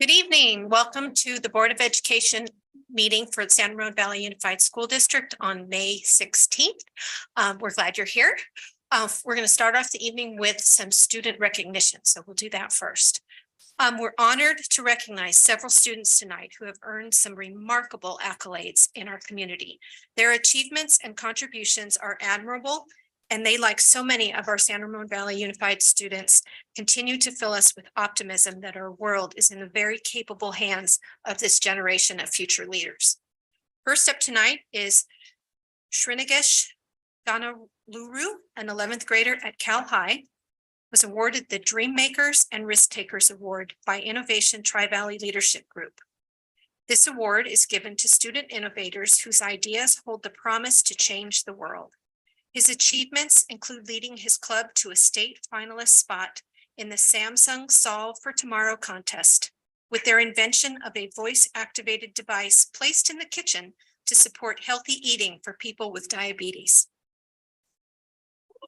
Good evening. Welcome to the Board of Education meeting for the San Ramon Valley Unified School District on May 16th. We're glad you're here. We're going to start off the evening with some student recognition, so we'll do that first. We're honored to recognize several students tonight who have earned some remarkable accolades in our community. Their achievements and contributions are admirable, and they, like so many of our San Ramon Valley Unified students, continue to fill us with optimism that our world is in the very capable hands of this generation of future leaders. First up tonight is Srinagesh Ganaluru, an 11th grader at Cal High, was awarded the Dream Makers and Risk Takers Award by Innovation Tri-Valley Leadership Group. This award is given to student innovators whose ideas hold the promise to change the world. His achievements include leading his club to a state finalist spot in the Samsung Solve for Tomorrow contest, with their invention of a voice-activated device placed in the kitchen to support healthy eating for people with diabetes.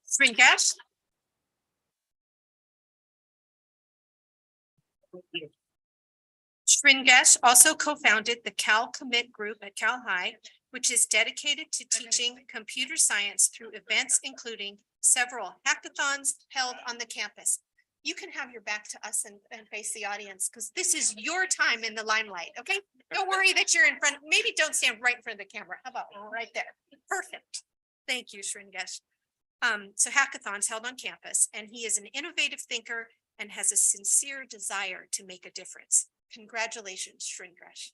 Srinagesh. Srinagesh also co-founded the Cal Commit group at Cal High, which is dedicated to teaching computer science through events including several hackathons held on the campus. You can have your back to us and face the audience because this is your time in the limelight, okay? Don't worry that you're in front. Maybe don't stand right in front of the camera. How about right there? Perfect. Thank you, Srinagesh. So hackathons held on campus, and he is an innovative thinker and has a sincere desire to make a difference. Congratulations, Srinagesh.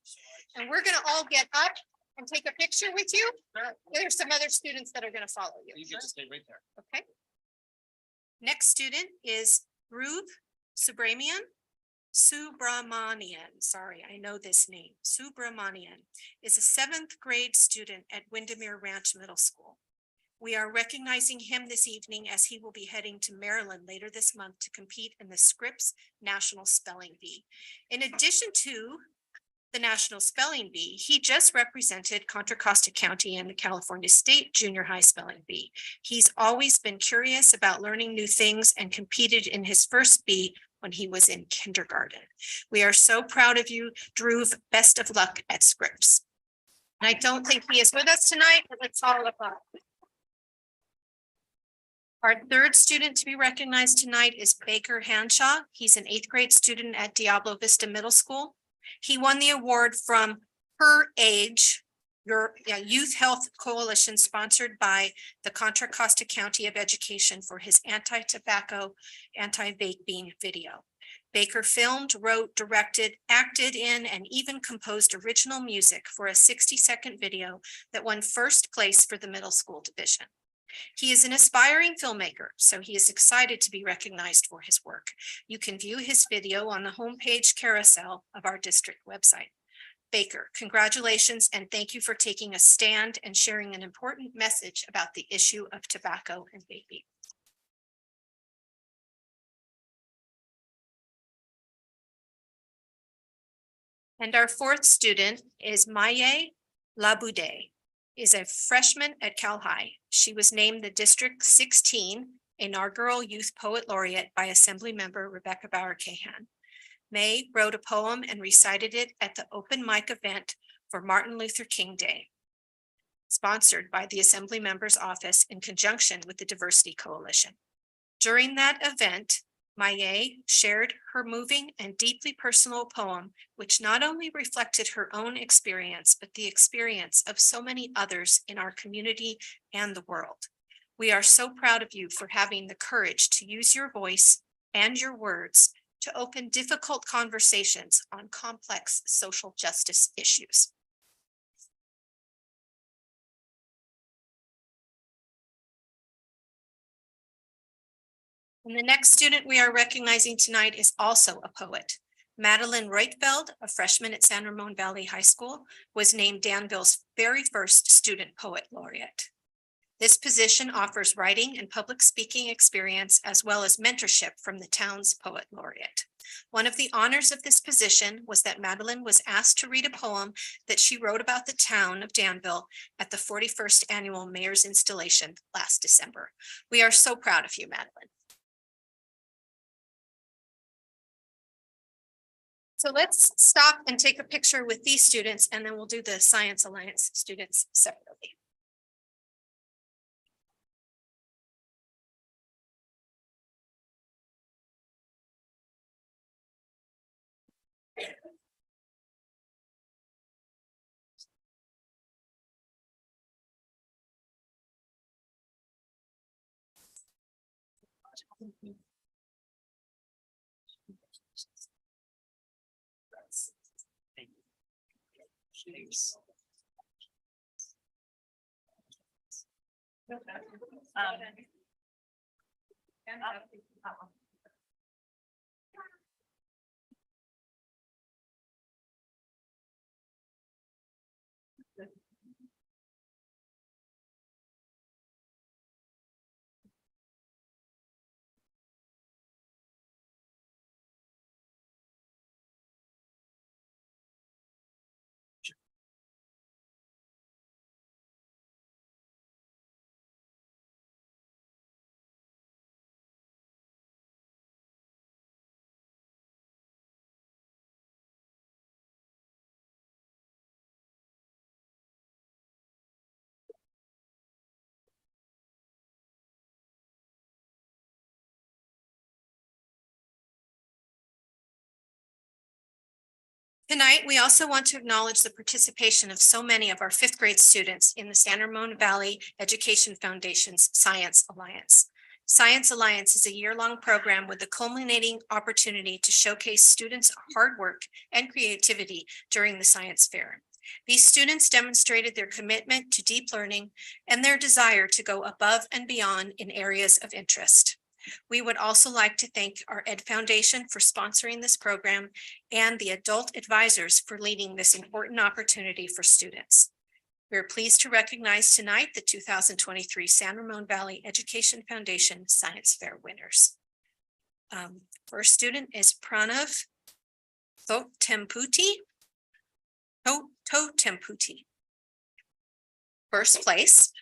And we're going to all get up and take a picture with you. There's some other students that are going to follow you. You just stay right there. Okay. Next student is Dhruv Subramanian. Sorry, I know this name. Subramanian is a 7th grade student at Windermere Ranch Middle School. We are recognizing him this evening as he will be heading to Maryland later this month to compete in the Scripps National Spelling Bee. In addition to the National Spelling Bee, he just represented Contra Costa County in the California State Junior High Spelling Bee. He's always been curious about learning new things and competed in his first bee when he was in kindergarten. We are so proud of you, Dhruv. Best of luck at Scripps. I don't think he is with us tonight, but let's all look up. Our third student to be recognized tonight is Baker Hanshaw. He's an 8th grade student at Diablo Vista Middle School. He won the award from Her Age, Youth Health Coalition, sponsored by the Contra Costa County of Education, for his anti-tobacco, anti-vaping video. Baker filmed, wrote, directed, acted in, and even composed original music for a 60-second video that won first place for the middle school division. He is an aspiring filmmaker, so he is excited to be recognized for his work. You can view his video on the homepage carousel of our district website. Baker, congratulations, and thank you for taking a stand and sharing an important message about the issue of tobacco and vaping. And our fourth student is Maye Labude. Is a freshman at Cal High. She was named the District 16 Inaugural Youth Poet Laureate by Assembly Member Rebecca Bauer-Cahan. May wrote a poem and recited it at the open mic event for Martin Luther King Day, sponsored by the Assembly Member's Office in conjunction with the Diversity Coalition. During that event, Maye shared her moving and deeply personal poem, which not only reflected her own experience, but the experience of so many others in our community and the world. We are so proud of you for having the courage to use your voice and your words to open difficult conversations on complex social justice issues. And the next student we are recognizing tonight is also a poet. Madeline Reutfeld, a freshman at San Ramon Valley High School, was named Danville's very first student poet laureate. This position offers writing and public speaking experience as well as mentorship from the town's poet laureate. One of the honors of this position was that Madeline was asked to read a poem that she wrote about the town of Danville at the 41st annual mayor's installation last December. We are so proud of you, Madeline. So let's stop and take a picture with these students, and then we'll do the Science Alliance students separately. Tonight, we also want to acknowledge the participation of so many of our fifth grade students in the San Ramon Valley Education Foundation's Science Alliance. Science Alliance is a year-long program with the culminating opportunity to showcase students' hard work and creativity during the science fair. These students demonstrated their commitment to deep learning and their desire to go above and beyond in areas of interest. We would also like to thank our Ed Foundation for sponsoring this program and the adult advisors for leading this important opportunity for students. We are pleased to recognize tonight the 2023 San Ramon Valley Education Foundation Science Fair winners. First student is Pranav Totemputi. First place.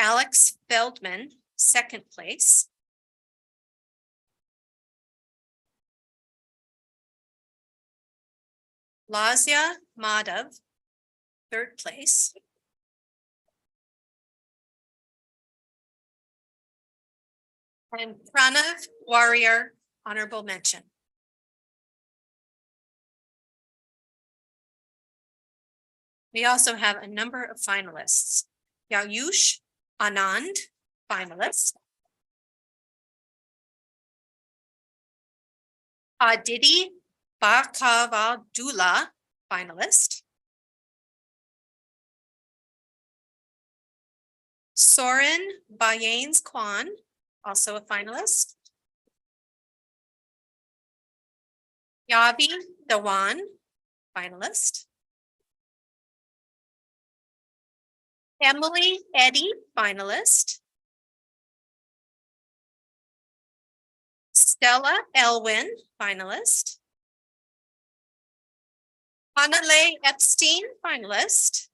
Alex Feldman, second place. Lazia Madhav, third place. And Pranav Warrior, honorable mention. We also have a number of finalists. Yayush Anand, finalist. Aditi Bakavadula, finalist. Soren Bayanes Kwan, also a finalist. Yavi Dewan, finalist. Emily Eddy, finalist. Stella Elwin, finalist. Anale Epstein, finalist.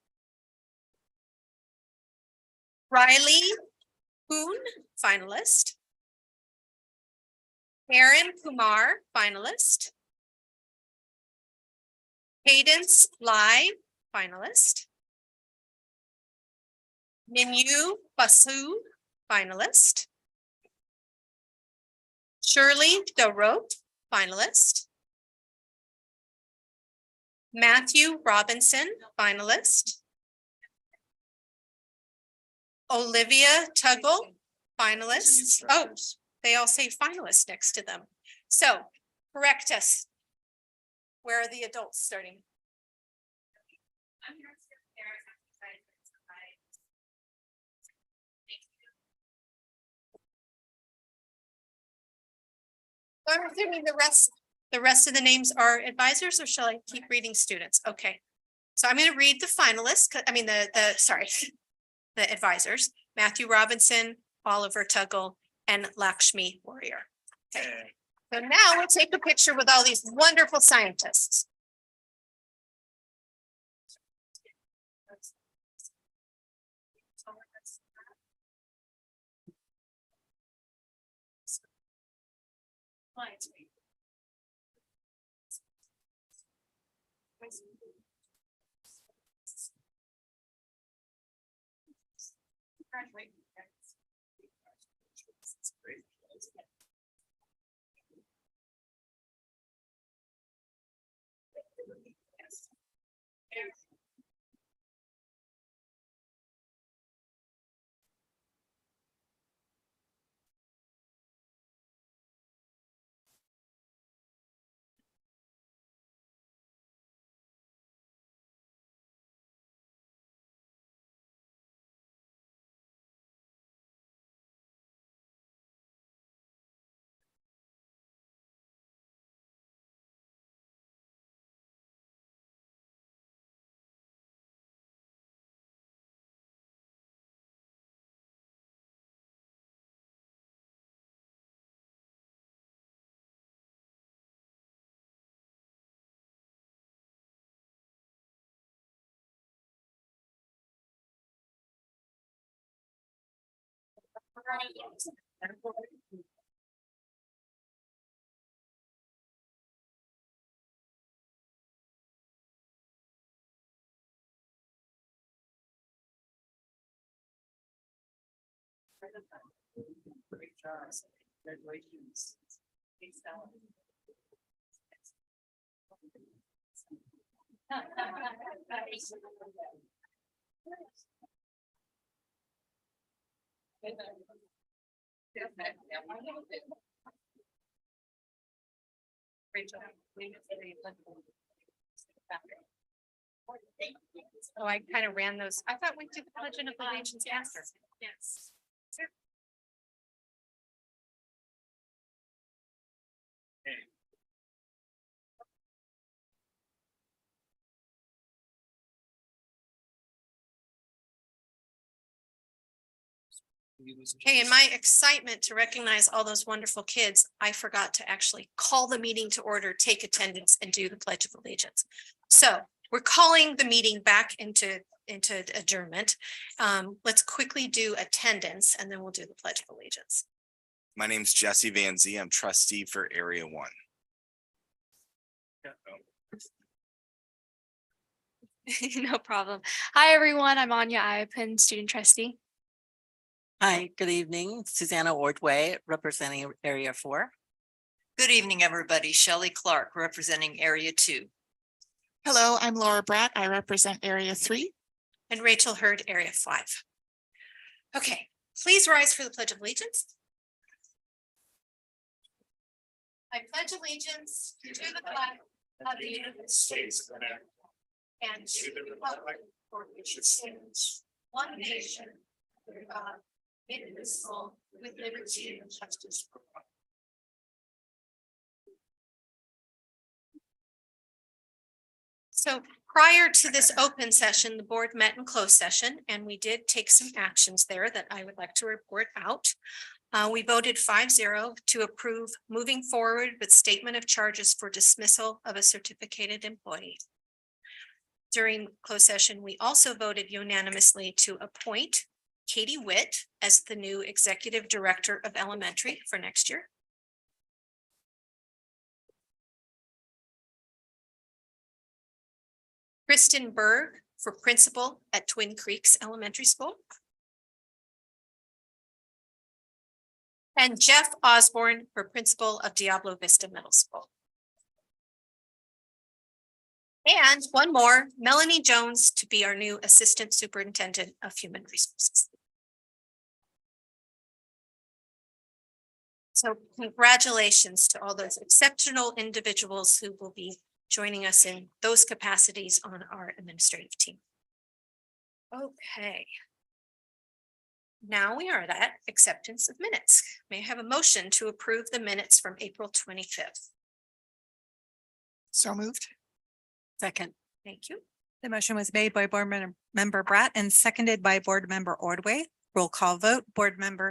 Riley Poon, finalist. Aaron Kumar, finalist. Cadence Lai, finalist. Minyu Basu, finalist. Shirley DeRote, finalist. Matthew Robinson, finalist. Olivia Tuggle, finalists. Oh, they all say finalists next to them. So correct us. Where are the adults starting? I'm assuming the rest of the names are advisors, or shall I keep reading students? Okay. So I'm going to read the finalists. The advisors: Matthew Robinson, Oliver Tuggle, and Lakshmi Warrior. Okay. So now we'll take a picture with all these wonderful scientists. Great job. Congratulations. Oh, I kind of ran those. I thought we did the Pledge of Allegiance after. Yes. Okay, in my excitement to recognize all those wonderful kids, I forgot to actually call the meeting to order, take attendance, and do the Pledge of Allegiance. So we're calling the meeting back into adjournment. Let's quickly do attendance and then we'll do the Pledge of Allegiance. My name's Jesse Van Zee. I'm trustee for Area 1. No problem. Hi, everyone. I'm Anya Iapin, student trustee. Hi, good evening. Susanna Ordway, representing Area 4. Good evening, everybody. Shelley Clark, representing Area 2. Hello, I'm Laura Bratt. I represent Area 3. And Rachel Hurd, Area 5. Okay, please rise for the Pledge of Allegiance. I pledge allegiance to the flag of the United States of America and to the republic for which it stands, one nation, under God, indivisible, with liberty and justice for all. So prior to this open session, the board met in closed session, and we did take some actions there that I would like to report out. We voted 5-0 to approve moving forward with statement of charges for dismissal of a certificated employee. During closed session, we also voted unanimously to appoint Katie Witt as the new executive director of elementary for next year. Kristen Berg for principal at Twin Creeks Elementary School. And Jeff Osborne for principal of Diablo Vista Middle School. And one more, Melanie Jones to be our new assistant superintendent of human resources. So congratulations to all those exceptional individuals who will be joining us in those capacities on our administrative team. Okay. Now we are at acceptance of minutes. May I have a motion to approve the minutes from April 25th? So moved. Second. Thank you. The motion was made by member Bratt and seconded by board member Ordway. Roll call vote,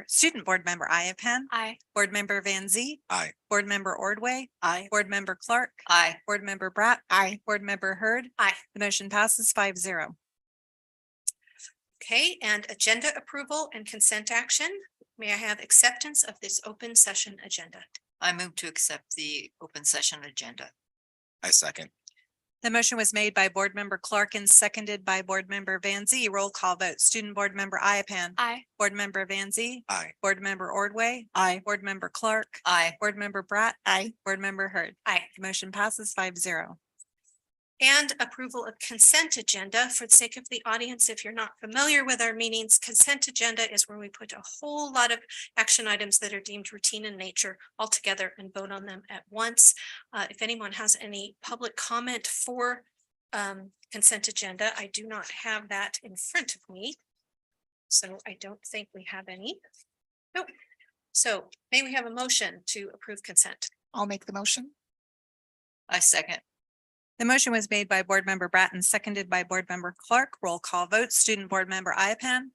student board member Iapin. Aye. Board member Van Zee. Aye. Board member Ordway. Aye. Board member Clark. Aye. Board member Bratt. Aye. Board member Hurd. Aye. The motion passes 5-0. Okay, and agenda approval and consent action. May I have acceptance of this open session agenda? I move to accept the open session agenda. I second. The motion was made by Board Member Clark and seconded by Board Member Van Zee. Roll call vote. Student Board Member Iapan. Aye. Board Member Van Zee. Aye. Board Member Ordway. Aye. Board Member Clark. Aye. Board Member Bratt. Aye. Board Member Hurd. Aye. The motion passes 5-0. And approval of consent agenda. For the sake of the audience, if you're not familiar with our meetings, consent agenda is where we put a whole lot of action items that are deemed routine in nature all together and vote on them at once. If anyone has any public comment for consent agenda, I do not have that in front of me. So I don't think we have any. Nope. So may we have a motion to approve consent? I'll make the motion. I second. The motion was made by Board Member Bratt and seconded by Board Member Clark. Roll call vote. Student Board Member Iapan.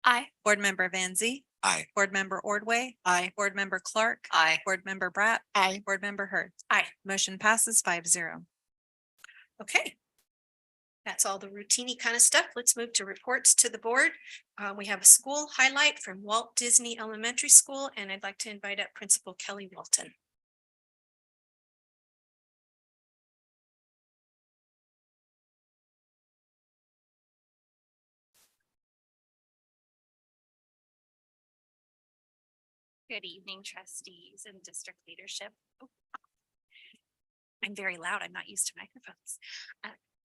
Aye. Board Member Van Zee. Aye. Board Member Ordway. Aye. Board Member Clark. Aye. Board Member Bratt. Aye. Board Member Hurd. Aye. Motion passes 5-0. Okay. That's all the routine kind of stuff. Let's move to reports to the board. We have a school highlight from Walt Disney Elementary School, and I'd like to invite up Principal Kelly Walton. Good evening, trustees and district leadership. Oh, I'm very loud. I'm not used to microphones.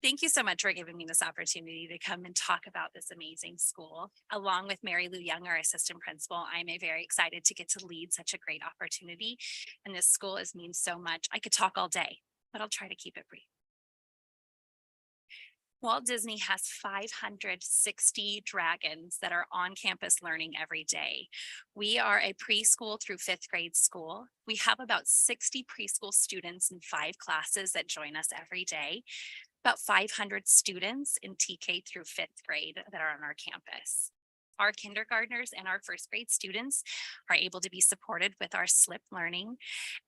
Thank you so much for giving me this opportunity to come and talk about this amazing school. Along with Mary Lou Young, our assistant principal, I'm very excited to get to lead such a great opportunity. And this school means so much. I could talk all day, but I'll try to keep it brief. Walt Disney has 560 dragons that are on campus learning every day. We are a preschool through 5th grade school. We have about 60 preschool students in 5 classes that join us every day. About 500 students in TK through 5th grade that are on our campus. Our kindergartners and our 1st grade students are able to be supported with our SLIP learning.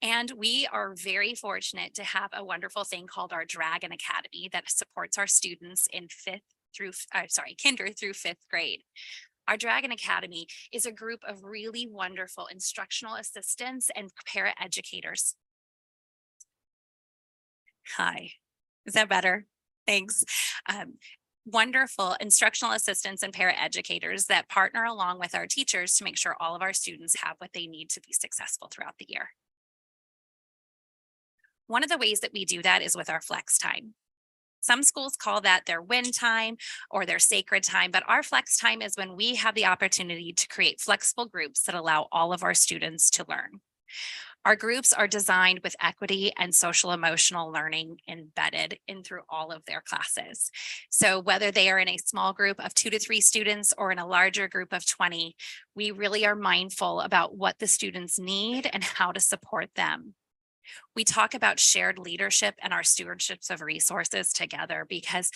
And we are very fortunate to have a wonderful thing called our Dragon Academy that supports our students in kinder through 5th grade. Our Dragon Academy is a group of really wonderful instructional assistants and paraeducators. Hi, is that better? Thanks. Wonderful instructional assistants and paraeducators that partner along with our teachers to make sure all of our students have what they need to be successful throughout the year. One of the ways that we do that is with our flex time. Some schools call that their win time or their sacred time, but our flex time is when we have the opportunity to create flexible groups that allow all of our students to learn. Our groups are designed with equity and social emotional learning embedded in through all of their classes. So whether they are in a small group of 2 to 3 students or in a larger group of 20, we really are mindful about what the students need and how to support them. We talk about shared leadership and our stewardships of resources together because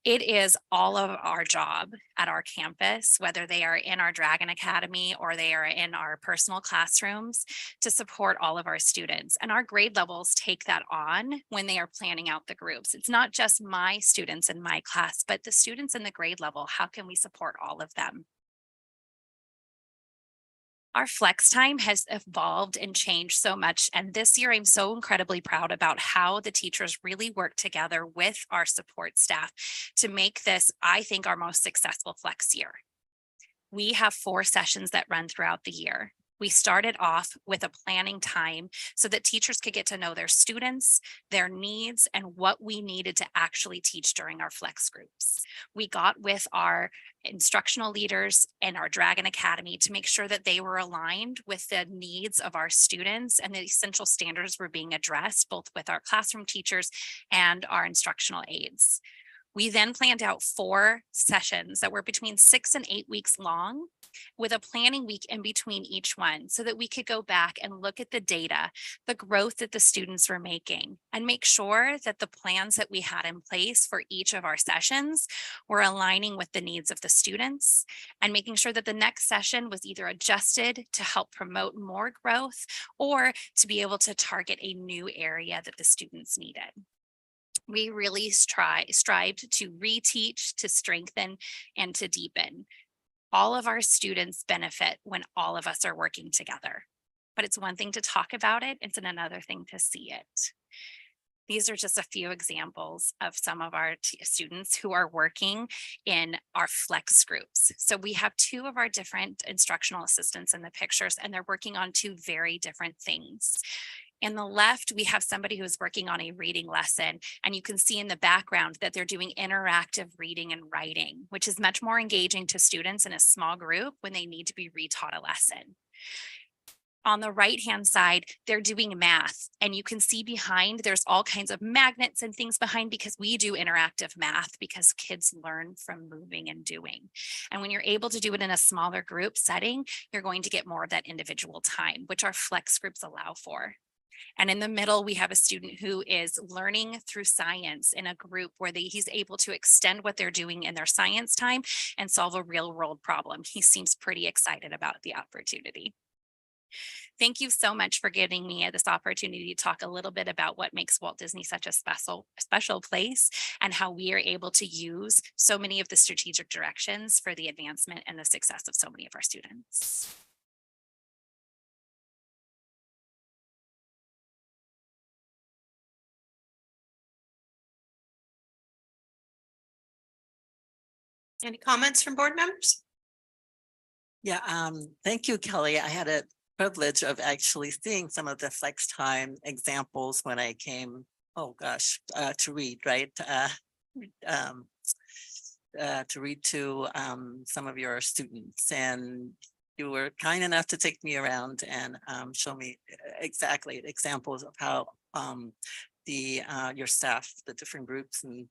it is all of our job at our campus, whether they are in our Dragon Academy or they are in our personal classrooms, to support all of our students. And our grade levels take that on when they are planning out the groups. It's not just my students in my class, but the students in the grade level. How can we support all of them? Our flex time has evolved and changed so much. And this year, I'm so incredibly proud about how the teachers really work together with our support staff to make this, I think, our most successful flex year. We have 4 sessions that run throughout the year. We started off with a planning time so that teachers could get to know their students, their needs, and what we needed to actually teach during our flex groups. We got with our instructional leaders and our Dragon Academy to make sure that they were aligned with the needs of our students and the essential standards were being addressed both with our classroom teachers and our instructional aides. We then planned out 4 sessions that were between 6 and 8 weeks long with a planning week in between each one so that we could go back and look at the data, the growth that the students were making, and make sure that the plans that we had in place for each of our sessions were aligning with the needs of the students and making sure that the next session was either adjusted to help promote more growth or to be able to target a new area that the students needed. We really strived to reteach, to strengthen, and to deepen. All of our students benefit when all of us are working together. but it's one thing to talk about it. It's another thing to see it. These are just a few examples of some of our students who are working in our flex groups. So we have two of our different instructional assistants in the pictures, and they're working on two very different things. In the left, we have somebody who's working on a reading lesson, and you can see in the background that they're doing interactive reading and writing, which is much more engaging to students in a small group when they need to be retaught a lesson. On the right-hand side, they're doing math, and you can see behind there's all kinds of magnets and things behind because we do interactive math because kids learn from moving and doing. And when you're able to do it in a smaller group setting, you're going to get more of that individual time, which our flex groups allow for. And in the middle, we have a student who is learning through science in a group where he's able to extend what they're doing in their science time and solve a real world problem. He seems pretty excited about the opportunity. Thank you so much for giving me this opportunity to talk a little bit about what makes Walt Disney such a special place and how we are able to use so many of the strategic directions for the advancement and the success of so many of our students. Any comments from board members? Yeah, thank you, Kelly. I had a privilege of actually seeing some of the flex time examples when I came, to read, right? To read to some of your students, and you were kind enough to take me around and show me exactly examples of how your staff, the different groups, and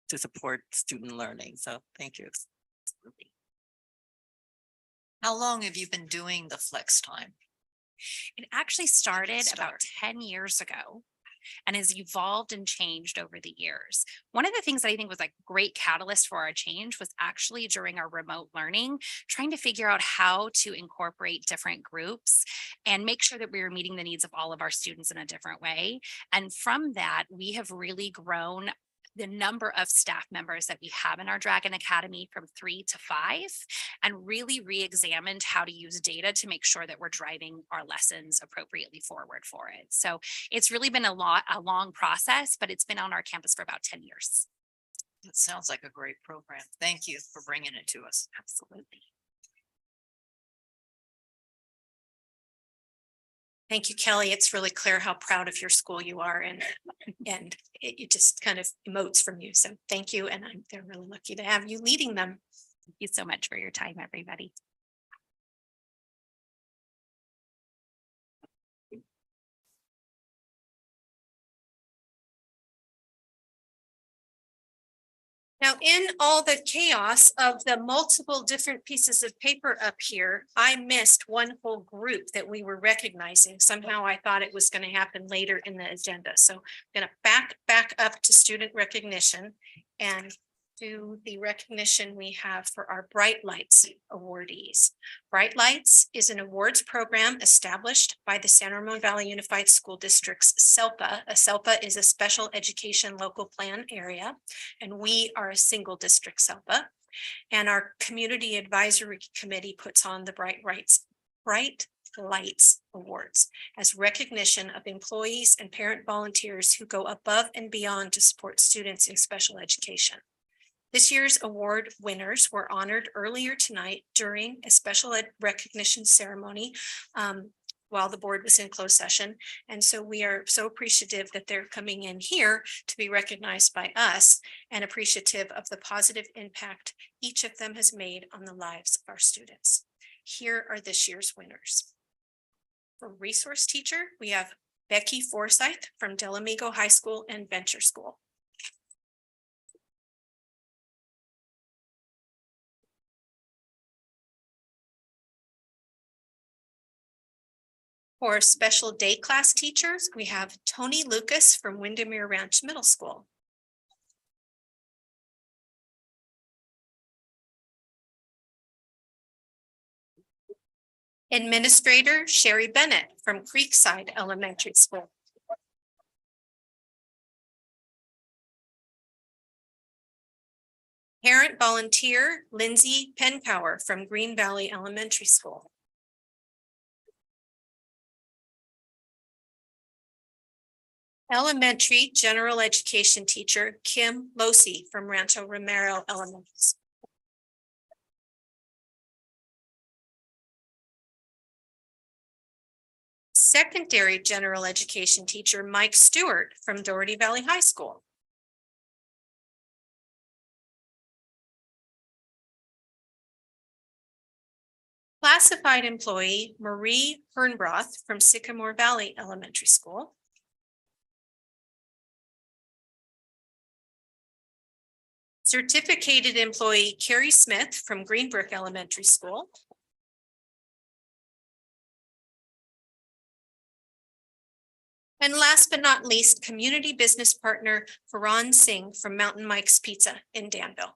to support student learning. So thank you. How long have you been doing the flex time? It actually started about 10 years ago and has evolved and changed over the years. One of the things that I think was a great catalyst for our change was actually during our remote learning, trying to figure out how to incorporate different groups and make sure that we were meeting the needs of all of our students in a different way. And from that, we have really grown the number of staff members that we have in our Dragon Academy from 3 to 5, and really re-examined how to use data to make sure that we're driving our lessons appropriately forward for it. So it's really been a long process, but it's been on our campus for about 10 years. That sounds like a great program. Thank you for bringing it to us. Absolutely. Thank you, Kelly. It's really clear how proud of your school you are, and it just kind of emotes from you. So thank you. And they're really lucky to have you leading them. Thank you so much for your time, everybody. Now, in all the chaos of the multiple different pieces of paper up here, I missed one whole group that we were recognizing. Somehow I thought it was going to happen later in the agenda. So I'm going to back up to student recognition and do the recognition we have for our Bright Lights awardees. Bright Lights is an awards program established by the San Ramon Valley Unified School District's SELPA. A SELPA is a special education local plan area, and we are a single district SELPA. And our community advisory committee puts on the Bright Lights Awards as recognition of employees and parent volunteers who go above and beyond to support students in special education. This year's award winners were honored earlier tonight during a special ed recognition ceremony while the board was in closed session. And so we are so appreciative that they're coming in here to be recognized by us, and appreciative of the positive impact each of them has made on the lives of our students. Here are this year's winners. For resource teacher, we have Becky Forsyth from Del Amigo High School and Venture School. For special day class teachers, we have Tony Lucas from Windermere Ranch Middle School. Administrator Sherry Bennett from Creekside Elementary School. Parent volunteer Lindsay Pencower from Green Valley Elementary School. Elementary general education teacher Kim Losi from Rancho Romero Elementary School. Secondary general education teacher Mike Stewart from Doherty Valley High School. Classified employee Marie Hernbroth from Sycamore Valley Elementary School. Certificated employee Carrie Smith from Greenbrook Elementary School. And last but not least, community business partner Faran Singh from Mountain Mike's Pizza in Danville.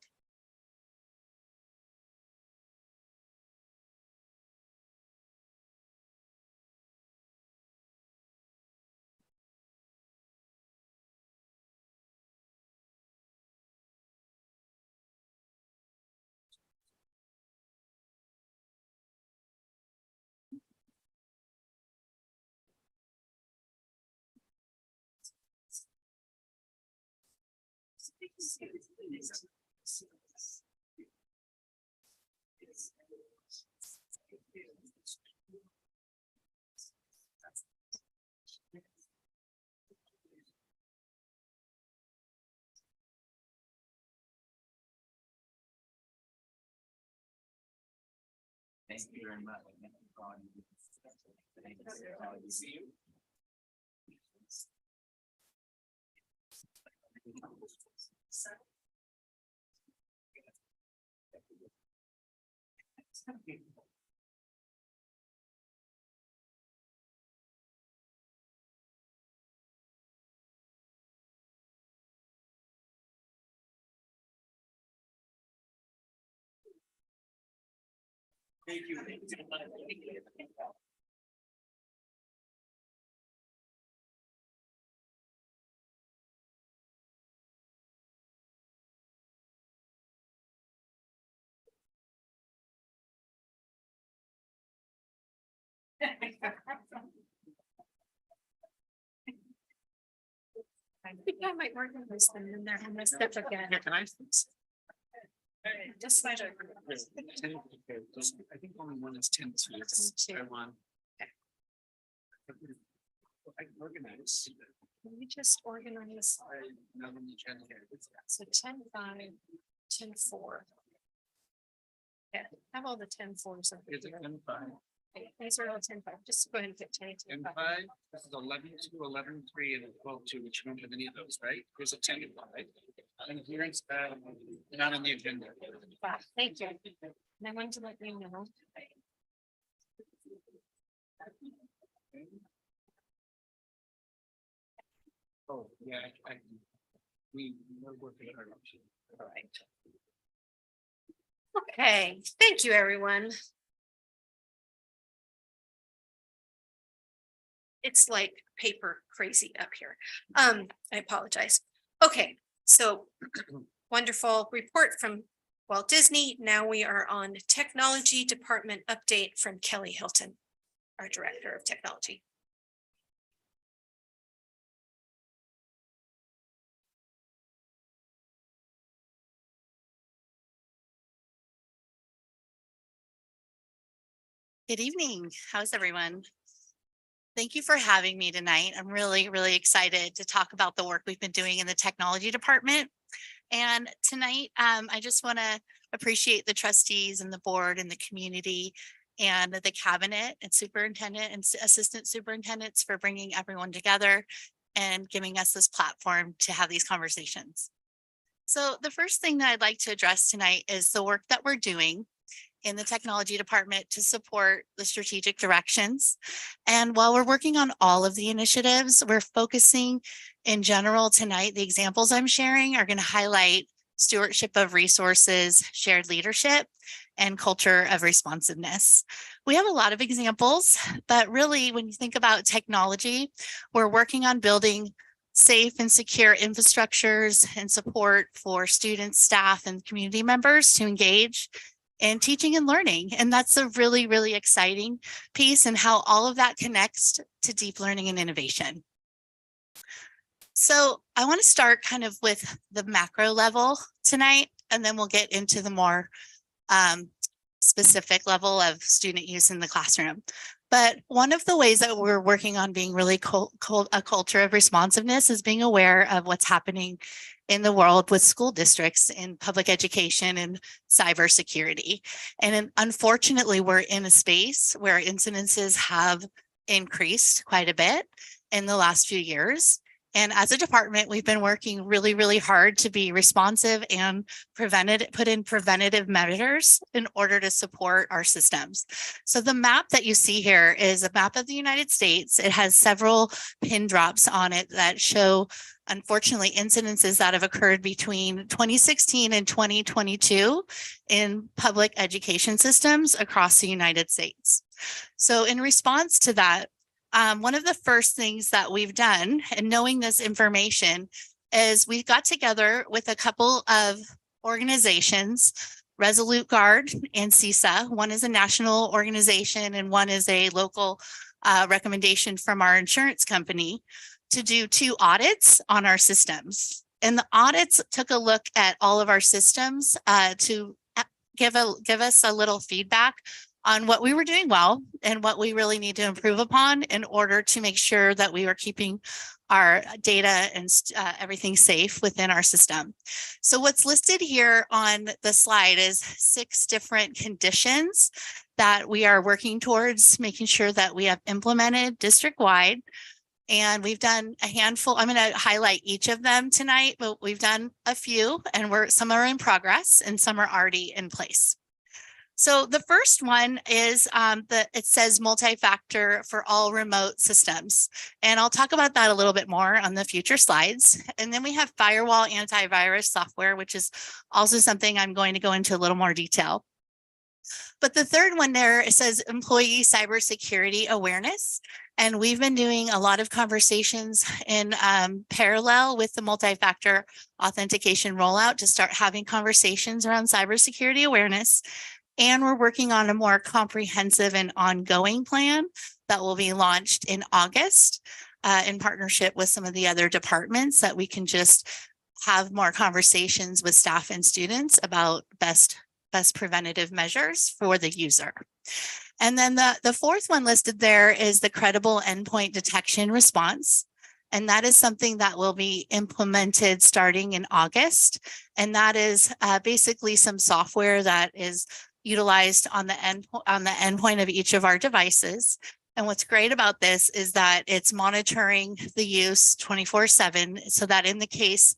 Thank you very much. Thank you. I think I might organize them in there. I'm gonna step again. Here, can I? Just slide over. I think only one is 10. So Two. I want. I can organize. Can we just organize? So 10-5, 10-4. Yeah, have all the 10-4s. over Is it here. 10-5? Okay, these are all 10-5. Just go ahead and get 10-5. 10-5, this is 11-2, 11-3, and 12-2, which you don't have any of those, right? There's a 10-5. And here's not on the agenda. Wow, thank you. And I wanted to let you know. Oh, yeah, we're working on our option. All right. Okay, thank you, everyone. It's like paper crazy up here. I apologize. Okay, so wonderful report from Walt Disney. Now we are on technology department update from Kelly Hilton, our director of technology. Good evening. How's everyone? Thank you for having me tonight. I'm really excited to talk about the work we've been doing in the technology department. And tonight, I just want to appreciate the trustees and the board and the community and the cabinet and superintendent and assistant superintendents for bringing everyone together and giving us this platform to have these conversations. So the first thing that I'd like to address tonight is the work that we're doing in the technology department to support the strategic directions. And while we're working on all of the initiatives, we're focusing in general tonight. The examples I'm sharing are going to highlight stewardship of resources, shared leadership, and culture of responsiveness. We have a lot of examples, but really when you think about technology, we're working on building safe and secure infrastructures and support for students, staff, and community members to engage in teaching and learning. And that's a really exciting piece and how all of that connects to deep learning and innovation. So I want to start kind of with the macro level tonight, and then we'll get into the more specific level of student use in the classroom. But one of the ways that we're working on being really a culture of responsiveness is being aware of what's happening in the world with school districts in public education and cybersecurity. And unfortunately, we're in a space where incidences have increased quite a bit in the last few years. And as a department, we've been working really, really hard to be responsive and put in preventative measures in order to support our systems. So the map that you see here is a map of the United States. It has several pin drops on it that show, unfortunately, incidences that have occurred between 2016 and 2022 in public education systems across the United States. So in response to that, one of the first things that we've done, and knowing this information, is we've got together with a couple of organizations, Resolute Guard and CISA. One is a national organization and one is a local recommendation from our insurance company to do 2 audits on our systems. And the audits took a look at all of our systems to give us a little feedback on what we were doing well and what we really need to improve upon in order to make sure that we were keeping our data and everything safe within our system. So what's listed here on the slide is 6 different conditions that we are working towards making sure that we have implemented district-wide. And we've done a handful. I'm going to highlight each of them tonight, but we've done a few, and some are in progress and some are already in place. So the first one is it says multi-factor for all remote systems. And I'll talk about that a little bit more on the future slides. And then we have firewall antivirus software, which is also something I'm going to go into a little more detail. But the third one there, it says employee cybersecurity awareness. And we've been doing a lot of conversations in parallel with the multi-factor authentication rollout to start having conversations around cybersecurity awareness. And we're working on a more comprehensive and ongoing plan that will be launched in August in partnership with some of the other departments, that we can just have more conversations with staff and students about best preventative measures for the user. And then the fourth one listed there is the credible endpoint detection response. And that is something that will be implemented starting in August. And that is basically some software that is utilized on the endpoint of each of our devices. And what's great about this is that it's monitoring the use 24/7, so that in the case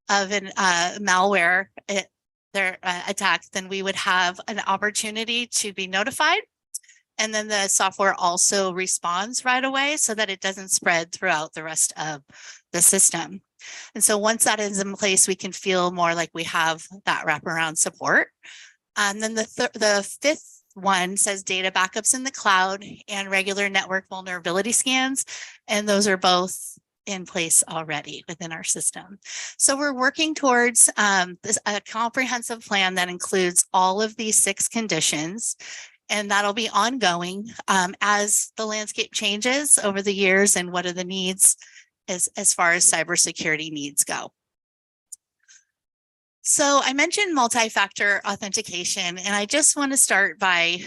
of an malware attack, then we would have an opportunity to be notified. And then the software also responds right away so that it doesn't spread throughout the rest of the system. And so once that is in place, we can feel more like we have that wraparound support. And then the fifth one says data backups in the cloud and regular network vulnerability scans. And those are both in place already within our system. So we're working towards a comprehensive plan that includes all of these 6 conditions. And that'll be ongoing as the landscape changes over the years and what are the needs as far as cybersecurity needs go. So I mentioned multi-factor authentication, and I just want to start by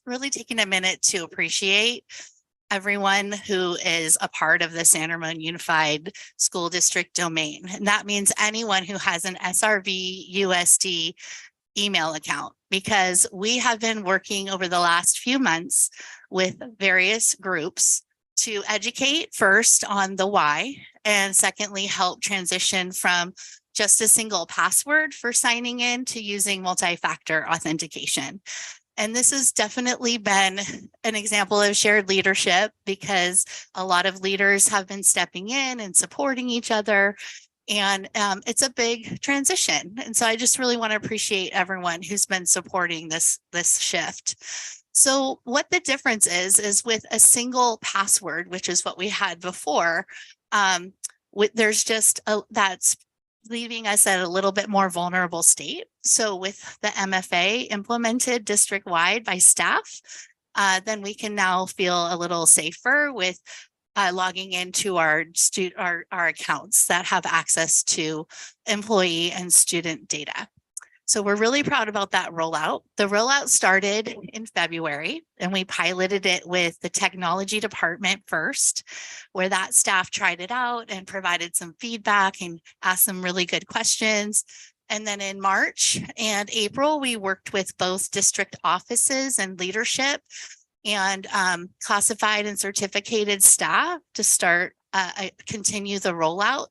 really taking a minute to appreciate everyone who is a part of the San Ramon Unified School District domain. And that means anyone who has an SRVUSD email account, because we have been working over the last few months with various groups to educate first on the why, and secondly, help transition from just a single password for signing in to using multi-factor authentication. And this has definitely been an example of shared leadership, because a lot of leaders have been stepping in and supporting each other. And it's a big transition. And so I just really want to appreciate everyone who's been supporting this shift. So what the difference is with a single password, which is what we had before, there's just that's leaving us at a little bit more vulnerable state. So with the MFA implemented district-wide by staff, then we can now feel a little safer with logging into our accounts that have access to employee and student data. So we're really proud about that rollout. The rollout started in February and we piloted it with the technology department first, where that staff tried it out and provided some feedback and asked some really good questions. And then in March and April, we worked with both district offices and leadership and classified and certificated staff to start continue the rollout.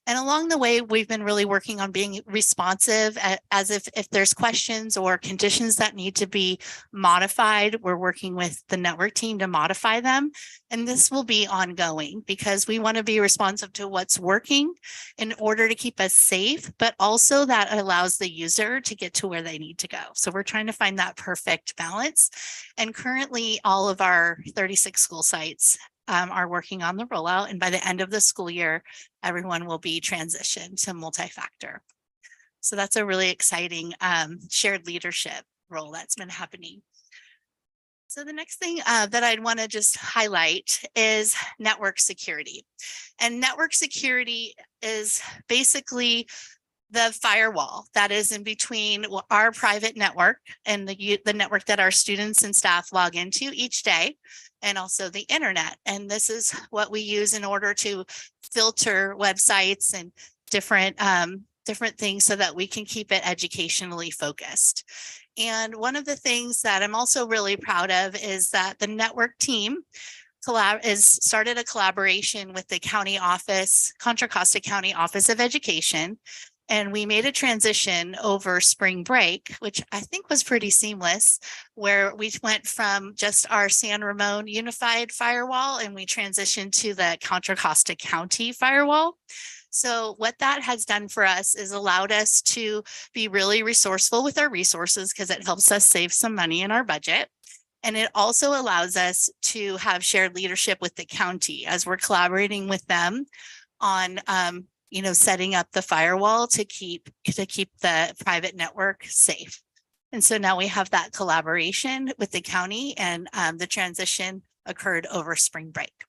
And along the way, we've been really working on being responsive as if there's questions or conditions that need to be modified, we're working with the network team to modify them. And this will be ongoing because we want to be responsive to what's working in order to keep us safe, but also that allows the user to get to where they need to go. So we're trying to find that perfect balance. And currently all of our 36 school sites are working on the rollout. And by the end of the school year, everyone will be transitioned to multi-factor. So that's a really exciting shared leadership role that's been happening. So the next thing that I'd want to just highlight is network security. And network security is basically the firewall that is in between our private network and the network that our students and staff log into each day, and also the internet. And this is what we use in order to filter websites and different things so that we can keep it educationally focused. And one of the things that I'm also really proud of is that the network team started a collaboration with the county office, Contra Costa County Office of Education. And we made a transition over spring break, which I think was pretty seamless, where we went from just our San Ramon unified firewall and we transitioned to the Contra Costa County firewall. So what that has done for us is allowed us to be really resourceful with our resources because it helps us save some money in our budget. And it also allows us to have shared leadership with the county as we're collaborating with them on setting up the firewall to keep the private network safe. And so now we have that collaboration with the county, and the transition occurred over spring break.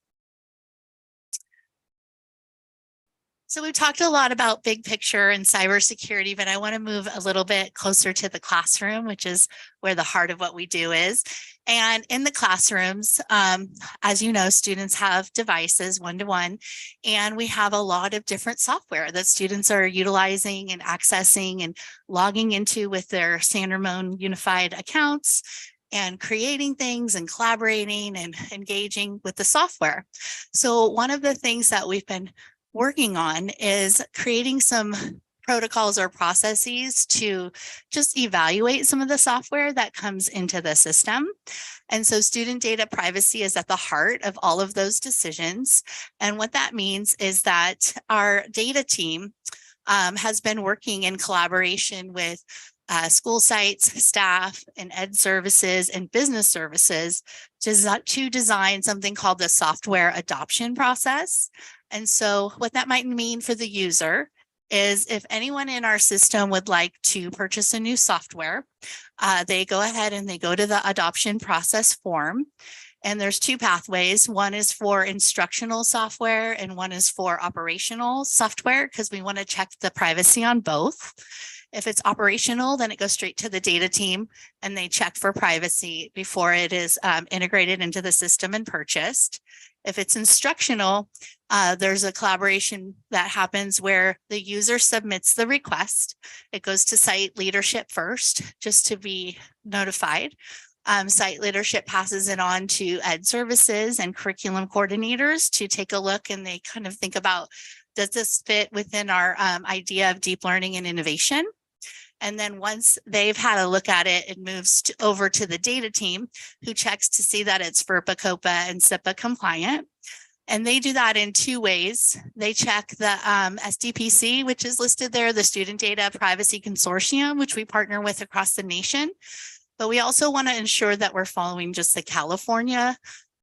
So we've talked a lot about big picture and cybersecurity, but I want to move a little bit closer to the classroom, which is where the heart of what we do is. And in the classrooms, as you know, students have devices one-to-one, and we have a lot of different software that students are utilizing and accessing and logging into with their San Ramon unified accounts and creating things and collaborating and engaging with the software. So one of the things that we've been working on is creating some protocols or processes to just evaluate some of the software that comes into the system. And so student data privacy is at the heart of all of those decisions. And what that means is that our data team has been working in collaboration with school sites, staff, and ed services and business services to design something called the software adoption process. And so what that might mean for the user is if anyone in our system would like to purchase a new software, they go ahead and they go to the adoption process form. And there's two pathways. One is for instructional software and one is for operational software, because we want to check the privacy on both. If it's operational, then it goes straight to the data team and they check for privacy before it is integrated into the system and purchased. If it's instructional, there's a collaboration that happens where the user submits the request. It goes to site leadership first, just to be notified. Site leadership passes it on to ed services and curriculum coordinators to take a look, and they kind of think about, does this fit within our idea of deep learning and innovation? And then once they've had a look at it, it moves over to the data team, who checks to see that it's FERPA, COPA, and SIPA compliant. And they do that in two ways. They check the SDPC, which is listed there, the Student Data Privacy Consortium, which we partner with across the nation. But we also want to ensure that we're following just the California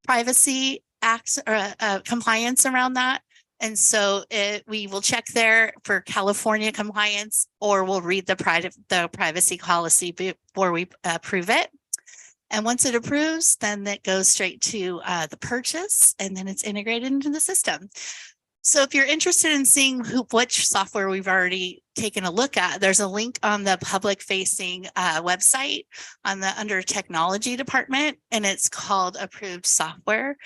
Privacy Acts or compliance around that. And so we will check there for California compliance, or we'll read the privacy policy before we approve it. And once it approves, then that goes straight to the purchase, and then it's integrated into the system. So if you're interested in seeing which software we've already taken a look at, there's a link on the public facing website under technology department, and it's called approved software.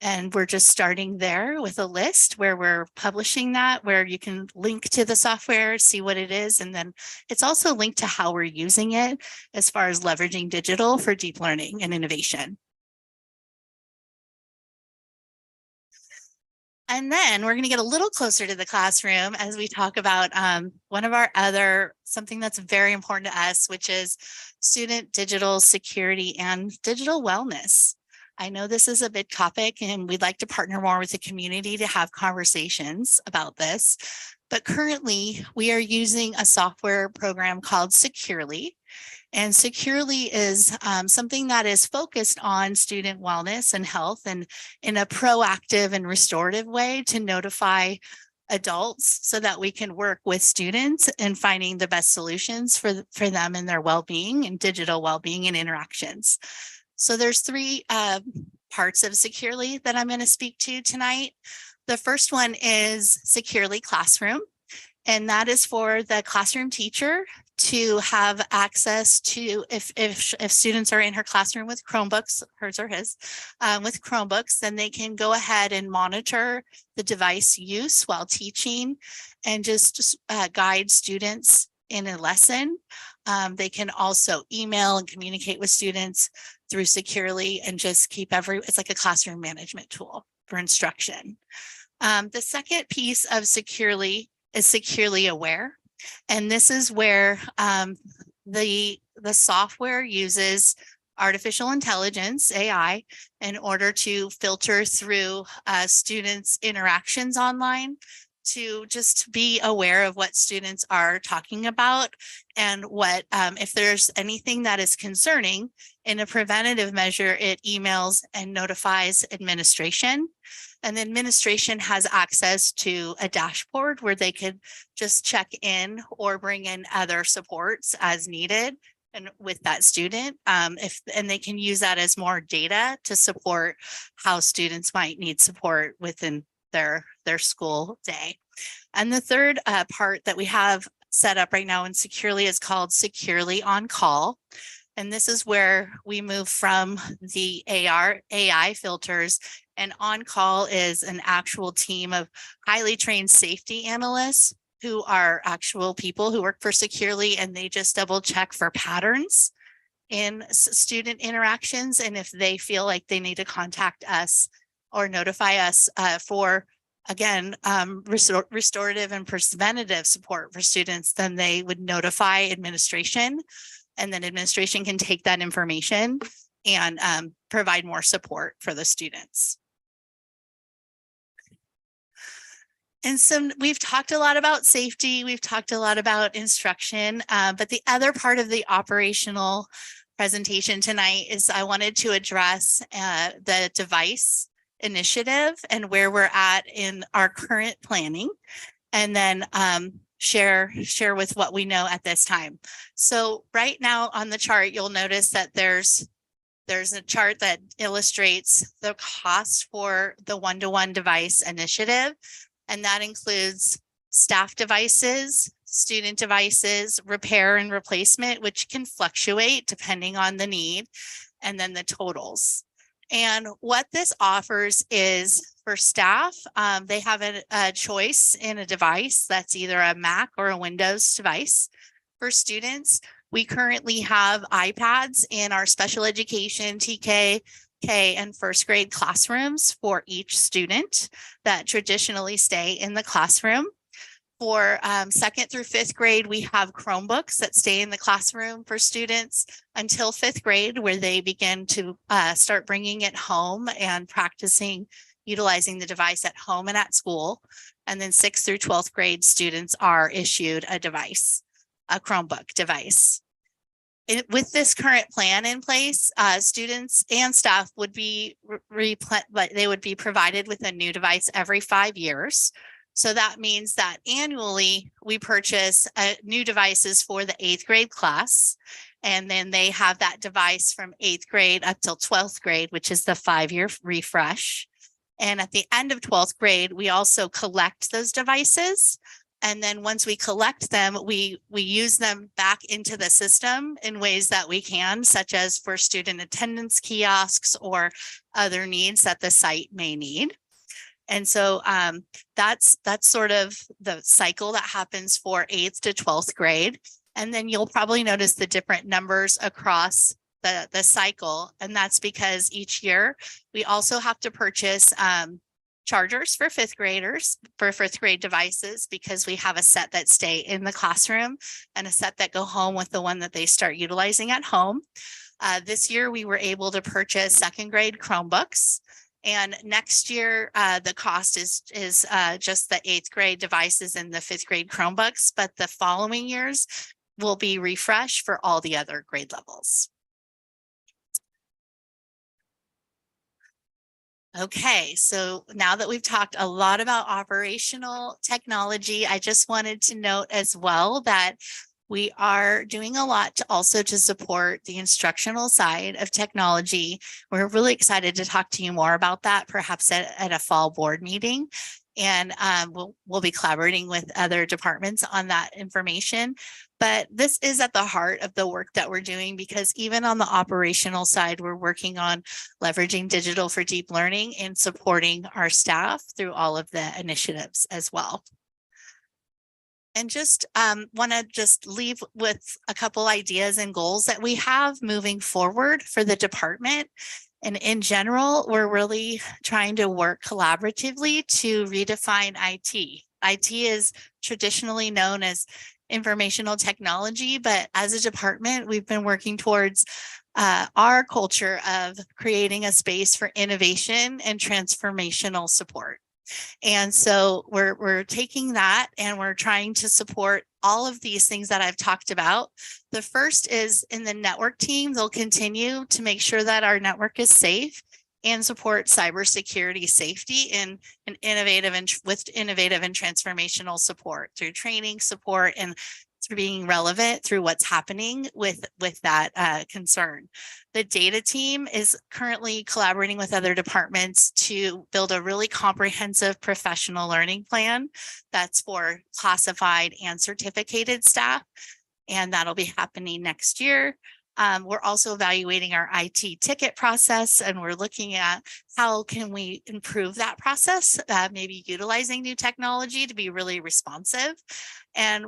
And we're just starting there with a list where we're publishing that, where you can link to the software, see what it is. And then it's also linked to how we're using it as far as leveraging digital for deep learning and innovation. And then we're going to get a little closer to the classroom as we talk about one of our something that's very important to us, which is student digital security and digital wellness. I know this is a big topic and we'd like to partner more with the community to have conversations about this. But currently we are using a software program called Securely. And Securely is something that is focused on student wellness and health, and in a proactive and restorative way to notify adults so that we can work with students in finding the best solutions for them and their well-being and digital well-being and interactions. So there's three parts of Securely that I'm going to speak to tonight. The first one is Securely Classroom, and that is for the classroom teacher to have access to, if students are in her classroom with Chromebooks, hers or his, with Chromebooks, then they can go ahead and monitor the device use while teaching and just guide students in a lesson. They can also email and communicate with students through Securely and just keep it's like a classroom management tool for instruction. The second piece of Securely is Securely Aware. And this is where the software uses artificial intelligence, AI, in order to filter through students' interactions online, to just be aware of what students are talking about and what, if there's anything that is concerning. In a preventative measure, it emails and notifies administration. And the administration has access to a dashboard where they could just check in or bring in other supports as needed and with that student. And they can use that as more data to support how students might need support within their school day. And the third part that we have set up right now in Securely is called Securely On Call. And this is where we move from the AI filters, and On Call is an actual team of highly trained safety analysts who are actual people who work for Securely, and they just double check for patterns in student interactions. And if they feel like they need to contact us or notify us for, again, restorative and preventative support for students, then they would notify administration. And then administration can take that information and provide more support for the students. And so we've talked a lot about safety, we've talked a lot about instruction, but the other part of the operational presentation tonight is I wanted to address the device initiative and where we're at in our current planning, and then share with what we know at this time. So right now on the chart, you'll notice that there's a chart that illustrates the cost for the one-to-one device initiative. And that includes staff devices, student devices, repair and replacement, which can fluctuate depending on the need, and then the totals. And what this offers is for staff, they have a choice in a device that's either a Mac or a Windows device. For students, we currently have iPads in our special education, TK, K, and first grade classrooms for each student that traditionally stay in the classroom. For second through fifth grade, we have Chromebooks that stay in the classroom for students until fifth grade, where they begin to start bringing it home and practicing utilizing the device at home and at school. And then 6th through 12th grade students are issued a device, a Chromebook device. With this current plan in place, students and staff would be they would be provided with a new device every 5 years. So that means that annually we purchase new devices for the 8th grade class. And then they have that device from 8th grade up till 12th grade, which is the 5-year refresh. And at the end of 12th grade, we also collect those devices. And then once we collect them, we use them back into the system in ways that we can, such as for student attendance kiosks or other needs that the site may need. And so that's sort of the cycle that happens for 8th to 12th grade. And then you'll probably notice the different numbers across the cycle. And that's because each year we also have to purchase chargers for 5th graders for 5th grade devices, because we have a set that stay in the classroom and a set that go home with the one that they start utilizing at home. This year we were able to purchase 2nd grade Chromebooks. And next year, the cost is just the 8th grade devices and the 5th grade Chromebooks, but the following years will be refreshed for all the other grade levels. Okay, so now that we've talked a lot about operational technology, I just wanted to note as well that we are doing a lot to support the instructional side of technology. We're really excited to talk to you more about that, perhaps at a fall board meeting. And we'll be collaborating with other departments on that information. But this is at the heart of the work that we're doing, because even on the operational side, we're working on leveraging digital for deep learning and supporting our staff through all of the initiatives as well. And just want to just leave with a couple ideas and goals that we have moving forward for the department. And in general, we're really trying to work collaboratively to redefine IT. IT is traditionally known as informational technology, but as a department, we've been working towards our culture of creating a space for innovation and transformational support. And so we're taking that and we're trying to support all of these things that I've talked about. The first is in the network team, they'll continue to make sure that our network is safe and support cybersecurity safety and innovative and transformational support through training support and through being relevant through what's happening with that concern. The data team is currently collaborating with other departments to build a really comprehensive professional learning plan that's for classified and certificated staff, and that'll be happening next year. We're also evaluating our IT ticket process, and we're looking at how can we improve that process, maybe utilizing new technology to be really responsive. And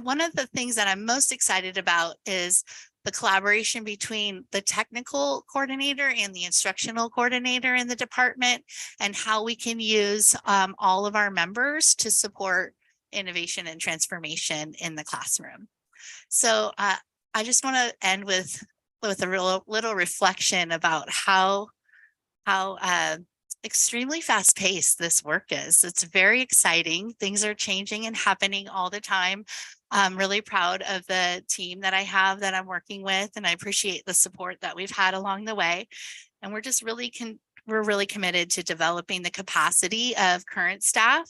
one of the things that I'm most excited about is the collaboration between the technical coordinator and the instructional coordinator in the department, and how we can use all of our members to support innovation and transformation in the classroom. So I just want to end with a little reflection about how extremely fast paced this work is. It's very exciting. Things are changing and happening all the time. I'm really proud of the team that I have that I'm working with, and I appreciate the support that we've had along the way. And we're just really committed to developing the capacity of current staff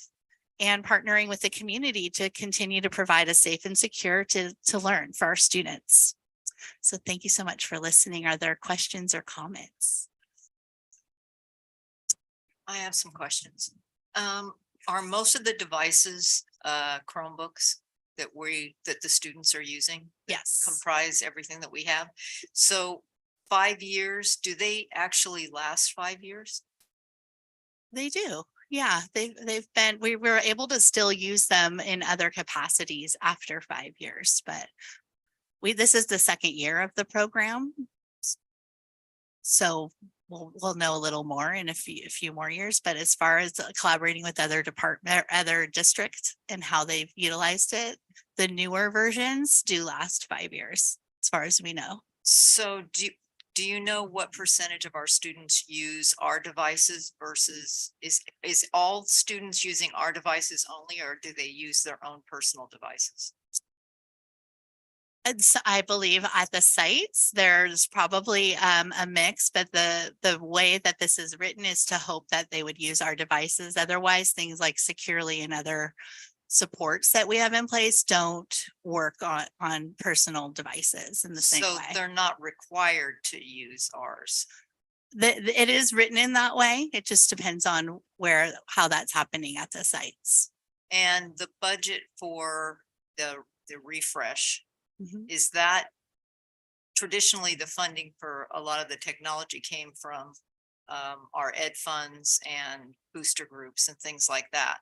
and partnering with the community to continue to provide a safe and secure to learn for our students. So thank you so much for listening. Are there questions or comments? I have some questions. Are most of the devices Chromebooks that the students are using? Yes. Comprise everything that we have? So 5 years, do they actually last 5 years? They do. Yeah, we were able to still use them in other capacities after 5 years, but this is the second year of the program. So we'll know a little more in a few more years, but as far as collaborating with other other districts and how they've utilized it, the newer versions do last 5 years, as far as we know. So do you know what percentage of our students use our devices versus is all students using our devices only, or do they use their own personal devices? I believe at the sites, there's probably a mix, but the way that this is written is to hope that they would use our devices. Otherwise, things like securely and other supports that we have in place don't work on personal devices in the same So way. they're not required to use ours. It is written in that way. It just depends on how that's happening at the sites. And the budget for the refresh, Mhm. is that traditionally the funding for a lot of the technology came from our ed funds and booster groups and things like that.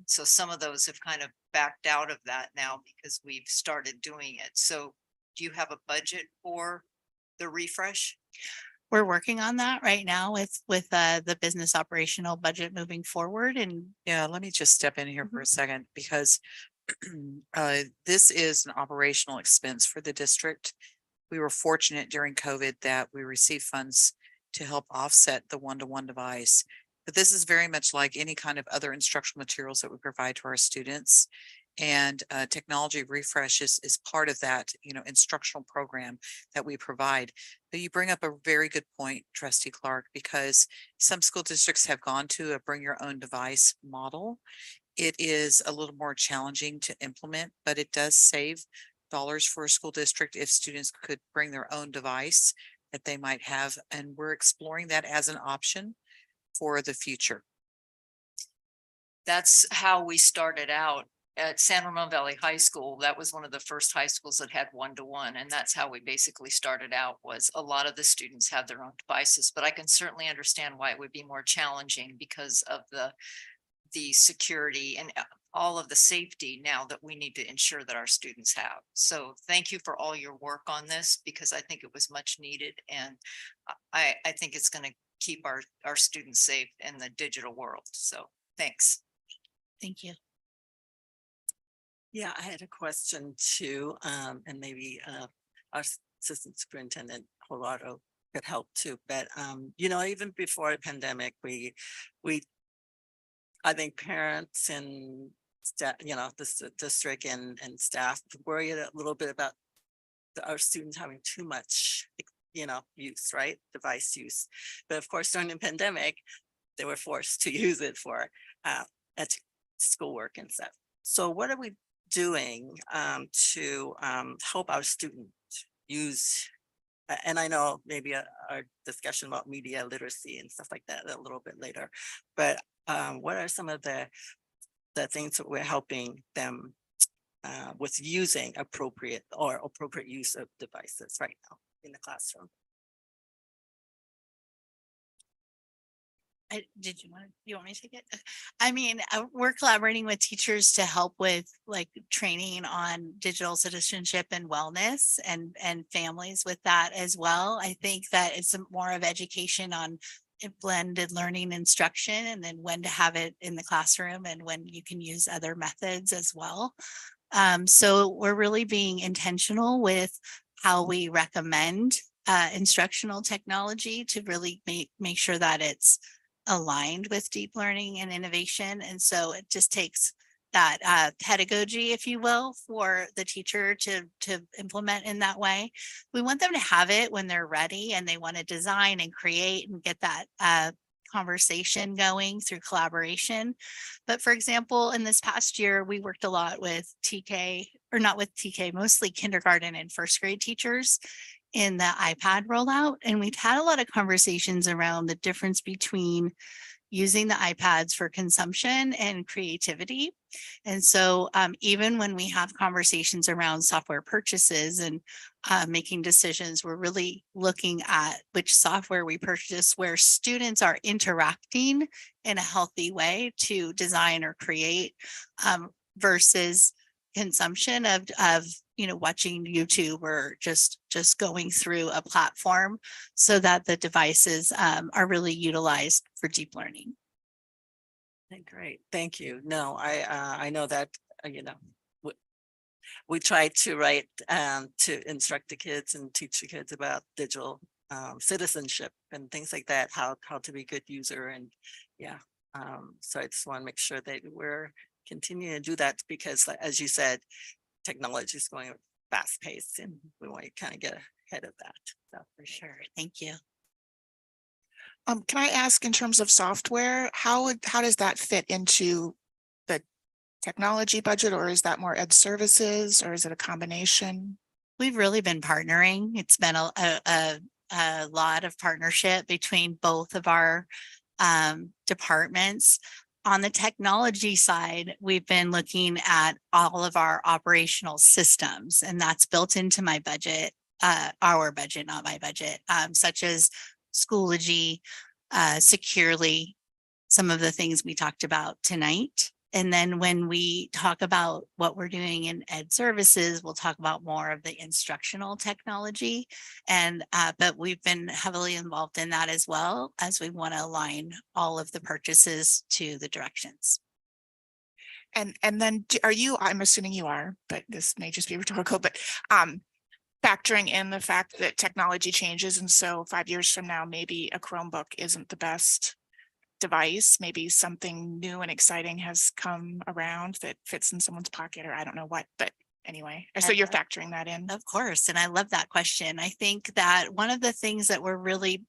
So some of those have kind of backed out of that now because we've started doing it. So do you have a budget for the refresh? We're working on that right now with the business operational budget moving forward, and Yeah, let me just step in here for a second because this is an operational expense for the district. We were fortunate during COVID that we received funds to help offset the one-to-one device. But this is very much like any kind of other instructional materials that we provide to our students. And technology refresh is part of that, instructional program that we provide. But you bring up a very good point, Trustee Clark, because some school districts have gone to a bring your own device model. It is a little more challenging to implement, but it does save dollars for a school district if students could bring their own device that they might have. And we're exploring that as an option for the future. That's how we started out at San Ramon Valley High School. That was one of the first high schools that had one-to-one. And that's how we basically started out, was a lot of the students have their own devices, but I can certainly understand why it would be more challenging because of the security and all of the safety now that we need to ensure that our students have. So thank you for all your work on this, because I think it was much needed. And I think it's going to keep our students safe in the digital world. So thanks. thank you. Yeah, I had a question too, and maybe our assistant superintendent Gerardo could help too. But even before the pandemic, I think parents and staff, the district and staff worried a little bit about our students having too much, use, right? Device use. But of course, during the pandemic, they were forced to use it for schoolwork and stuff. So what are we doing to help our students use? And I know maybe our discussion about media literacy and stuff like that a little bit later, but what are some of the things that we're helping them with using appropriate use of devices right now in the classroom? You want me to take it? I mean, we're collaborating with teachers to help with like training on digital citizenship and wellness and families with that as well. I think that it's more of education on blended learning instruction, and then when to have it in the classroom and when you can use other methods as well. So we're really being intentional with how we recommend instructional technology to really make sure that it's aligned with deep learning and innovation. And so it just takes that pedagogy, if you will, for the teacher to implement in that way. We want them to have it when they're ready and they want to design and create and get that conversation going through collaboration. But for example, in this past year, we worked a lot with mostly kindergarten and first grade teachers in the iPad rollout. And we've had a lot of conversations around the difference between using the iPads for consumption and creativity. And so even when we have conversations around software purchases and making decisions, we're really looking at which software we purchase where students are interacting in a healthy way to design or create versus consumption of watching YouTube or just going through a platform, so that the devices are really utilized for deep learning. Okay, great, thank you. No, I know that we try to write to instruct the kids and teach the kids about digital citizenship and things like that, how to be a good user, and so I just want to make sure that we're continuing to do that, because as you said, technology is going fast paced and we want to kind of get ahead of that. So For sure. Thank you. Can I ask, in terms of software, how does that fit into the technology budget, or is that more ed services, or is it a combination? We've really been partnering. It's been a lot of partnership between both of our departments. On the technology side, we've been looking at all of our operational systems, and that's built into my budget, our budget, not my budget, such as Schoology, Securely, some of the things we talked about tonight. And then when we talk about what we're doing in ed services, we'll talk about more of the instructional technology. And but we've been heavily involved in that as well, as we want to align all of the purchases to the directions. And then are you, I'm assuming you are, but this may just be rhetorical, but factoring in the fact that technology changes, and so 5 years from now, maybe a Chromebook isn't the best device, maybe something new and exciting has come around that fits in someone's pocket, or I don't know what, but anyway, so you're factoring that in. Of course, and I love that question. I think that one of the things that we're really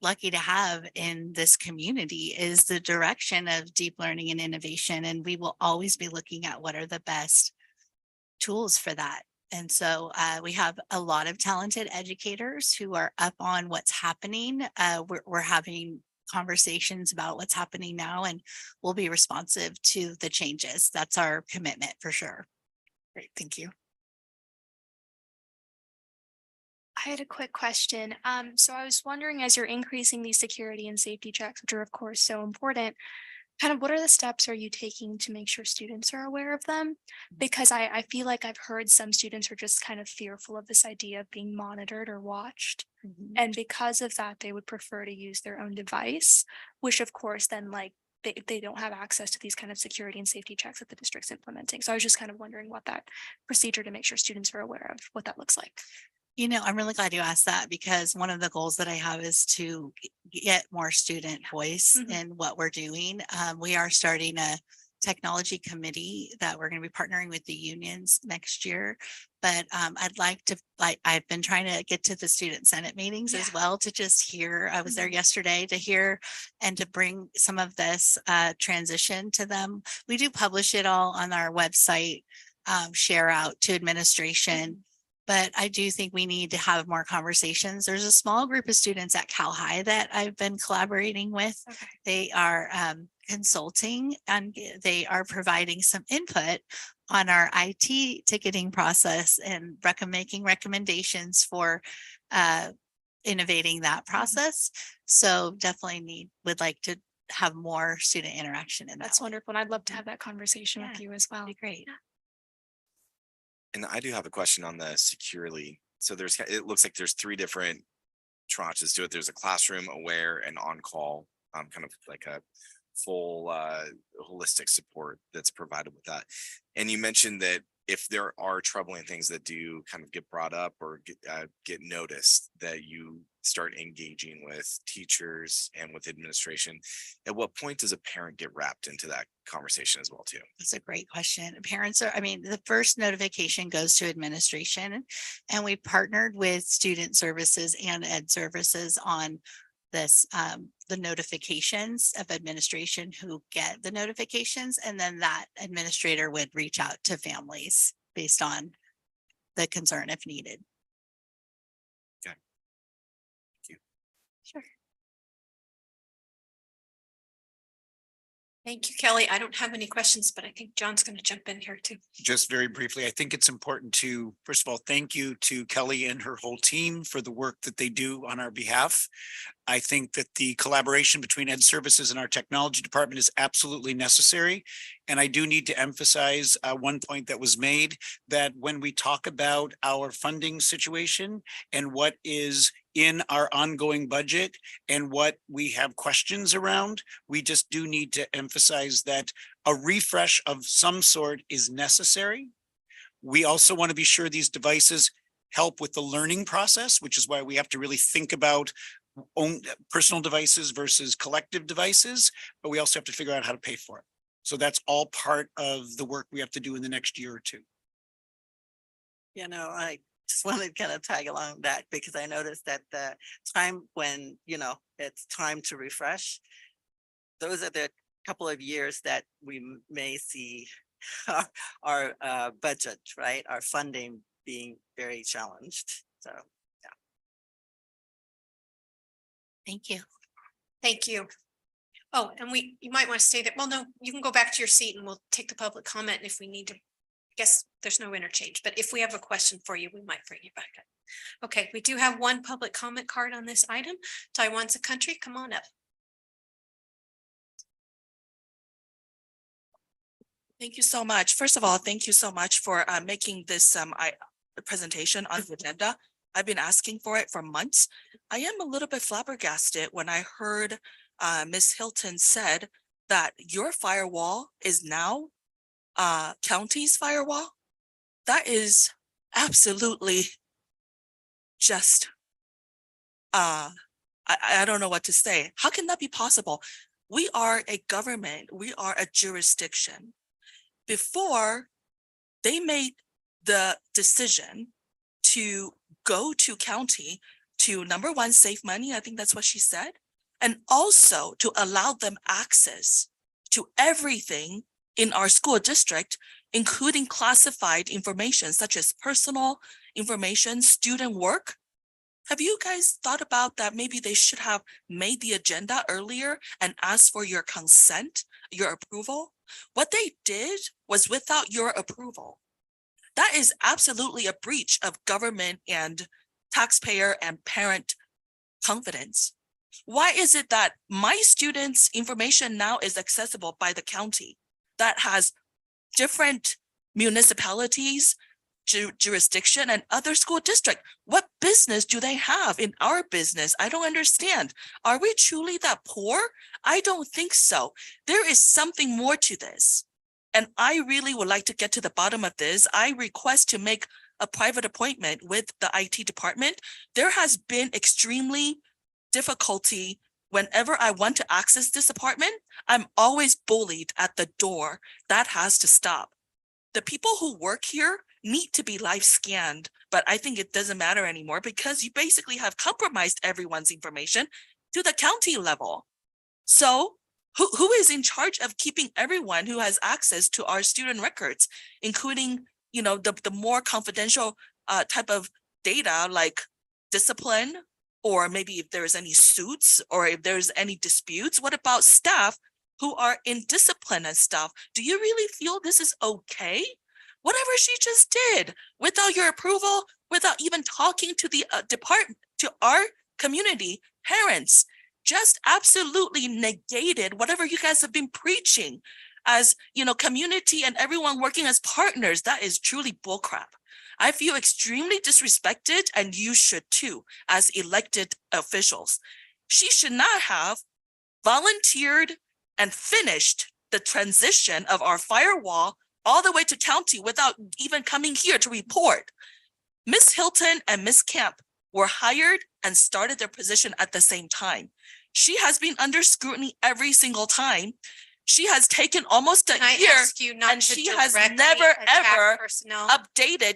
lucky to have in this community is the direction of deep learning and innovation, and we will always be looking at what are the best tools for that. And so we have a lot of talented educators who are up on what's happening. We're having conversations about what's happening now, and we'll be responsive to the changes. That's our commitment for sure. Great, thank you. I had a quick question. So I was wondering, as you're increasing these security and safety checks, which are of course so important, kind of what are the steps are you taking to make sure students are aware of them? Because I feel like I've heard some students are just kind of fearful of this idea of being monitored or watched. And because of that, they would prefer to use their own device, which of course then like they don't have access to these kind of security and safety checks that the district's implementing. So I was just kind of wondering what that procedure to make sure students are aware of what that looks like. You know, I'm really glad you asked that, because one of the goals that I have is to get more student voice in what we're doing. We are starting a technology committee that we're going to be partnering with the unions next year. But I'd like to, I've been trying to get to the student senate meetings as well, to just hear. I was there yesterday to hear and to bring some of this transition to them. We do publish it all on our website, share out to administration. But I do think we need to have more conversations. There's a small group of students at Cal High that I've been collaborating with. They are consulting, and they are providing some input on our IT ticketing process and making recommendations for innovating that process. So definitely would like to have more student interaction in that. That's wonderful. And I'd love to have that conversation with you as well. That'd be great. And I do have a question on the securely. So it looks like there's 3 different tranches to it. There's a classroom aware and on-call, kind of like a full holistic support that's provided with that. And you mentioned that if there are troubling things that do kind of get brought up or get noticed, that you start engaging with teachers and with administration. At what point does a parent get wrapped into that conversation as well too? That's a great question. Parents are, I mean, the first notification goes to administration, and we partnered with student services and ed services on this, the notifications of administration who get the notifications, and then that administrator would reach out to families based on the concern if needed. Okay. Thank you. Sure. Thank you, Kelly. I don't have any questions, but I think John's going to jump in here too. Just very briefly, I think it's important to, first of all, thank you to Kelly and her whole team for the work that they do on our behalf. I think that the collaboration between ed services and our technology department is absolutely necessary. And I do need to emphasize one point that was made, that when we talk about our funding situation and what is in our ongoing budget and what we have questions around, we just do need to emphasize that a refresh of some sort is necessary. We also want to be sure these devices help with the learning process, which is why we have to really think about own personal devices versus collective devices, but we also have to figure out how to pay for it. So that's all part of the work we have to do in the next year or two. You know, I just wanted to kind of tag along that, because I noticed that the time when, you know, it's time to refresh, those are the couple of years that we may see our budget, right? Our funding being very challenged. So, Thank you. Thank you. Oh, and you might want to stay there. Well, no, you can go back to your seat and we'll take the public comment. And if we need to, I guess there's no interchange, but if we have a question for you, we might bring you back up. Okay, we do have one public comment card on this item. Taiwan's a country, come on up. Thank you so much. First of all, thank you so much for making this presentation on the agenda. I've been asking for it for months. I am a little bit flabbergasted when I heard Ms. Hilton said that your firewall is now county's firewall. That is absolutely just I don't know what to say. How can that be possible? We are a government, we are a jurisdiction. Before they made the decision to go to county to, number one, save money, I think that's what she said, and also to allow them access to everything in our school district, including classified information such as personal information, student work. Have you guys thought about that? Maybe they should have made the agenda earlier and asked for your consent, your approval. What they did was without your approval. That is absolutely a breach of government and taxpayer and parent confidence. Why is it that my students' information now is accessible by the county that has different municipalities, jurisdiction, and other school district? What business do they have in our business? I don't understand. Are we truly that poor? I don't think so. There is something more to this. And I really would like to get to the bottom of this. I request to make a private appointment with the IT department. There has been extremely difficulty whenever I want to access this apartment. I'm always bullied at the door. That has to stop. The people who work here need to be live scanned, but I think it doesn't matter anymore because you basically have compromised everyone's information to the county level. So who is in charge of keeping everyone who has access to our student records, including, you know, the more confidential type of data like discipline, or maybe if there's any suits or if there's any disputes? What about staff who are in discipline and stuff? Do you really feel this is okay? Whatever she just did without your approval, without even talking to the department, to our community, parents, just absolutely negated whatever you guys have been preaching as, you know, community and everyone working as partners. That is truly bullcrap. I feel extremely disrespected, and you should too, as elected officials. She should not have volunteered and finished the transition of our firewall all the way to county without even coming here to report. Ms. Hilton and Ms. Camp were hired and started their position at the same time. She has been under scrutiny every single time. She has taken almost a year, and she has never ever updated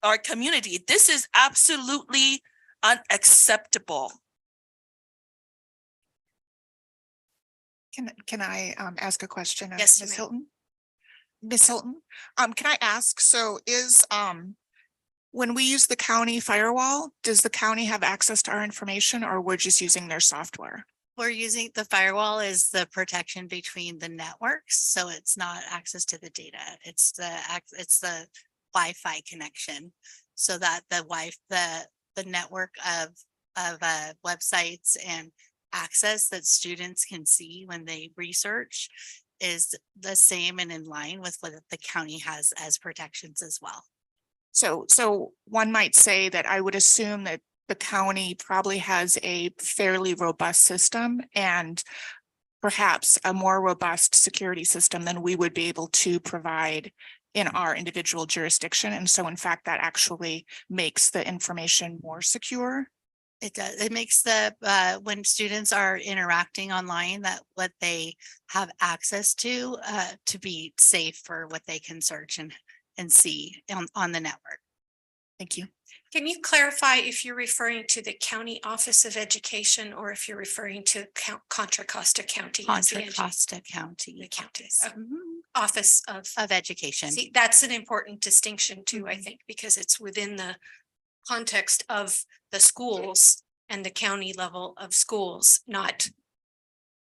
our community. This is absolutely unacceptable. Can I ask a question of Yes, Ms. ma'am. Hilton? Ms. Hilton, can I ask, so is when we use the county firewall, does the county have access to our information, or we're just using their software? We're using the firewall as the protection between the networks. So it's not access to the data. It's the Wi-Fi connection. So that the network of websites and access that students can see when they research is the same and in line with what the county has as protections as well. So one might say that I would assume that the county probably has a fairly robust system and perhaps a more robust security system than we would be able to provide in our individual jurisdiction. And so in fact, that actually makes the information more secure. It does. It makes when students are interacting online, that what they have access to be safe for what they can search and see on the network. Thank you. Can you clarify if you're referring to the County Office of Education or if you're referring to Contra Costa County? as the Contra Costa County. The county, Mhm. Office of. Of Education. See, that's an important distinction too, I Mhm. think, because it's within the context of the schools and the county level of schools, not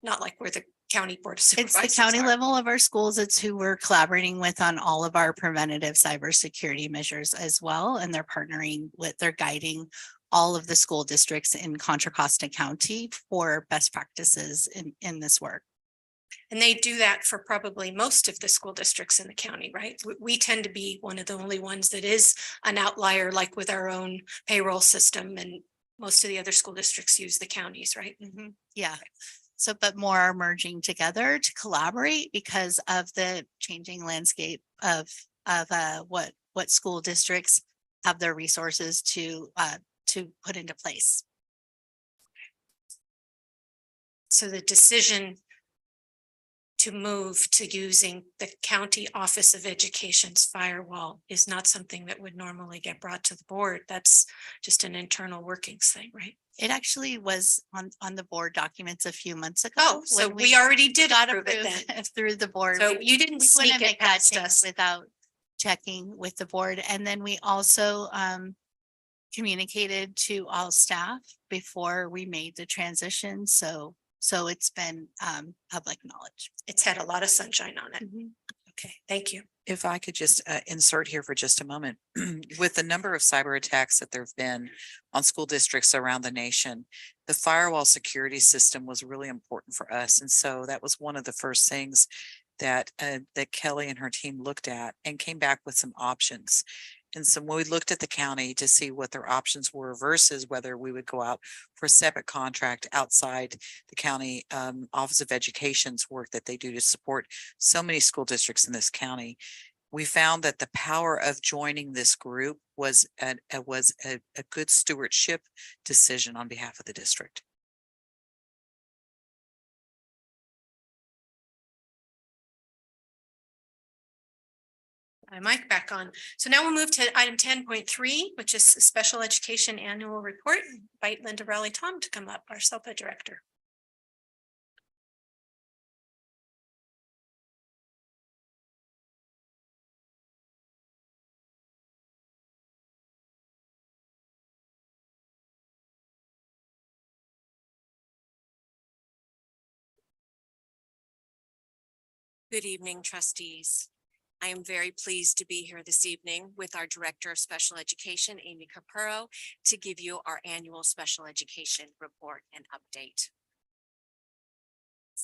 like where the county board of It's supervisors the county are. level of our schools. It's who we're collaborating with on all of our preventative cybersecurity measures as well. And they're partnering with, they're guiding all of the school districts in Contra Costa County for best practices in this work. And they do that for probably most of the school districts in the county, right? We tend to be one of the only ones that is an outlier, like with our own payroll system, and most of the other school districts use the counties, right? Yeah. So, but more are merging together to collaborate because of the changing landscape of what school districts have their resources to put into place. So the decision to move to using the County Office of Education's firewall is not something that would normally get brought to the board. That's just an internal workings thing, right? It actually was on the board documents a few months ago. Oh, so when we already did got approve it approved then. through the board. So We- you didn't we sneak wouldn't it make that past change us. without checking with the board. And then we also communicated to all staff before we made the transition. So it's been public knowledge. It's had a lot of sunshine on it. Okay, thank you. If I could just insert here for just a moment, with the number of cyber attacks that there've been on school districts around the nation, the firewall security system was really important for us. And so that was one of the first things that that Kelly and her team looked at and came back with some options. And so when we looked at the county to see what their options were versus whether we would go out for a separate contract outside the county Office of Education's work that they do to support so many school districts in this county, we found that the power of joining this group was a good stewardship decision on behalf of the district. My mic back on. So now we'll move to item 10.3, which is the Special Education Annual Report. Invite Linda Raleigh-Tom to come up, our SELPA Director. Good evening, trustees. I am very pleased to be here this evening with our Director of Special Education, Amy Capurro, to give you our annual special education report and update.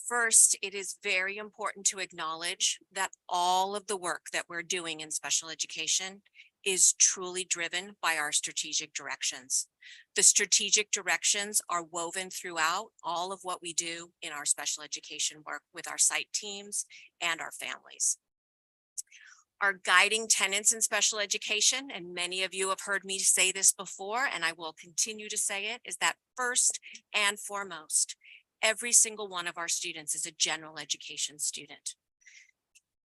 First, it is very important to acknowledge that all of the work that we're doing in special education is truly driven by our strategic directions. The strategic directions are woven throughout all of what we do in our special education work with our site teams and our families. Our guiding tenets in special education, and many of you have heard me say this before, and I will continue to say it, is that first and foremost, every single one of our students is a general education student.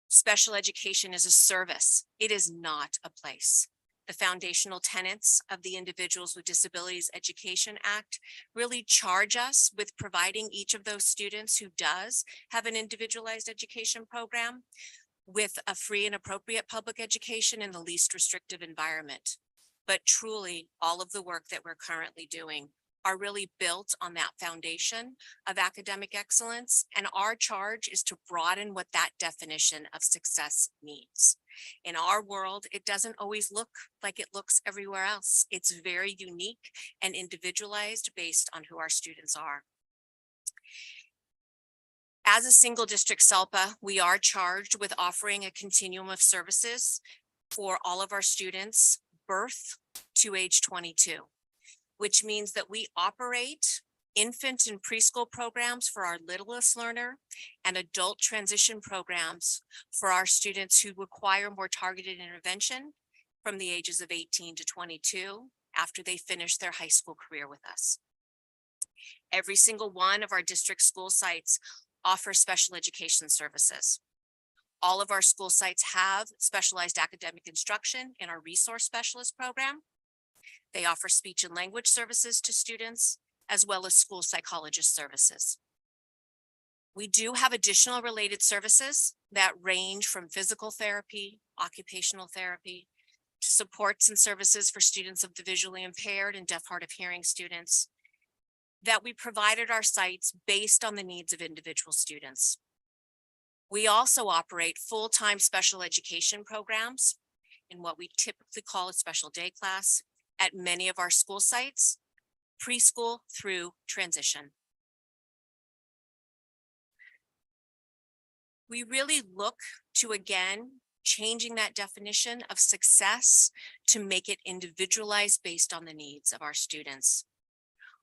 Special education is a service. It is not a place. The foundational tenets of the Individuals with Disabilities Education Act really charge us with providing each of those students who does have an individualized education program with a free and appropriate public education in the least restrictive environment. But truly, all of the work that we're currently doing are really built on that foundation of academic excellence. And our charge is to broaden what that definition of success means. In our world, it doesn't always look like it looks everywhere else. It's very unique and individualized based on who our students are. As a single district SELPA, we are charged with offering a continuum of services for all of our students, birth to age 22, which means that we operate infant and preschool programs for our littlest learner and adult transition programs for our students who require more targeted intervention from the ages of 18 to 22 after they finish their high school career with us. Every single one of our district school sites offer special education services. All of our school sites have specialized academic instruction in our resource specialist program. They offer speech and language services to students, as well as school psychologist services. We do have additional related services that range from physical therapy, occupational therapy, to supports and services for students of the visually impaired and deaf, hard of hearing students that we provide at our sites based on the needs of individual students. We also operate full-time special education programs in what we typically call a special day class at many of our school sites, preschool through transition. We really look to, again, changing that definition of success to make it individualized based on the needs of our students.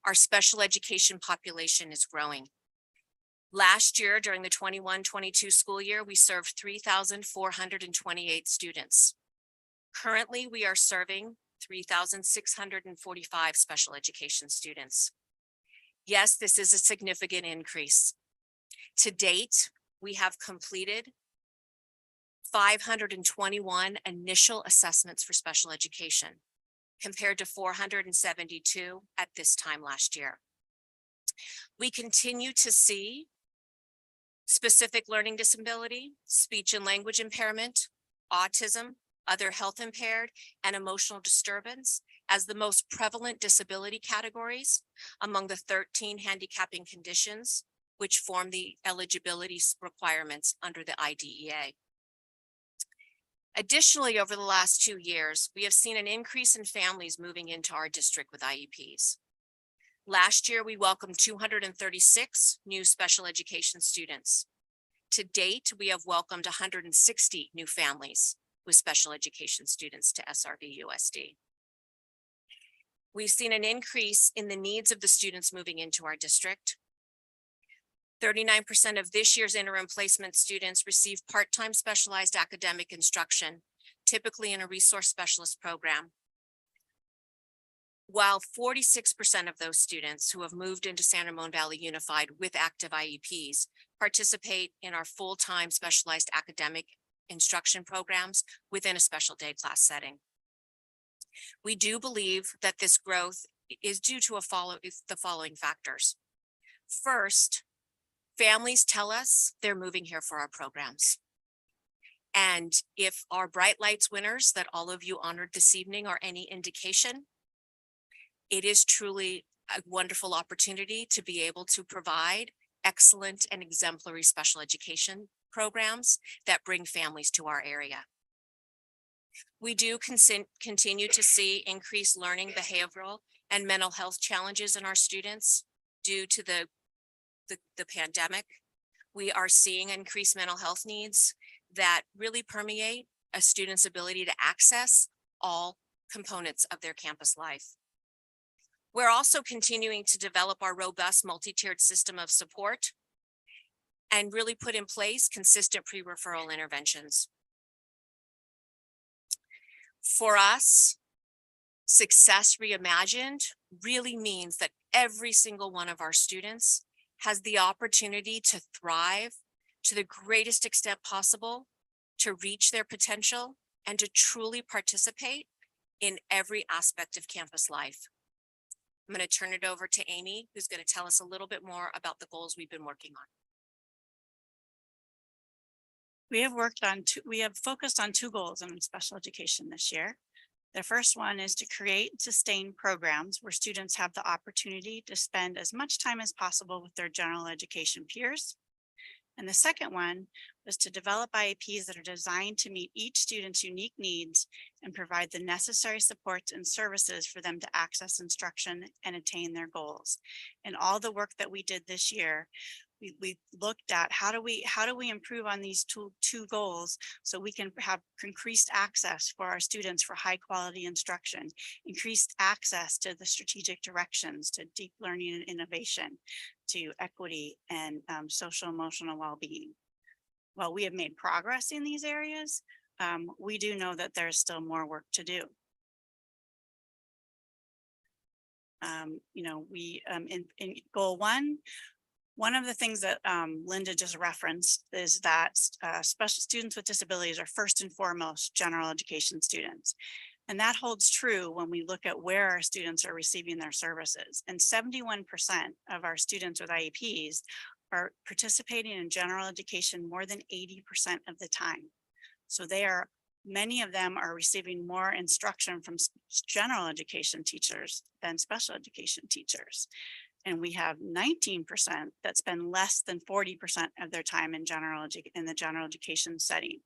Our special education population is growing. Last year, during the 21-22 school year, we served 3,428 students. Currently, we are serving 3,645 special education students. Yes, this is a significant increase. To date, we have completed 521 initial assessments for special education, compared to 472 at this time last year. We continue to see specific learning disability, speech and language impairment, autism, other health impaired, and emotional disturbance as the most prevalent disability categories among the 13 handicapping conditions which form the eligibility requirements under the IDEA. Additionally, over the last 2 years, we have seen an increase in families moving into our district with IEPs. Last year, we welcomed 236 new special education students. To date, we have welcomed 160 new families with special education students to SRVUSD. We've seen an increase in the needs of the students moving into our district. 39% of this year's interim placement students receive part-time specialized academic instruction, typically in a resource specialist program, while 46% of those students who have moved into San Ramon Valley Unified with active IEPs participate in our full-time specialized academic instruction programs within a special day class setting. We do believe that this growth is due to the following factors. First, families tell us they're moving here for our programs. And if our Bright Lights winners that all of you honored this evening are any indication, it is truly a wonderful opportunity to be able to provide excellent and exemplary special education programs that bring families to our area. We do continue to see increased learning, behavioral, and mental health challenges in our students due to the pandemic. We are seeing increased mental health needs that really permeate a student's ability to access all components of their campus life. We're also continuing to develop our robust multi-tiered system of support and really put in place consistent pre-referral interventions. For us, Success Reimagined really means that every single one of our students has the opportunity to thrive to the greatest extent possible, to reach their potential, and to truly participate in every aspect of campus life. I'm going to turn it over to Amy, who's going to tell us a little bit more about the goals we've been working on. We have focused on 2 goals in special education this year. The first one is to create and sustain programs where students have the opportunity to spend as much time as possible with their general education peers. And the second one was to develop IEPs that are designed to meet each student's unique needs and provide the necessary supports and services for them to access instruction and attain their goals. And all the work that we did this year, we looked at how do we improve on these two goals so we can have increased access for our students for high quality instruction, increased access to the strategic directions, to deep learning and innovation, to equity and social emotional well-being. While we have made progress in these areas, we do know that there's still more work to do. In goal 1, one of the things that Linda just referenced is that special students with disabilities are first and foremost general education students. And that holds true when we look at where our students are receiving their services. And 71% of our students with IEPs are participating in general education more than 80% of the time. So many of them are receiving more instruction from general education teachers than special education teachers. And we have 19% that spend less than 40% of their time in the general education setting.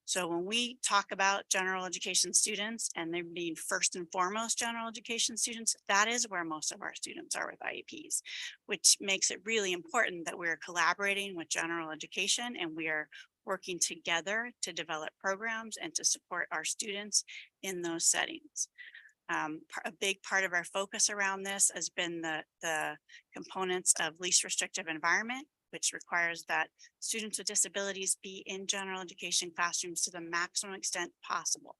So when we talk about general education students and they being first and foremost general education students, that is where most of our students are with IEPs, which makes it really important that we're collaborating with general education and we are working together to develop programs and to support our students in those settings. A big part of our focus around this has been the components of least restrictive environment, which requires that students with disabilities be in general education classrooms to the maximum extent possible.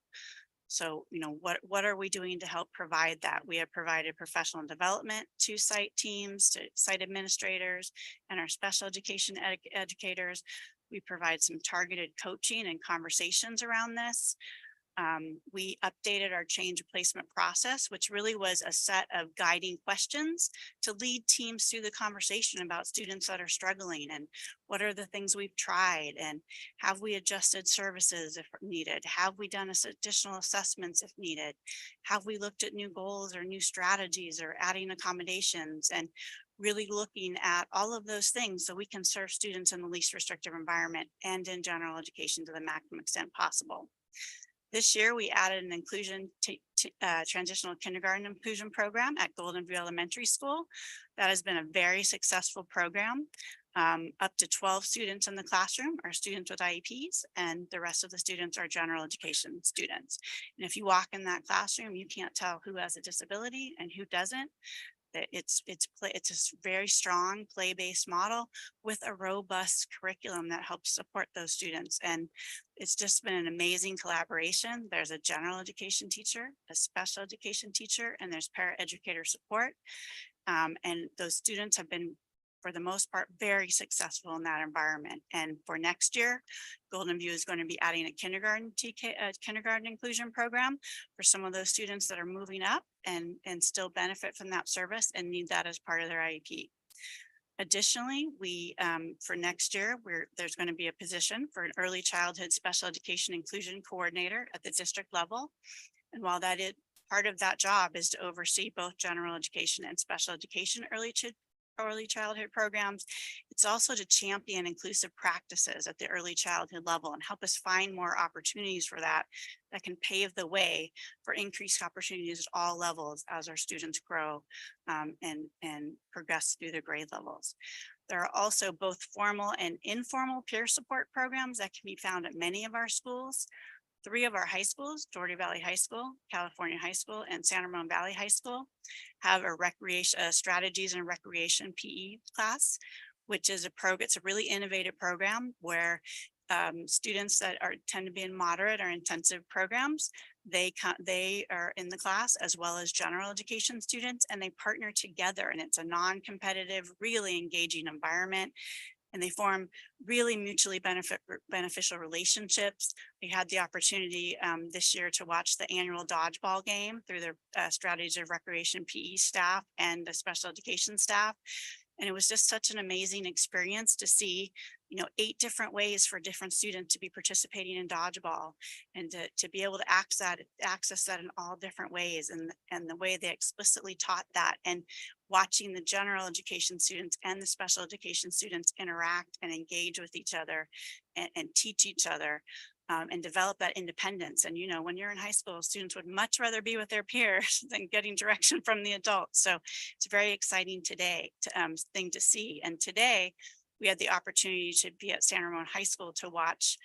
So, what are we doing to help provide that? We have provided professional development to site teams, to site administrators, and our special education educators. We provide some targeted coaching and conversations around this. We updated our change placement process, which really was a set of guiding questions to lead teams through the conversation about students that are struggling and what are the things we've tried and have we adjusted services if needed? Have we done additional assessments if needed? Have we looked at new goals or new strategies or adding accommodations and really looking at all of those things so we can serve students in the least restrictive environment and in general education to the maximum extent possible. This year, we added an inclusion transitional kindergarten inclusion program at Golden View Elementary School. That has been a very successful program. Up to 12 students in the classroom are students with IEPs, and the rest of the students are general education students. And if you walk in that classroom, you can't tell who has a disability and who doesn't. It's a very strong play-based model with a robust curriculum that helps support those students. And it's just been an amazing collaboration. There's a general education teacher, a special education teacher, and there's paraeducator support. And those students have been, for the most part, very successful in that environment. And for next year, Golden View is going to be adding a kindergarten inclusion program for some of those students that are moving up and still benefit from that service and need that as part of their IEP. Additionally, for next year, there's going to be a position for an early childhood special education inclusion coordinator at the district level. And while part of that job is to oversee both general education and special education early childhood programs, it's also to champion inclusive practices at the early childhood level and help us find more opportunities for that can pave the way for increased opportunities at all levels as our students grow and progress through their grade levels. There are also both formal and informal peer support programs that can be found at many of our schools. 3 of our high schools, Doherty Valley High School, California High School, and San Ramon Valley High School, have a strategies and recreation PE class, which is it's a really innovative program where students that tend to be in moderate or intensive programs, they are in the class as well as general education students, and they partner together, and it's a non-competitive, really engaging environment. And they form really mutually beneficial relationships. We had the opportunity this year to watch the annual dodgeball game through the strategies of recreation PE staff and the special education staff. And it was just such an amazing experience to see, 8 different ways for different students to be participating in dodgeball and to be able to access that in all different ways, and the way they explicitly taught that, and watching the general education students and the special education students interact and engage with each other and teach each other. And develop that independence. And, when you're in high school, students would much rather be with their peers than getting direction from the adults. So it's a very exciting thing to see. And today we had the opportunity to be at San Ramon High School to watch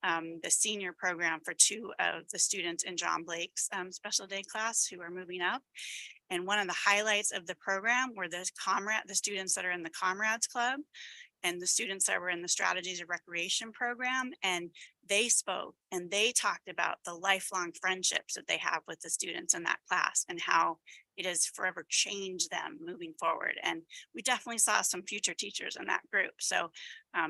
the senior program for 2 of the students in John Blake's special day class who are moving up. And one of the highlights of the program were the students that are in the Comrades Club and the students that were in the strategies of recreation program. And they spoke and they talked about the lifelong friendships that they have with the students in that class and how it has forever changed them moving forward. And we definitely saw some future teachers in that group. So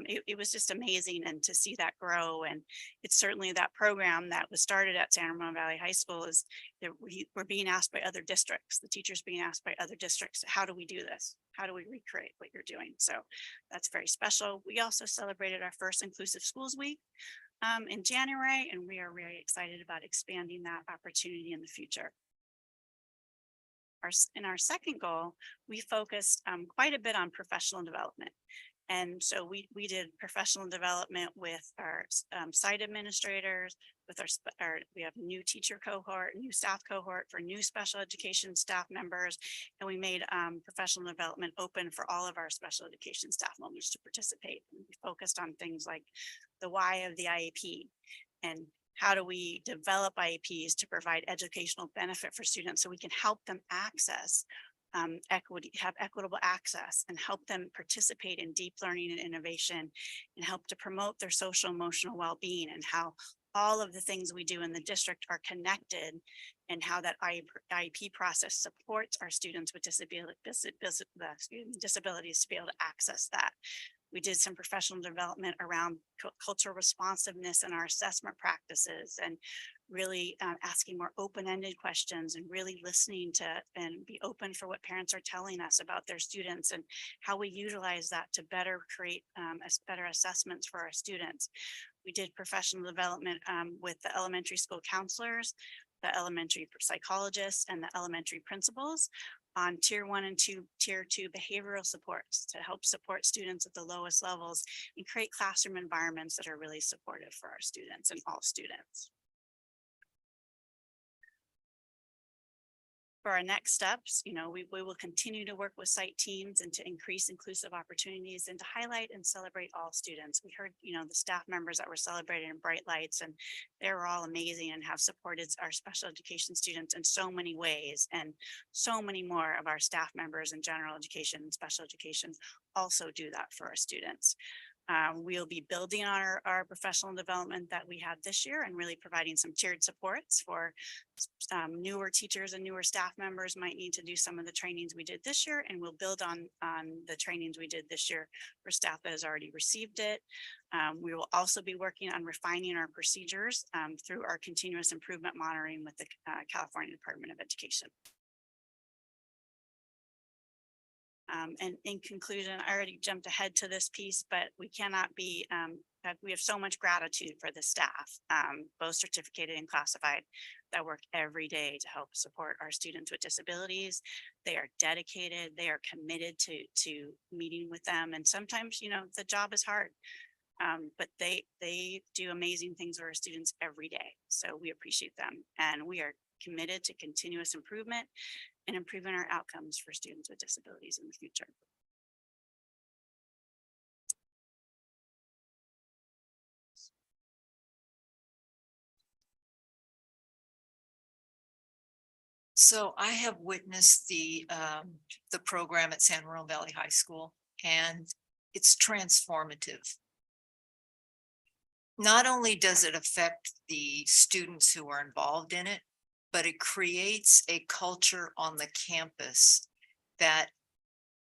it was just amazing and to see that grow. And it's certainly that program that was started at San Ramon Valley High School is that we're being asked by other districts, the teachers being asked by other districts, how do we do this? How do we recreate what you're doing? So that's very special. We also celebrated our first Inclusive Schools Week in January, and we are very excited about expanding that opportunity in the future. In our second goal, we focused quite a bit on professional development. And so we did professional development with our site administrators, with we have new teacher cohort, new staff cohort for new special education staff members. And we made professional development open for all of our special education staff members to participate. And we focused on things like the why of the IEP and how do we develop IEPs to provide educational benefit for students so we can help them access have equitable access and help them participate in deep learning and innovation and help to promote their social emotional well-being, and how all of the things we do in the district are connected and how that IEP process supports our students with disabilities to be able to access that. We did some professional development around cultural responsiveness in our assessment practices and really asking more open-ended questions and really listening to and be open for what parents are telling us about their students and how we utilize that to better create better assessments for our students. We did professional development with the elementary school counselors, the elementary psychologists, and the elementary principals on tier 1 and tier 2 behavioral supports to help support students at the lowest levels and create classroom environments that are really supportive for our students and all students. For our next steps, we will continue to work with site teams and to increase inclusive opportunities and to highlight and celebrate all students. We heard, the staff members that were celebrated in bright lights, and they were all amazing and have supported our special education students in so many ways. And so many more of our staff members in general education and special education also do that for our students. We'll be building on our professional development that we had this year and really providing some tiered supports for newer teachers and newer staff members might need to do some of the trainings we did this year, and we'll build on the trainings we did this year for staff that has already received it. We will also be working on refining our procedures through our continuous improvement monitoring with the California Department of Education. And in conclusion, I already jumped ahead to this piece, but we cannot be, we have so much gratitude for the staff, both certificated and classified, that work every day to help support our students with disabilities. They are dedicated, they are committed to meeting with them. And sometimes, the job is hard, but they do amazing things for our students every day. So we appreciate them, and we are committed to continuous improvement and improving our outcomes for students with disabilities in the future. So I have witnessed the program at San Ramon Valley High School, and it's transformative. Not only does it affect the students who are involved in it, but it creates a culture on the campus that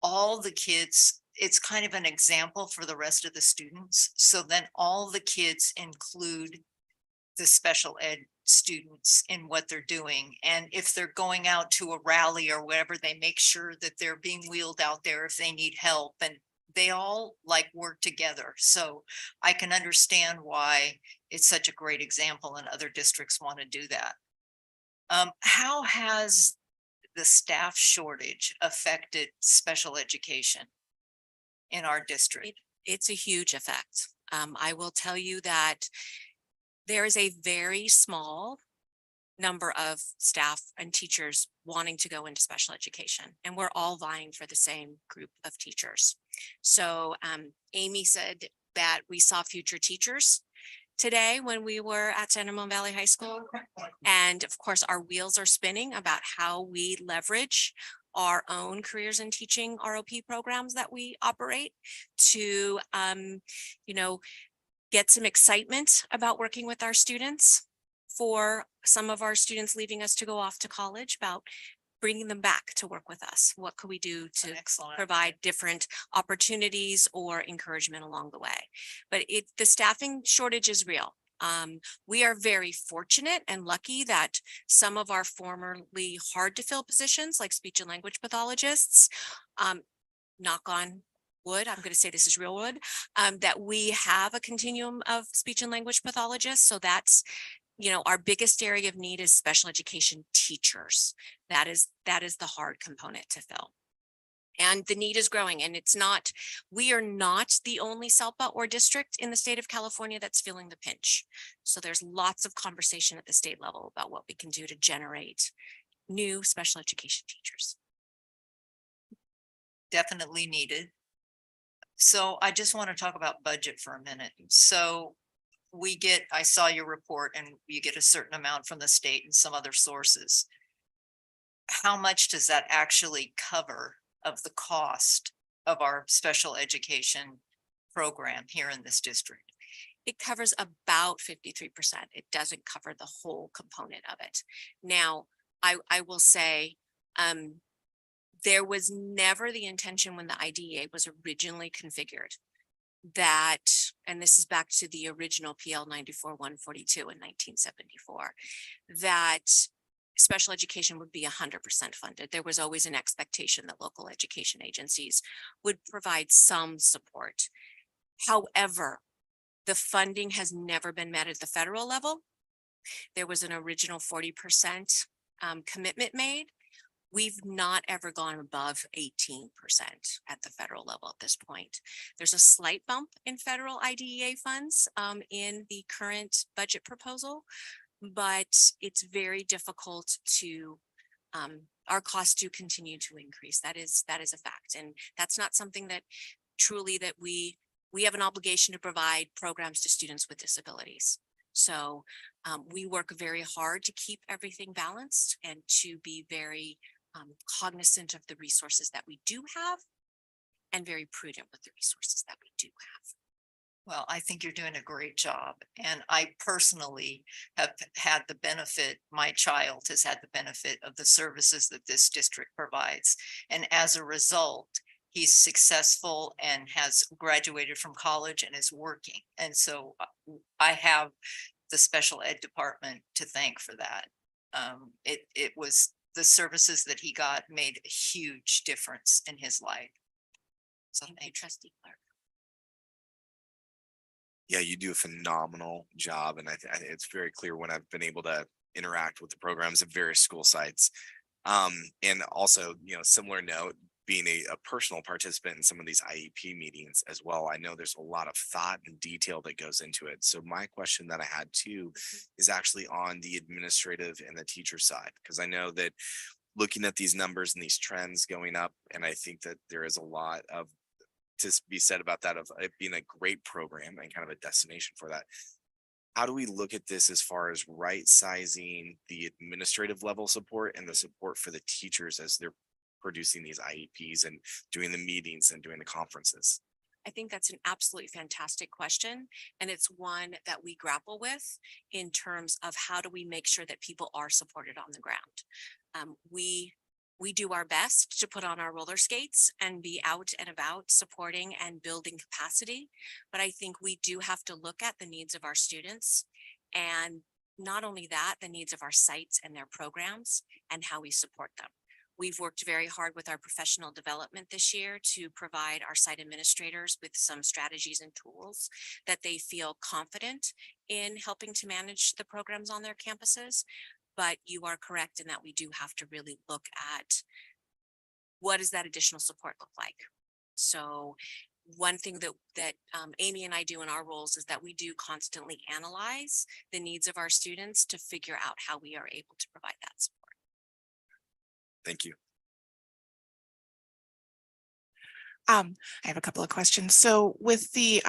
all the kids, it's kind of an example for the rest of the students. So then all the kids include the special ed students in what they're doing. And if they're going out to a rally or whatever, they make sure that they're being wheeled out there if they need help. And they all work together. So I can understand why it's such a great example and other districts want to do that. How has the staff shortage affected special education in our district? It's a huge effect. I will tell you that there is a very small number of staff and teachers wanting to go into special education, and we're all vying for the same group of teachers. So Amy said that we saw future teachers today when we were at San Ramon Valley High School. And of course, our wheels are spinning about how we leverage our own careers in teaching ROP programs that we operate to, get some excitement about working with our students. For some of our students leaving us to go off to college, about bringing them back to work with us. What could we do to Excellent. provide different opportunities or encouragement along the way? But the staffing shortage is real. We are very fortunate and lucky that some of our formerly hard to fill positions, like speech and language pathologists, knock on wood, I'm going to say this is real wood, that we have a continuum of speech and language pathologists. So that's, our biggest area of need is special education teachers. That is the hard component to fill. And the need is growing, and we are not the only SELPA or district in the state of California that's feeling the pinch. So there's lots of conversation at the state level about what we can do to generate new special education teachers. Definitely needed. So I just want to talk about budget for a minute. So I saw your report, and you get a certain amount from the state and some other sources. How much does that actually cover of the cost of our special education program here in this district? It covers about 53%. It doesn't cover the whole component of it. Now, I will say, there was never the intention when the IDEA was originally configured that, and this is back to the original PL 94-142 in 1974, that special education would be 100% funded. There was always an expectation that local education agencies would provide some support. However, the funding has never been met at the federal level. There was an original 40% commitment made. We've not ever gone above 18% at the federal level at this point. There's a slight bump in federal IDEA funds in the current budget proposal, but it's very difficult to, our costs do continue to increase. That is a fact. And that's not something that truly that we have an obligation to provide programs to students with disabilities. So we work very hard to keep everything balanced and to be very cognizant of the resources that we do have and very prudent with the resources that we do have. Well, I think you're doing a great job. And I personally have had the benefit, my child has had the benefit of the services that this district provides. And as a result, he's successful and has graduated from college and is working. And so I have the special ed department to thank for that. It was the services that he got made a huge difference in his life. So Thank you, Trustee Clark. Yeah, you do a phenomenal job. And I think it's very clear when I've been able to interact with the programs at various school sites. And also, similar note, being a personal participant in some of these IEP meetings as well, I know there's a lot of thought and detail that goes into it. So my question that I had too is actually on the administrative and the teacher side, because I know that looking at these numbers and these trends going up, and I think that there is a lot of to be said about that, of it being a great program and kind of a destination for that. How do we look at this as far as right sizing the administrative level support and the support for the teachers as they're producing these IEPs and doing the meetings and doing the conferences? I think that's an absolutely fantastic question. And it's one that we grapple with in terms of how do we make sure that people are supported on the ground. We do our best to put on our roller skates and be out and about supporting and building capacity. But I think we do have to look at the needs of our students, and not only that, the needs of our sites and their programs and how we support them. We've worked very hard with our professional development this year to provide our site administrators with some strategies and tools that they feel confident in helping to manage the programs on their campuses. But you are correct in that we do have to really look at what does that additional support look like. So one thing that Amy and I do in our roles is that we do constantly analyze the needs of our students to figure out how we are able to provide that support. Thank you. I have a couple of questions. So with the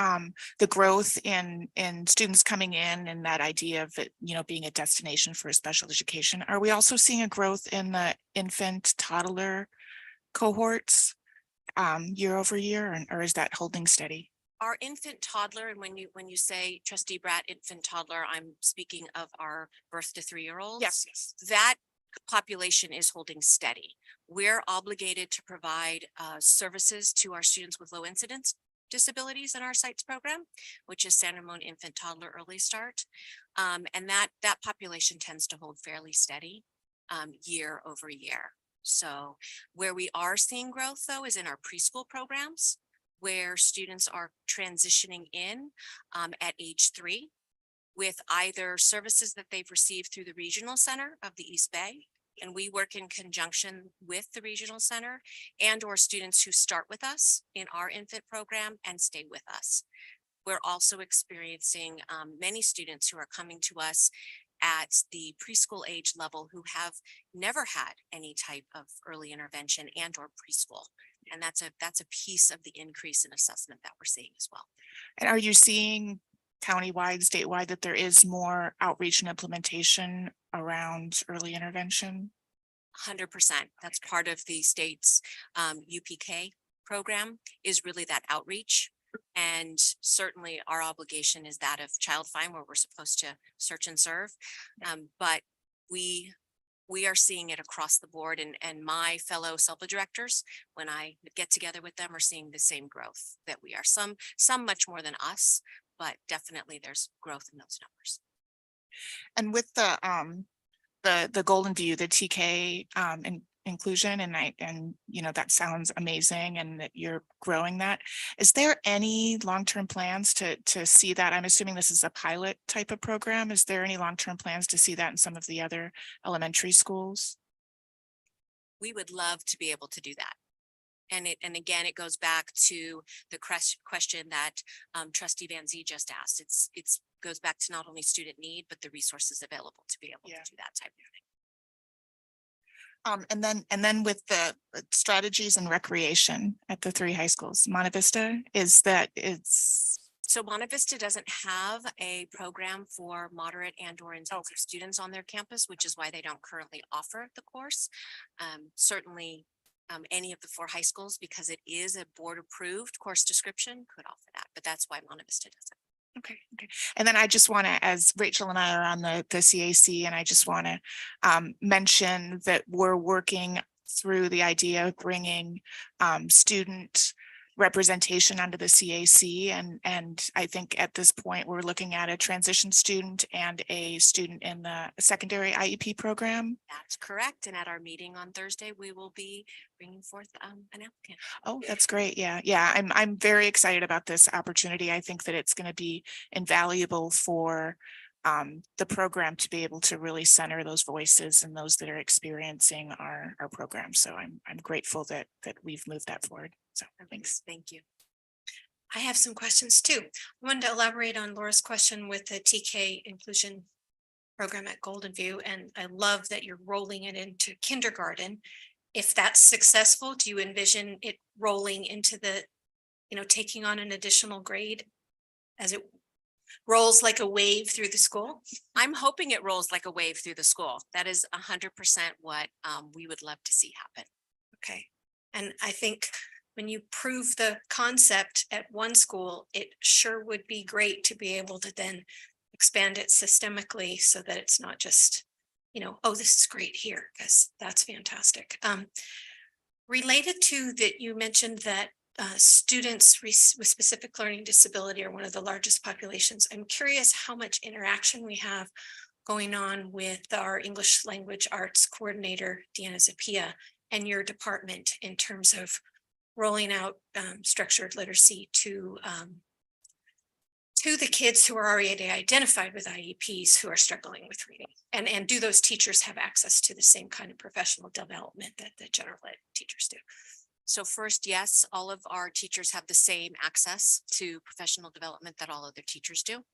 growth in students coming in and that idea of it, being a destination for special education, are we also seeing a growth in the infant toddler cohorts year over year, or is that holding steady? Our infant toddler, and when you say trustee Bratt, infant toddler, I'm speaking of our birth to 3-year-olds. Yes. That population is holding steady. We're obligated to provide services to our students with low incidence disabilities in our SITES program, which is San Ramon Infant Toddler Early Start. And that population tends to hold fairly steady year over year. So where we are seeing growth though is in our preschool programs, where students are transitioning in at age 3 with either services that they've received through the regional center of the East Bay. And we work in conjunction with the regional center and or students who start with us in our infant program and stay with us. We're also experiencing many students who are coming to us at the preschool age level who have never had any type of early intervention and or preschool. And that's a piece of the increase in assessment that we're seeing as well. And are you seeing countywide, statewide, that there is more outreach and implementation around early intervention? 100%. That's part of the state's UPK program, is really that outreach. And certainly our obligation is that of Child Find, where we're supposed to search and serve. But we are seeing it across the board, and my fellow SELPA directors, when I get together with them, are seeing the same growth that we are. Some much more than us, but definitely there's growth in those numbers. And with the Golden View, the TK inclusion, and you know, that sounds amazing, and that you're growing that. Is there any long-term plans to see that? I'm assuming this is a pilot type of program. Is there any long-term plans to see that in some of the other elementary schools? We would love to be able to do that. And again, it goes back to the question that trustee Van Zee just asked. It's goes back to not only student need, but the resources available to be able to do that type of thing. And then with the strategies and recreation at the 3 high schools, Monte Vista, So Monte Vista doesn't have a program for moderate and or intensive students on their campus, which is why they don't currently offer the course. Certainly any of the 4 high schools, because it is a board approved course description, could offer that, but that's why Monte Vista doesn't. Okay. And then I just want to, as Rachel and I are on the CAC, and I just want to mention that we're working through the idea of bringing student representation under the CAC. And I think at this point, we're looking at a transition student and a student in the secondary IEP program. That's correct. And at our meeting on Thursday, we will be bringing forth an applicant. Oh, that's great. Yeah. I'm very excited about this opportunity. I think that it's going to be invaluable for the program to be able to really center those voices and those that are experiencing our program. So I'm grateful that we've moved that forward. So thanks. Thank you. I have some questions too. I wanted to elaborate on Laura's question with the TK inclusion program at Golden View, and I love that you're rolling it into kindergarten. If that's successful, do you envision it rolling into the, taking on an additional grade as it rolls like a wave through the school? I'm hoping it rolls like a wave through the school. That is 100% what we would love to see happen. Okay. And I think when you prove the concept at one school, it sure would be great to be able to then expand it systemically so that it's not just, oh, this is great here, because that's fantastic. Related to that, you mentioned that students with specific learning disability are one of the largest populations. I'm curious how much interaction we have going on with our English language arts coordinator, Deanna Zapia, and your department in terms of rolling out structured literacy to the kids who are already identified with IEPs who are struggling with reading. And do those teachers have access to the same kind of professional development that the general ed teachers do? So first, yes, all of our teachers have the same access to professional development that all other teachers do.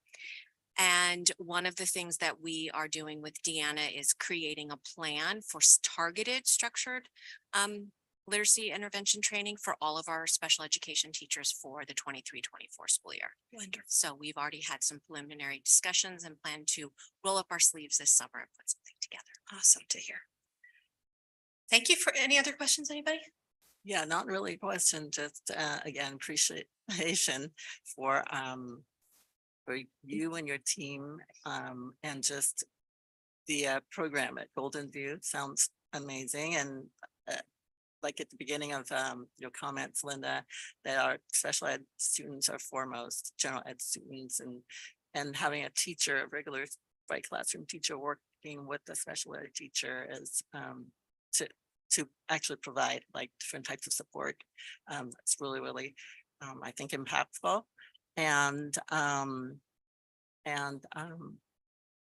And one of the things that we are doing with Deanna is creating a plan for targeted structured literacy intervention training for all of our special education teachers for the 23-24 school year. Wonderful. So we've already had some preliminary discussions and plan to roll up our sleeves this summer and put something together. Awesome to hear. Thank you. For any other questions, anybody? Yeah, not really a question, just again, appreciation for you and your team and just the program at Golden View sounds amazing. And like at the beginning of your comments, Linda, that our special ed students are foremost general ed students, and having a teacher, a regular classroom teacher working with the special ed teacher is to actually provide like different types of support. It's really, I think impactful. And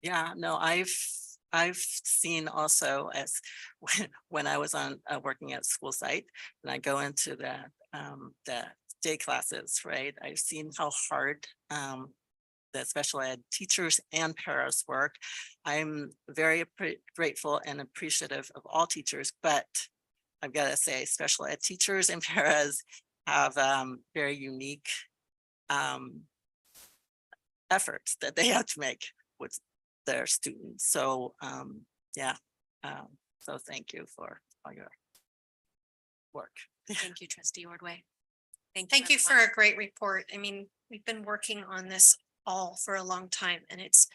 yeah, no, I've seen also as when I was on working at school site and I go into the day classes, right? I've seen how hard the special ed teachers and paras work. I'm very grateful and appreciative of all teachers, but I've got to say special ed teachers and paras have very unique efforts that they have to make with their students. So yeah, so thank you for all your work. Thank you, Trustee Ordway. Thank you for a great report. I mean, we've been working on this all for a long time, and it's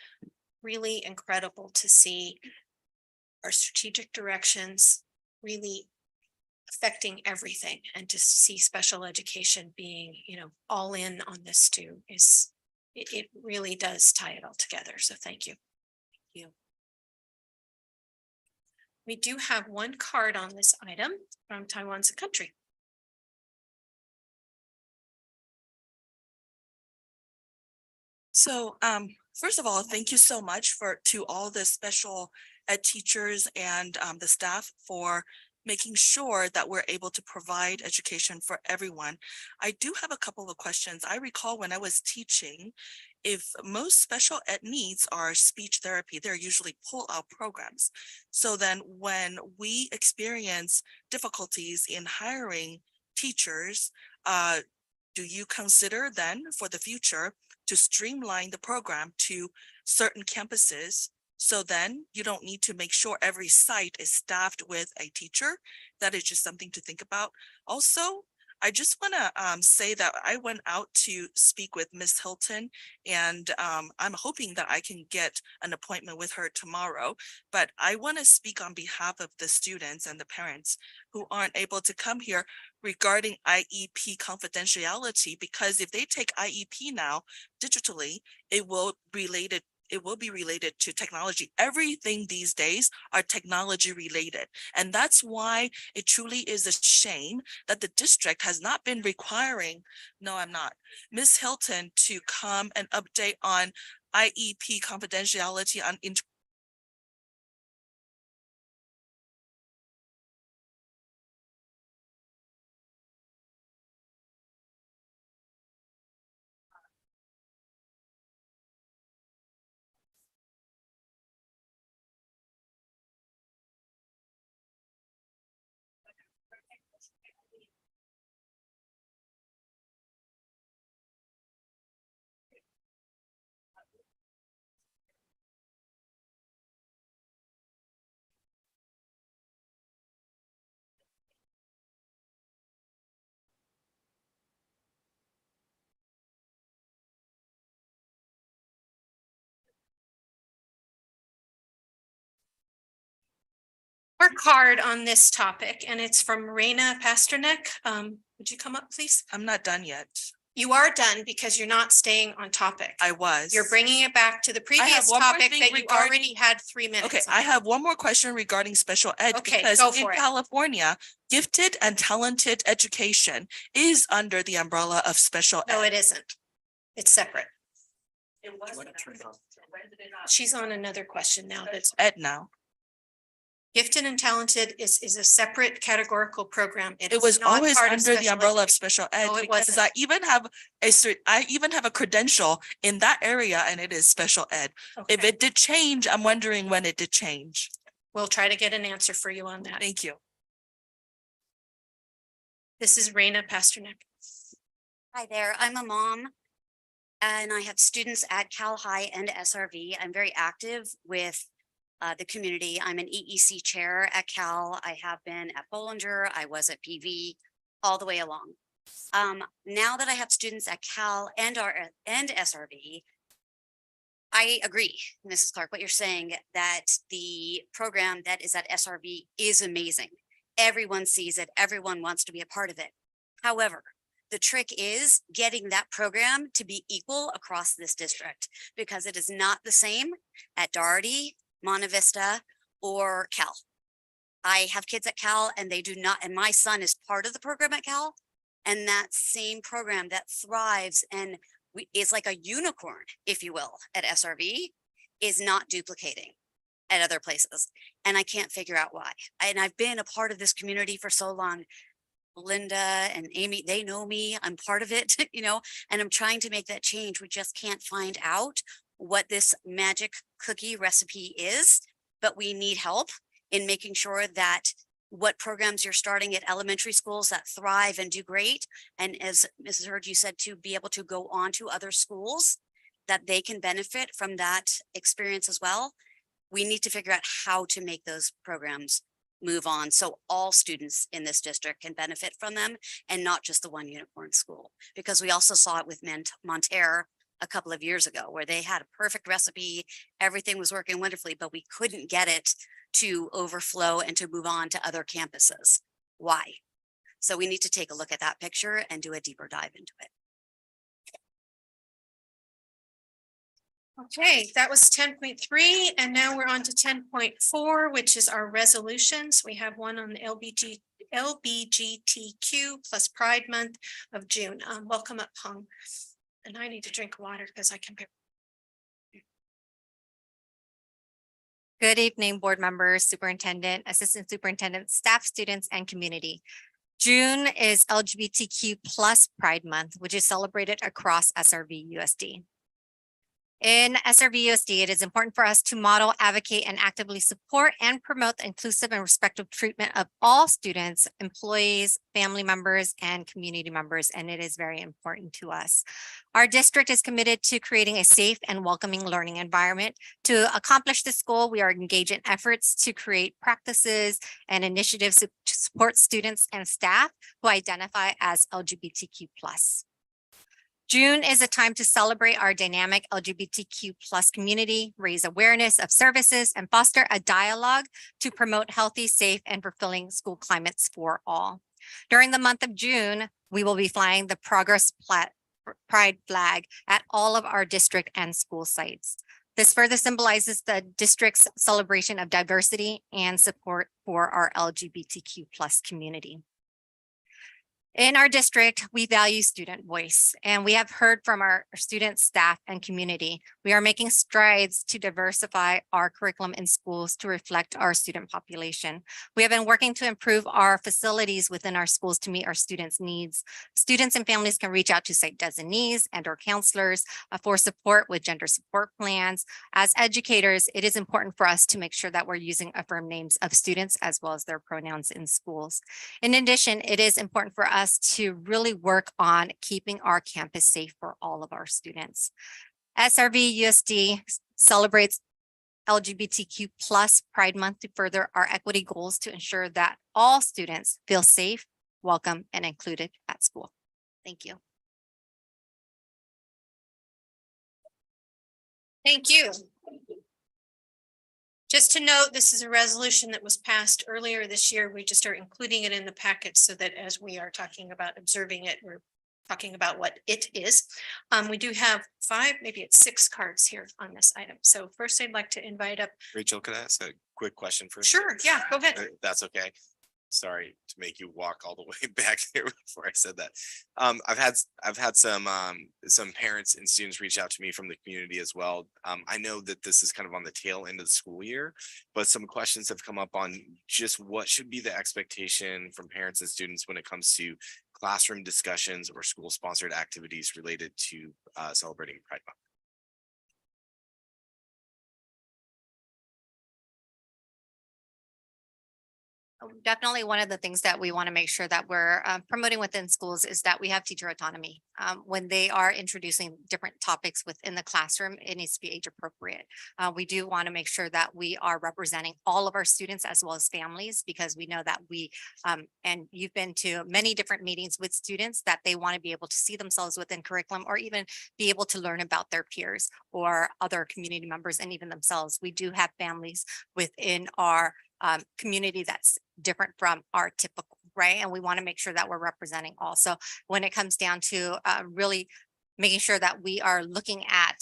really incredible to see our strategic directions really affecting everything, and to see special education being, all in on this too is, it really does tie it all together. So thank you. Thank you. We do have one card on this item from Taiwan's a country. So first of all, thank you so much to all the special ed teachers and the staff for making sure that we're able to provide education for everyone. I do have a couple of questions. I recall when I was teaching, if most special ed needs are speech therapy, they're usually pull-out programs. So then when we experience difficulties in hiring teachers, do you consider then for the future to streamline the program to certain campuses? So then you don't need to make sure every site is staffed with a teacher. That is just something to think about. Also, I just want to say that I went out to speak with Miss Hilton, and I'm hoping that I can get an appointment with her tomorrow. But I want to speak on behalf of the students and the parents who aren't able to come here regarding IEP confidentiality, because if they take IEP now digitally, it will be related to technology. Everything these days are technology related. And that's why it truly is a shame that the district has not been requiring, no, I'm not, Ms. Hilton to come and update on IEP confidentiality on Our card on this topic, and it's from Raina Pasternak. Would you come up, please? I'm not done yet. You are done because you're not staying on topic. I was. You're bringing it back to the previous one more topic thing that you regarding- already had 3 minutes. Okay, on. I have one more question regarding special ed. Okay, because go in for it. California, gifted and talented education is under the umbrella of special ed. No, it isn't. It's separate. It was. She's on another question now. That's Ed now. gifted and talented is a separate categorical program. It was not always part of under the special umbrella of education. special ed, No, it because wasn't. I even have a credential in that area, and it is special ed. If Okay. it did change, I'm wondering when it did change. We'll try to get an answer for you on that. Thank you. This is Raina Pasternak. Hi there, I'm a mom and I have students at Cal High and SRV. I'm very active with the community. I'm an EEC chair at Cal. I have been at Bollinger. I was at PV. all the way along. Now that I have students at Cal and SRV, I agree, Mrs. Clark, what you're saying, that the program that is at SRV is amazing. Everyone sees it. Everyone wants to be a part of it. However, the trick is getting that program to be equal across this district, because it is not the same at Doherty, Monte Vista, or Cal. I have kids at Cal and they do not, and my son is part of the program at Cal. And that same program that thrives and is like a unicorn, if you will, at SRV is not duplicating at other places. And I can't figure out why. And I've been a part of this community for so long. Linda and Amy, they know me, I'm part of it, you know, and I'm trying to make that change. We just can't find out what this magic cookie recipe is, but we need help in making sure that what programs you're starting at elementary schools that thrive and do great. And as Mrs. Hurd, you said, to be able to go on to other schools that they can benefit from that experience as well. We need to figure out how to make those programs move on so all students in this district can benefit from them and not just the one unicorn school. Because we also saw it with Monterre a couple of years ago, where they had a perfect recipe, everything was working wonderfully, but we couldn't get it to overflow and to move on to other campuses. Why? So we need to take a look at that picture and do a deeper dive into it. Okay, that was 10.3, and now we're on to 10.4, which is our resolutions. We have one on the LBGTQ plus Pride Month of June. Welcome up, Hung. And I need to drink water because I can. Good evening, board members, superintendent, assistant superintendent, staff, students, and community. June is LGBTQ plus Pride Month, which is celebrated across SRVUSD. In SRVUSD, it is important for us to model, advocate, and actively support and promote the inclusive and respectful treatment of all students, employees, family members, and community members, and it is very important to us. Our district is committed to creating a safe and welcoming learning environment. To accomplish this goal, we are engaged in efforts to create practices and initiatives to support students and staff who identify as LGBTQ plus. June is a time to celebrate our dynamic LGBTQ plus community, raise awareness of services, and foster a dialogue to promote healthy, safe, and fulfilling school climates for all. During the month of June, we will be flying the Progress Pride flag at all of our district and school sites. This further symbolizes the district's celebration of diversity and support for our LGBTQ plus community. In our district, we value student voice, and we have heard from our students, staff, and community. We are making strides to diversify our curriculum in schools to reflect our student population. We have been working to improve our facilities within our schools to meet our students' needs. Students and families can reach out to site designees and/or counselors for support with gender support plans. As educators, it is important for us to make sure that we're using affirmed names of students as well as their pronouns in schools. In addition, it is important for us to really work on keeping our campus safe for all of our students. SRVUSD celebrates LGBTQ plus Pride Month to further our equity goals to ensure that all students feel safe, welcome, and included at school. Thank you. Thank you. Just to note, this is a resolution that was passed earlier this year. We just are including it in the packet so that as we are talking about observing it, we're talking about what it is. We do have 5, maybe it's 6 cards here on this item. So first I'd like to invite up. Rachel, could I ask a quick question first? Sure, yeah, go ahead. If that's okay. Sorry to make you walk all the way back there before I said that. I've had some parents and students reach out to me from the community as well. I know that this is kind of on the tail end of the school year, but some questions have come up on just what should be the expectation from parents and students when it comes to classroom discussions or school sponsored activities related to celebrating Pride Month. Definitely one of the things that we want to make sure that we're promoting within schools is that we have teacher autonomy. When they are introducing different topics within the classroom, it needs to be age appropriate. We do want to make sure that we are representing all of our students as well as families, because we know that and you've been to many different meetings with students, that they want to be able to see themselves within curriculum or even be able to learn about their peers or other community members and even themselves. We do have families within our community that's different from our typical, right? And we want to make sure that we're representing all. So when it comes down to really making sure that we are looking at,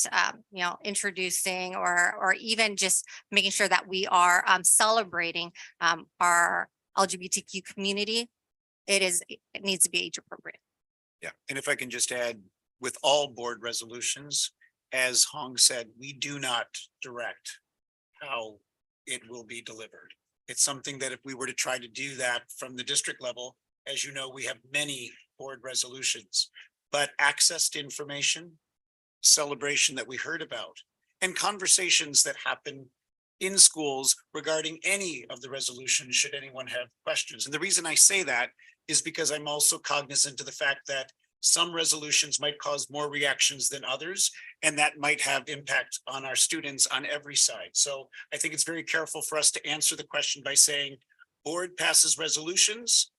introducing or even just making sure that we are celebrating our LGBTQ community, it needs to be age appropriate. Yeah, and if I can just add, with all board resolutions, as Hong said, we do not direct how it will be delivered. It's something that if we were to try to do that from the district level, as you know, we have many board resolutions, but access to information, celebration that we heard about, and conversations that happen in schools regarding any of the resolutions, should anyone have questions. And the reason I say that is because I'm also cognizant of the fact that some resolutions might cause more reactions than others, and that might have impact on our students on every side. So I think it's very careful for us to answer the question by saying, board passes resolutions.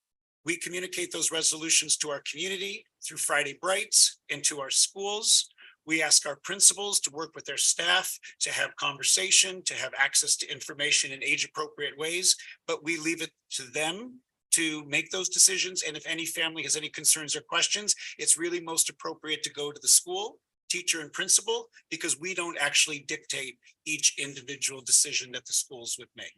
We communicate those resolutions to our community through Friday Brights and to our schools. We ask our principals to work with their staff, to have conversation, to have access to information in age appropriate ways, but we leave it to them to make those decisions. And if any family has any concerns or questions, it's really most appropriate to go to the school, teacher and principal, because we don't actually dictate each individual decision that the schools would make.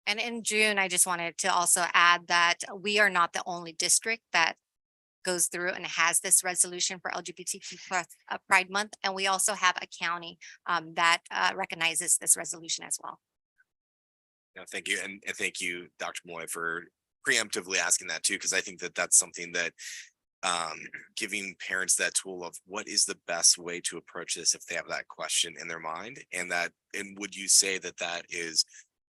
And in June, I just wanted to also add that we are not the only district that goes through and has this resolution for LGBTQ plus Pride Month. And we also have a county that recognizes this resolution as well. Yeah, thank you. And thank you, Dr. Moy, for preemptively asking that too, because I think that that's something that giving parents that tool of what is the best way to approach this if they have that question in their mind. And would you say that that is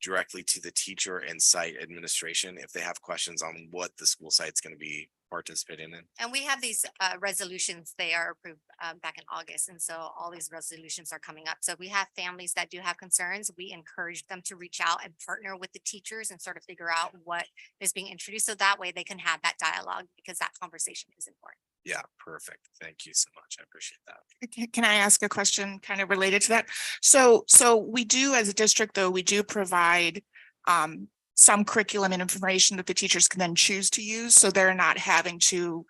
directly to the teacher and site administration if they have questions on what the school site's going to be participating in? And we have these resolutions, they are approved back in August. And so all these resolutions are coming up. So we have families that do have concerns. We encourage them to reach out and partner with the teachers and sort of figure out what is being introduced. So that way they can have that dialogue, because that conversation is important. Yeah, perfect. Thank you so much. I appreciate that. Can I ask a question kind of related to that? So we do, as a district, though, we do provide some curriculum and information that the teachers can then choose to use. So they're not having to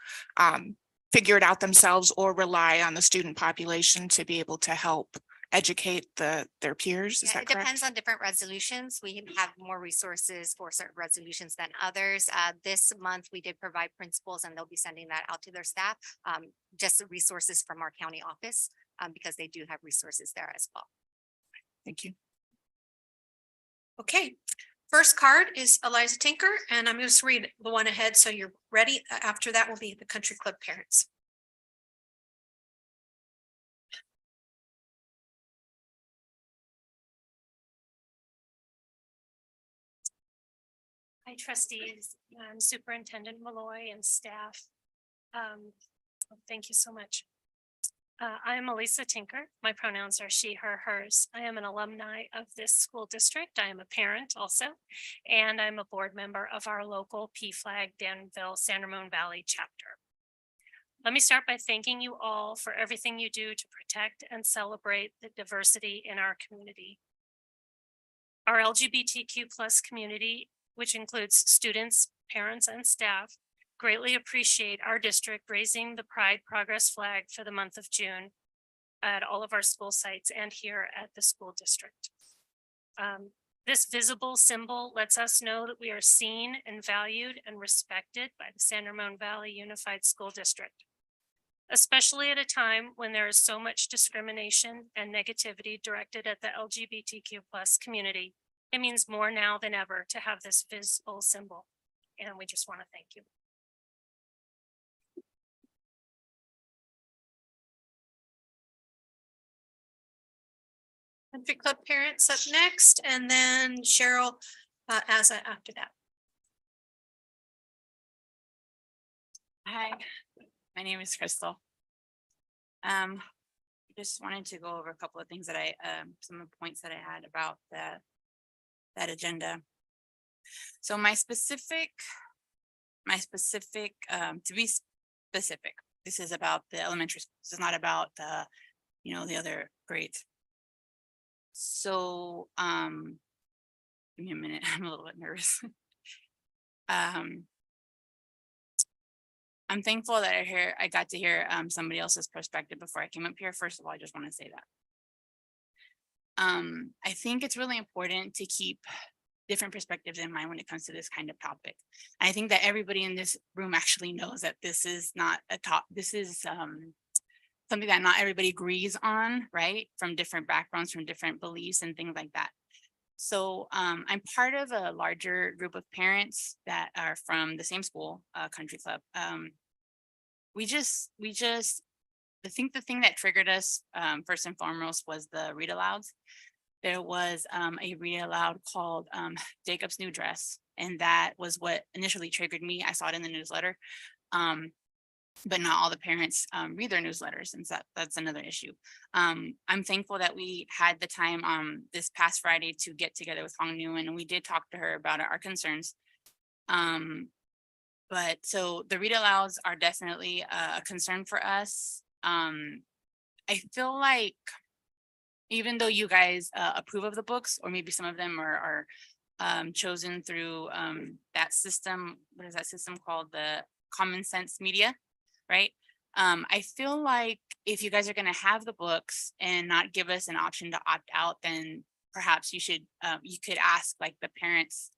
figure it out themselves or rely on the student population to be able to help educate their peers. Is that correct? It depends on different resolutions. We have more resources for certain resolutions than others. This month, we did provide principals, and they'll be sending that out to their staff, just resources from our county office, because they do have resources there as well. Thank you. Okay, first card is Eliza Tinker, and I'm just read the one ahead so you're ready. After that will be the country club parents. Hi, trustees, Superintendent Malloy and staff. Thank you so much. I am Elisa Tinker. My pronouns are she, her, hers. I am an alumni of this school district. I am a parent also, and I'm a board member of our local PFLAG Danville San Ramon Valley chapter. Let me start by thanking you all for everything you do to protect and celebrate the diversity in our community. Our LGBTQ plus community, which includes students, parents, and staff, greatly appreciate our district raising the Pride Progress flag for the month of June at all of our school sites and here at the school district. This visible symbol lets us know that we are seen and valued and respected by the San Ramon Valley Unified School District, especially at a time when there is so much discrimination and negativity directed at the LGBTQ plus community. It means more now than ever to have this visible symbol, and we just want to thank you. Country club parents up next, and then Cheryl, After that. Hi, my name is Crystal. Just wanted to go over a couple of things that some of the points that I had about that agenda. So my specific, to be specific, this is about the elementary school. This is not about the, the other grades. So, give me a minute. I'm a little bit nervous. I'm thankful that I got to hear somebody else's perspective before I came up here. First of all, I just want to say that. I think it's really important to keep different perspectives in mind when it comes to this kind of topic. I think that everybody in this room actually knows that this is not this is something that not everybody agrees on, right? From different backgrounds, from different beliefs and things like that. So I'm part of a larger group of parents that are from the same school, Country Club. I think the thing that triggered us first and foremost was the read alouds. There was a read aloud called Jacob's New Dress. And that was what initially triggered me. I saw it in the newsletter. But not all the parents read their newsletters, and that's another issue. I'm thankful that we had the time this past Friday to get together with Hong Nguyen, and we did talk to her about our concerns. But so the read alouds are definitely a concern for us. I feel like even though you guys approve of the books, or maybe some of them are chosen through that system, what is that system called? The Common Sense Media, right? I feel like if you guys are going to have the books and not give us an option to opt out, then perhaps you could ask like the parents,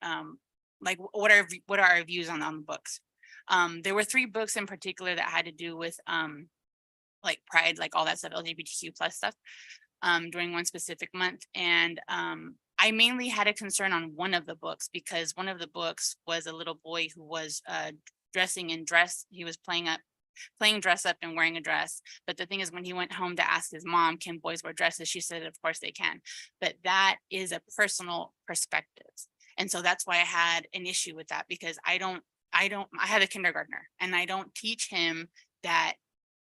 like what are our views on the books? There were 3 books in particular that had to do with like pride, like all that stuff, LGBTQ plus stuff, during one specific month. And I mainly had a concern on one of the books because one of the books was a little boy who was dressing in dress. He was playing dress up and wearing a dress. But the thing is, when he went home to ask his mom, can boys wear dresses? She said, of course they can. But that is a personal perspective. And so that's why I had an issue with that, because I have a kindergartner and I don't teach him that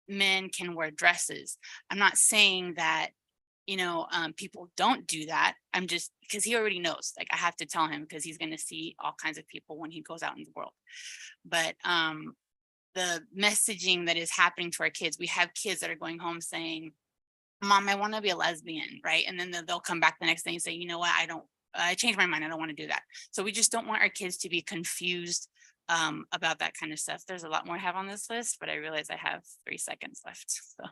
men can wear dresses. I'm not saying that, people don't do that. I'm just, because he already knows, like I have to tell him because he's going to see all kinds of people when he goes out in the world. But the messaging that is happening to our kids, we have kids that are going home saying, Mom, I want to be a lesbian, right? And then they'll come back the next day and say, you know what, I changed my mind. I don't want to do that. So we just don't want our kids to be confused about that kind of stuff. There's a lot more I have on this list, but I realize I have 3 seconds left. So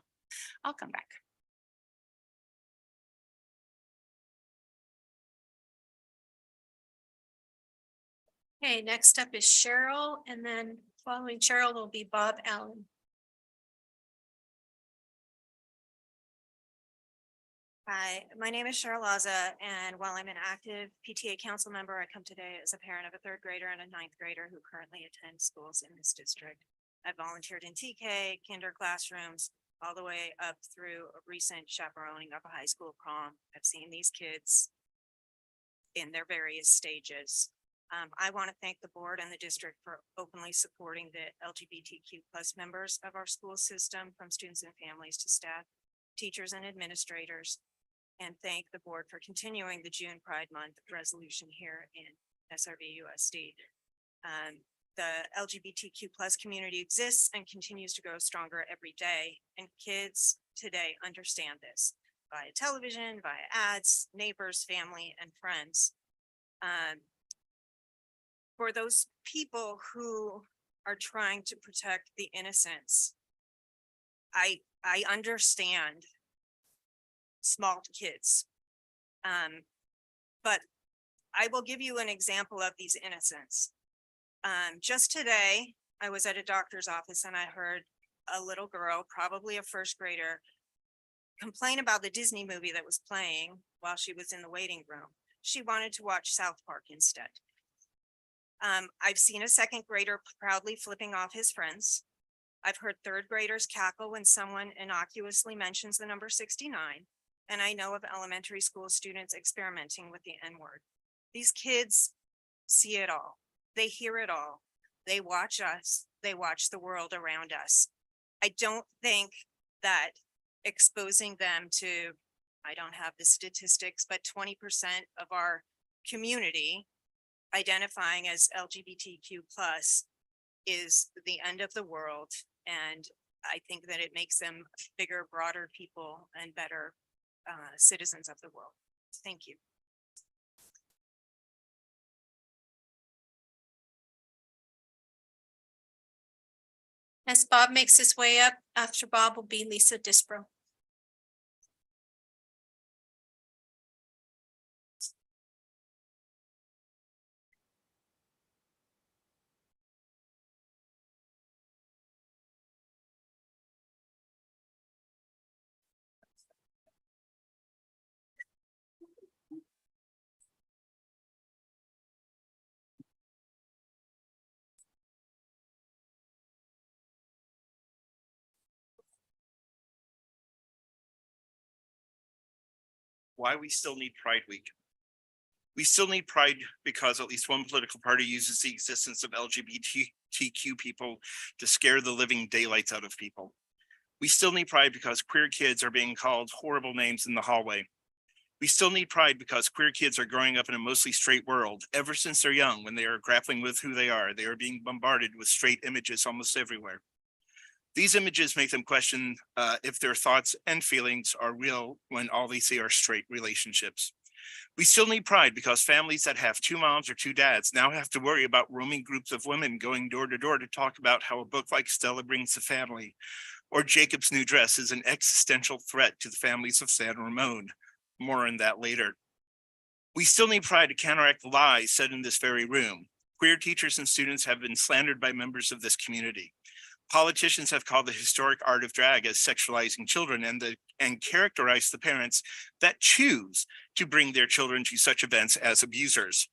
I'll come back. Okay, next up is Cheryl, and then following Cheryl will be Bob Allen. Hi, my name is Cheryl Laza, and while I'm an active PTA council member, I come today as a parent of a 3rd grader and a 9th grader who currently attend schools in this district. I've volunteered in TK, kinder classrooms, all the way up through a recent chaperoning of a high school prom. I've seen these kids in their various stages. I want to thank the board and the district for openly supporting the LGBTQ plus members of our school system, from students and families to staff, teachers and administrators, and thank the board for continuing the June Pride Month resolution here in SRVUSD. The LGBTQ plus community exists and continues to grow stronger every day, and kids today understand this via television, via ads, neighbors, family, and friends. For those people who are trying to protect the innocents, I understand small kids, but I will give you an example of these innocents. Just today, I was at a doctor's office and I heard a little girl, probably a 1st grader, complain about the Disney movie that was playing while she was in the waiting room. She wanted to watch South Park instead. I've seen a 2nd grader proudly flipping off his friends. I've heard 3rd graders cackle when someone innocuously mentions the number 69. And I know of elementary school students experimenting with the N-word. These kids see it all. They hear it all. They watch us. They watch the world around us. I don't think that exposing them to, I don't have the statistics, but 20% of our community identifying as LGBTQ plus is the end of the world. And I think that it makes them bigger, broader people and better citizens of the world. Thank you. As Bob makes his way up, after Bob will be Lisa Disbro. Why we still need Pride Week. We still need Pride because at least one political party uses the existence of LGBTQ people to scare the living daylights out of people. We still need Pride because queer kids are being called horrible names in the hallway. We still need Pride because queer kids are growing up in a mostly straight world. Ever since they're young, when they are grappling with who they are being bombarded with straight images almost everywhere. These images make them question if their thoughts and feelings are real when all they see are straight relationships. We still need Pride because families that have two moms or two dads now have to worry about roaming groups of women going door to door to talk about how a book like Stella Brings the Family or Jacob's New Dress is an existential threat to the families of San Ramon. More on that later. We still need Pride to counteract the lies said in this very room. Queer teachers and students have been slandered by members of this community. Politicians have called the historic art of drag as sexualizing children and characterized the parents that choose to bring their children to such events as abusers.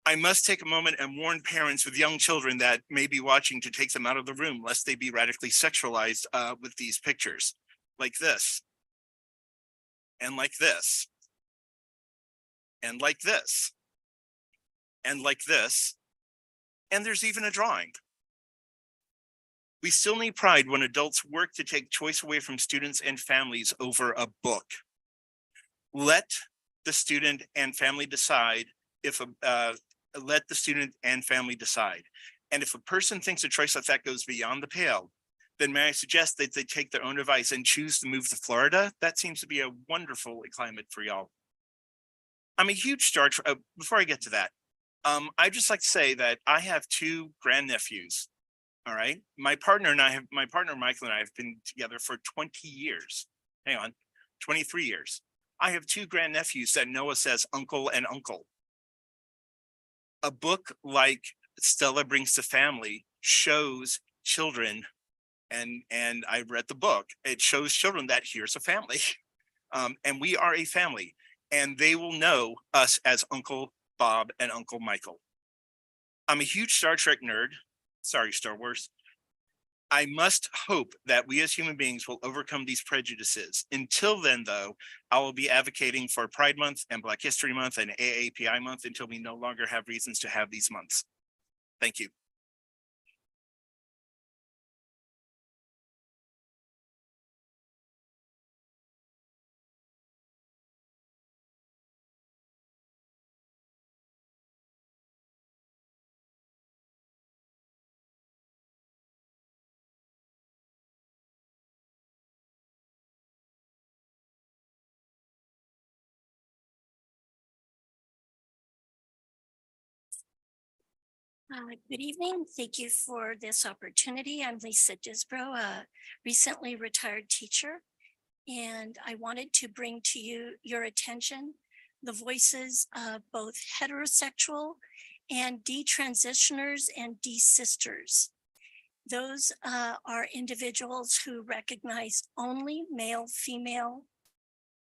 I must take a moment and warn parents with young children that may be watching to take them out of the room lest they be radically sexualized with these pictures, like this, and like this, and like this, and like this, and there's even a drawing. We still need Pride when adults work to take choice away from students and families over a book. Let the student and family decide if let the student and family decide. And if a person thinks a choice like that goes beyond the pale, then may I suggest that they take their own advice and choose to move to Florida? That seems to be a wonderful climate for y'all. I'm a huge Star Trek. Before I get to that, I'd just like to say that I have two grandnephews. All right. My partner Michael and I have been together for 20 years. Hang on, 23 years. I have two grandnephews that know us as uncle and uncle. A book like Stella Brings the Family shows children, and I read the book, it shows children that here's a family. And we are a family, and they will know us as Uncle Bob and Uncle Michael. I'm a huge Star Trek nerd. Sorry, Star Wars. I must hope that we as human beings will overcome these prejudices. Until then, though, I will be advocating for Pride Month and Black History Month and AAPI Month until we no longer have reasons to have these months. Thank you. Good evening. Thank you for this opportunity. I'm Lisa Disbro, a recently retired teacher, and I wanted to bring to your attention the voices of both heterosexual and detransitioners and desisters. Those are individuals who recognize only male-female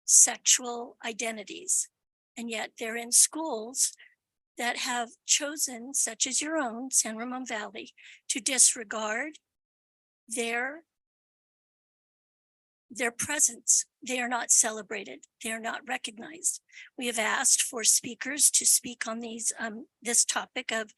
sexual identities, and yet they're in schools that have chosen, such as your own, San Ramon Valley, to disregard their their presence. They are not celebrated. They are not recognized. We have asked for speakers to speak on this topic of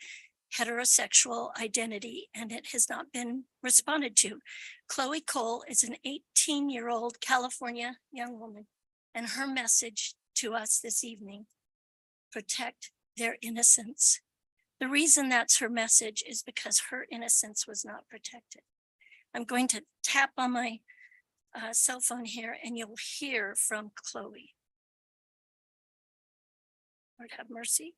heterosexual identity, and it has not been responded to. Chloe Cole is an 18-year-old California young woman, and her message to us this evening: protect their innocence. The reason that's her message is because her innocence was not protected. I'm going to tap on my cell phone here and you'll hear from Chloe. Lord have mercy.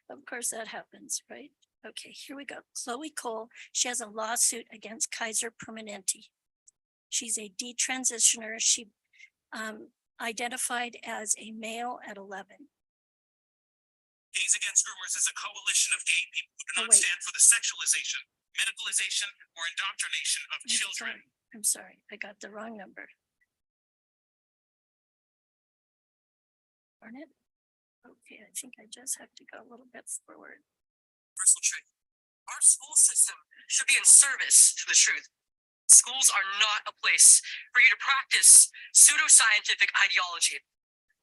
Of course that happens, right? Okay, here we go. Chloe Cole, she has a lawsuit against Kaiser Permanente. She's a detransitioner. She identified as a male at 11. Gays Against Groomers is a coalition of gay people who do not stand for the sexualization, medicalization, or indoctrination of children. I'm sorry, I got the wrong number. Darn it. Okay, I think I just have to go a little bit forward. Universal truth. Our school system should be in service to the truth. Schools are not a place for you to practice pseudoscientific ideology.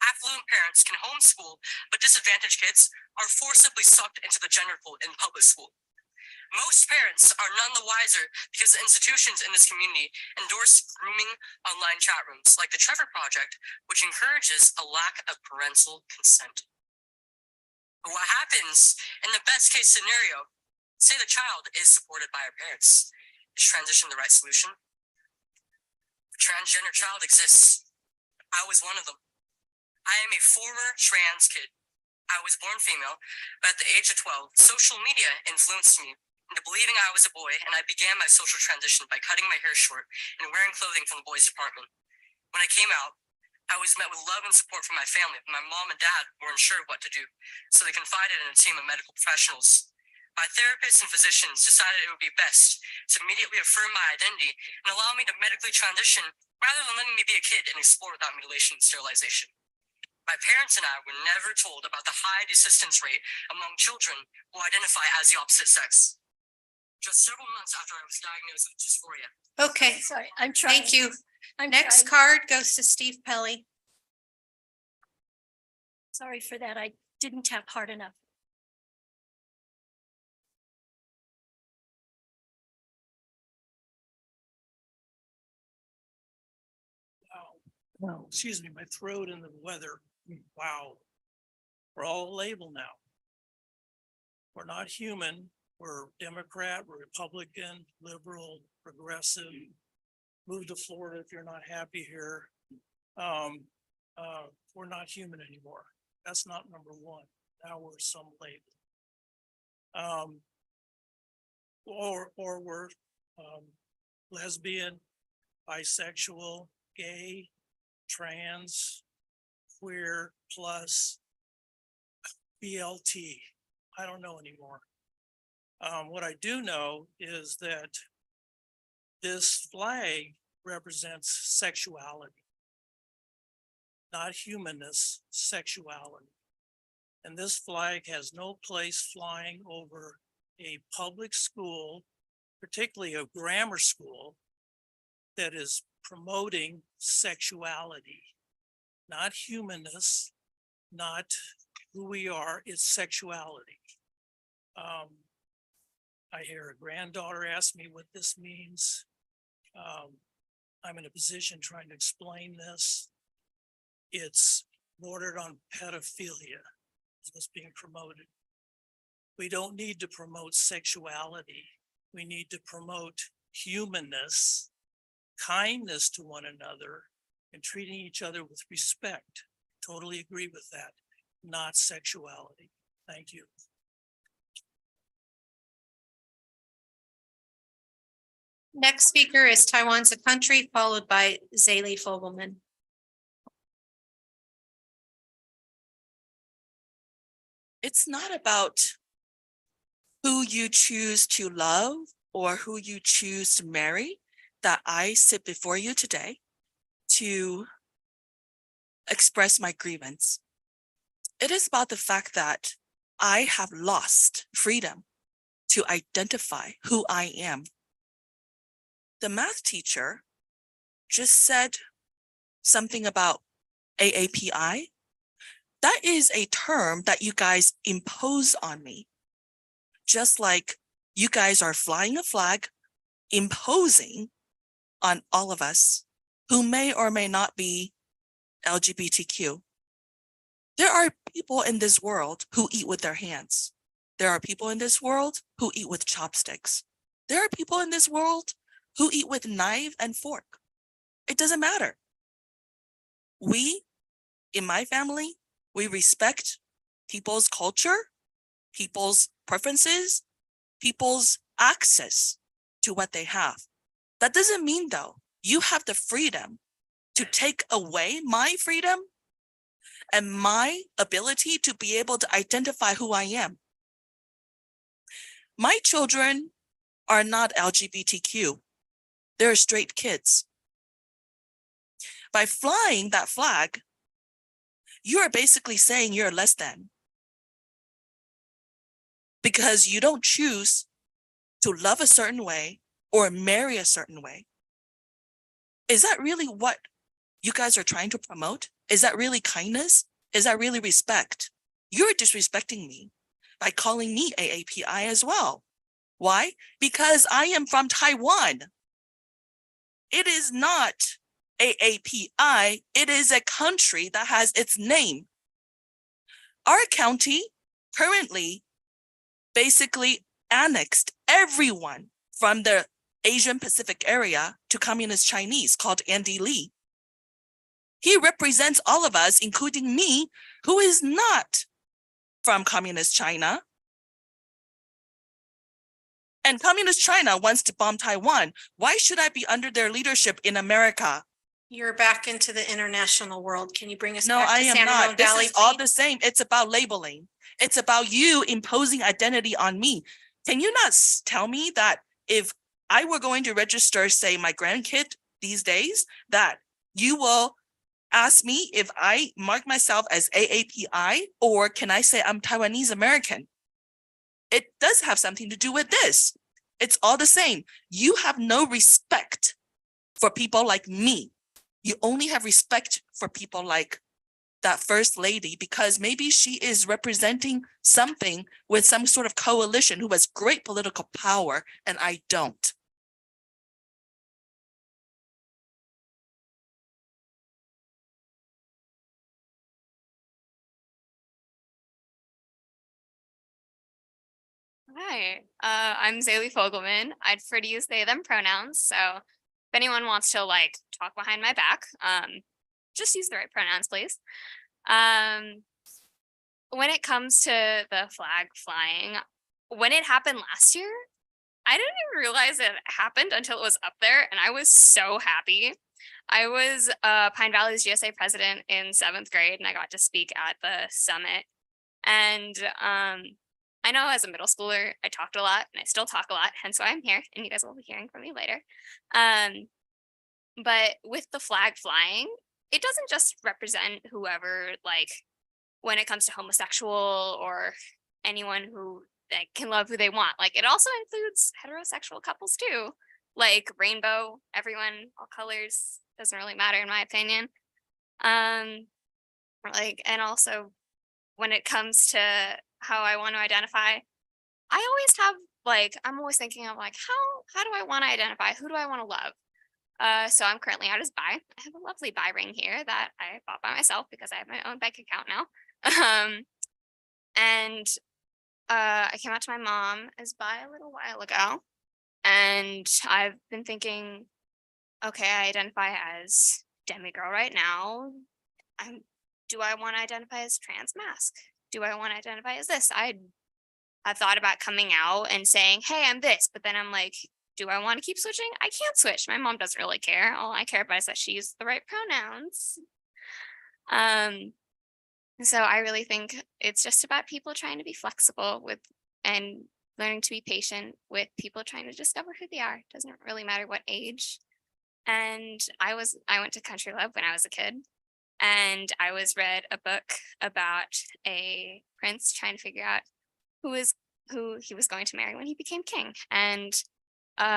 Affluent parents can homeschool, but disadvantaged kids are forcibly sucked into the gender pool in public school. Most parents are none the wiser because the institutions in this community endorse grooming online chat rooms like the Trevor Project, which encourages a lack of parental consent. But what happens in the best case scenario, say the child is supported by her parents, is transition the right solution? A transgender child exists. I was one of them. I am a former trans kid. I was born female, but at the age of 12, social media influenced me into believing I was a boy, and I began my social transition by cutting my hair short and wearing clothing from the boys' department. When I came out, I was met with love and support from my family, but my mom and dad weren't sure what to do, so they confided in a team of medical professionals. My therapists and physicians decided it would be best to immediately affirm my identity and allow me to medically transition rather than letting me be a kid and explore without mutilation and sterilization. My parents and I were never told about the high desistance rate among children who identify as the opposite sex. Just several months after I was diagnosed with dysphoria. Okay, Sorry, I'm trying. thank you. I'm Next trying. card goes to Steve Pelly. Sorry for that. I didn't tap hard enough. Wow, excuse me, my throat and the weather. Wow. We're all a label now. We're not human. We're Democrat, we're Republican, liberal, progressive. Move to Florida if you're not happy here. We're not human anymore. That's not number one. Now we're some label. Or we're lesbian, bisexual, gay, trans, queer, plus, BLT. I don't know anymore. What I do know is that this flag represents sexuality, not humanness, sexuality. And this flag has no place flying over a public school, particularly a grammar school, that is promoting sexuality, not humanness, not who we are, it's sexuality. I hear a granddaughter ask me what this means. I'm in a position trying to explain this. It's bordered on pedophilia, is what's being promoted. We don't need to promote sexuality. We need to promote humanness, kindness to one another, and treating each other with respect. Totally agree with that, not sexuality. Thank you. Next speaker is Taiwan's a Country, followed by Zaylee Fogelman. It's not about who you choose to love or who you choose to marry that I sit before you today to express my grievance. It is about the fact that I have lost freedom to identify who I am. The math teacher just said something about AAPI. That is a term that you guys impose on me. Just like you guys are flying a flag, imposing on all of us who may or may not be LGBTQ. There are people in this world who eat with their hands. There are people in this world who eat with chopsticks. There are people in this world who eat with knife and fork. It doesn't matter. We, in my family, we respect people's culture, people's preferences, people's access to what they have. That doesn't mean, though, you have the freedom to take away my freedom and my ability to be able to identify who I am. My children are not LGBTQ. They're straight kids. By flying that flag, you are basically saying you're less than, because you don't choose to love a certain way or marry a certain way. Is that really what you guys are trying to promote? Is that really kindness? Is that really respect? You're disrespecting me by calling me AAPI as well. Why? Because I am from Taiwan. It is not AAPI. It is a country that has its name. Our county currently basically annexed everyone from the Asian Pacific area to Communist Chinese, called Andy Lee. He represents all of us, including me, who is not from Communist China. And Communist China wants to bomb Taiwan. Why should I be under their leadership in America? You're back into the international world. Can you bring us No, back I to am San Ramon not. This Valley? is all please? the same. It's about labeling. It's about you imposing identity on me. Can you not tell me that if I were going to register, say, my grandkid these days, that you will ask me if I mark myself as AAPI, or can I say I'm Taiwanese American? It does have something to do with this. It's all the same. You have no respect for people like me. You only have respect for people like that first lady, because maybe she is representing something with some sort of coalition who has great political power, and I don't. Hi, I'm Zaylee Fogelman. I'd prefer to use they, them pronouns. So if anyone wants to like talk behind my back, just use the right pronouns, please. When it comes to the flag flying, when it happened last year, I didn't even realize it happened until it was up there, and I was so happy. I was Pine Valley's GSA president in 7th grade, and I got to speak at the summit. And I know as a middle schooler, I talked a lot, and I still talk a lot, hence why I'm here, and you guys will be hearing from me later. But with the flag flying, it doesn't just represent whoever, like, when it comes to homosexual or anyone who like, can love who they want. Like, it also includes heterosexual couples too, like rainbow, everyone, all colors, doesn't really matter in my opinion. Like, and also when it comes to how I want to identify, I always have like, I'm always thinking of like, how do I want to identify? Who do I want to love? So I'm currently out as bi. I have a lovely bi ring here that I bought by myself because I have my own bank account now. And I came out to my mom as bi a little while ago, and I've been thinking, okay, I identify as demigirl right now. Do I want to identify as trans mask? Do I want to identify as this? I've thought about coming out and saying, hey, I'm this, but then I'm like, do I want to keep switching? I can't switch. My mom doesn't really care. All I care about is that she uses the right pronouns. So I really think it's just about people trying to be flexible with and learning to be patient with people trying to discover who they are. It doesn't really matter what age. And I went to Country Club when I was a kid, and I read a book about a prince trying to figure out who he was going to marry when he became king. And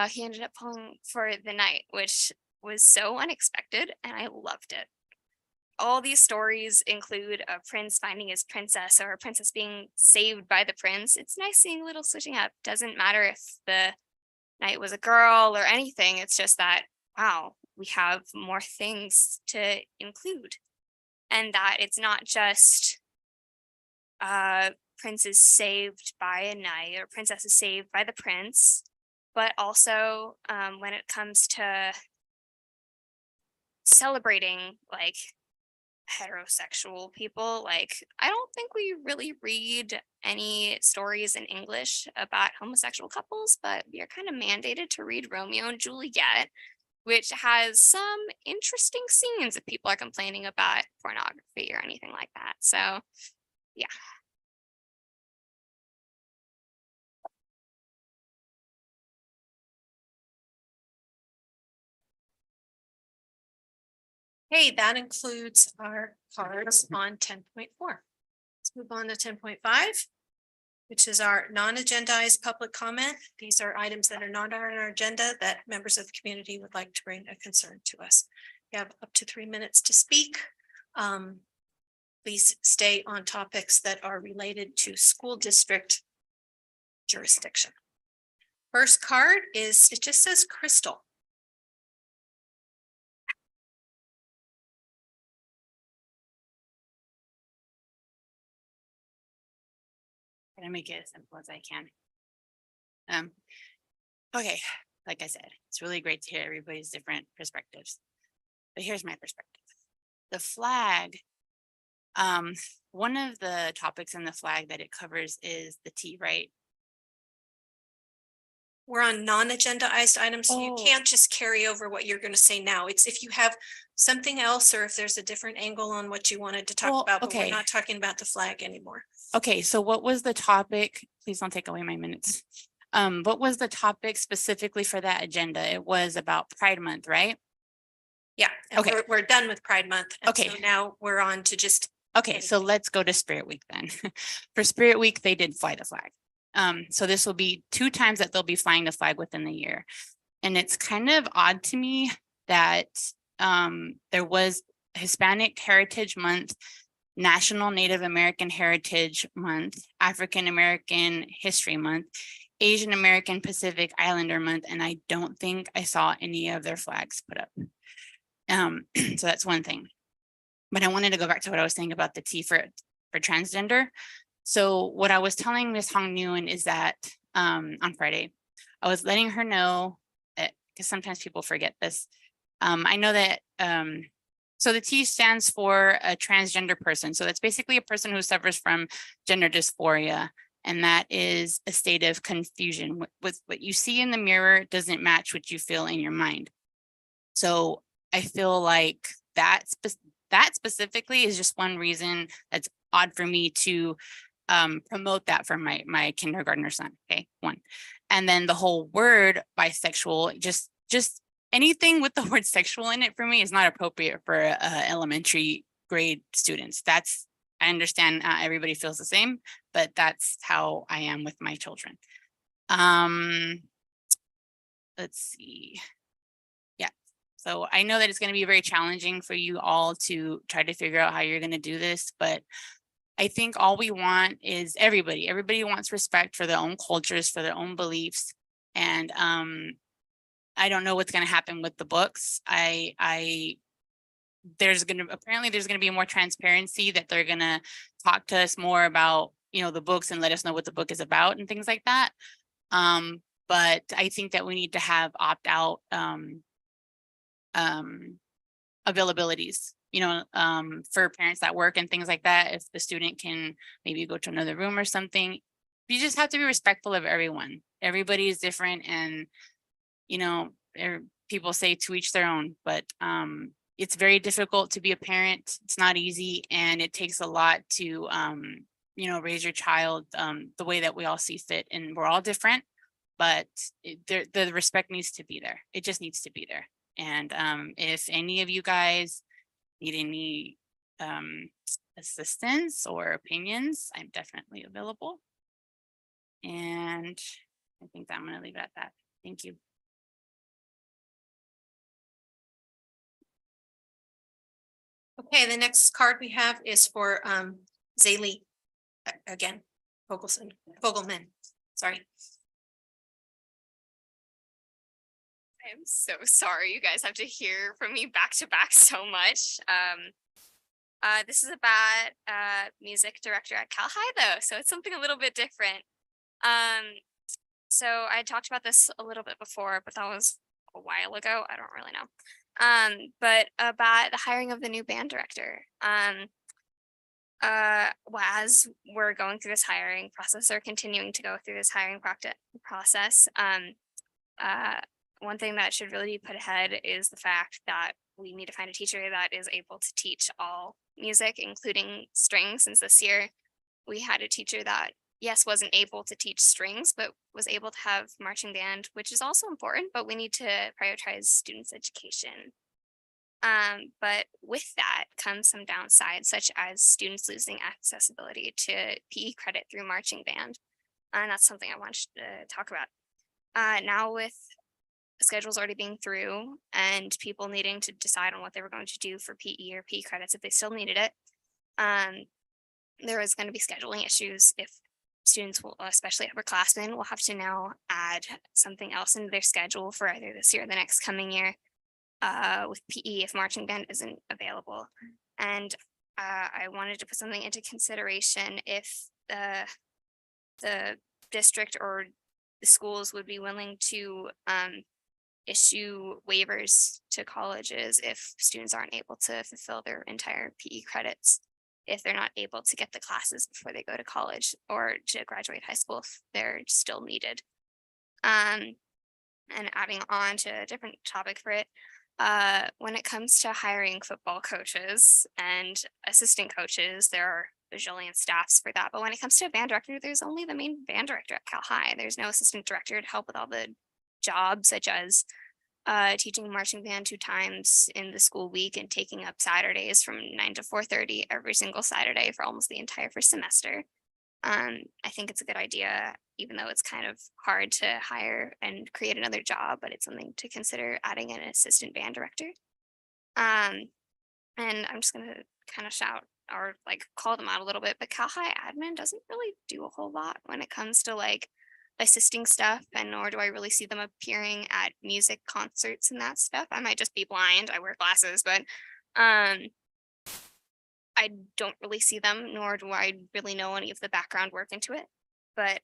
he ended up falling for the knight, which was so unexpected and I loved it. All these stories include a prince finding his princess or a princess being saved by the prince. It's nice seeing a little switching up. Doesn't matter if the knight was a girl or anything. It's just that, wow, we have more things to include. And that it's not just prince is saved by a knight or princess is saved by the prince, but also when it comes to celebrating like heterosexual people, like I don't think we really read any stories in English about homosexual couples, but we are kind of mandated to read Romeo and Juliet, which has some interesting scenes if people are complaining about pornography or anything like that. So yeah. Hey, that includes our cards on 10.4. Let's move on to 10.5, which is our non-agendized public comment. These are items that are not on our agenda that members of the community would like to bring a concern to us. You have up to 3 minutes to speak. Please stay on topics that are related to school district jurisdiction. First card is, it just says Crystal. I'm gonna make it as simple as I can. Okay, like I said, it's really great to hear everybody's different perspectives. But here's my perspective. The flag, one of the topics in the flag that it covers is the T, right? We're on non-agendized items, so you Oh. can't just carry over what you're going to say now. It's if you have something else or if there's a different angle on what you wanted to talk Well, about, but we're okay. not talking about the flag anymore. Okay, so what was the topic? Please don't take away my minutes. What was the topic specifically for that agenda? It was about Pride Month, right? Yeah, and Okay. we're done with Pride Month. And Okay. so now we're on to just, Okay, so let's go to Spirit Week then. For Spirit Week, they did fly the flag. So this will be 2 times that they'll be flying the flag within the year. And it's kind of odd to me that there was Hispanic Heritage Month, National Native American Heritage Month, African American History Month, Asian American Pacific Islander Month, and I don't think I saw any of their flags put up. So that's one thing. But I wanted to go back to what I was saying about the T for transgender. So what I was telling Ms. Hong Nguyen is that on Friday, I was letting her know that, because sometimes people forget this. I know that, so the T stands for a transgender person. So that's basically a person who suffers from gender dysphoria. And that is a state of confusion. With what you see in the mirror doesn't match what you feel in your mind. So I feel like that specifically is just one reason that's odd for me to promote that for my kindergartner son. Okay, one. And then the whole word bisexual, just anything with the word sexual in it for me is not appropriate for elementary grade students. I understand everybody feels the same, but that's how I am with my children. Let's see. Yeah. So I know that it's going to be very challenging for you all to try to figure out how you're going to do this, but I think all we want is everybody wants respect for their own cultures, for their own beliefs. And I don't know what's going to happen with the books. There's going to be more transparency, that they're going to talk to us more about, the books and let us know what the book is about and things like that. But I think that we need to have opt-out availabilities, for parents that work and things like that. If the student can maybe go to another room or something, you just have to be respectful of everyone. Everybody is different, and people say to each their own, but it's very difficult to be a parent. It's not easy, and it takes a lot to raise your child the way that we all see fit, and we're all different, but the respect needs to be there. It just needs to be there. And if any of you guys need any assistance or opinions, I'm definitely available. And I think that I'm going to leave it at that. Thank you. Okay, the next card we have is for Zaylee. Again, Vogelman, sorry. I'm so sorry you guys have to hear from me back to back so much. This is about music director at Cal High though, so it's something a little bit different. So I talked about this a little bit before, but that was a while ago. I don't really know. But about the hiring of the new band director. Well, as we're going through this hiring process or continuing to go through this hiring process, one thing that should really be put ahead is the fact that we need to find a teacher that is able to teach all music, including strings, since this year we had a teacher that, yes, wasn't able to teach strings, but was able to have marching band, which is also important, but we need to prioritize students' education. But with that comes some downsides, such as students losing accessibility to PE credit through marching band. And that's something I wanted to talk about. Now with schedules already being through and people needing to decide on what they were going to do for PE or PE credits if they still needed it, there is going to be scheduling issues if students will, especially upperclassmen, will have to now add something else into their schedule for either this year or the next coming year with PE if marching band isn't available. And I wanted to put something into consideration if the district or the schools would be willing to issue waivers to colleges if students aren't able to fulfill their entire PE credits, if they're not able to get the classes before they go to college or to graduate high school if they're still needed. And adding on to a different topic for it, when it comes to hiring football coaches and assistant coaches, there are bajillion staffs for that. But when it comes to a band director, there's only the main band director at Cal High. There's no assistant director to help with all the jobs, such as teaching marching band 2 times in the school week and taking up Saturdays from 9 to 4:30 every single Saturday for almost the entire first semester. I think it's a good idea, even though it's kind of hard to hire and create another job, but it's something to consider adding an assistant band director. And I'm just gonna kind of shout or like call them out a little bit, but Cal High admin doesn't really do a whole lot when it comes to like assisting stuff, and nor do I really see them appearing at music concerts and that stuff. I might just be blind. I wear glasses, but I don't really see them, nor do I really know any of the background work into it. But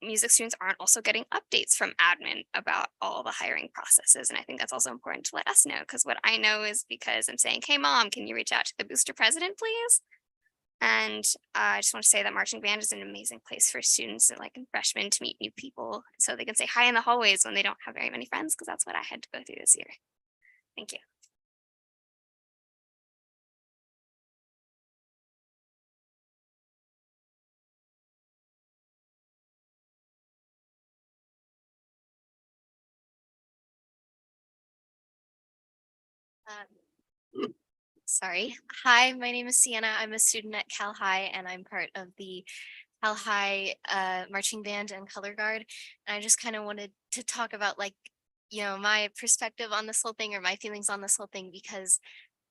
music students aren't also getting updates from admin about all the hiring processes. And I think that's also important to let us know, because what I know is because I'm saying, hey, mom, can you reach out to the booster president, please? And I just want to say that marching band is an amazing place for students and like freshmen to meet new people so they can say hi in the hallways when they don't have very many friends, because that's what I had to go through this year. Thank you. Sorry. Hi, my name is Sienna. I'm a student at Cal High and I'm part of the Cal High marching band and color guard. And I just kind of wanted to talk about like, you know, my perspective on this whole thing or my feelings on this whole thing, because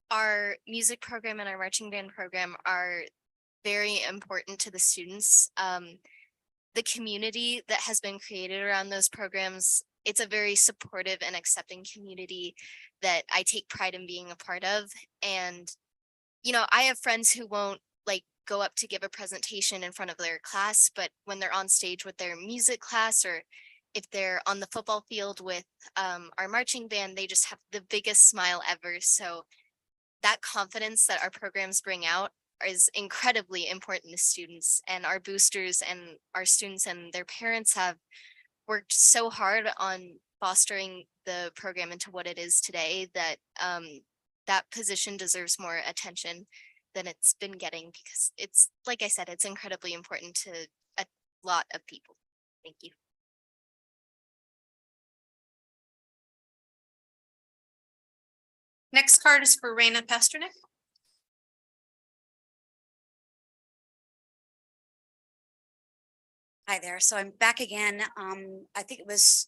our music program and our marching band program are very important to the students. The community that has been created around those programs, it's a very supportive and accepting community that I take pride in being a part of. And, you know, I have friends who won't like go up to give a presentation in front of their class, but when they're on stage with their music class, or if they're on the football field with our marching band, they just have the biggest smile ever. So that confidence that our programs bring out is incredibly important to students, and our boosters and our students and their parents have worked so hard on fostering the program into what it is today that that position deserves more attention than it's been getting, because it's, like I said, it's incredibly important to a lot of people. Thank you. Next card is for Raina Pasternak. Hi there. So I'm back again. I think it was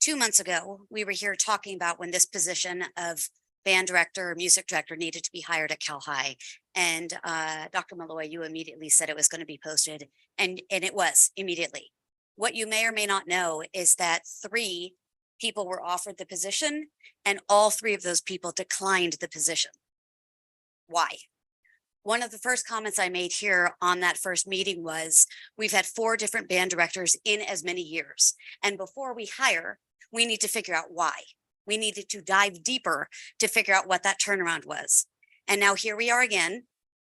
2 months ago, we were here talking about when this position of band director or music director needed to be hired at Cal High. And Dr. Malloy, you immediately said it was going to be posted, and it was immediately. What you may or may not know is that 3 people were offered the position, and all 3 of those people declined the position. Why? One of the first comments I made here on that first meeting was, we've had 4 different band directors in as many years. And before we hire, we need to figure out why. We needed to dive deeper to figure out what that turnaround was. And now here we are again.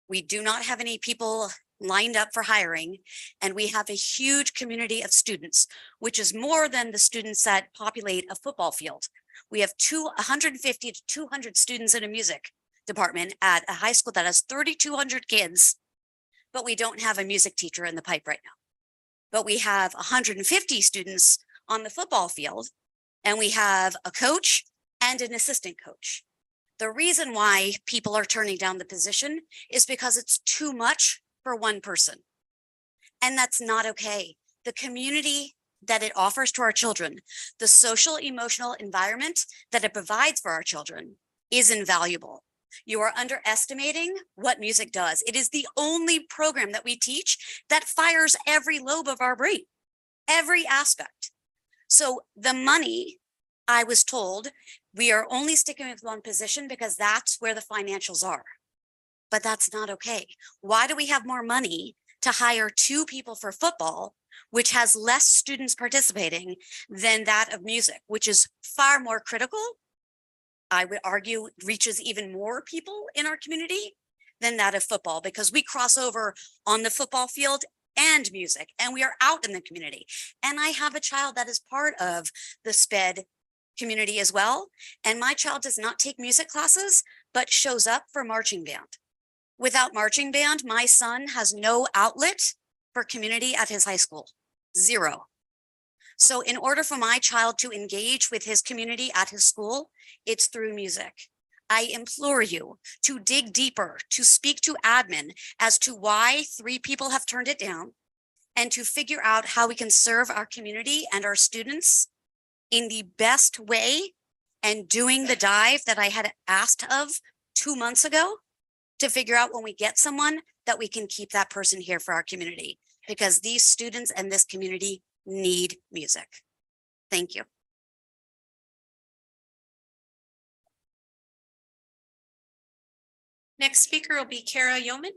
We do not have any people lined up for hiring, and we have a huge community of students, which is more than the students that populate a football field. We have 150 to 200 students in a music department at a high school that has 3,200 kids, but we don't have a music teacher in the pipe right now. But we have 150 students on the football field, and we have a coach and an assistant coach. The reason why people are turning down the position is because it's too much for one person. And that's not okay. The community that it offers to our children, the social emotional environment that it provides for our children is invaluable. You are underestimating what music does. It is the only program that we teach that fires every lobe of our brain, every aspect. So the money, I was told, we are only sticking with one position because that's where the financials are. But that's not okay. Why do we have more money to hire 2 people for football, which has less students participating than that of music, which is far more critical? I would argue reaches even more people in our community than that of football, because we cross over on the football field and music, and we are out in the community. And I have a child that is part of the SPED community as well. And my child does not take music classes, but shows up for marching band. Without marching band, my son has no outlet for community at his high school. 0. So in order for my child to engage with his community at his school, it's through music. I implore you to dig deeper, to speak to admin as to why 3 people have turned it down, and to figure out how we can serve our community and our students in the best way, and doing the dive that I had asked of 2 months ago to figure out when we get someone that we can keep that person here for our community, because these students and this community need music. Thank you. Next speaker will be Kara Yeoman.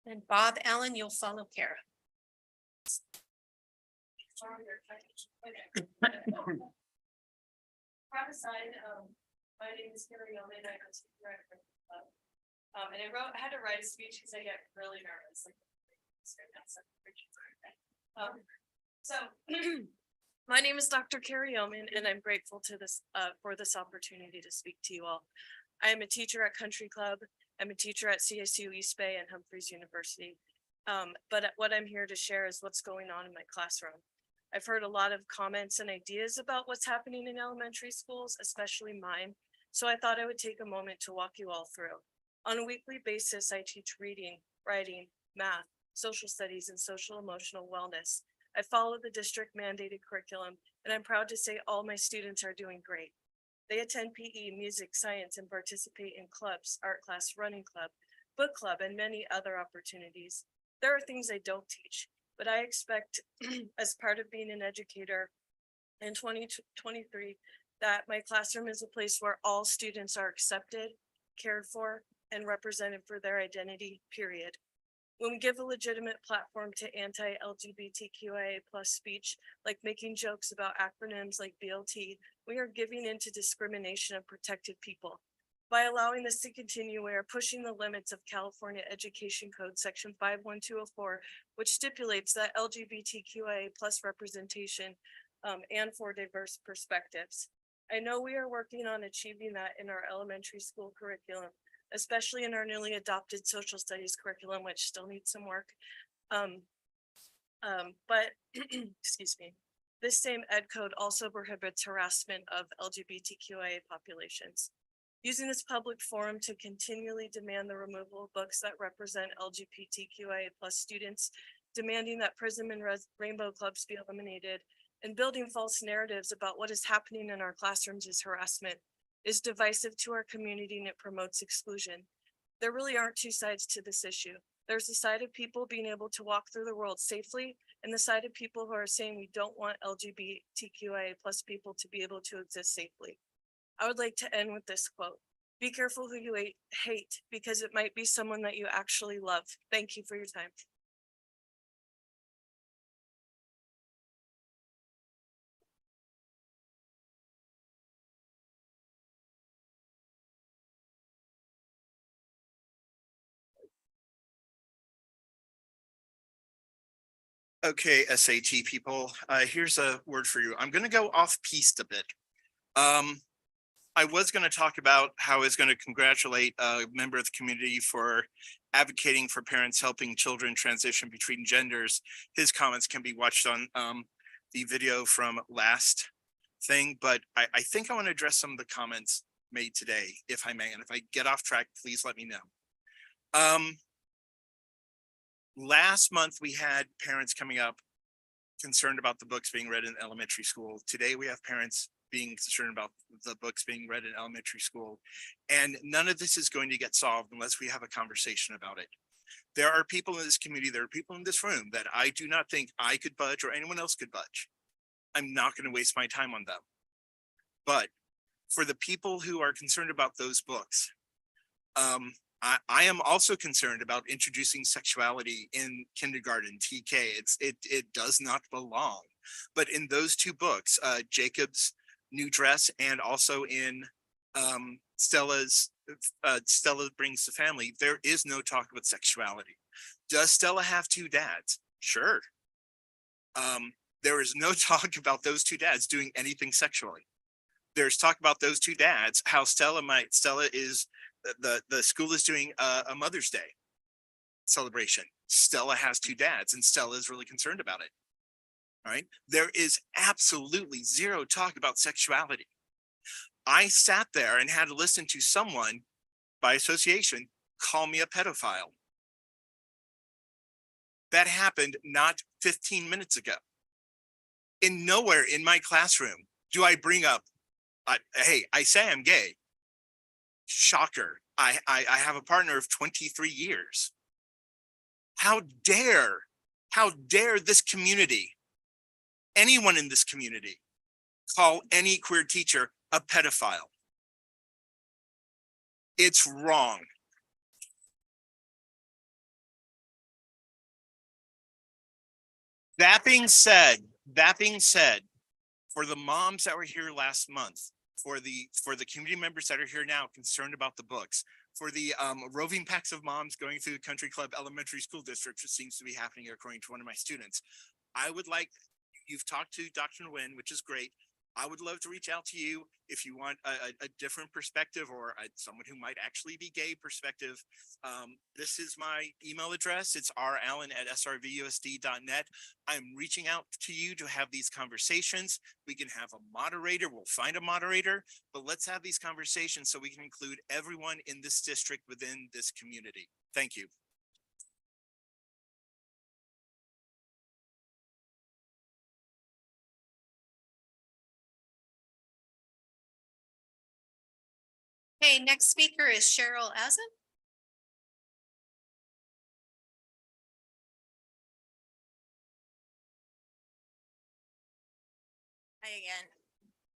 And Bob Allen, you'll follow Kara. My name is Kara Yeoman. I'm a team director. And I had to write a speech because I get really nervous. My name is Dr. Kara Yeoman, and I'm grateful to this for this opportunity to speak to you all. I am a teacher at Country Club. I'm a teacher at CSU East Bay and Humphreys University. But what I'm here to share is what's going on in my classroom. I've heard a lot of comments and ideas about what's happening in elementary schools, especially mine. So I thought I would take a moment to walk you all through. On a weekly basis, I teach reading, writing, math, social studies, and social emotional wellness. I follow the district mandated curriculum, and I'm proud to say all my students are doing great. They attend PE, music, science, and participate in clubs, art class, running club, book club, and many other opportunities. There are things I don't teach, but I expect as part of being an educator in 2023, that my classroom is a place where all students are accepted, cared for, and represented for their identity, period. When we give a legitimate platform to anti-LGBTQIA+ speech, like making jokes about acronyms like BLT, we are giving into discrimination of protected people. By allowing this to continue, we are pushing the limits of California Education Code Section 51204, which stipulates that LGBTQIA+ representation and for diverse perspectives. I know we are working on achieving that in our elementary school curriculum, especially in our newly adopted social studies curriculum, which still needs some work. But excuse me, this same ed code also prohibits harassment of LGBTQIA populations. Using this public forum to continually demand the removal of books that represent LGBTQIA+ students, demanding that PRISM and Rainbow Clubs be eliminated, and building false narratives about what is happening in our classrooms is harassment. is divisive to our community and it promotes exclusion. There really aren't two sides to this issue. There's the side of people being able to walk through the world safely and the side of people who are saying we don't want LGBTQIA plus people to be able to exist safely. I would like to end with this quote. Be careful who you hate because it might be someone that you actually love. Thank you for your time. Okay, SAT people, here's a word for you. I'm gonna go off piste a bit. I was gonna talk about how I was gonna congratulate a member of the community for advocating for parents helping children transition between genders. His comments can be watched on the video from last thing, but I think I want to address some of the comments made today, if I may, and if I get off track, please let me know. Last month, we had parents coming up concerned about the books being read in elementary school. Today, we have parents being concerned about the books being read in elementary school. And none of this is going to get solved unless we have a conversation about it. There are people in this community, there are people in this room that I do not think I could budge or anyone else could budge. I'm not going to waste my time on them. But for the people who are concerned about those books, I am also concerned about introducing sexuality in kindergarten, TK. It does not belong. But in those two books, Jacob's New Dress and also in Stella Brings the Family, there is no talk about sexuality. Does Stella have two dads? Sure. There is no talk about those two dads doing anything sexually. There's talk about those two dads, how Stella is, the school is doing a Mother's Day celebration. Stella has two dads and Stella is really concerned about it. All right. There is absolutely zero talk about sexuality. I sat there and had to listen to someone by association call me a pedophile. That happened not 15 minutes ago. In nowhere in my classroom do I bring up, hey, I say I'm gay. Shocker. I have a partner of 23 years. How dare this community, anyone in this community, call any queer teacher a pedophile? It's wrong. That being said, for the moms that were here last month, for the community members that are here now concerned about the books, for the roving packs of moms going through the Country Club Elementary School District, which seems to be happening according to one of my students, I would like, you've talked to Dr. Nguyen, which is great. I would love to reach out to you if you want a different perspective or someone who might actually be gay perspective. This is my email address. It's rallen@srvusd.net. I'm reaching out to you to have these conversations. We can have a moderator. We'll find a moderator, but let's have these conversations so we can include everyone in this district within this community. Thank you. Okay, next speaker is Cheryl Azen. Hi again.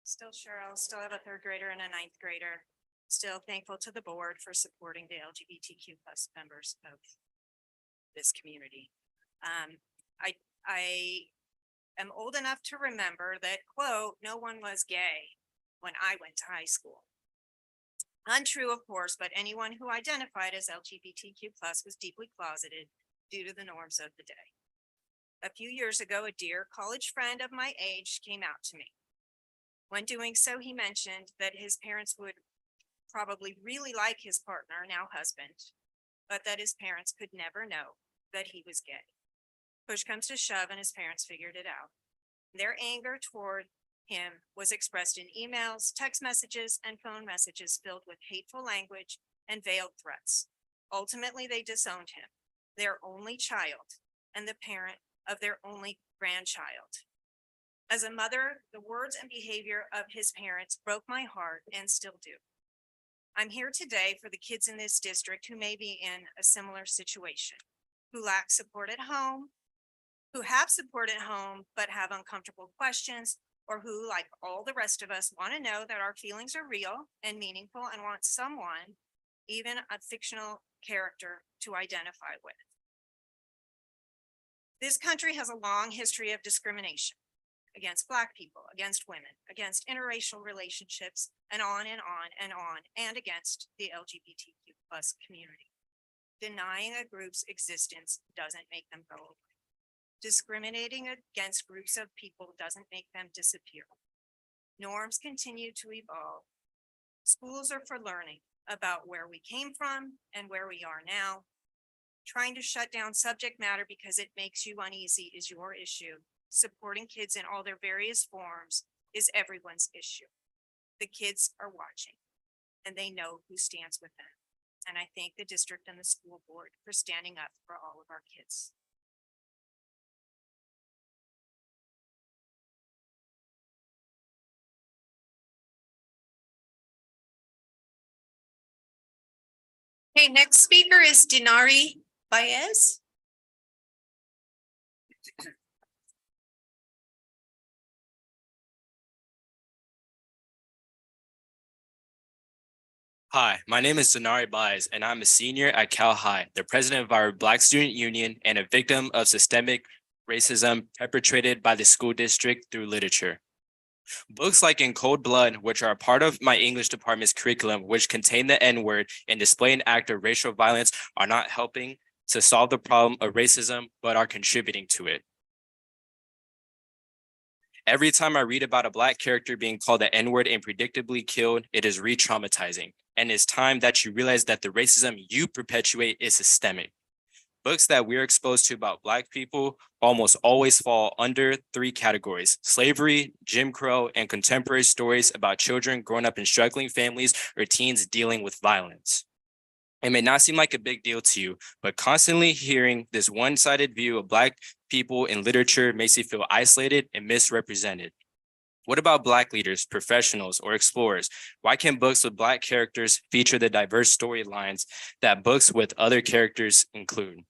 Still Cheryl, still have a third grader and a ninth grader. Still thankful to the board for supporting the LGBTQ plus members of this community. I am old enough to remember that, quote, no one was gay when I went to high school. Untrue, of course, but anyone who identified as LGBTQ plus was deeply closeted due to the norms of the day. A few years ago, a dear college friend of my age came out to me. When doing so, he mentioned that his parents would probably really like his partner, now husband, but that his parents could never know that he was gay. Push comes to shove and his parents figured it out. Their anger toward him was expressed in emails, text messages, and phone messages filled with hateful language and veiled threats. Ultimately, they disowned him, their only child, and the parent of their only grandchild. As a mother, the words and behavior of his parents broke my heart and still do. I'm here today for the kids in this district who may be in a similar situation, who lack support at home, who have support at home but have uncomfortable questions, or who, like all the rest of us, want to know that our feelings are real and meaningful and want someone, even a fictional character, to identify with. This country has a long history of discrimination against Black people, against women, against interracial relationships, and on and on and on, and against the LGBTQ+ community. Denying a group's existence doesn't make them go away. Discriminating against groups of people doesn't make them disappear. Norms continue to evolve. Schools are for learning about where we came from and where we are now. Trying to shut down subject matter because it makes you uneasy is your issue. Supporting kids in all their various forms is everyone's issue. The kids are watching and they know who stands with them. And I thank the district and the school board for standing up for all of our kids. Okay, next speaker is Dinari Baez. Hi, my name is Denari Baez, and I'm a senior at Cal High, the president of our Black Student Union and a victim of systemic racism perpetrated by the school district through literature. Books like In Cold Blood, which are a part of my English department's curriculum, which contain the N-word and display an act of racial violence, are not helping to solve the problem of racism, but are contributing to it. Every time I read about a Black character being called the N-word and predictably killed, it is re-traumatizing. And it's time that you realize that the racism you perpetuate is systemic. Books that we're exposed to about Black people almost always fall under 3 categories: slavery, Jim Crow, and contemporary stories about children growing up in struggling families or teens dealing with violence. It may not seem like a big deal to you, but constantly hearing this one-sided view of Black people in literature makes you feel isolated and misrepresented. What about Black leaders, professionals, or explorers? Why can't books with Black characters feature the diverse storylines that books with other characters include?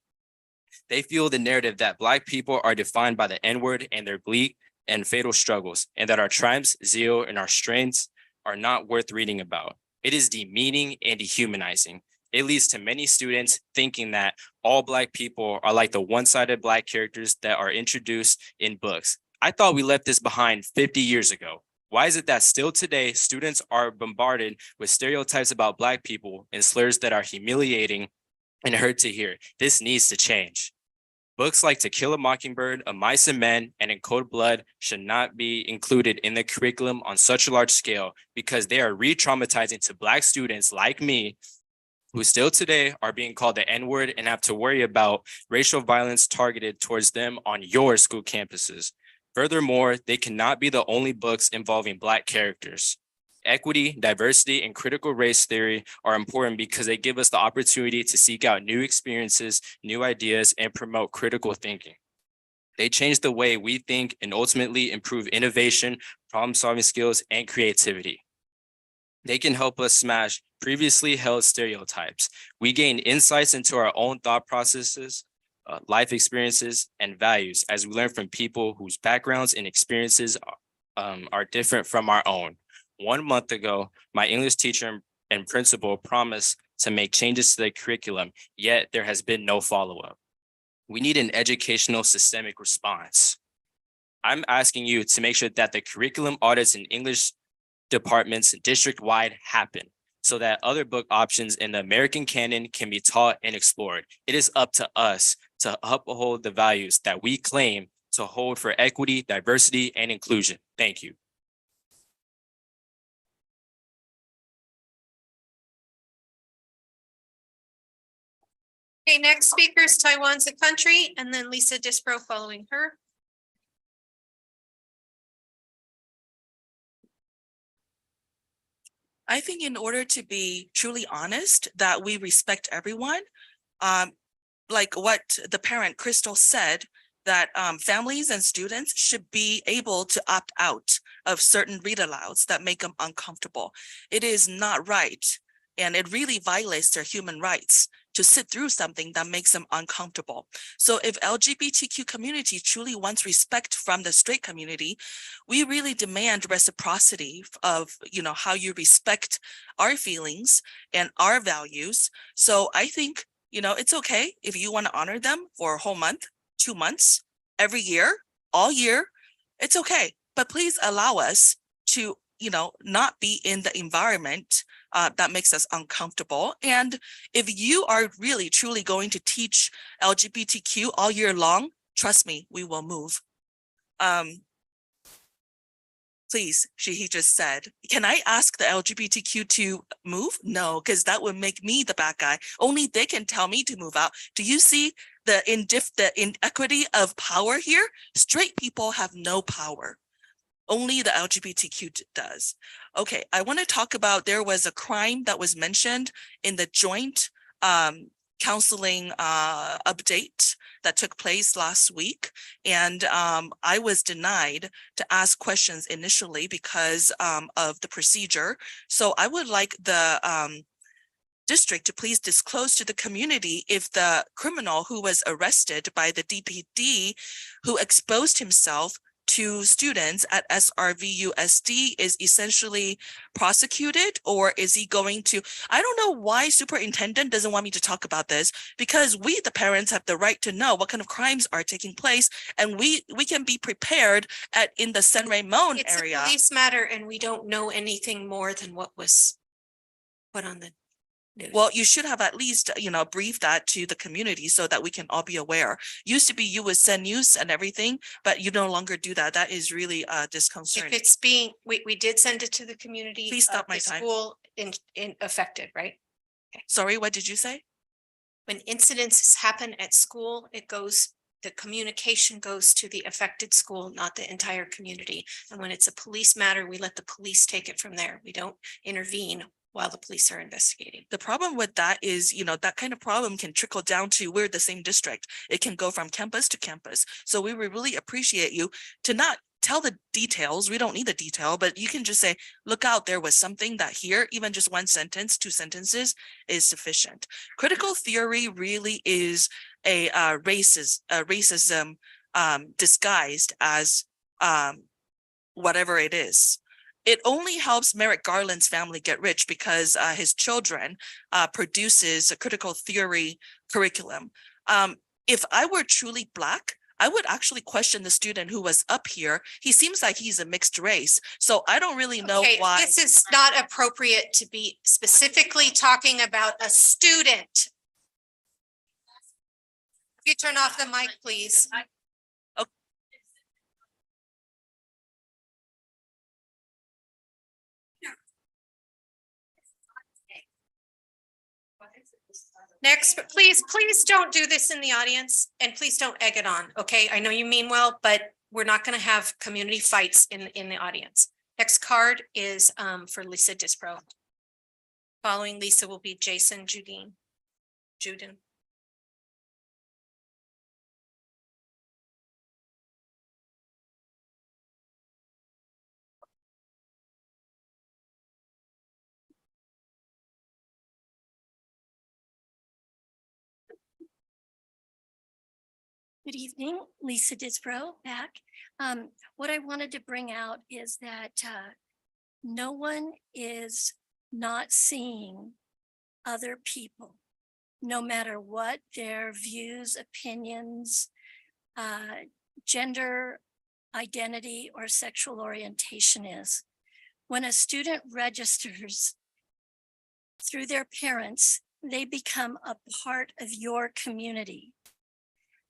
They fuel the narrative that Black people are defined by the N-word and their bleak and fatal struggles, and that our triumphs, zeal, and our strengths are not worth reading about. It is demeaning and dehumanizing. It leads to many students thinking that all Black people are like the one-sided Black characters that are introduced in books. I thought we left this behind 50 years ago. Why is it that still today, students are bombarded with stereotypes about Black people and slurs that are humiliating and hurt to hear? This needs to change. Books like To Kill a Mockingbird, Of Mice and Men, and In Cold Blood should not be included in the curriculum on such a large scale because they are re-traumatizing to Black students like me who still today are being called the N-word and have to worry about racial violence targeted towards them on your school campuses. Furthermore, they cannot be the only books involving Black characters. Equity, diversity, and critical race theory are important because they give us the opportunity to seek out new experiences, new ideas, and promote critical thinking. They change the way we think and ultimately improve innovation, problem-solving skills, and creativity. They can help us smash previously held stereotypes. We gain insights into our own thought processes, life experiences, and values as we learn from people whose backgrounds and experiences are different from our own. 1 month ago, my English teacher and principal promised to make changes to the curriculum, yet there has been no follow-up. We need an educational systemic response. I'm asking you to make sure that the curriculum audits in English departments district-wide happen so that other book options in the American canon can be taught and explored. It is up to us to uphold the values that we claim to hold for equity, diversity, and inclusion. Thank you. Okay, next speaker is Taiwan's a Country, and then Lisa Disbro following her. I think in order to be truly honest, that we respect everyone, like what the parent Crystal said, that families and students should be able to opt out of certain read alouds that make them uncomfortable. It is not right, and it really violates their human rights to sit through something that makes them uncomfortable. So if LGBTQ community truly wants respect from the straight community, we really demand reciprocity of, you know, how you respect our feelings and our values. So I think, you know, it's okay if you want to honor them for a whole month, 2 months, every year, all year, it's okay. But please allow us to, you know, not be in the environment that makes us uncomfortable. And if you are really truly going to teach LGBTQ all year long, trust me, we will move. Please, he just said, can I ask the LGBTQ to move? No, because that would make me the bad guy. Only they can tell me to move out. Do you see the inequity of power here? Straight people have no power. Only the LGBTQ does. Okay, I want to talk about, there was a crime that was mentioned in the joint counseling update that took place last week. And I was denied to ask questions initially because of the procedure. So I would like the district to please disclose to the community if the criminal who was arrested by the DPD, who exposed himself to students at SRVUSD, is essentially prosecuted, or is he going to, I don't know why superintendent doesn't want me to talk about this, because we, the parents, have the right to know what kind of crimes are taking place, and we can be prepared in the San Ramon area. It's a police matter and we don't know anything more than what was put on the news. Well, you should have at least, you know, briefed that to the community so that we can all be aware. Used to be you would send news and everything, but you no longer do that. That is really disconcerting. If it's being, we did send it to the community. Please stop my the time. School in affected, right? Okay. Sorry, what did you say? When incidents happen at school, it goes, the communication goes to the affected school, not the entire community. And when it's a police matter, we let the police take it from there. We don't intervene while the police are investigating. The problem with that is, you know, that kind of problem can trickle down to, we're the same district. It can go from campus to campus. So we would really appreciate you to not tell the details. We don't need the detail, but you can just say, look out, there was something that here, even just 1 sentence, 2 sentences is sufficient. Critical theory really is a racism disguised as whatever it is. It only helps Merrick Garland's family get rich because his children produces a critical theory curriculum. If I were truly Black, I would actually question the student who was up here. He seems like he's a mixed race. So I don't really know why. This is not appropriate to be specifically talking about a student. You turn off the mic, please. Next, but please don't do this in the audience, and please don't egg it on, okay? I know you mean well, but we're not gonna have community fights in the audience. Next card is for Lisa Dispro. Following Lisa will be Jason Juden. Good evening, Lisa Disbro back. What I wanted to bring out is that no one is not seeing other people, no matter what their views, opinions, gender identity, or sexual orientation is. When a student registers through their parents, they become a part of your community.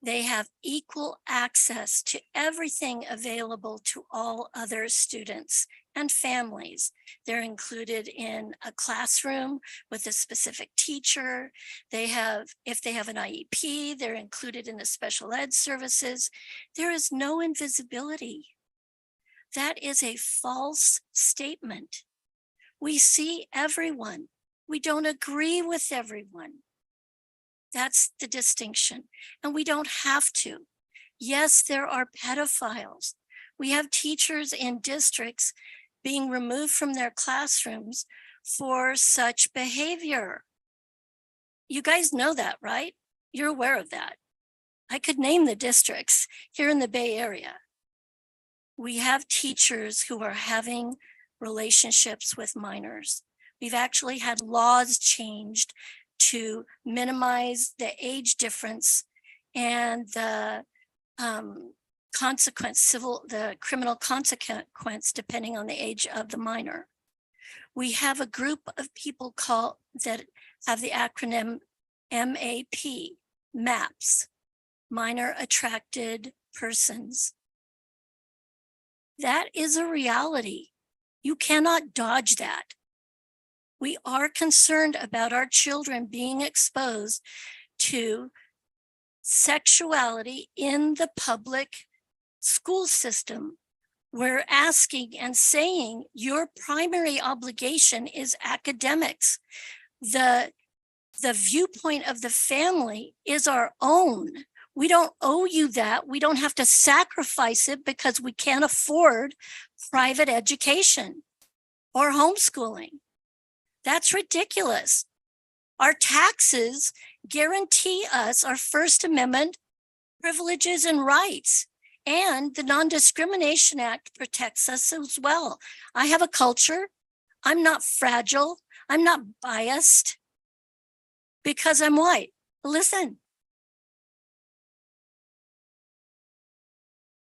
They have equal access to everything available to all other students and families. They're included in a classroom with a specific teacher. If they have an IEP, they're included in the special ed services. There is no invisibility. That is a false statement. We see everyone. We don't agree with everyone. That's the distinction. And we don't have to. Yes, there are pedophiles. We have teachers in districts being removed from their classrooms for such behavior. You guys know that, right? You're aware of that. I could name the districts here in the Bay Area. We have teachers who are having relationships with minors. We've actually had laws changed to minimize the age difference and the the criminal consequence depending on the age of the minor. We have a group of people that have the acronym MAP, MAPS, Minor Attracted Persons. That is a reality. You cannot dodge that. We are concerned about our children being exposed to sexuality in the public school system. We're asking and saying your primary obligation is academics. The viewpoint of the family is our own. We don't owe you that. We don't have to sacrifice it because we can't afford private education or homeschooling. That's ridiculous. Our taxes guarantee us our First Amendment privileges and rights. And the Non-Discrimination Act protects us as well. I have a culture. I'm not fragile. I'm not biased because I'm white. Listen.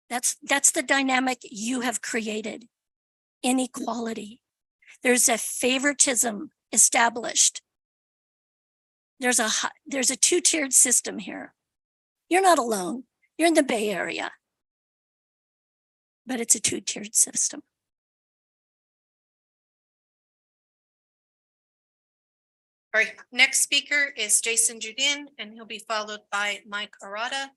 That's the dynamic you have created. Inequality. There's a favoritism established. There's a two-tiered system here. You're not alone. You're in the Bay Area. But it's a two-tiered system. All right, next speaker is Jason Judin, and he'll be followed by Mike Arata.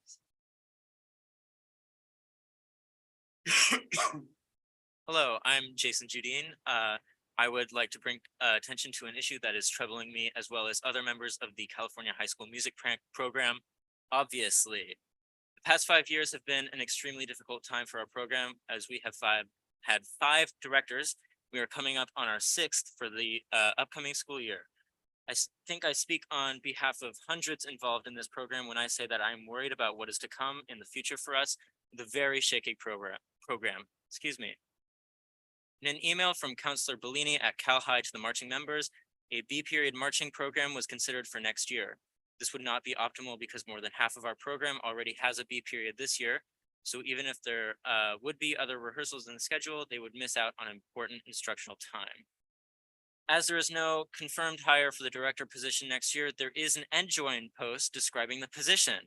Hello, I'm Jason Judin. I would like to bring attention to an issue that is troubling me as well as other members of the California High School Music Program. Obviously, the past 5 years have been an extremely difficult time for our program as we have had five directors. We are coming up on our sixth for the upcoming school year. I think I speak on behalf of hundreds involved in this program when I say that I'm worried about what is to come in the future for us, the very shaky program. Excuse me. In an email from Counselor Bellini at Cal High to the marching members, a B-period marching program was considered for next year. This would not be optimal because more than half of our program already has a B period this year. So even if there would be other rehearsals in the schedule, they would miss out on important instructional time. As there is no confirmed hire for the director position next year, there is an EndJoin post describing the position.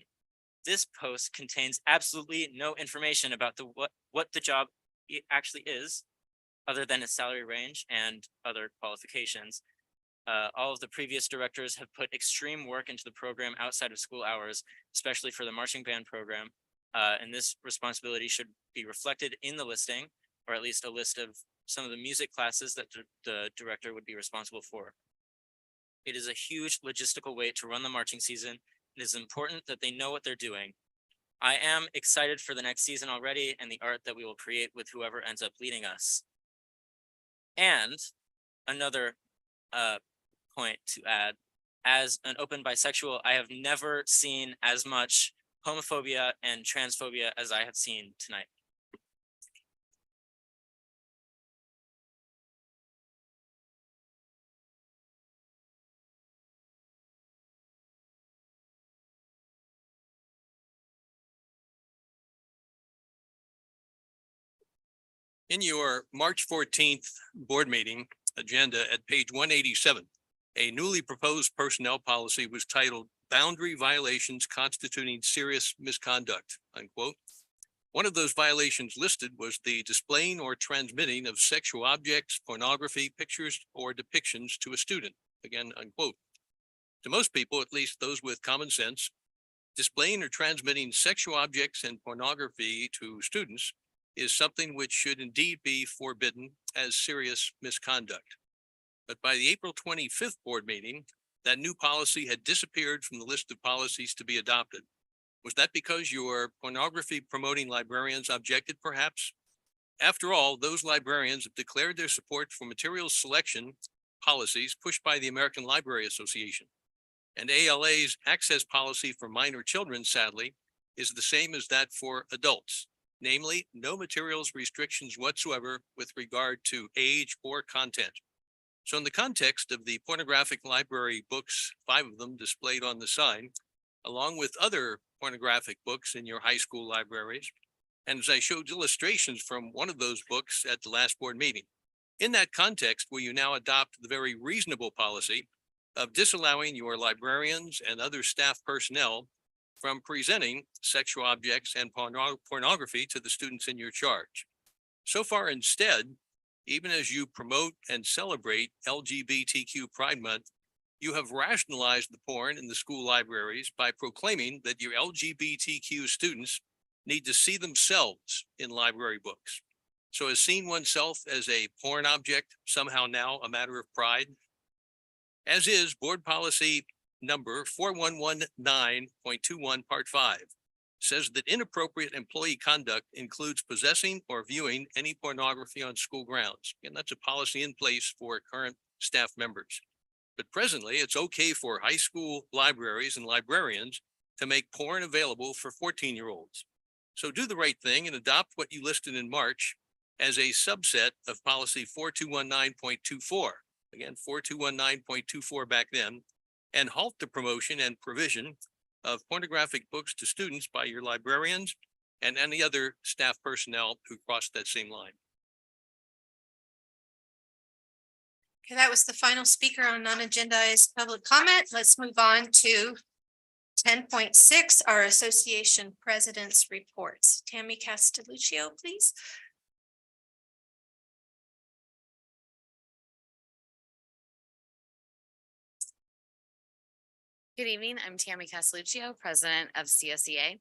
This post contains absolutely no information about what the job actually is, other than its salary range and other qualifications. All of the previous directors have put extreme work into the program outside of school hours, especially for the marching band program. And this responsibility should be reflected in the listing, or at least a list of some of the music classes that the director would be responsible for. It is a huge logistical way to run the marching season. It is important that they know what they're doing. I am excited for the next season already and the art that we will create with whoever ends up leading us. And another point to add, as an open bisexual, I have never seen as much homophobia and transphobia as I have seen tonight. In your March 14th board meeting agenda at page 187, a newly proposed personnel policy was titled Boundary Violations Constituting Serious Misconduct, unquote. One of those violations listed was the displaying or transmitting of sexual objects, pornography, pictures, or depictions to a student, again, unquote. To most people, at least those with common sense, displaying or transmitting sexual objects and pornography to students is something which should indeed be forbidden as serious misconduct. But by the April 25th board meeting, that new policy had disappeared from the list of policies to be adopted. Was that because your pornography promoting librarians objected perhaps? After all, those librarians have declared their support for materials selection policies pushed by the American Library Association. And ALA's access policy for minor children, sadly, is the same as that for adults, namely no materials restrictions whatsoever with regard to age or content. So in the context of the pornographic library books, 5 of them displayed on the sign, along with other pornographic books in your high school libraries, and as I showed illustrations from one of those books at the last board meeting, in that context, will you now adopt the very reasonable policy of disallowing your librarians and other staff personnel from presenting sexual objects and pornography to the students in your charge? So far, instead, even as you promote and celebrate LGBTQ Pride Month, you have rationalized the porn in the school libraries by proclaiming that your LGBTQ students need to see themselves in library books. So is seeing oneself as a porn object somehow now a matter of pride? As is board policy number 4119.21 part 5 says that inappropriate employee conduct includes possessing or viewing any pornography on school grounds. And that's a policy in place for current staff members. But presently it's okay for high school libraries and librarians to make porn available for 14-year-olds. So do the right thing and adopt what you listed in March as a subset of policy 4219.24. Again, 4219.24 back then, and halt the promotion and provision of pornographic books to students by your librarians and any other staff personnel who cross that same line. Okay, that was the final speaker on non-agendized public comment. Let's move on to 10.6, our association president's reports. Tammy Castelluccio, please. Good evening. I'm Tammy Castelluccio, president of CSEA.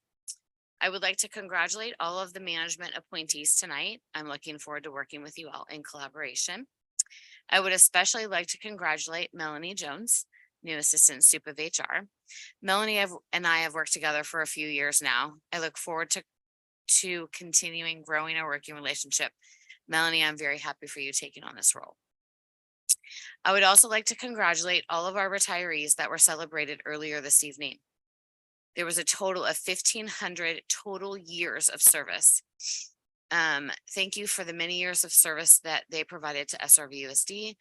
I would like to congratulate all of the management appointees tonight. I'm looking forward to working with you all in collaboration. I would especially like to congratulate Melanie Jones, new assistant soup of HR. Melanie and I have worked together for a few years now. I look forward to continuing growing our working relationship. Melanie, I'm very happy for you taking on this role. I would also like to congratulate all of our retirees that were celebrated earlier this evening. There was a total of 1,500 total years of service. Thank you for the many years of service that they provided to SRVUSD.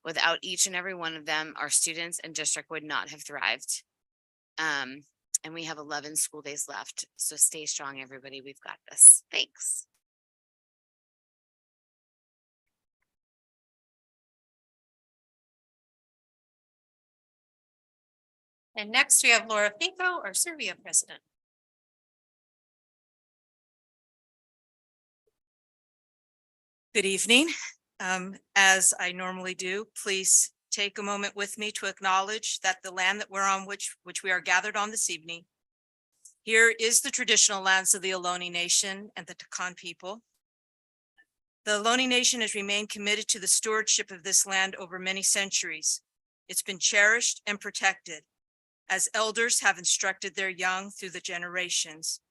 Without each and every one of them, our students and district would not have thrived. And we have 11 school days left. So stay strong, everybody. We've got this. Thanks. And next we have Laura Finko, our Servia president. Good evening. As I normally do, please take a moment with me to acknowledge that the land that we're on, which we are gathered on this evening, here is the traditional lands of the Ohlone Nation and the Takan people. The Ohlone Nation has remained committed to the stewardship of this land over many centuries. It's been cherished and protected as elders have instructed their young through the generations.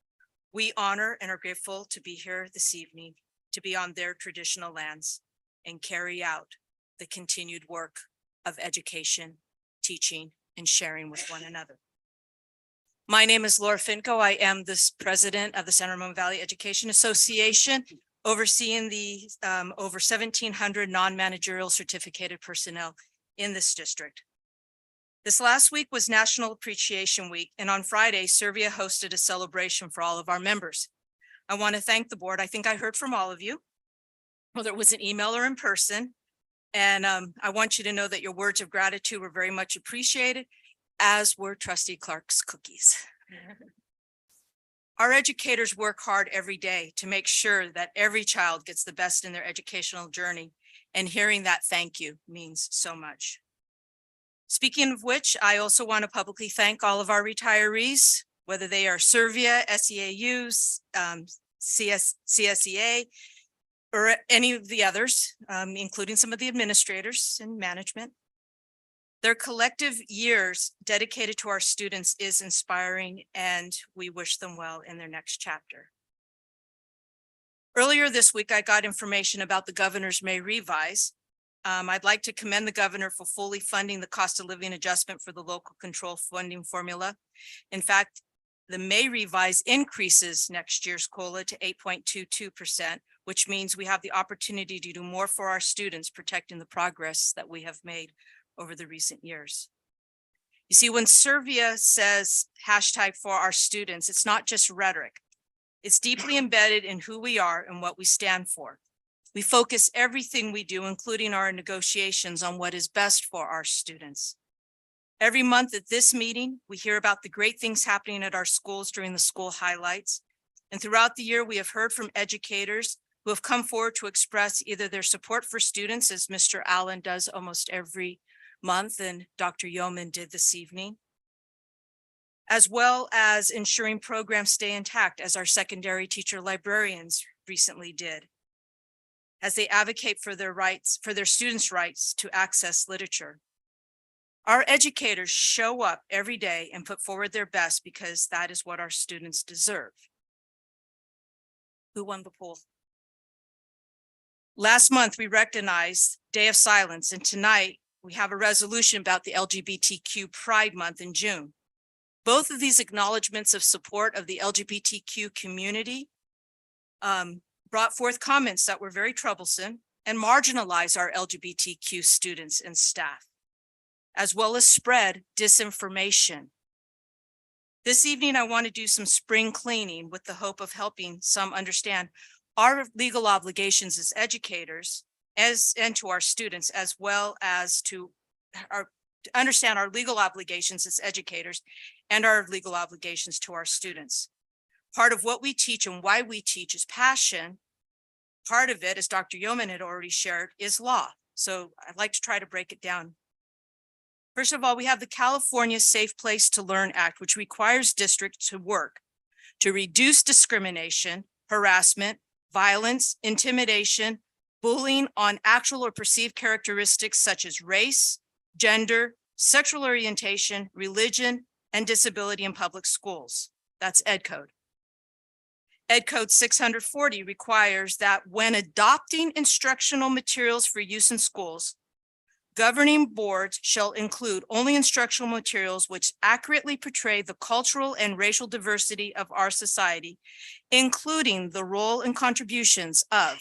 We honor and are grateful to be here this evening, to be on their traditional lands and carry out the continued work of education, teaching, and sharing with one another. My name is Laura Finko. I am the president of the San Ramon Valley Education Association, overseeing the over 1,700 non-managerial certificated personnel in this district. This last week was National Appreciation Week, and on Friday, Servia hosted a celebration for all of our members. I want to thank the board. I think I heard from all of you, whether it was an email or in person. And I want you to know that your words of gratitude were very much appreciated, as were Trustee Clark's cookies. Our educators work hard every day to make sure that every child gets the best in their educational journey, and hearing that thank you means so much. Speaking of which, I also want to publicly thank all of our retirees, whether they are Servia, SEAU, CSEA, or any of the others, including some of the administrators and management. Their collective years dedicated to our students is inspiring, and we wish them well in their next chapter. Earlier this week, I got information about the governor's May revise. I'd like to commend the governor for fully funding the cost of living adjustment for the local control funding formula. In fact, the May revise increases next year's COLA to 8.22%, which means we have the opportunity to do more for our students, protecting the progress that we have made over the recent years. You see, when SRVUSD says hashtag for our students, it's not just rhetoric. It's deeply embedded in who we are and what we stand for. We focus everything we do, including our negotiations, on what is best for our students. Every month at this meeting, we hear about the great things happening at our schools during the school highlights. And throughout the year, we have heard from educators who have come forward to express either their support for students, as Mr. Allen does almost every month and Dr. Yeoman did this evening, as well as ensuring programs stay intact, as our secondary teacher librarians recently did, as they advocate for their rights, for their students' rights to access literature. Our educators show up every day and put forward their best because that is what our students deserve. Who won the poll? Last month, we recognized Day of Silence, and tonight we have a resolution about the LGBTQ Pride Month in June. Both of these acknowledgements of support of the LGBTQ community brought forth comments that were very troublesome and marginalized our LGBTQ students and staff, as well as spread disinformation. This evening, I want to do some spring cleaning with the hope of helping some understand our legal obligations as educators and to our students, as well as to understand our legal obligations as educators and our legal obligations to our students. Part of what we teach and why we teach is passion. Part of it, as Dr. Yeoman had already shared, is law. So I'd like to try to break it down. First of all, we have the California Safe Place to Learn Act, which requires districts to work to reduce discrimination, harassment, violence, intimidation, bullying on actual or perceived characteristics such as race, gender, sexual orientation, religion, and disability in public schools. That's Ed Code. Ed Code 640 requires that when adopting instructional materials for use in schools, governing boards shall include only instructional materials which accurately portray the cultural and racial diversity of our society, including the role and contributions of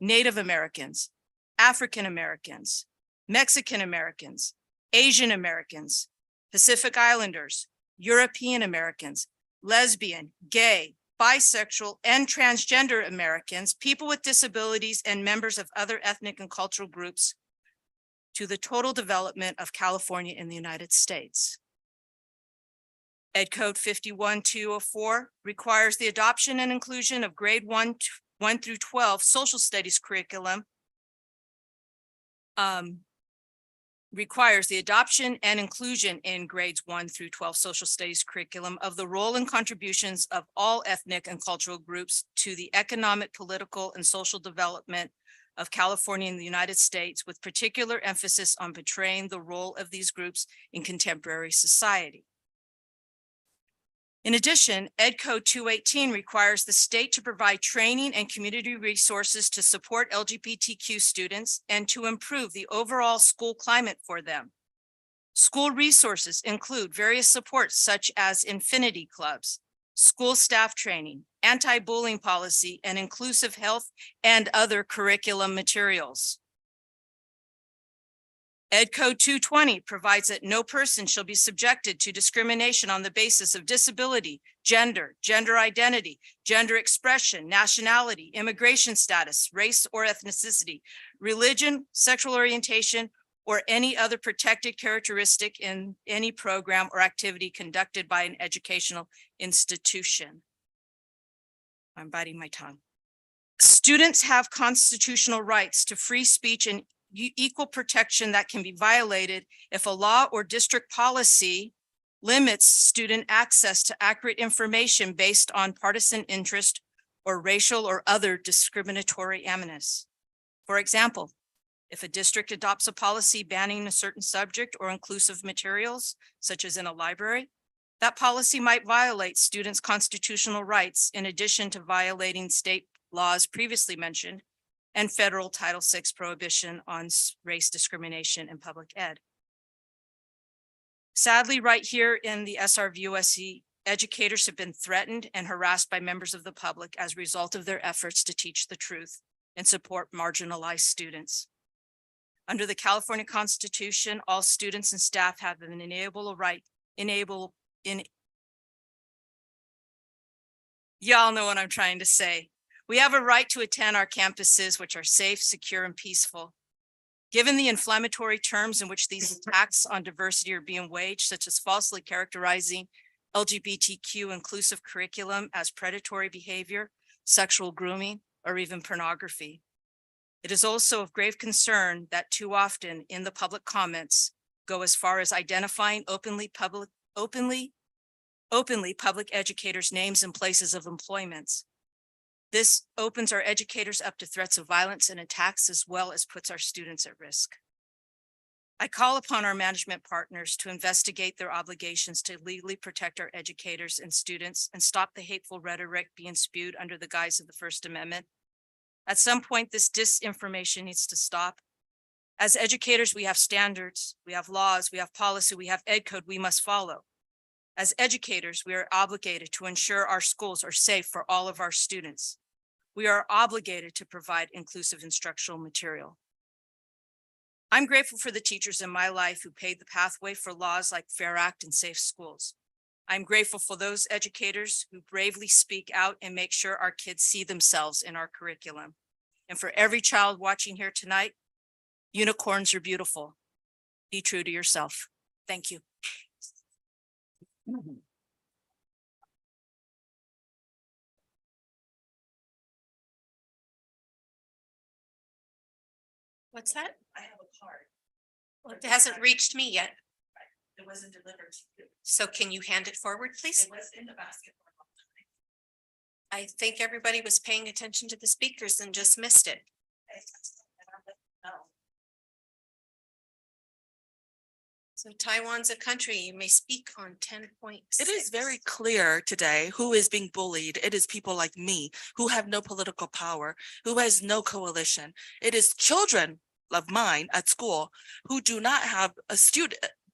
Native Americans, African Americans, Mexican Americans, Asian Americans, Pacific Islanders, European Americans, lesbian, gay, bisexual, and transgender Americans, people with disabilities, and members of other ethnic and cultural groups to the total development of California in the United States. Ed Code 51204 requires the adoption and inclusion of grade 1 through 12 social studies curriculum. Requires the adoption and inclusion in grades 1 through 12 social studies curriculum of the role and contributions of all ethnic and cultural groups to the economic, political, and social development of California and the United States, with particular emphasis on portraying the role of these groups in contemporary society. In addition, Ed Code 218 requires the state to provide training and community resources to support LGBTQ students and to improve the overall school climate for them. School resources include various supports such as infinity clubs, school staff training, anti-bullying policy, and inclusive health and other curriculum materials. Ed Code 220 provides that no person shall be subjected to discrimination on the basis of disability, gender, gender identity, gender expression, nationality, immigration status, race or ethnicity, religion, sexual orientation, or any other protected characteristic in any program or activity conducted by an educational institution. I'm biting my tongue. Students have constitutional rights to free speech and equal protection that can be violated if a law or district policy limits student access to accurate information based on partisan interest or racial or other discriminatory animus. For example, If a district adopts a policy banning a certain subject or inclusive materials, such as in a library, that policy might violate students' constitutional rights in addition to violating state laws previously mentioned and federal Title VI prohibition on race discrimination in public ed. Sadly, right here in the SRVUSD, educators have been threatened and harassed by members of the public as a result of their efforts to teach the truth and support marginalized students. Under the California Constitution, all students and staff have an y'all know what I'm trying to say. We have a right to attend our campuses, which are safe, secure, and peaceful. Given the inflammatory terms in which these attacks on diversity are being waged, such as falsely characterizing LGBTQ inclusive curriculum as predatory behavior, sexual grooming, or even pornography. It is also of grave concern that too often in the public comments go as far as identifying openly public educators' names and places of employment. This opens our educators up to threats of violence and attacks, as well as puts our students at risk. I call upon our management partners to investigate their obligations to legally protect our educators and students and stop the hateful rhetoric being spewed under the guise of the First Amendment. At some point, this disinformation needs to stop. As educators, we have standards, we have laws, we have policy, we have ed code we must follow. As educators, we are obligated to ensure our schools are safe for all of our students. We are obligated to provide inclusive instructional material. I'm grateful for the teachers in my life who paved the pathway for laws like Fair Act and Safe Schools. I'm grateful for those educators who bravely speak out and make sure our kids see themselves in our curriculum. And for every child watching here tonight, unicorns are beautiful. Be true to yourself. Thank you. What's that? I have a card. Well, it hasn't reached me yet. It wasn't delivered to you. So can you hand it forward, please? It was in the basket. I think everybody was paying attention to the speakers and just missed it. No. So Taiwan's a country, you may speak on 10.6. It is very clear today who is being bullied. It is people like me who have no political power, who has no coalition. It is children of mine at school who do not have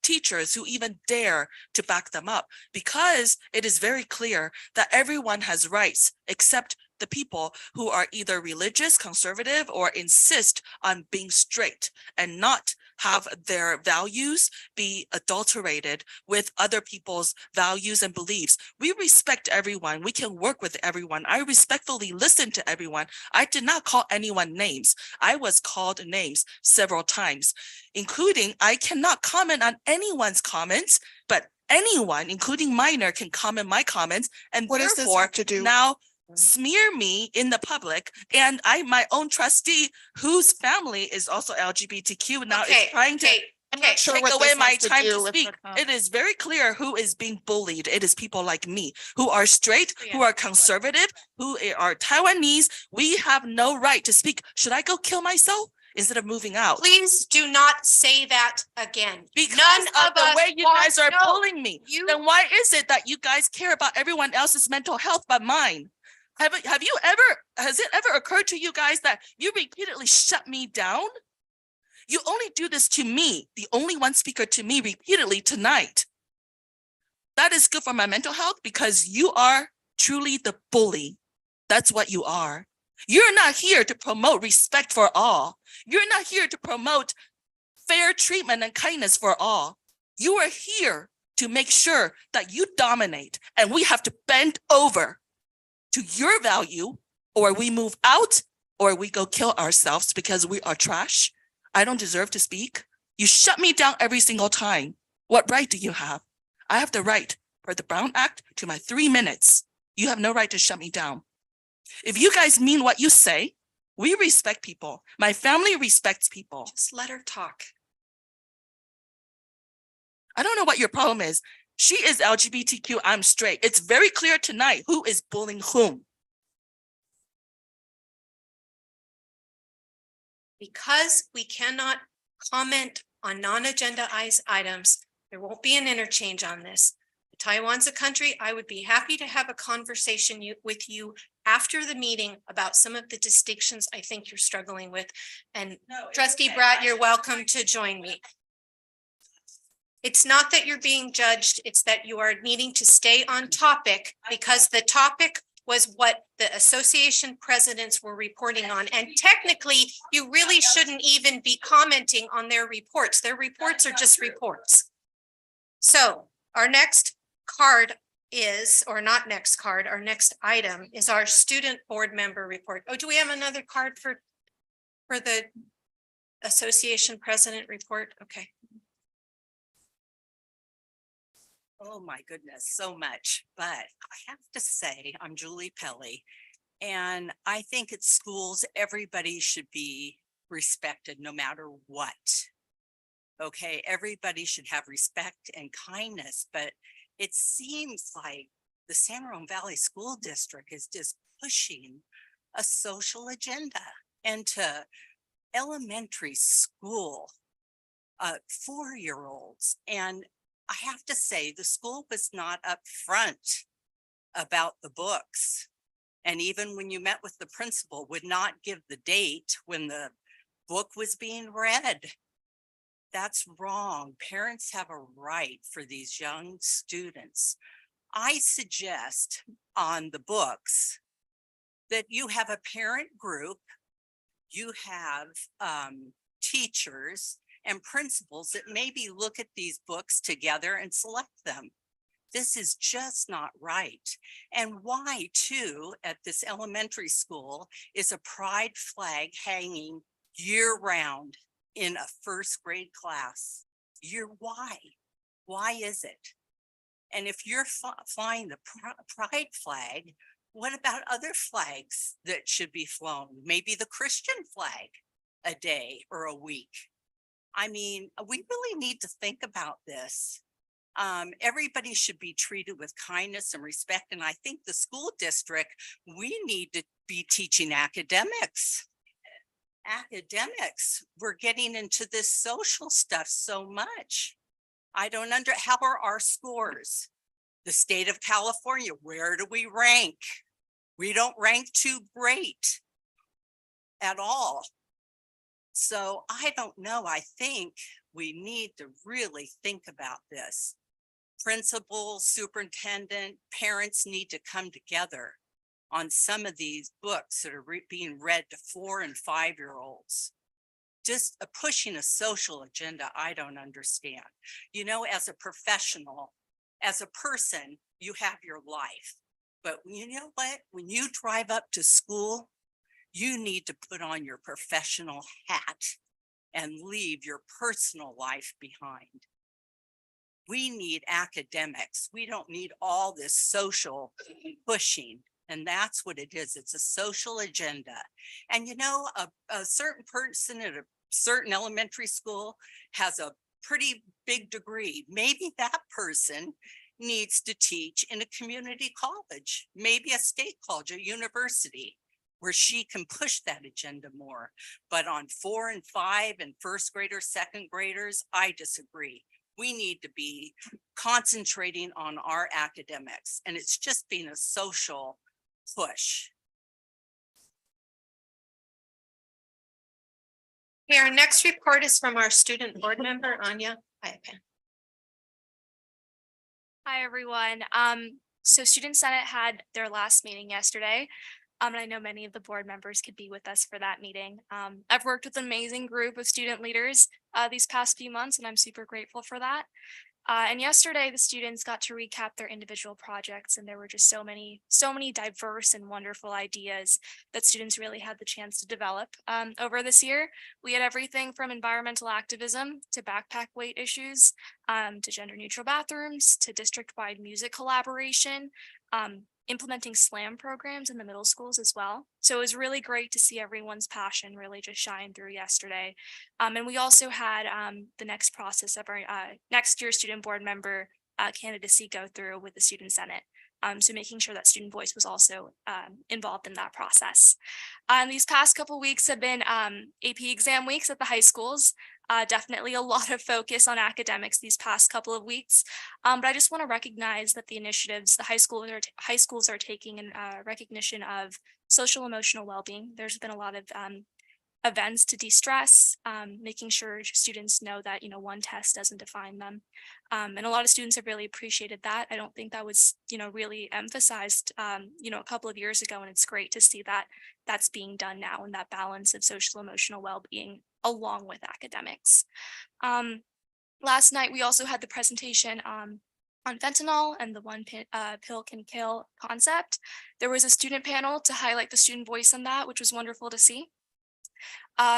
teachers who even dare to back them up, because it is very clear that everyone has rights except the people who are either religious, conservative, or insist on being straight and not have their values be adulterated with other people's values and beliefs. We respect everyone. We can work with everyone. I respectfully listen to everyone. I did not call anyone names. I was called names several times, including I cannot comment on anyone's comments, but anyone, including minor, can comment my comments, and What does this therefore have to do? now smear me in the public. And my own trustee, whose family is also LGBTQ now, is trying to take away my time to speak. It is very clear who is being bullied. It is people like me who are straight, who are conservative, who are Taiwanese. We have no right to speak. Should I go kill myself instead of moving out? Please do not say that again. Because None of the us way you want- guys are no, bullying me. Then why is it that you guys care about everyone else's mental health but mine? Has it ever occurred to you guys that you repeatedly shut me down? You only do this to me, the only one speaker to me repeatedly tonight. That is good for my mental health because you are truly the bully. That's what you are. You're not here to promote respect for all. You're not here to promote fair treatment and kindness for all. You are here to make sure that you dominate, and we have to bend over to your value, or we move out, or we go kill ourselves because we are trash. I don't deserve to speak. You shut me down every single time. What right do you have? I have the right per the Brown Act to my 3 minutes. You have no right to shut me down. If you guys mean what you say, we respect people. My family respects people. Just let her talk. I don't know what your problem is. She is LGBTQ, I'm straight. It's very clear tonight who is bullying whom. Because we cannot comment on non-agenda items, there won't be an interchange on this. Taiwan's a country. I would be happy to have a conversation with you after the meeting about some of the distinctions I think you're struggling with. And Trustee Bratt, you're welcome to join me. It's not that you're being judged, it's that you are needing to stay on topic because the topic was what the association presidents were reporting on. And technically, you really shouldn't even be commenting on their reports. Their reports are just reports. So our next card is, or not next card, our next item is our student board member report. Oh, do we have another card for the association president report? Okay. Oh, my goodness, so much. But I have to say, I'm Julie Pelly, and I think at schools, everybody should be respected no matter what. Okay, everybody should have respect and kindness, but it seems like the San Ramon Valley School District is just pushing a social agenda into elementary school 4-year-olds. And I have to say, the school was not upfront about the books. And even when you met with the principal, would not give the date when the book was being read. That's wrong. Parents have a right for these young students. I suggest on the books that you have a parent group, you have teachers and principals that maybe look at these books together and select them. This is just not right. And why too, at this elementary school, is a pride flag hanging year round in a first grade class? Why is it? And if you're flying the pride flag, what about other flags that should be flown? Maybe the Christian flag a day or a week. I mean, we really need to think about this. Everybody should be treated with kindness and respect. And I think the school district, we need to be teaching academics. We're getting into this social stuff so much. I don't how are our scores? The state of California, where do we rank? We don't rank too great at all. So I don't know. I think we need to really think about this. Principal, superintendent, parents need to come together on some of these books that are being read to 4- and 5-year-olds. Just pushing a social agenda, I don't understand. You know, as a professional, as a person, you have your life. But you know what? When you drive up to school, you need to put on your professional hat and leave your personal life behind. We need academics. We don't need all this social pushing. And that's what it is. It's a social agenda. And you know, a certain person at a certain elementary school has a pretty big degree. Maybe that person needs to teach in a community college, maybe a state college, a university, where she can push that agenda more. But on 4 and 5 and first graders, second graders, I disagree. We need to be concentrating on our academics, and it's just being a social push. Okay, our next report is from our student board member, Anya. Hi. Hi, everyone. So Student Senate had their last meeting yesterday. And I know many of the board members could be with us for that meeting. I've worked with an amazing group of student leaders these past few months, and I'm super grateful for that. And yesterday, the students got to recap their individual projects, and there were just so many diverse and wonderful ideas that students really had the chance to develop over this year. We had everything from environmental activism to backpack weight issues, to gender neutral bathrooms, to district-wide music collaboration, implementing SLAM programs in the middle schools as well. So it was really great to see everyone's passion really just shine through yesterday. And we also had the next process of our next year student board member candidacy go through with the Student Senate. So making sure that student voice was also involved in that process. These past couple weeks have been AP exam weeks at the high schools. Definitely a lot of focus on academics these past couple of weeks. But I just want to recognize that the initiatives the high schools are taking in recognition of social emotional well-being. There's been a lot of events to de-stress, making sure students know that, one test doesn't define them. And a lot of students have really appreciated that. I don't think that was, really emphasized, a couple of years ago. And it's great to see that that's being done now, and that balance of social emotional well-being along with academics. Last night, we also had the presentation on fentanyl and the one pill can kill concept. There was a student panel to highlight the student voice in that, which was wonderful to see.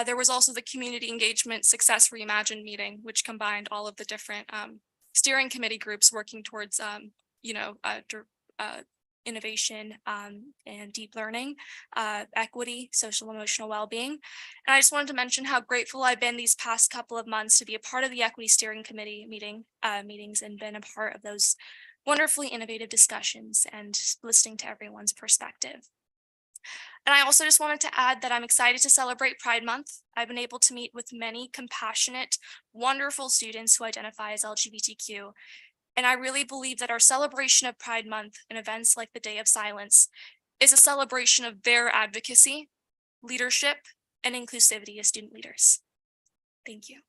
There was also the Community Engagement Success Reimagined meeting, which combined all of the different steering committee groups working towards, innovation and deep learning, equity, social emotional well-being. And I just wanted to mention how grateful I've been these past couple of months to be a part of the Equity Steering Committee meetings and been a part of those wonderfully innovative discussions and listening to everyone's perspective. And I also just wanted to add that I'm excited to celebrate Pride Month. I've been able to meet with many compassionate, wonderful students who identify as LGBTQ. And I really believe that our celebration of Pride Month and events like the Day of Silence is a celebration of their advocacy, leadership, and inclusivity as student leaders. Thank you.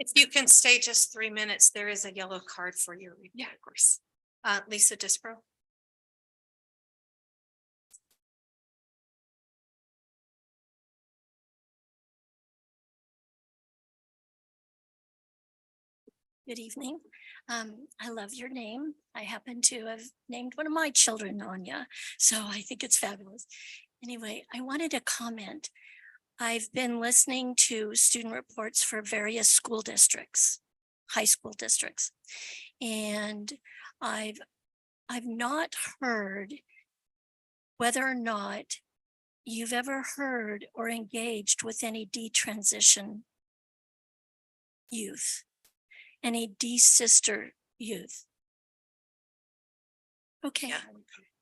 If you can stay just 3 minutes, there is a yellow card for your review. Yeah, of course. Lisa Disbro. Good evening. I love your name. I happen to have named one of my children Anya, so I think it's fabulous. Anyway, I wanted to comment. I've been listening to student reports for various school districts, high school districts, and I've not heard whether or not you've ever heard or engaged with any detransition youth, any de-sister youth. Okay. Yeah.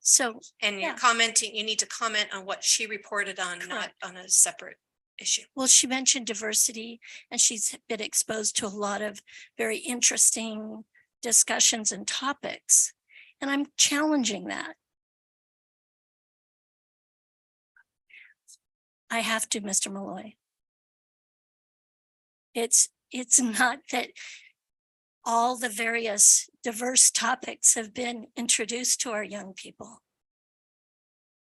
So, And you're commenting, you need to comment on what she reported on, not on a separate issue. well, she mentioned diversity, and she's been exposed to a lot of very interesting discussions and topics. And I'm challenging that. I have to, Mr. Malloy. It's not that all the various diverse topics have been introduced to our young people.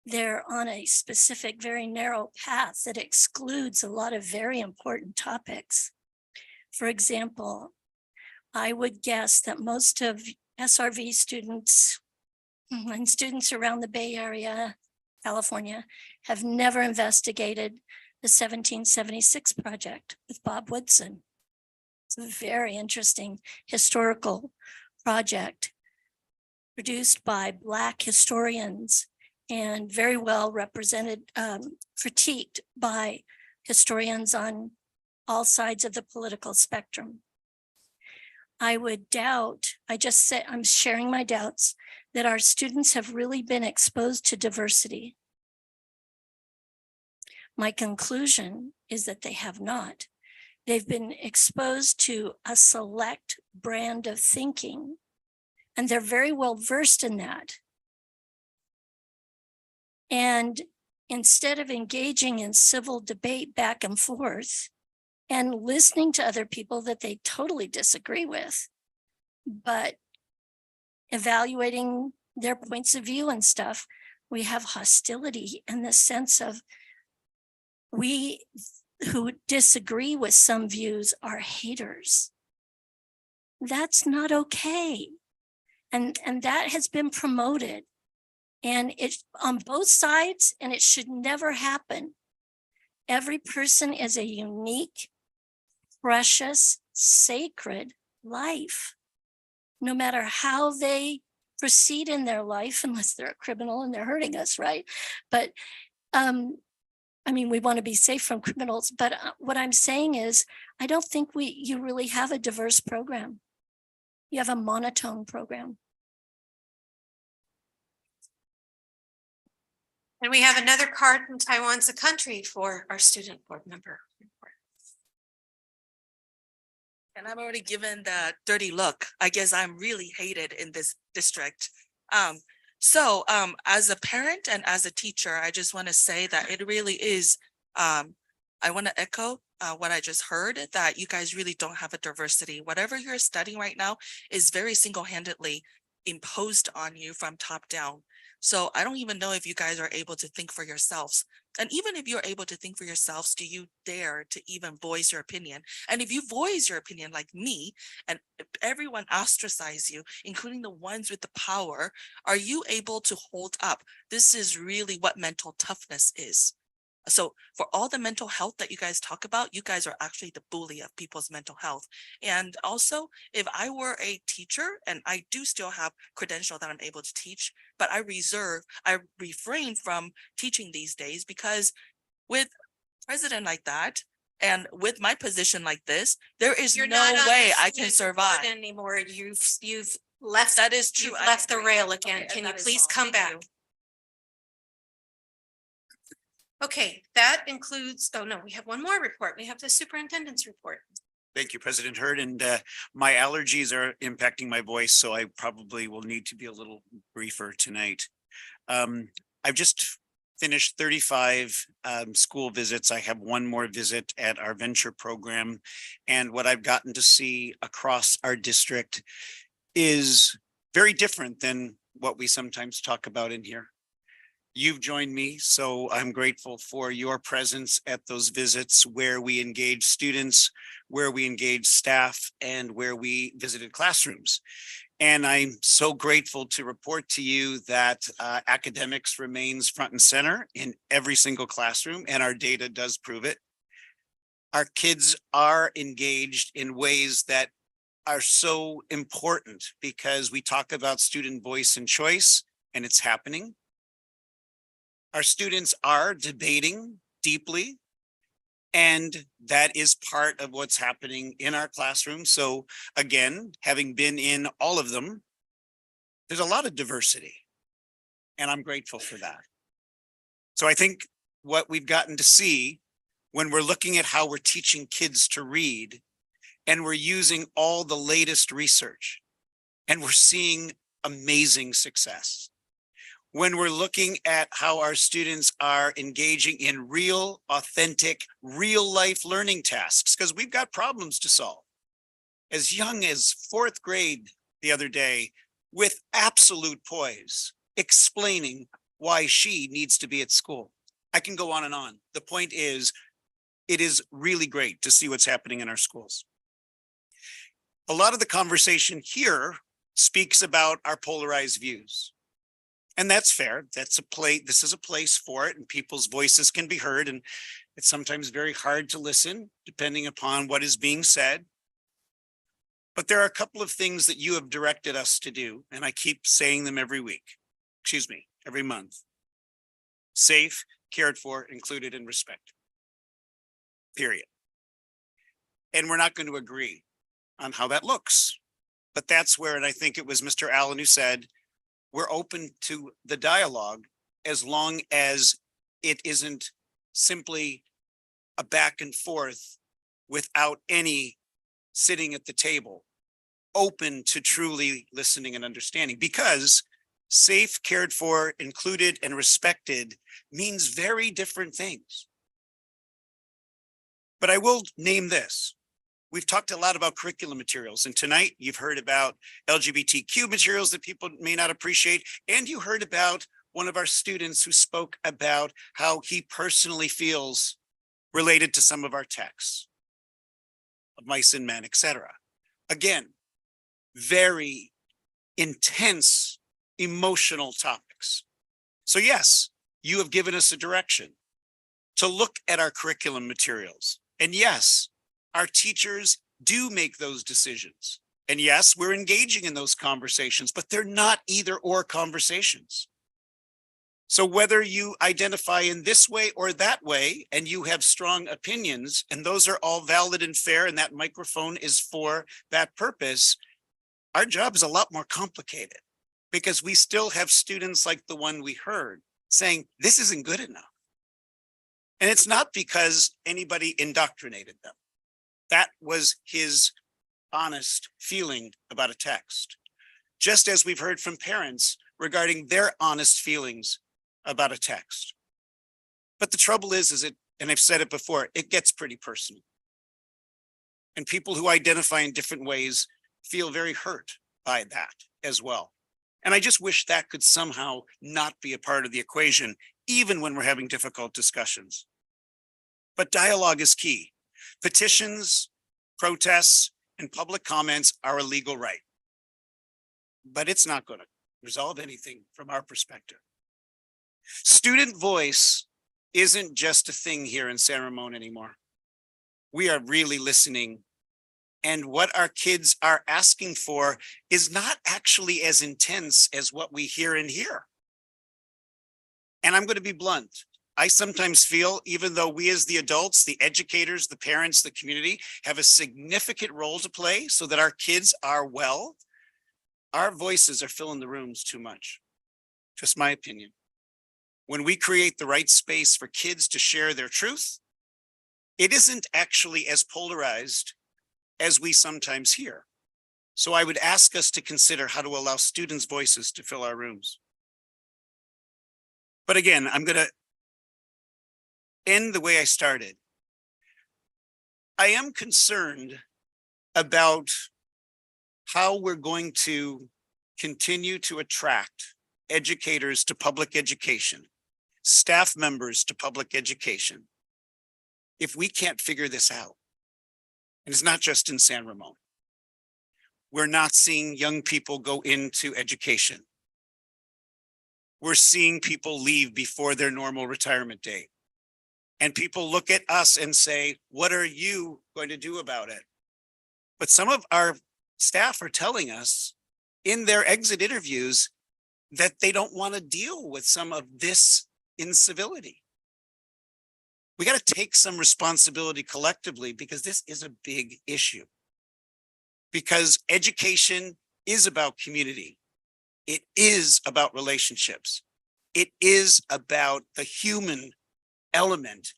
They're on a specific, very narrow path that excludes a lot of very important topics. For example, I would guess that most of SRV students and students around the Bay Area, California, have never investigated the 1776 project with Bob Woodson. It's a very interesting historical project produced by Black historians and very well represented, critiqued by historians on all sides of the political spectrum. I would doubt, I just said, I'm sharing my doubts that our students have really been exposed to diversity. My conclusion is that they have not. They've been exposed to a select brand of thinking, and they're very well versed in that. And instead of engaging in civil debate back and forth and listening to other people that they totally disagree with, but evaluating their points of view and stuff, we have hostility in the sense of we who disagree with some views are haters. That's not okay. And that has been promoted. And it's on both sides, and it should never happen. Every person is a unique, precious, sacred life, no matter how they proceed in their life, unless they're a criminal and they're hurting us, right? But I I mean, we want to be safe from criminals, but what I'm saying is, I don't think you really have a diverse program. You have a monotone program. And we have another card from Taiwan's a country for our student board member. And I'm already given the dirty look. I guess I'm really hated in this district. As a parent and as a teacher, I just want to say that it really is, I want to echo what I just heard, that you guys really don't have a diversity. Whatever you're studying right now is very single-handedly imposed on you from top down. So I don't even know if you guys are able to think for yourselves. And even if you're able to think for yourselves, do you dare to even voice your opinion? And if you voice your opinion like me, and everyone ostracize you, including the ones with the power, are you able to hold up? This is really what mental toughness is. So for all the mental health that you guys talk about, you guys are actually the bully of people's mental health. And also, if I were a teacher, and I do still have credential that I'm able to teach, but I refrain from teaching these days, because with president like that, and with my position like this, there is You're no not on way the I can student survive. board anymore. You've left. That is true. You've I left the agree. rail again. Okay, Can you that is please all. come Thank you. back? Okay, that includes, oh no, we have one more report. We have the superintendent's report. Thank you, President Hurd. And my allergies are impacting my voice, so I probably will need to be a little briefer tonight. I've just finished 35 school visits. I have one more visit at our venture program. And what I've gotten to see across our district is very different than what we sometimes talk about in here. You've joined me, so I'm grateful for your presence at those visits where we engage students, where we engage staff, and where we visited classrooms. And I'm so grateful to report to you that academics remains front and center in every single classroom, and our data does prove it. Our kids are engaged in ways that are so important, because we talk about student voice and choice, and it's happening. Our students are debating deeply, and that is part of what's happening in our classroom. So again, having been in all of them, there's a lot of diversity, and I'm grateful for that. So I think what we've gotten to see when we're looking at how we're teaching kids to read, and we're using all the latest research, and we're seeing amazing success. When we're looking at how our students are engaging in real, authentic, real life learning tasks, because we've got problems to solve. As young as 4th grade the other day, with absolute poise, explaining why she needs to be at school. I can go on and on. The point is, it is really great to see what's happening in our schools. A lot of the conversation here speaks about our polarized views. And that's fair. This is a place for it, and people's voices can be heard. And it's sometimes very hard to listen depending upon what is being said. But there are a couple of things that you have directed us to do, and I keep saying them every month. Safe, cared for, included, and respected. Period. And we're not going to agree on how that looks. But that's where, and I think it was Mr. Allen who said, we're open to the dialogue as long as it isn't simply a back and forth without any sitting at the table, open to truly listening and understanding, because safe, cared for, included, and respected means very different things. But I will name this. We've talked a lot about curriculum materials, and tonight you've heard about LGBTQ materials that people may not appreciate, and you heard about one of our students who spoke about how he personally feels related to some of our texts of mice and men, etc. Again, very intense, emotional topics. So yes, you have given us a direction to look at our curriculum materials. And yes, our teachers do make those decisions. And yes, we're engaging in those conversations, but they're not either or conversations. So whether you identify in this way or that way, and you have strong opinions, and those are all valid and fair, and that microphone is for that purpose, our job is a lot more complicated because we still have students like the one we heard saying, this isn't good enough. And it's not because anybody indoctrinated them. That was his honest feeling about a text. Just as we've heard from parents regarding their honest feelings about a text. But the trouble is it, and I've said it before, it gets pretty personal. And people who identify in different ways feel very hurt by that as well. And I just wish that could somehow not be a part of the equation, even when we're having difficult discussions. But dialogue is key. Petitions, protests, and public comments are a legal right. But it's not going to resolve anything from our perspective. Student voice isn't just a thing here in San Ramon anymore. We are really listening. And what our kids are asking for is not actually as intense as what we hear in here. And I'm going to be blunt. I sometimes feel, even though we as the adults, the educators, the parents, the community have a significant role to play so that our kids are well, our voices are filling the rooms too much. Just my opinion. When we create the right space for kids to share their truth, it isn't actually as polarized as we sometimes hear. So I would ask us to consider how to allow students' voices to fill our rooms. But again, I'm going to end the way I started. I am concerned about how we're going to continue to attract educators to public education, staff members to public education, if we can't figure this out. And it's not just in San Ramon. We're not seeing young people go into education. We're seeing people leave before their normal retirement date. And people look at us and say, what are you going to do about it? But some of our staff are telling us in their exit interviews that they don't want to deal with some of this incivility. We got to take some responsibility collectively because this is a big issue. Because education is about community. It is about relationships. It is about the human element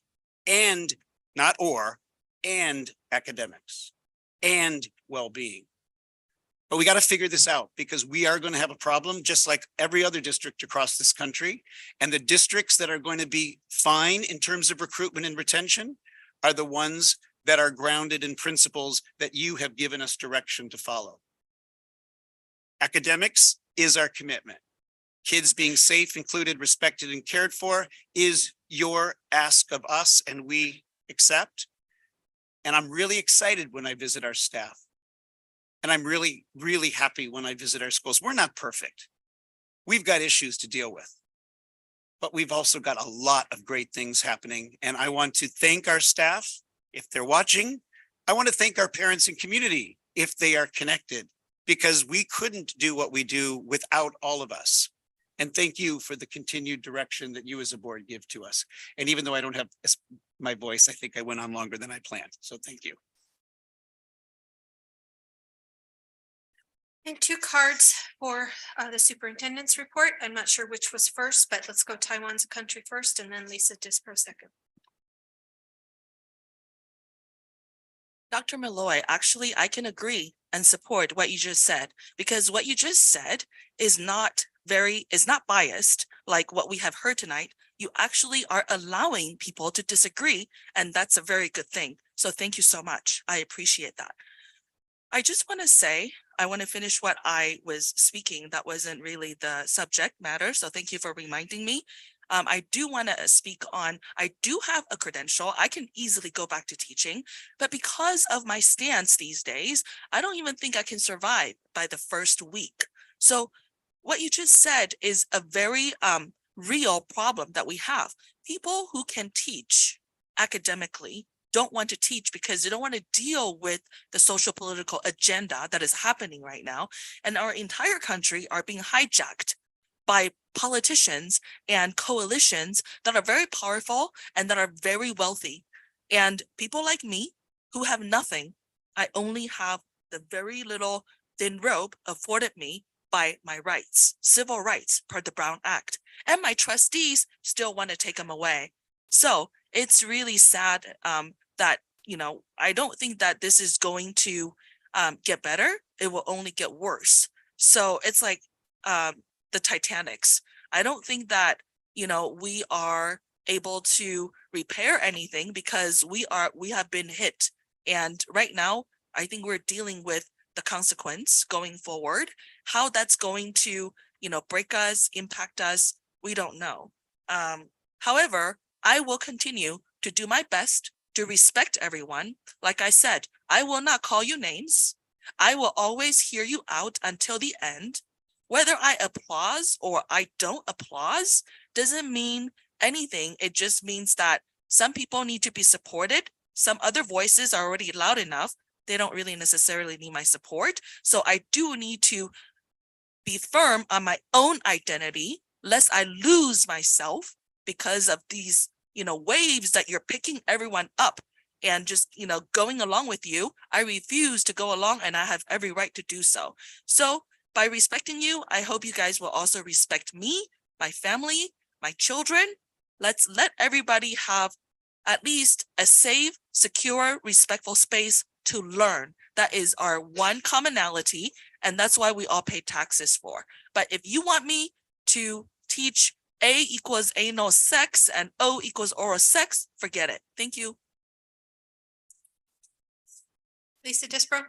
and not or, and academics and well-being. But we got to figure this out because we are going to have a problem just like every other district across this country. And the districts that are going to be fine in terms of recruitment and retention are the ones that are grounded in principles that you have given us direction to follow. Academics is our commitment. Kids being safe, included, respected, and cared for is your ask of us, and we accept. And I'm really excited when I visit our staff. And I'm really, really happy when I visit our schools. We're not perfect. We've got issues to deal with. But we've also got a lot of great things happening. And I want to thank our staff if they're watching. I want to thank our parents and community if they are connected, because we couldn't do what we do without all of us. And thank you for the continued direction that you as a board give to us. And even though I don't have my voice, I think I went on longer than I planned. So thank you. And 2 cards for the superintendent's report. I'm not sure which was first, but let's go Taiwan's country first and then Lisa Dispro second. Dr. Malloy, actually, I can agree and support what you just said, because what you just said is not biased like what we have heard tonight. You actually are allowing people to disagree, and that's a very good thing. So thank you so much. I appreciate that. I just want to say, I want to finish what I was speaking. That wasn't really the subject matter. So thank you for reminding me. I do want to speak on, I do have a credential. I can easily go back to teaching, but because of my stance these days, I don't even think I can survive by the first week. So what you just said is a very real problem that we have. People who can teach academically don't want to teach because they don't want to deal with the social political agenda that is happening right now. And our entire country are being hijacked by politicians and coalitions that are very powerful and that are very wealthy. And people like me who have nothing, I only have the very little thin rope afforded me by my rights, civil rights per the Brown Act. And my trustees still want to take them away. So it's really sad that, you know, I don't think that this is going to get better. It will only get worse. So it's like the Titanics. I don't think that, you know, we are able to repair anything because we have been hit. And right now, I think we're dealing with the consequence going forward. How that's going to, you know, break us, impact us, we don't know. However, I will continue to do my best to respect everyone. Like I said, I will not call you names. I will always hear you out until the end. Whether I applause or I don't applause doesn't mean anything. It just means that some people need to be supported. Some other voices are already loud enough. They don't really necessarily need my support. So I do need to be firm on my own identity, lest I lose myself because of these, you know, waves that you're picking everyone up and just, you know, going along with you. I refuse to go along and I have every right to do so. So by respecting you, I hope you guys will also respect me, my family, my children. Let's let everybody have at least a safe, secure, respectful space to learn. That is our one commonality, and that's why we all pay taxes for. But if you want me to teach A equals anal sex and O equals oral sex, forget it. Thank you. Lisa Disbrow.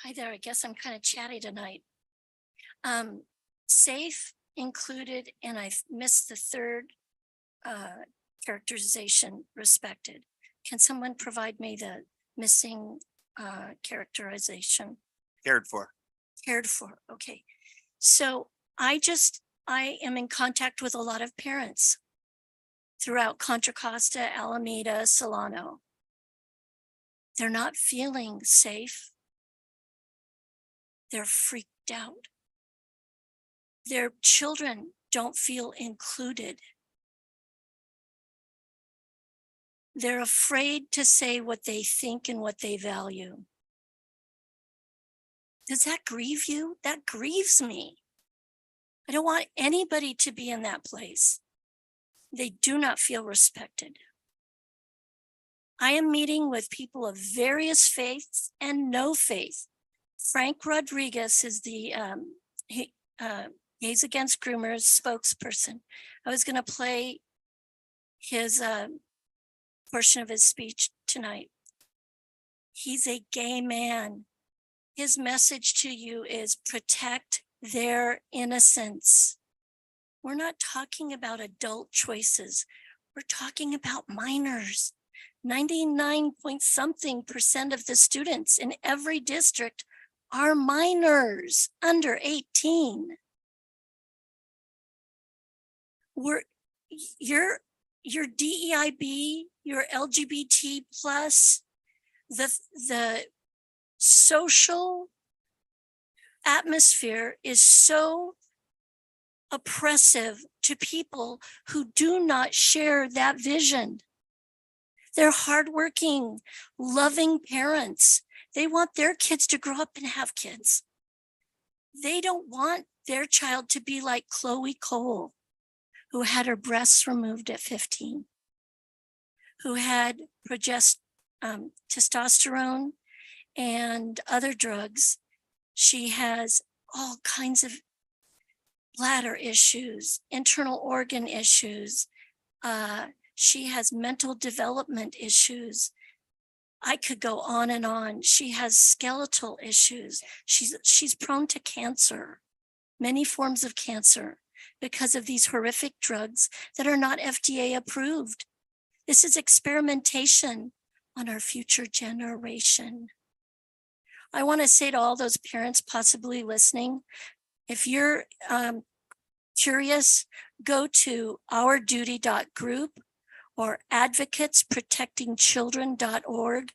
Hi there. I guess I'm kind of chatty tonight. Safe included, and I missed the third characterization, respected. Can someone provide me the missing characterization? Cared for. Cared for. Okay. So I am in contact with a lot of parents throughout Contra Costa, Alameda, Solano. They're not feeling safe. They're freaked out. Their children don't feel included. They're afraid to say what they think and what they value. Does that grieve you? That grieves me. I don't want anybody to be in that place. They do not feel respected. I am meeting with people of various faiths and no faith. Frank Rodriguez is the Gays Against Groomers spokesperson. I was going to play his portion of his speech tonight. He's a gay man. His message to you is protect their innocence. We're not talking about adult choices. We're talking about minors. 99% of the students in every district are minors under 18. Your DEIB, your LGBT plus, the social atmosphere is so oppressive to people who do not share that vision. They're hardworking, loving parents. They want their kids to grow up and have kids. They don't want their child to be like Chloe Cole, who had her breasts removed at 15, who had testosterone and other drugs. She has all kinds of bladder issues, internal organ issues. She has mental development issues. I could go on and on. She has skeletal issues. She's prone to cancer, many forms of cancer, because of these horrific drugs that are not FDA approved. This is experimentation on our future generation. I want to say to all those parents possibly listening, if you're curious, go to ourduty.group or advocatesprotectingchildren.org.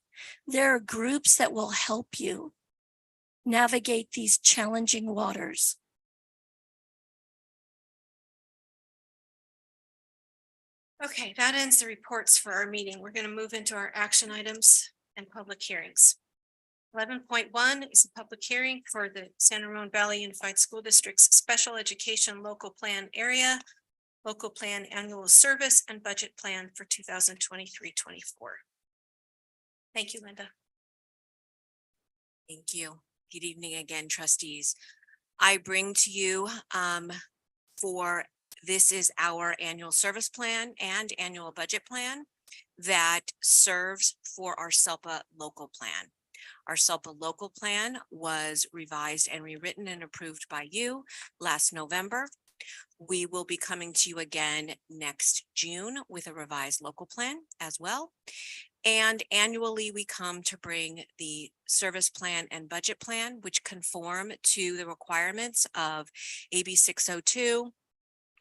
There are groups that will help you navigate these challenging waters. Okay, that ends the reports for our meeting. We're going to move into our action items and public hearings. 11.1 is a public hearing for the San Ramon Valley Unified School District's Special Education Local Plan Area, Local Plan Annual Service, and Budget Plan for 2023-24. Thank you, Linda. Thank you. Good evening again, trustees. I bring to you this is our annual service plan and annual budget plan that serves for our SELPA local plan. Our SELPA local plan was revised and rewritten and approved by you last November. We will be coming to you again next June with a revised local plan as well. And annually, we come to bring the service plan and budget plan, which conform to the requirements of AB 602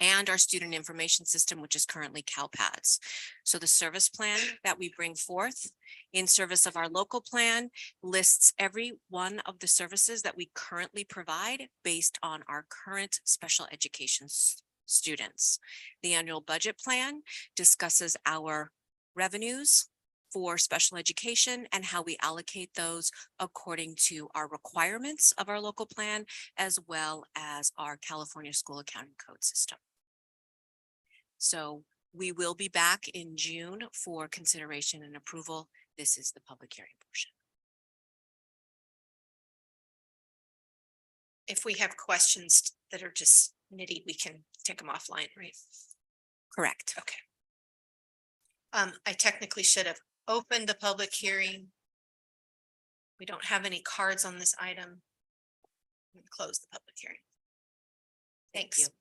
and our student information system, which is currently CalPADS. So the service plan that we bring forth in service of our local plan lists every one of the services that we currently provide based on our current special education students. The annual budget plan discusses our revenues for special education and how we allocate those according to our requirements of our local plan, as well as our California School Accounting Code system. So we will be back in June for consideration and approval. This is the public hearing portion. If we have questions that are just nitty, we can take them offline, right? Correct. Okay. I technically should have opened the public hearing. We don't have any cards on this item. Close the public hearing. Thanks. Thank you.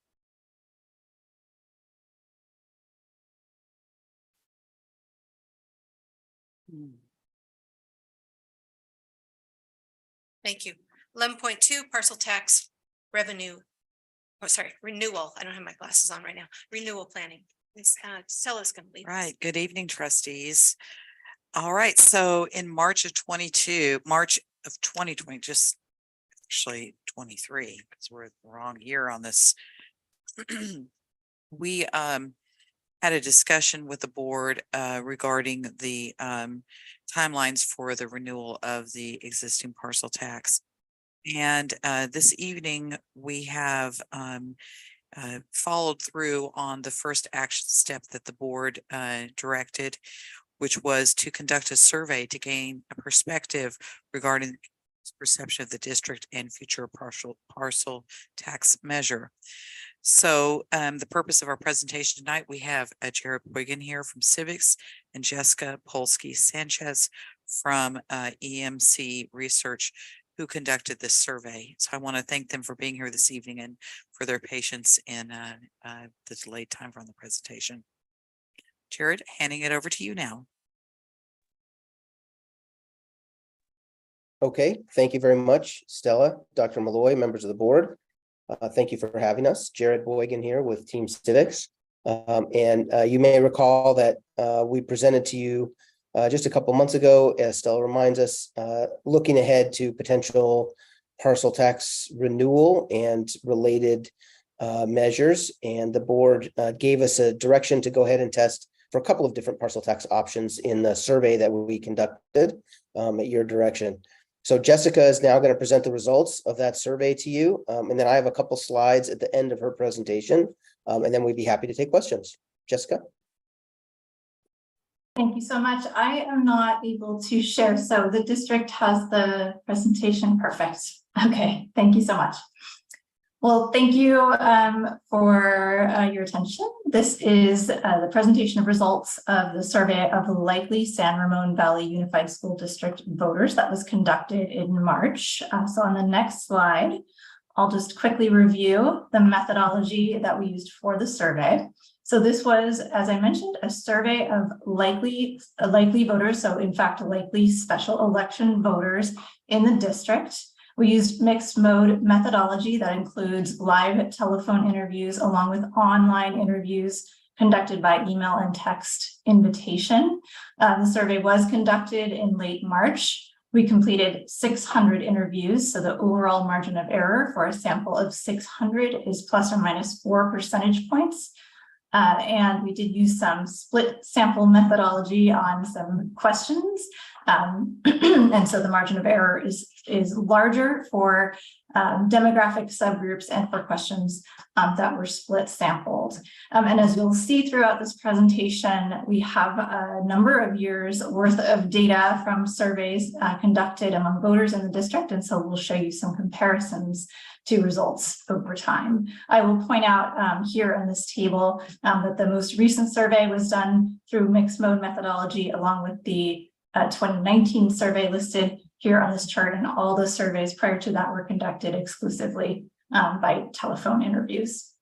Thank you. 11.2 parcel tax revenue. Oh, sorry, renewal. I don't have my glasses on right now. Renewal planning. Stella's going to lead. Right. Good evening, trustees. All right. So in March of 2020, just actually 23, because we're the wrong year on this. We had a discussion with the board regarding the timelines for the renewal of the existing parcel tax. And this evening, we have followed through on the first action step that the board directed, which was to conduct a survey to gain a perspective regarding the perception of the district and future parcel tax measure. So the purpose of our presentation tonight, we have Jared Boygan here from Civics and Jessica Polsky-Sanchez from EMC Research, who conducted this survey. So I want to thank them for being here this evening and for their patience in the delayed time from the presentation. Jared, handing it over to you now. Okay, thank you very much, Stella, Dr. Malloy, members of the board. Thank you for having us. Jared Boygan here with Team Civics. You may recall that we presented to you just a couple months ago, as Stella reminds us, looking ahead to potential parcel tax renewal and related measures. And the board gave us a direction to go ahead and test for a couple of different parcel tax options in the survey that we conducted at your direction. So Jessica is now going to present the results of that survey to you. And then I have a couple slides at the end of her presentation, and then we'd be happy to take questions. Jessica? Thank you so much. I am not able to share, so the district has the presentation. Perfect. Okay, thank you so much. Well, thank you for your attention. This is the presentation of results of the survey of the likely San Ramon Valley Unified School District voters that was conducted in March. So on the next slide, I'll just quickly review the methodology that we used for the survey. So this was, as I mentioned, a survey of likely voters. So in fact, likely special election voters in the district. We used mixed mode methodology that includes live telephone interviews along with online interviews conducted by email and text invitation. The survey was conducted in late March. We completed 600 interviews, so the overall margin of error for a sample of 600 is plus or minus 4 percentage points. And we did use some split sample methodology on some questions. And so the margin of error is larger for demographic subgroups and for questions that were split sampled. And as you'll see throughout this presentation, we have a number of years worth of data from surveys conducted among voters in the district. And so we'll show you some comparisons to results over time. I will point out here in this table that the most recent survey was done through mixed mode methodology along with the 2019 survey listed here on this chart, and all the surveys prior to that were conducted exclusively by telephone interviews.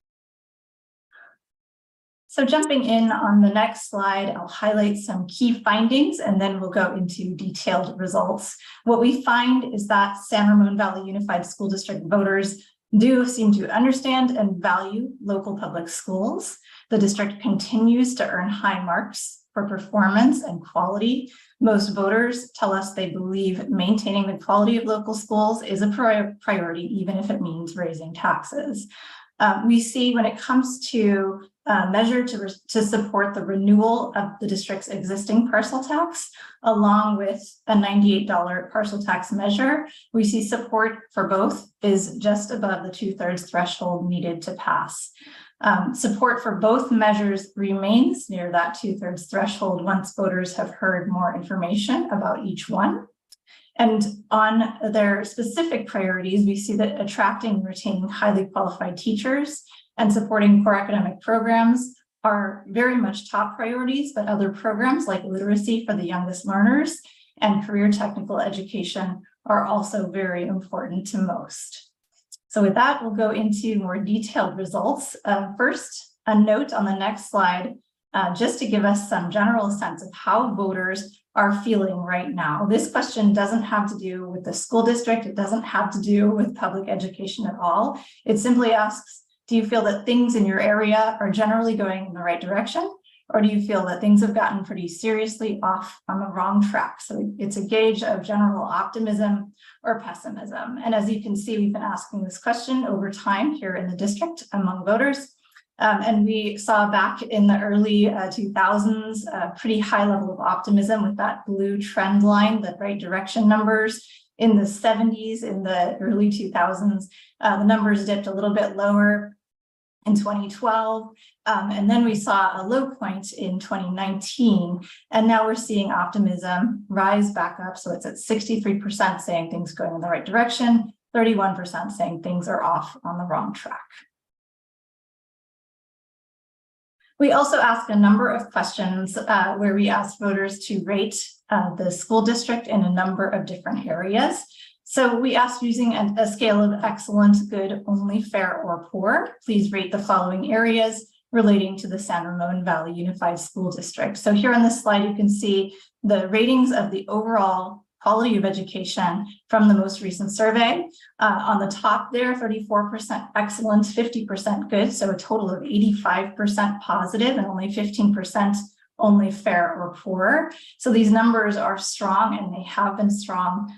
So jumping in on the next slide, I'll highlight some key findings and then we'll go into detailed results. What we find is that San Ramon Valley Unified School District voters do seem to understand and value local public schools. The district continues to earn high marks for performance and quality. Most voters tell us they believe maintaining the quality of local schools is a priority, even if it means raising taxes. We see when it comes to measure to support the renewal of the district's existing parcel tax, along with a $98 parcel tax measure, we see support for both is just above the 2/3 threshold needed to pass. Support for both measures remains near that 2/3 threshold once voters have heard more information about each one. And on their specific priorities, we see that attracting and retaining highly qualified teachers and supporting core academic programs are very much top priorities, but other programs like literacy for the youngest learners and career technical education are also very important to most. So with that, we'll go into more detailed results. First, a note on the next slide, just to give us some general sense of how voters are feeling right now. This question doesn't have to do with the school district. It doesn't have to do with public education at all. It simply asks, do you feel that things in your area are generally going in the right direction? Or do you feel that things have gotten pretty seriously off on the wrong track? So it's a gauge of general optimism or pessimism. And as you can see, we've been asking this question over time here in the district among voters. And we saw back in the early 2000s, a pretty high level of optimism with that blue trend line, the right direction numbers. In the 70s, in the early 2000s, the numbers dipped a little bit lower in 2012. And then we saw a low point in 2019. And now we're seeing optimism rise back up. So it's at 63% saying things going in the right direction, 31% saying things are off on the wrong track. We also asked a number of questions where we asked voters to rate the school district in a number of different areas. So we asked using a scale of excellent, good, only, fair, or poor. Please rate the following areas relating to the San Ramon Valley Unified School District. So here on this slide, you can see the ratings of the overall quality of education from the most recent survey. On the top there, 34% excellent, 50% good, so a total of 85% positive and only 15% only fair or poor. So these numbers are strong and they have been strong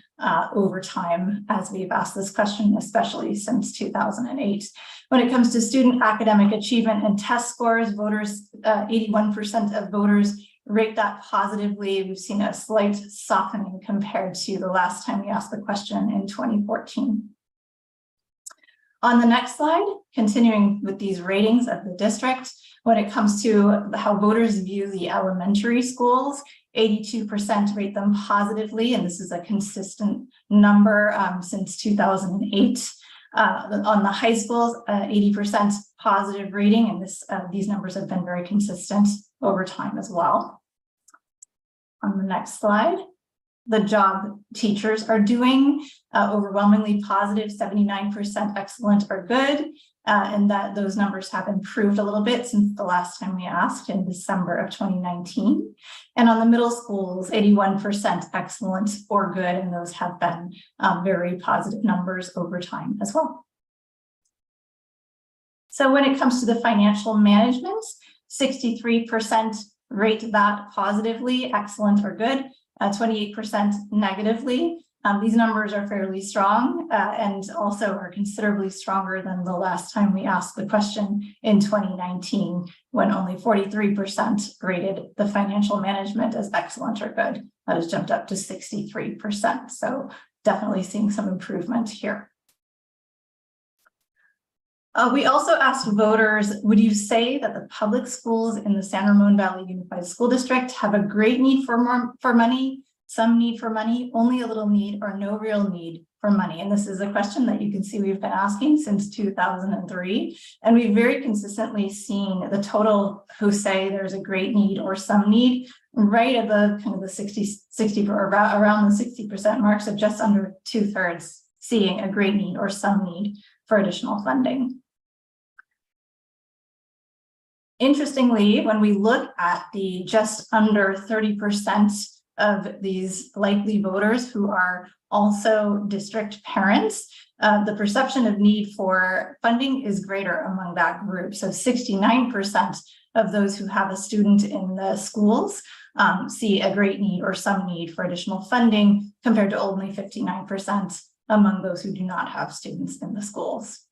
over time as we've asked this question, especially since 2008. When it comes to student academic achievement and test scores, voters, 81% of voters rate that positively. We've seen a slight softening compared to the last time we asked the question in 2014. On the next slide, continuing with these ratings of the district, when it comes to how voters view the elementary schools, 82% rate them positively, and this is a consistent number since 2008. On the high schools, 80% positive rating, and these numbers have been very consistent over time as well. On the next slide, the job teachers are doing overwhelmingly positive, 79% excellent or good, and that those numbers have improved a little bit since the last time we asked in December of 2019. And on the middle schools, 81% excellent or good, and those have been very positive numbers over time as well. So when it comes to the financial management, 63% rate that positively, excellent or good, 28% negatively. These numbers are fairly strong and also are considerably stronger than the last time we asked the question in 2019, when only 43% rated the financial management as excellent or good. That has jumped up to 63%. So definitely seeing some improvement here. We also asked voters, would you say that the public schools in the San Ramon Valley Unified School District have a great need for money, some need for money, only a little need, or no real need for money? And this is a question that you can see we've been asking since 2003. And we've very consistently seen the total who say there's a great need or some need right above kind of the 60 or around the 60% mark. So just under 2/3 seeing a great need or some need for additional funding. Interestingly, when we look at the just under 30% of these likely voters who are also district parents, the perception of need for funding is greater among that group. So 69% of those who have a student in the schools see a great need or some need for additional funding, compared to only 59% among those who do not have students in the schools.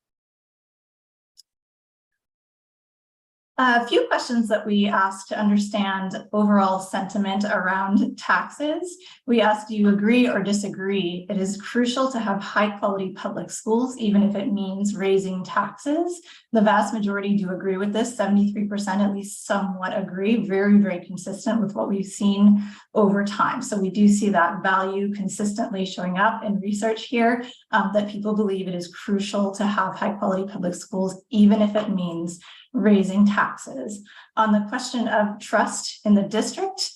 A few questions that we asked to understand overall sentiment around taxes. We asked, do you agree or disagree? It is crucial to have high quality public schools, even if it means raising taxes. The vast majority do agree with this. 73% at least somewhat agree. Very, very consistent with what we've seen over time. So we do see that value consistently showing up in research here, that people believe it is crucial to have high quality public schools, even if it means raising taxes. On the question of trust in the district,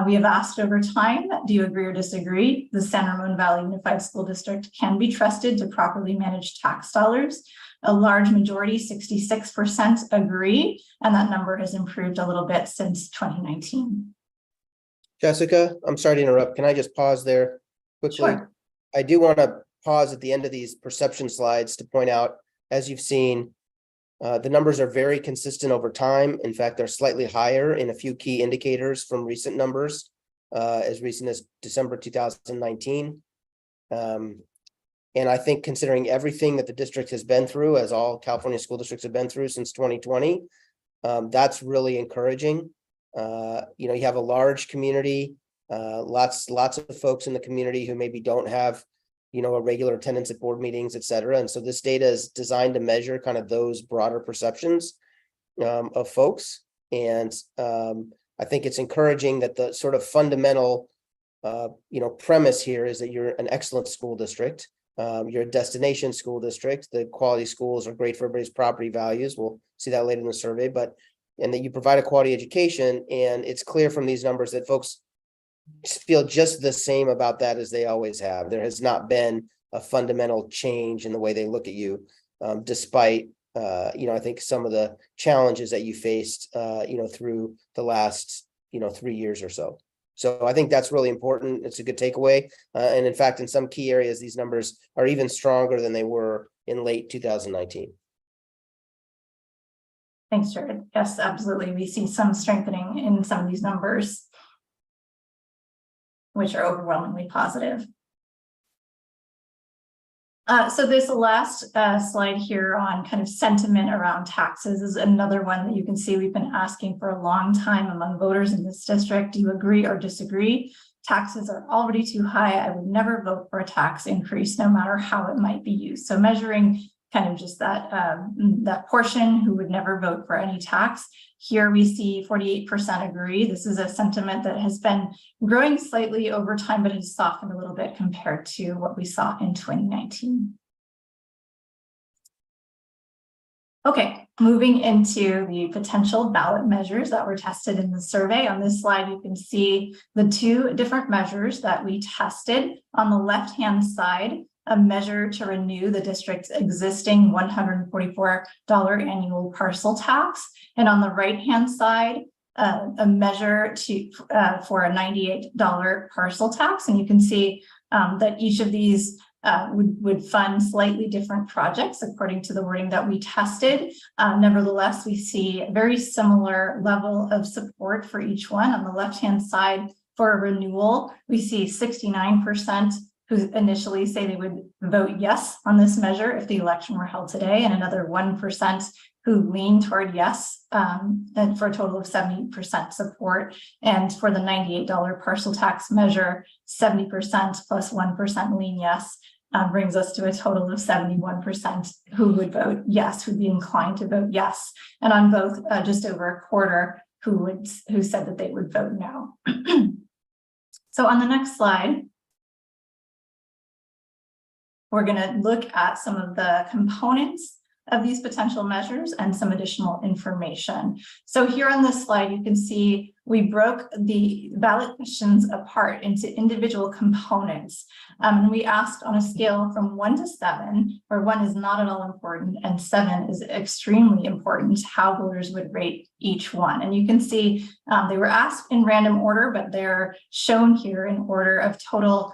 we have asked over time, do you agree or disagree? The San Ramon Valley Unified School District can be trusted to properly manage tax dollars. A large majority, 66%, agree, and that number has improved a little bit since 2019. Jessica, I'm sorry to interrupt. Can I just pause there quickly? Sure. I do want to pause at the end of these perception slides to point out, as you've seen, the numbers are very consistent over time. In fact, they're slightly higher in a few key indicators from recent numbers, as recent as December 2019. And I think considering everything that the district has been through, as all California school districts have been through since 2020, that's really encouraging. You have a large community, lots of folks in the community who maybe don't have a regular attendance at board meetings, et cetera. And so this data is designed to measure kind of those broader perceptions of folks. And I think it's encouraging that the sort of fundamental, premise here is that you're an excellent school district. You're a destination school district. The quality schools are great for everybody's property values. We'll see that later in the survey, and that you provide a quality education. And it's clear from these numbers that folks feel just the same about that as they always have. There has not been a fundamental change in the way they look at you, despite, I think some of the challenges that you faced, through the last, 3 years or so. So I think that's really important. It's a good takeaway. And in fact, in some key areas, these numbers are even stronger than they were in late 2019. Thanks, Jared. Yes, absolutely. We see some strengthening in some of these numbers, which are overwhelmingly positive. So this last slide here on kind of sentiment around taxes is another one that you can see we've been asking for a long time among voters in this district. Do you agree or disagree? Taxes are already too high. I would never vote for a tax increase, no matter how it might be used. So measuring kind of just that portion who would never vote for any tax. Here we see 48% agree. This is a sentiment that has been growing slightly over time, but has softened a little bit compared to what we saw in 2019. Okay, moving into the potential ballot measures that were tested in the survey. On this slide, you can see the two different measures that we tested. On the left-hand side, a measure to renew the district's existing $144 annual parcel tax. And on the right-hand side, a measure for a $98 parcel tax. And you can see that each of these would fund slightly different projects according to the wording that we tested. Nevertheless, we see a very similar level of support for each one. On the left-hand side, for a renewal, we see 69% who initially say they would vote yes on this measure if the election were held today, and another 1% who lean toward yes, and for a total of 70% support. And for the $98 parcel tax measure, 70% plus 1% lean yes, brings us to a total of 71% who would vote yes, who'd be inclined to vote yes. And on both, just over a quarter who said that they would vote no. So on the next slide, we're going to look at some of the components of these potential measures and some additional information. So here on this slide, you can see we broke the ballot questions apart into individual components. And we asked on a scale from 1 to 7, where 1 is not at all important and 7 is extremely important, how voters would rate each one. And you can see they were asked in random order, but they're shown here in order of total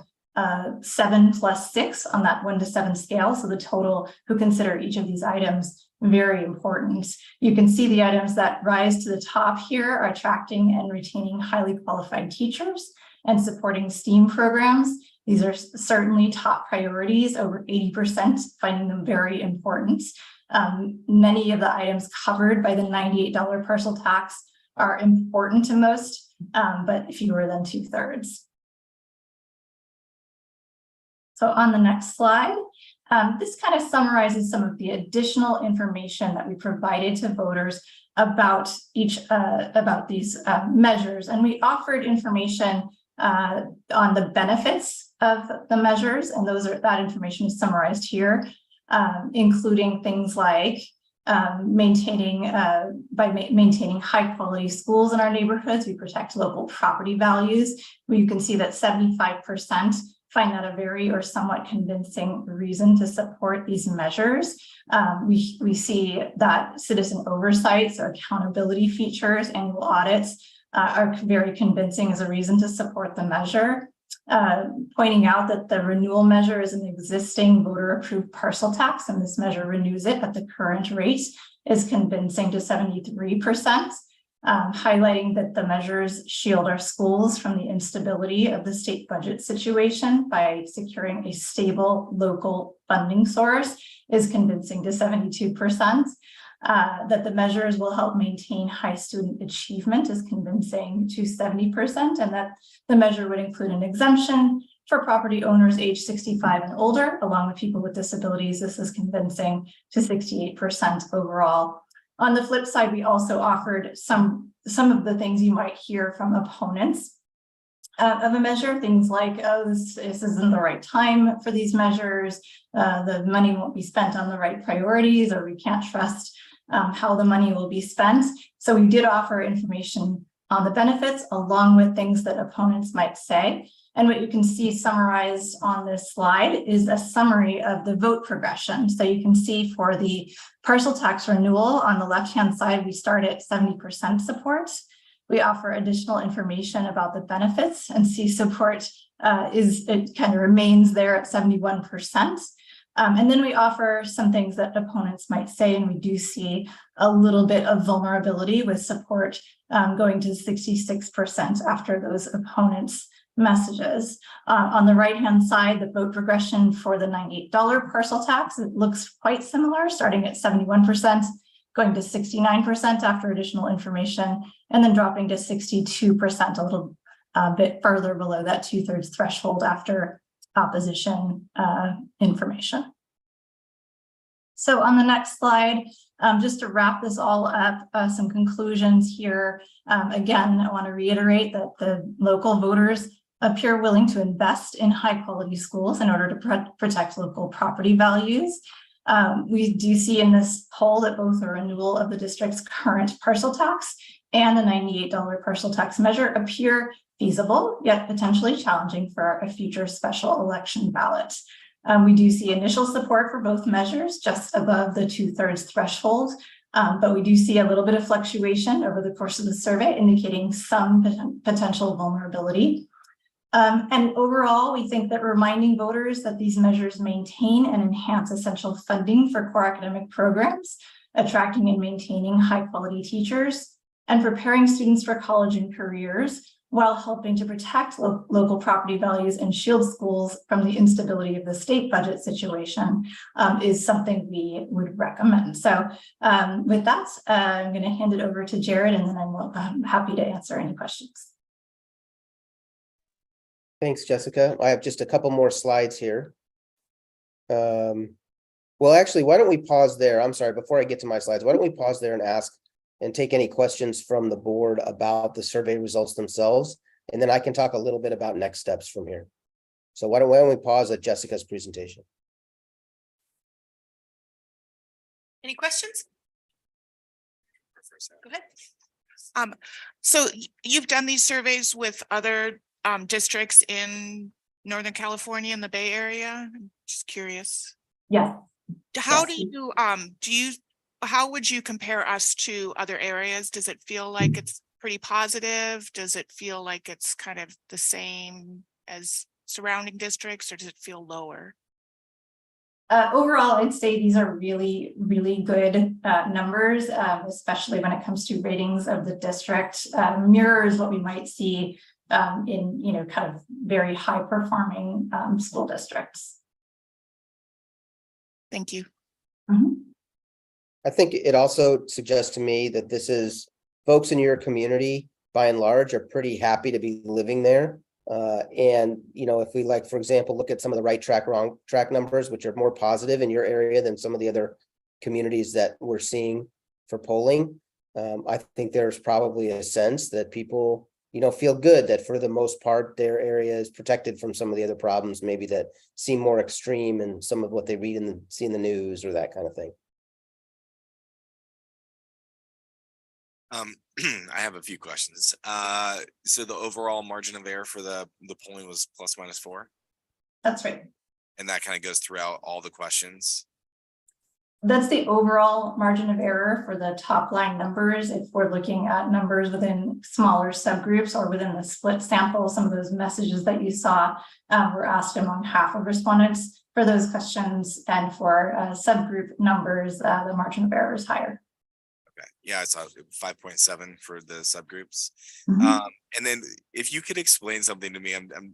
7 plus 6 on that 1 to 7 scale. So the total who consider each of these items very important. You can see the items that rise to the top here are attracting and retaining highly qualified teachers and supporting STEAM programs. These are certainly top priorities, over 80% finding them very important. Many of the items covered by the $98 parcel tax are important to most, but fewer than 2/3. So on the next slide, this kind of summarizes some of the additional information that we provided to voters about these measures. And we offered information on the benefits of the measures, and that information is summarized here, including things like maintaining high quality schools in our neighborhoods. We protect local property values. You can see that 75% find that a very or somewhat convincing reason to support these measures. We see that citizen oversights or accountability features, annual audits are very convincing as a reason to support the measure. Pointing out that the renewal measure is an existing voter approved parcel tax, and this measure renews it at the current rate, is convincing to 73%. Highlighting that the measures shield our schools from the instability of the state budget situation by securing a stable local funding source is convincing to 72%. That the measures will help maintain high student achievement is convincing to 70%, and that the measure would include an exemption for property owners age 65 and older, along with people with disabilities. This is convincing to 68% overall. On the flip side, we also offered some of the things you might hear from opponents of a measure, things like, oh, this isn't the right time for these measures, the money won't be spent on the right priorities, or we can't trust how the money will be spent. So we did offer information on the benefits along with things that opponents might say. And what you can see summarized on this slide is a summary of the vote progression. So you can see for the parcel tax renewal on the left-hand side, we start at 70% support. We offer additional information about the benefits, and see support it kind of remains there at 71%. And then we offer some things that opponents might say, and we do see a little bit of vulnerability with support going to 66% after those opponents' messages. On the right-hand side, the vote progression for the $98 parcel tax, it looks quite similar, starting at 71%, going to 69% after additional information, and then dropping to 62%, a little bit further below that 2/3 threshold after opposition information. So on the next slide, just to wrap this all up, some conclusions here. Again, I want to reiterate that the local voters appear willing to invest in high quality schools in order to protect local property values. We do see in this poll that both a renewal of the district's current parcel tax and the $98 parcel tax measure appear feasible, yet potentially challenging for a future special election ballot. We do see initial support for both measures just above the 2/3 threshold, but we do see a little bit of fluctuation over the course of the survey, indicating some potential vulnerability. And overall, we think that reminding voters that these measures maintain and enhance essential funding for core academic programs, attracting and maintaining high quality teachers, and preparing students for college and careers while helping to protect local property values and shield schools from the instability of the state budget situation is something we would recommend. So with that, I'm going to hand it over to Jared, and then I'm happy to answer any questions. Thanks, Jessica. I have just a couple more slides here. Well, actually, why don't we pause there? I'm sorry, before I get to my slides, why don't we pause there and ask and take any questions from the board about the survey results themselves, and then I can talk a little bit about next steps from here. So why don't we pause at Jessica's presentation? Any questions? Go ahead. So you've done these surveys with other districts in Northern California and the Bay Area? I'm just curious. Yeah. How do you how would you compare us to other areas? Does it feel like it's pretty positive? Does it feel like it's kind of the same as surrounding districts, or does it feel lower? Overall, I'd say these are really, really good numbers, especially when it comes to ratings of the district. Mirrors what we might see in, kind of very high performing school districts. Thank you. Mm-hmm. I think it also suggests to me that this is folks in your community, by and large, are pretty happy to be living there. And, if we for example, look at some of the right track, wrong track numbers, which are more positive in your area than some of the other communities that we're seeing for polling. I think there's probably a sense that people, feel good that for the most part, their area is protected from some of the other problems, maybe that seem more extreme in some of what they read and see in the news or that kind of thing. I have a few questions. So the overall margin of error for the polling was ±4, That's right. and that kind of goes throughout all the questions. That's the overall margin of error for the top line numbers. If we're looking at numbers within smaller subgroups or within the split sample, some of those messages that you saw were asked among half of respondents for those questions, and for subgroup numbers, the margin of error is higher. Okay, yeah, I saw 5.7 for the subgroups. Mm-hmm. And then if you could explain something to me, I'm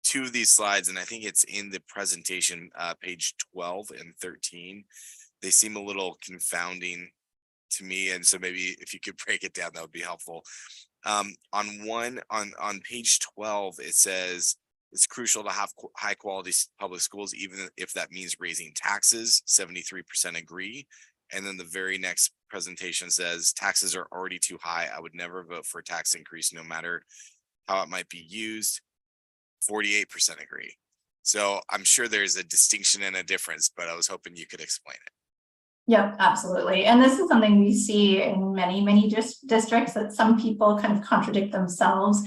two of these slides, and I think it's in the presentation, page 12 and 13. They seem a little confounding to me, and so maybe if you could break it down, that would be helpful. On page 12, it says it's crucial to have high quality public schools, even if that means raising taxes. 73% agree. And then the very next presentation says taxes are already too high. I would never vote for a tax increase, no matter how it might be used. 48% agree. So I'm sure there's a distinction and a difference, but I was hoping you could explain it. Yep, absolutely. And this is something we see in many districts, that some people kind of contradict themselves.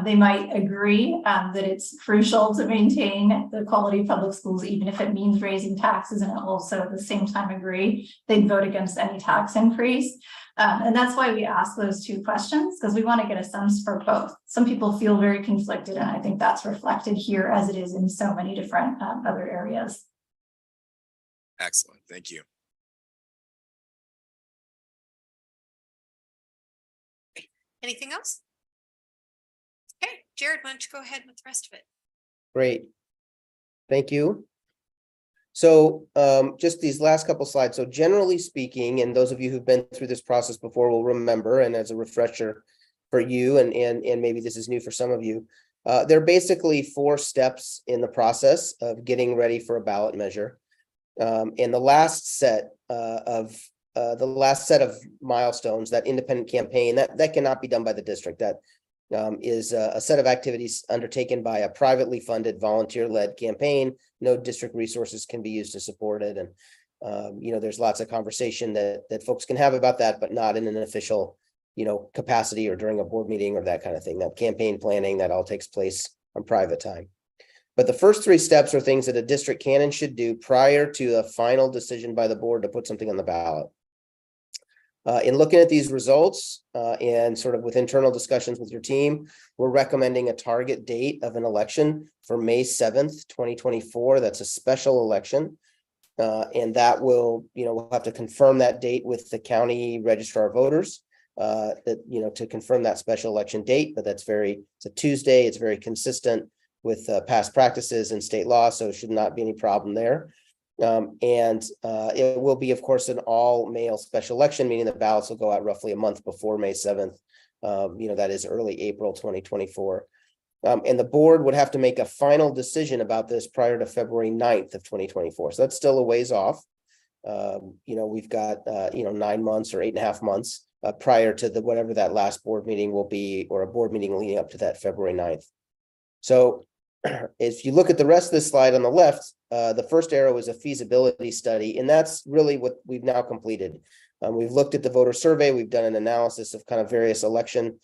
They might agree that it's crucial to maintain the quality of public schools, even if it means raising taxes, and also at the same time agree they'd vote against any tax increase. And that's why we ask those two questions, because we want to get a sense for both. Some people feel very conflicted, and I think that's reflected here, as it is in so many different other areas. Excellent. Thank you. Anything else? Okay, Jared, why don't you go ahead with the rest of it? Great. Thank you. So just these last couple slides. So generally speaking, and those of you who've been through this process before will remember, and as a refresher for you, and maybe this is new for some of you, there are basically 4 steps in the process of getting ready for a ballot measure. And the last set of milestones, that independent campaign, that cannot be done by the district. That is a set of activities undertaken by a privately funded, volunteer-led campaign. No district resources can be used to support it. And there's lots of conversation that folks can have about that, but not in an official capacity or during a board meeting or that kind of thing. That campaign planning, that all takes place on private time. But the first 3 steps are things that a district can and should do prior to a final decision by the board to put something on the ballot. In looking at these results and sort of with internal discussions with your team, we're recommending a target date of an election for May 7th, 2024. That's a special election. And that will, we'll have to confirm that date with the county registrar of voters to confirm that special election date. But it's a Tuesday. It's very consistent with past practices and state law, so it should not be any problem there. It will be, of course, an all-male special election, meaning the ballots will go out roughly a month before May 7th. That is early April 2024. And the board would have to make a final decision about this prior to February 9th of 2024. So that's still a ways off. We've got 9 months or 8.5 months prior to whatever that last board meeting will be, or a board meeting leading up to that February 9th. So if you look at the rest of the slide on the left, the first arrow is a feasibility study, and that's really what we've now completed. We've looked at the voter survey. We've done an analysis of kind of various election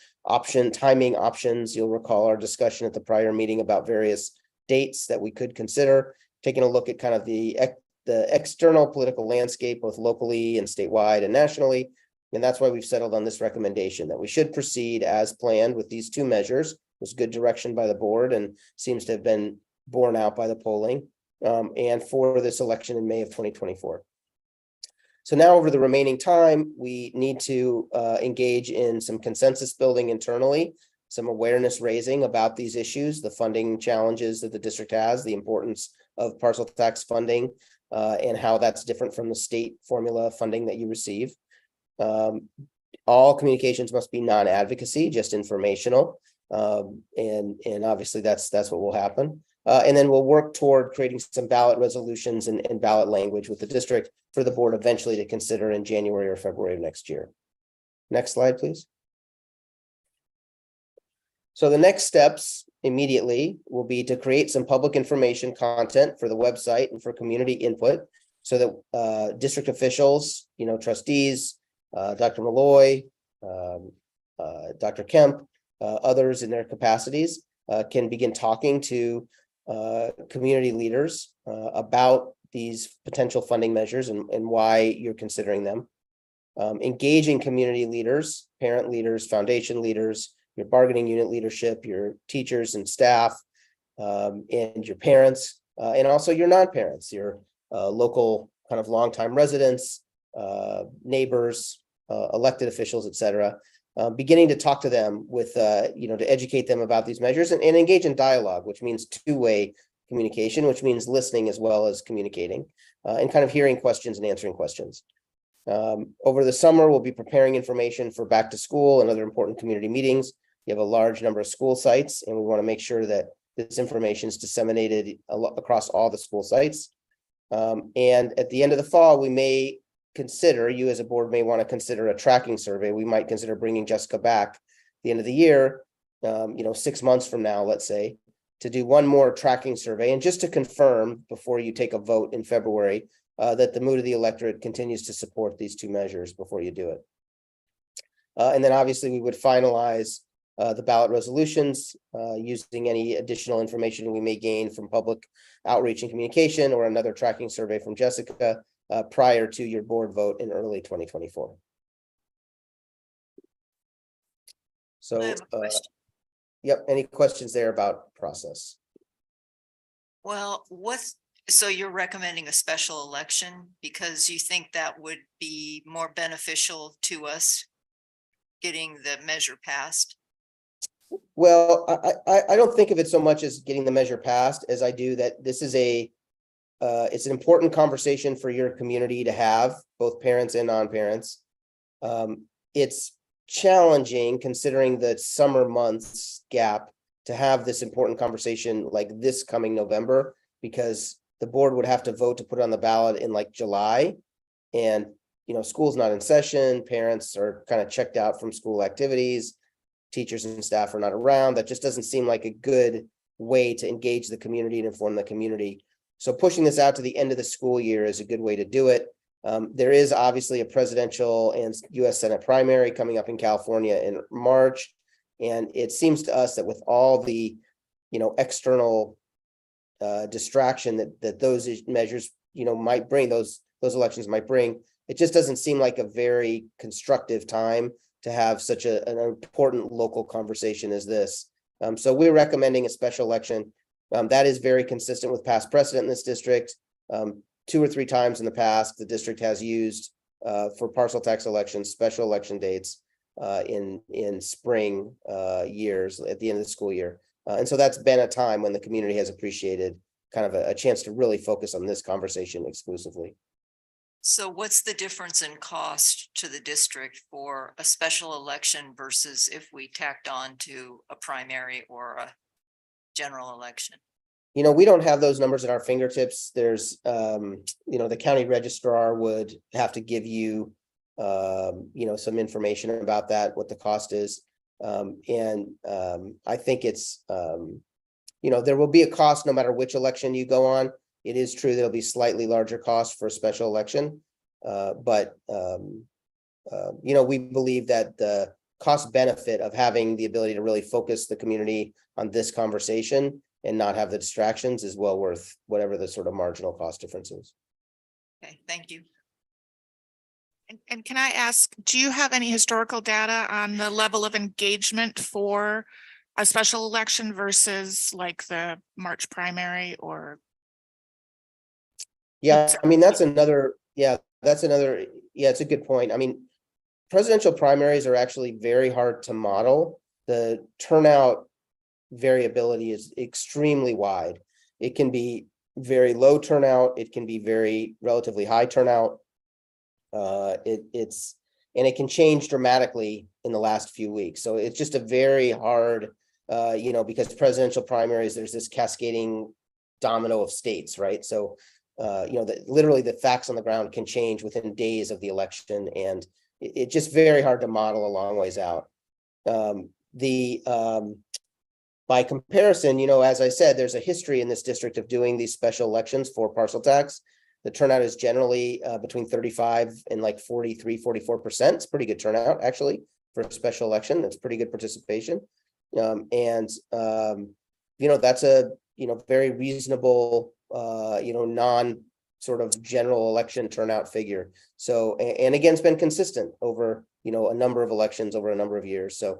timing options. You'll recall our discussion at the prior meeting about various dates that we could consider, taking a look at kind of the external political landscape, both locally and statewide and nationally. And that's why we've settled on this recommendation that we should proceed as planned with these two measures. It was good direction by the board and seems to have been borne out by the polling, and for this election in May of 2024. So now over the remaining time, we need to engage in some consensus building internally, some awareness raising about these issues, the funding challenges that the district has, the importance of parcel tax funding, and how that's different from the state formula funding that you receive. All communications must be non-advocacy, just informational. And obviously that's what will happen. And then we'll work toward creating some ballot resolutions and ballot language with the district for the board eventually to consider in January or February of next year. Next slide, please. So the next steps immediately will be to create some public information content for the website and for community input so that district officials, trustees, Dr. Malloy, Dr. Kemp, others in their capacities can begin talking to community leaders about these potential funding measures and why you're considering them. Engaging community leaders, parent leaders, foundation leaders, your bargaining unit leadership, your teachers and staff, and your parents, and also your non-parents, your local kind of longtime residents, neighbors, elected officials, et cetera. Beginning to talk to them with, to educate them about these measures and engage in dialogue, which means two-way communication, which means listening as well as communicating, and kind of hearing questions and answering questions. Over the summer, we'll be preparing information for back to school and other important community meetings. You have a large number of school sites, and we want to make sure that this information is disseminated across all the school sites. And at the end of the fall, we may consider, you as a board may want to consider a tracking survey. We might consider bringing Jessica back at the end of the year, 6 months from now, let's say, to do one more tracking survey and just to confirm before you take a vote in February that the mood of the electorate continues to support these two measures before you do it. And then obviously we would finalize the ballot resolutions using any additional information we may gain from public outreach and communication or another tracking survey from Jessica prior to your board vote in early 2024. So, yep, any questions there about process? Well, so you're recommending a special election because you think that would be more beneficial to us getting the measure passed? Well, I don't think of it so much as getting the measure passed as I do that this is it's an important conversation for your community to have, both parents and non-parents. It's challenging considering the summer months gap to have this important conversation like this coming November, because the board would have to vote to put it on the ballot in like July. And, school's not in session, parents are kind of checked out from school activities, teachers and staff are not around. That just doesn't seem like a good way to engage the community and inform the community. So pushing this out to the end of the school year is a good way to do it. There is obviously a presidential and U.S. Senate primary coming up in California in March. And it seems to us that with all the, external distraction that those measures, might bring, those elections might bring, it just doesn't seem like a very constructive time to have such an important local conversation as this. So we're recommending a special election. That is very consistent with past precedent in this district. 2 or 3 times in the past, the district has used for parcel tax elections, special election dates in spring years at the end of the school year. And so that's been a time when the community has appreciated kind of a chance to really focus on this conversation exclusively. So what's the difference in cost to the district for a special election versus if we tacked on to a primary or a general election? You know, we don't have those numbers at our fingertips. There's, you know, the county registrar would have to give you, you know, some information about that, what the cost is. I think it's, you know, there will be a cost no matter which election you go on. It is true there'll be slightly larger costs for a special election. You know, we believe that the cost benefit of having the ability to really focus the community on this conversation and not have the distractions is well worth whatever the sort of marginal cost difference is. Okay, thank you. And can I ask, do you have any historical data on the level of engagement for a special election versus like the March primary or? Yeah, I mean, it's a good point. I mean, presidential primaries are actually very hard to model. The turnout variability is extremely wide. It can be very low turnout. It can be very relatively high turnout. It can change dramatically in the last few weeks. So it's just a very hard, you know, because presidential primaries, there's this cascading domino of states, right? So, you know, literally the facts on the ground can change within days of the election, and it's just very hard to model a long ways out. By comparison, you know, as I said, there's a history in this district of doing these special elections for parcel tax. The turnout is generally between 35 and like 43, 44%. It's pretty good turnout actually for a special election. That's pretty good participation. You know, that's a, you know, very reasonable, you know, non sort of general election turnout figure. So, and again, it's been consistent over, you know, a number of elections over a number of years. So,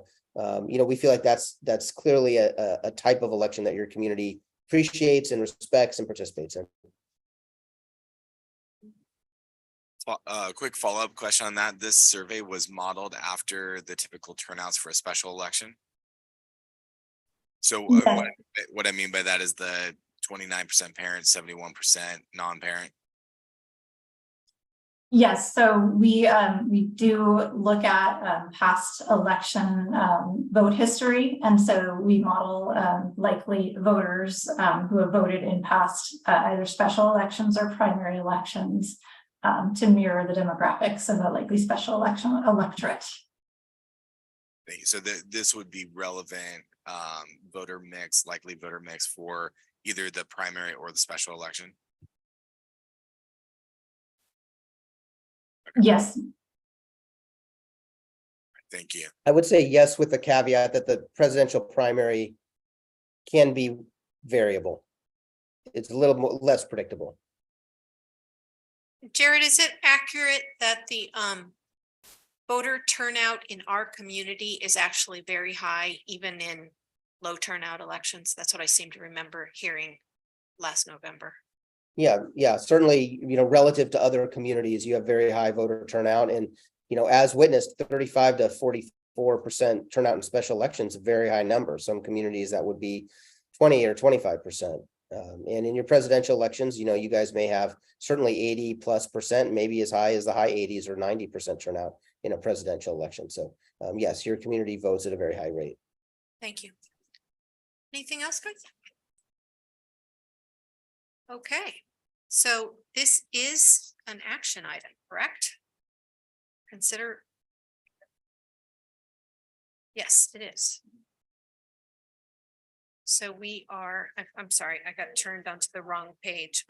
you know, we feel like that's clearly a type of election that your community appreciates and respects and participates in. Quick follow-up question on that. This survey was modeled after the typical turnouts for a special election. So what I mean by that is the 29% parent, 71% non-parent. Yes, so we do look at past election vote history, and so we model likely voters who have voted in past either special elections or primary elections to mirror the demographics of a likely special election electorate. Thank you. So this would be relevant voter mix, likely voter mix for either the primary or the special election. Yes. Thank you. I would say yes, with the caveat that the presidential primary can be variable. It's a little more less predictable. Jared, is it accurate that the voter turnout in our community is actually very high, even in low turnout elections? That's what I seem to remember hearing last November. Yeah, certainly, you know, relative to other communities, you have very high voter turnout, and, you know, as witnessed, 35 to 44% turnout in special elections, a very high number. Some communities that would be 20 or 25%. And in your presidential elections, you know, you guys may have certainly 80+%, maybe as high as the high 80s or 90% turnout in a presidential election. So yes, your community votes at a very high rate. Thank you. Anything else, guys? Okay, so this is an action item, correct? Consider. Yes, it is. So we are, I'm sorry, I got turned onto the wrong page.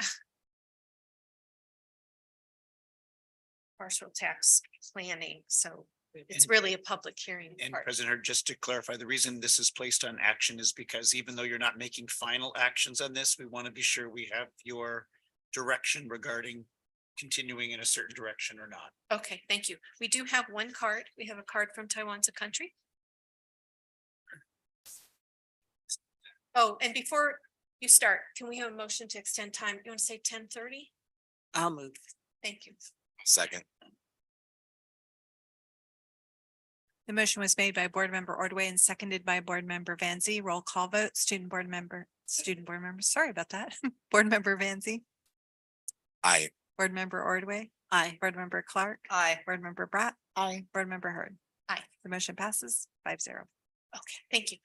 Partial tax planning, so it's really a public hearing. And part. President, just to clarify, the reason this is placed on action is because even though you're not making final actions on this, we want to be sure we have your direction regarding continuing in a certain direction or not. Okay, thank you. We do have one card. We have a card from Taiwan's a country. Oh, and before you start, can we have a motion to extend time? You want to say 10:30? I'll move. Thank you. Second. The motion was made by Board Member Ordway and seconded by Board Member Vanzi. Roll call vote, student board member, sorry about that. Board Member Vanzi, Aye. Board Member Ordway, Aye. Board Member Clark, Aye. Board Member Bratt, Aye. Board Member Hurd. Aye. The motion passes 5-0. Okay, thank you.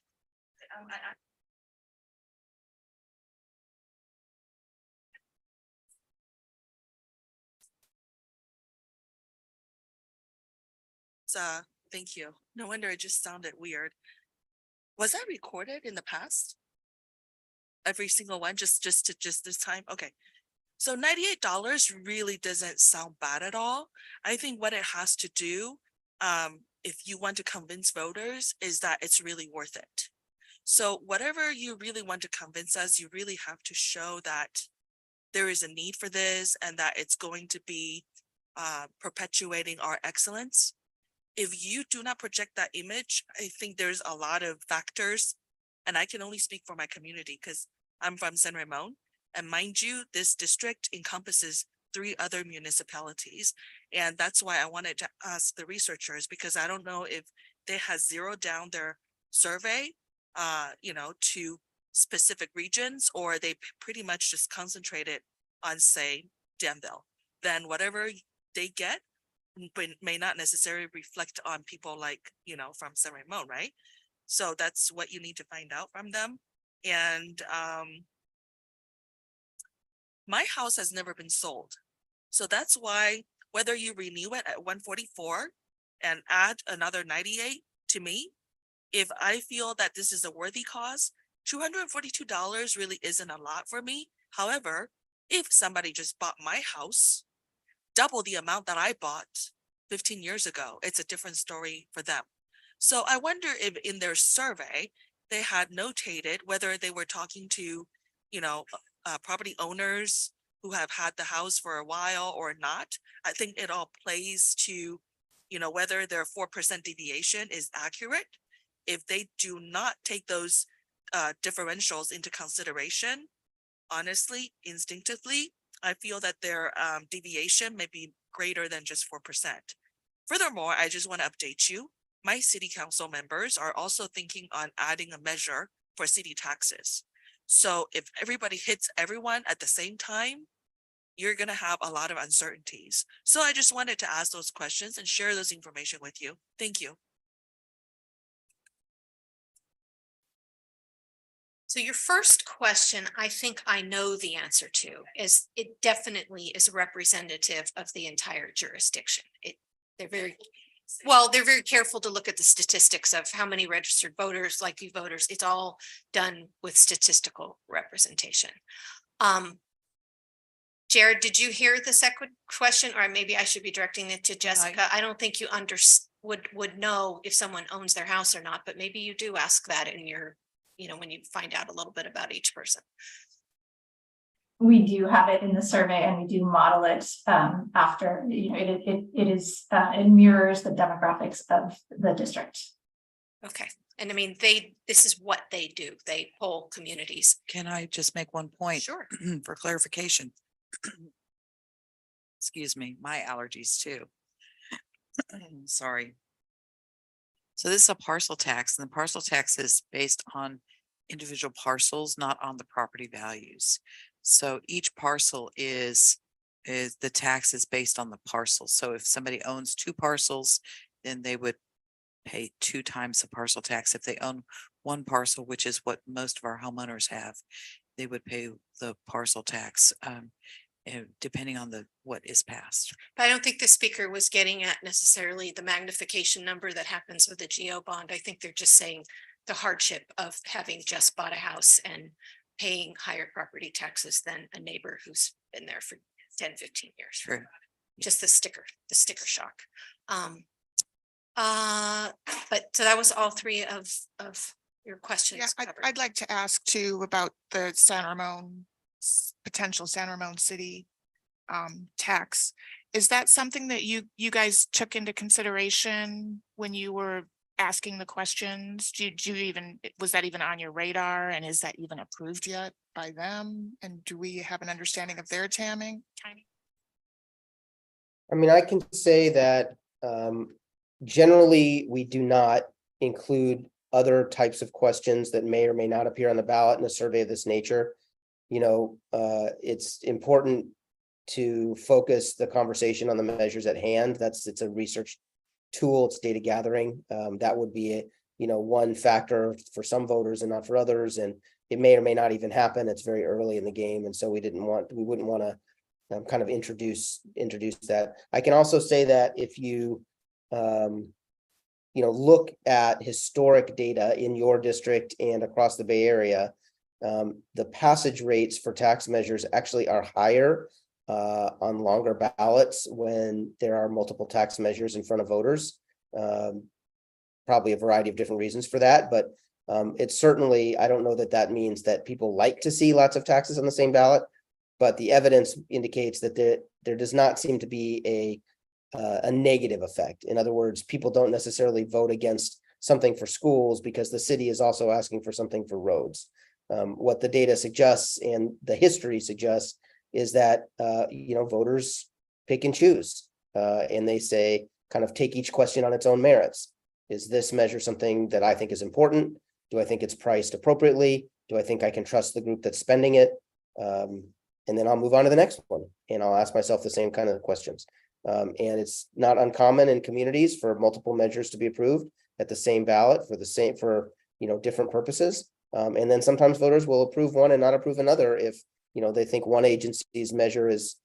Thank you. No wonder it just sounded weird. Was that recorded in the past? Every single one, just this time? Okay. So $98 really doesn't sound bad at all. I think what it has to do, if you want to convince voters, is that it's really worth it. So whatever you really want to convince us, you really have to show that there is a need for this and that it's going to be perpetuating our excellence. If you do not project that image, I think there's a lot of factors, and I can only speak for my community because I'm from San Ramon. And mind you, this district encompasses 3 other municipalities. And that's why I wanted to ask the researchers, because I don't know if they have zeroed down their survey, to specific regions, or they pretty much just concentrated on, say, Danville. Then whatever they get may not necessarily reflect on people like, from San Ramon, right? So that's what you need to find out from them. And my house has never been sold. So that's why whether you renew it at 144 and add another 98 to me, if I feel that this is a worthy cause, $242 really isn't a lot for me. However, if somebody just bought my house, double the amount that I bought 15 years ago, it's a different story for them. So I wonder if in their survey, they had notated whether they were talking to, property owners who have had the house for a while or not. I think it all plays to, whether their 4% deviation is accurate. If they do not take those differentials into consideration, honestly, instinctively, I feel that their deviation may be greater than just 4%. Furthermore, I just want to update you. My city council members are also thinking on adding a measure for city taxes. So if everybody hits everyone at the same time, you're going to have a lot of uncertainties. So I just wanted to ask those questions and share those information with you. Thank you. So your first question, I think I know the answer to, is it definitely is representative of the entire jurisdiction. They're very careful to look at the statistics of how many registered voters, like you voters. It's all done with statistical representation. Jared, did you hear the second question, or maybe I should be directing it to Jessica? I don't think you would know if someone owns their house or not, but maybe you do ask that in your, when you find out a little bit about each person. We do have it in the survey and we do model it after, it mirrors the demographics of the district. Okay. And I mean, this is what they do. They poll communities. Can I just make one point? Sure. For clarification? Excuse me, my allergies too. Sorry. So this is a parcel tax, and the parcel tax is based on individual parcels, not on the property values. So each parcel is the tax is based on the parcel. So if somebody owns 2 parcels, then they would pay 2 times the parcel tax. If they own 1 parcel, which is what most of our homeowners have, they would pay the parcel tax depending on what is passed. But I don't think the speaker was getting at necessarily the magnification number that happens with the GO bond. I think they're just saying the hardship of having just bought a house and paying higher property taxes than a neighbor who's been there for 10, 15 years. True. Just the sticker shock. But so that was all 3 of your questions. Yeah, I'd like to ask too about the potential San Ramon City tax. Is that something that you guys took into consideration when you were asking the questions? Was that even on your radar, and is that even approved yet by them? And do we have an understanding of their timing? I mean, I can say that generally, we do not include other types of questions that may or may not appear on the ballot in a survey of this nature. You know, it's important to focus the conversation on the measures at hand. It's a research tool, it's data gathering. That would be one factor for some voters and not for others, and it may or may not even happen. It's very early in the game, and so we wouldn't want to kind of introduce that. I can also say that if you look at historic data in your district and across the Bay Area, the passage rates for tax measures actually are higher on longer ballots when there are multiple tax measures in front of voters. Probably a variety of different reasons for that, but it's certainly, I don't know that means that people like to see lots of taxes on the same ballot, but the evidence indicates that there does not seem to be a negative effect. In other words, people don't necessarily vote against something for schools because the city is also asking for something for roads. What the data suggests and the history suggests is that voters pick and choose, and they say, kind of take each question on its own merits. Is this measure something that I think is important? Do I think it's priced appropriately? Do I think I can trust the group that's spending it? And then I'll move on to the next one, and I'll ask myself the same kind of questions. And it's not uncommon in communities for multiple measures to be approved at the same ballot for different purposes. And then sometimes voters will approve one and not approve another if they think one agency's measure is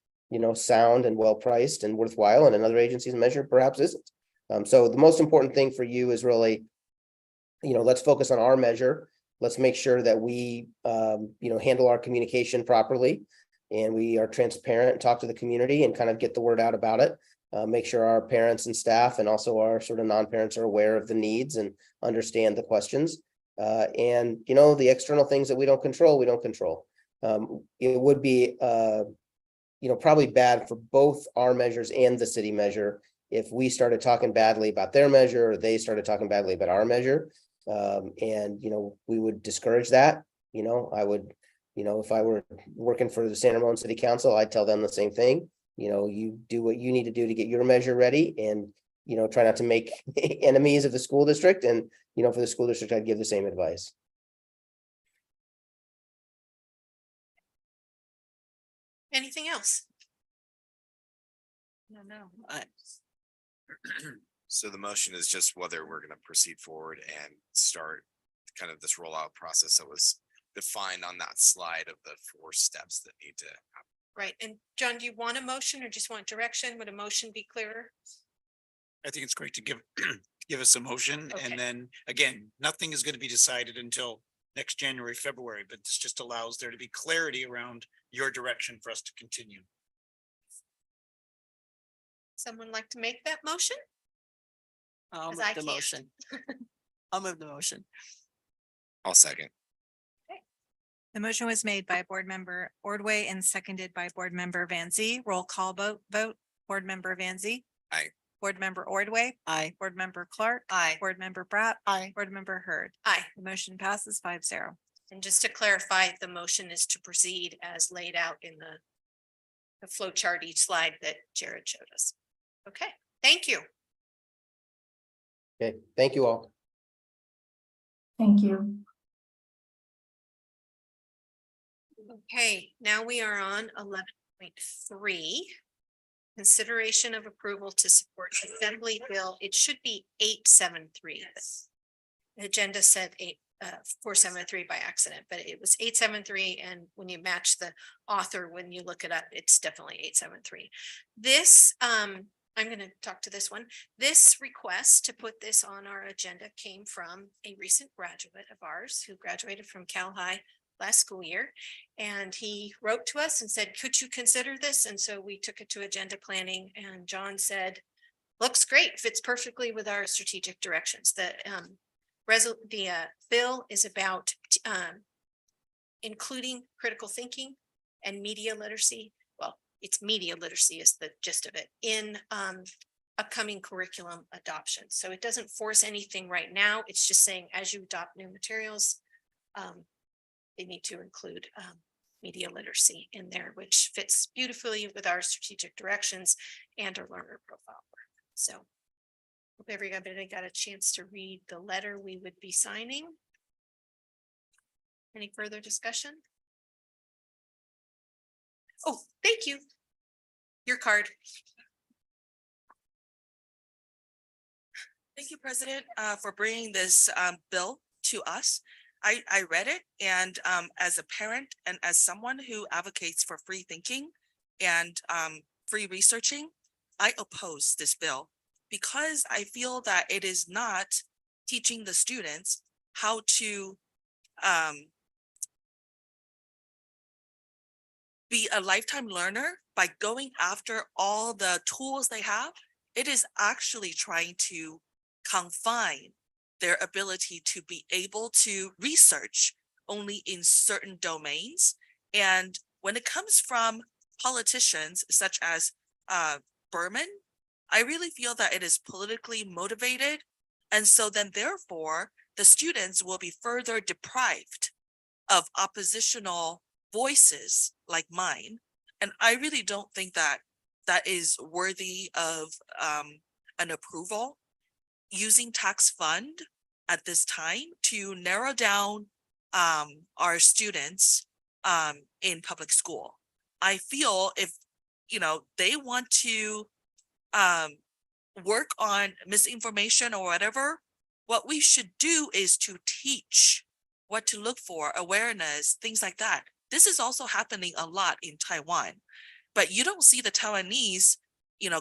sound and well priced and worthwhile, and another agency's measure perhaps isn't. So the most important thing for you is really, let's focus on our measure. Let's make sure that we handle our communication properly, and we are transparent and talk to the community and kind of get the word out about it. Make sure our parents and staff and also our sort of non-parents are aware of the needs and understand the questions. And the external things that we don't control, we don't control. It would be probably bad for both our measures and the city measure if we started talking badly about their measure or they started talking badly about our measure. And we would discourage that. I would, if I were working for the San Ramon City Council, I'd tell them the same thing. You do what you need to do to get your measure ready, and try not to make enemies of the school district. And for the school district, I'd give the same advice. Anything else? No. So the motion is just whether we're going to proceed forward and start kind of this rollout process that was defined on that slide of the 4 steps that need to happen. Right. And John, do you want a motion or just want direction? Would a motion be clearer? I think it's great to give us a motion, Okay. and then again, nothing is going to be decided until next January, February, but this just allows there to be clarity around your direction for us to continue. Someone like to make that motion? I'll 'Cause move I the can't. motion. I'll move the motion. I'll second. The motion was made by Board Member Ordway and seconded by Board Member Van Zee. Roll call vote. Board Member Van Zee. Aye. Board Member Ordway. Aye. Board Member Clark. Aye. Board Member Bratt. Aye. Board Member Hurd. Aye. The motion passes 5-0. And just to clarify, the motion is to proceed as laid out in the flow chart each slide that Jared showed us. Okay, thank you. Okay, thank you all. Thank you. Okay, now we are on 11.3. Consideration of approval to support Assembly Bill. It should be 873. The agenda said 473 by accident, but it was 873. And when you match the author, when you look it up, it's definitely 873. This, I'm going to talk to this one. This request to put this on our agenda came from a recent graduate of ours who graduated from Cal High last school year. And he wrote to us and said, could you consider this? And so we took it to agenda planning, and John said, looks great, fits perfectly with our strategic directions. The bill is about including critical thinking and media literacy. Well, it's media literacy is the gist of it in upcoming curriculum adoption. So it doesn't force anything right now. It's just saying as you adopt new materials, they need to include media literacy in there, which fits beautifully with our strategic directions and our learner profile work. So hope everybody got a chance to read the letter we would be signing. Any further discussion? Oh, thank you. Your card. Thank you, President, for bringing this bill to us. I read it, and as a parent and as someone who advocates for free thinking and free researching, I oppose this bill because I feel that it is not teaching the students how to be a lifetime learner by going after all the tools they have. It is actually trying to confine their ability to be able to research only in certain domains. And when it comes from politicians such as Berman, I really feel that it is politically motivated. And so then therefore, the students will be further deprived of oppositional voices like mine. And I really don't think that that is worthy of an approval. Using tax fund at this time to narrow down our students in public school. I feel if, they want to work on misinformation or whatever, what we should do is to teach what to look for, awareness, things like that. This is also happening a lot in Taiwan, but you don't see the Taiwanese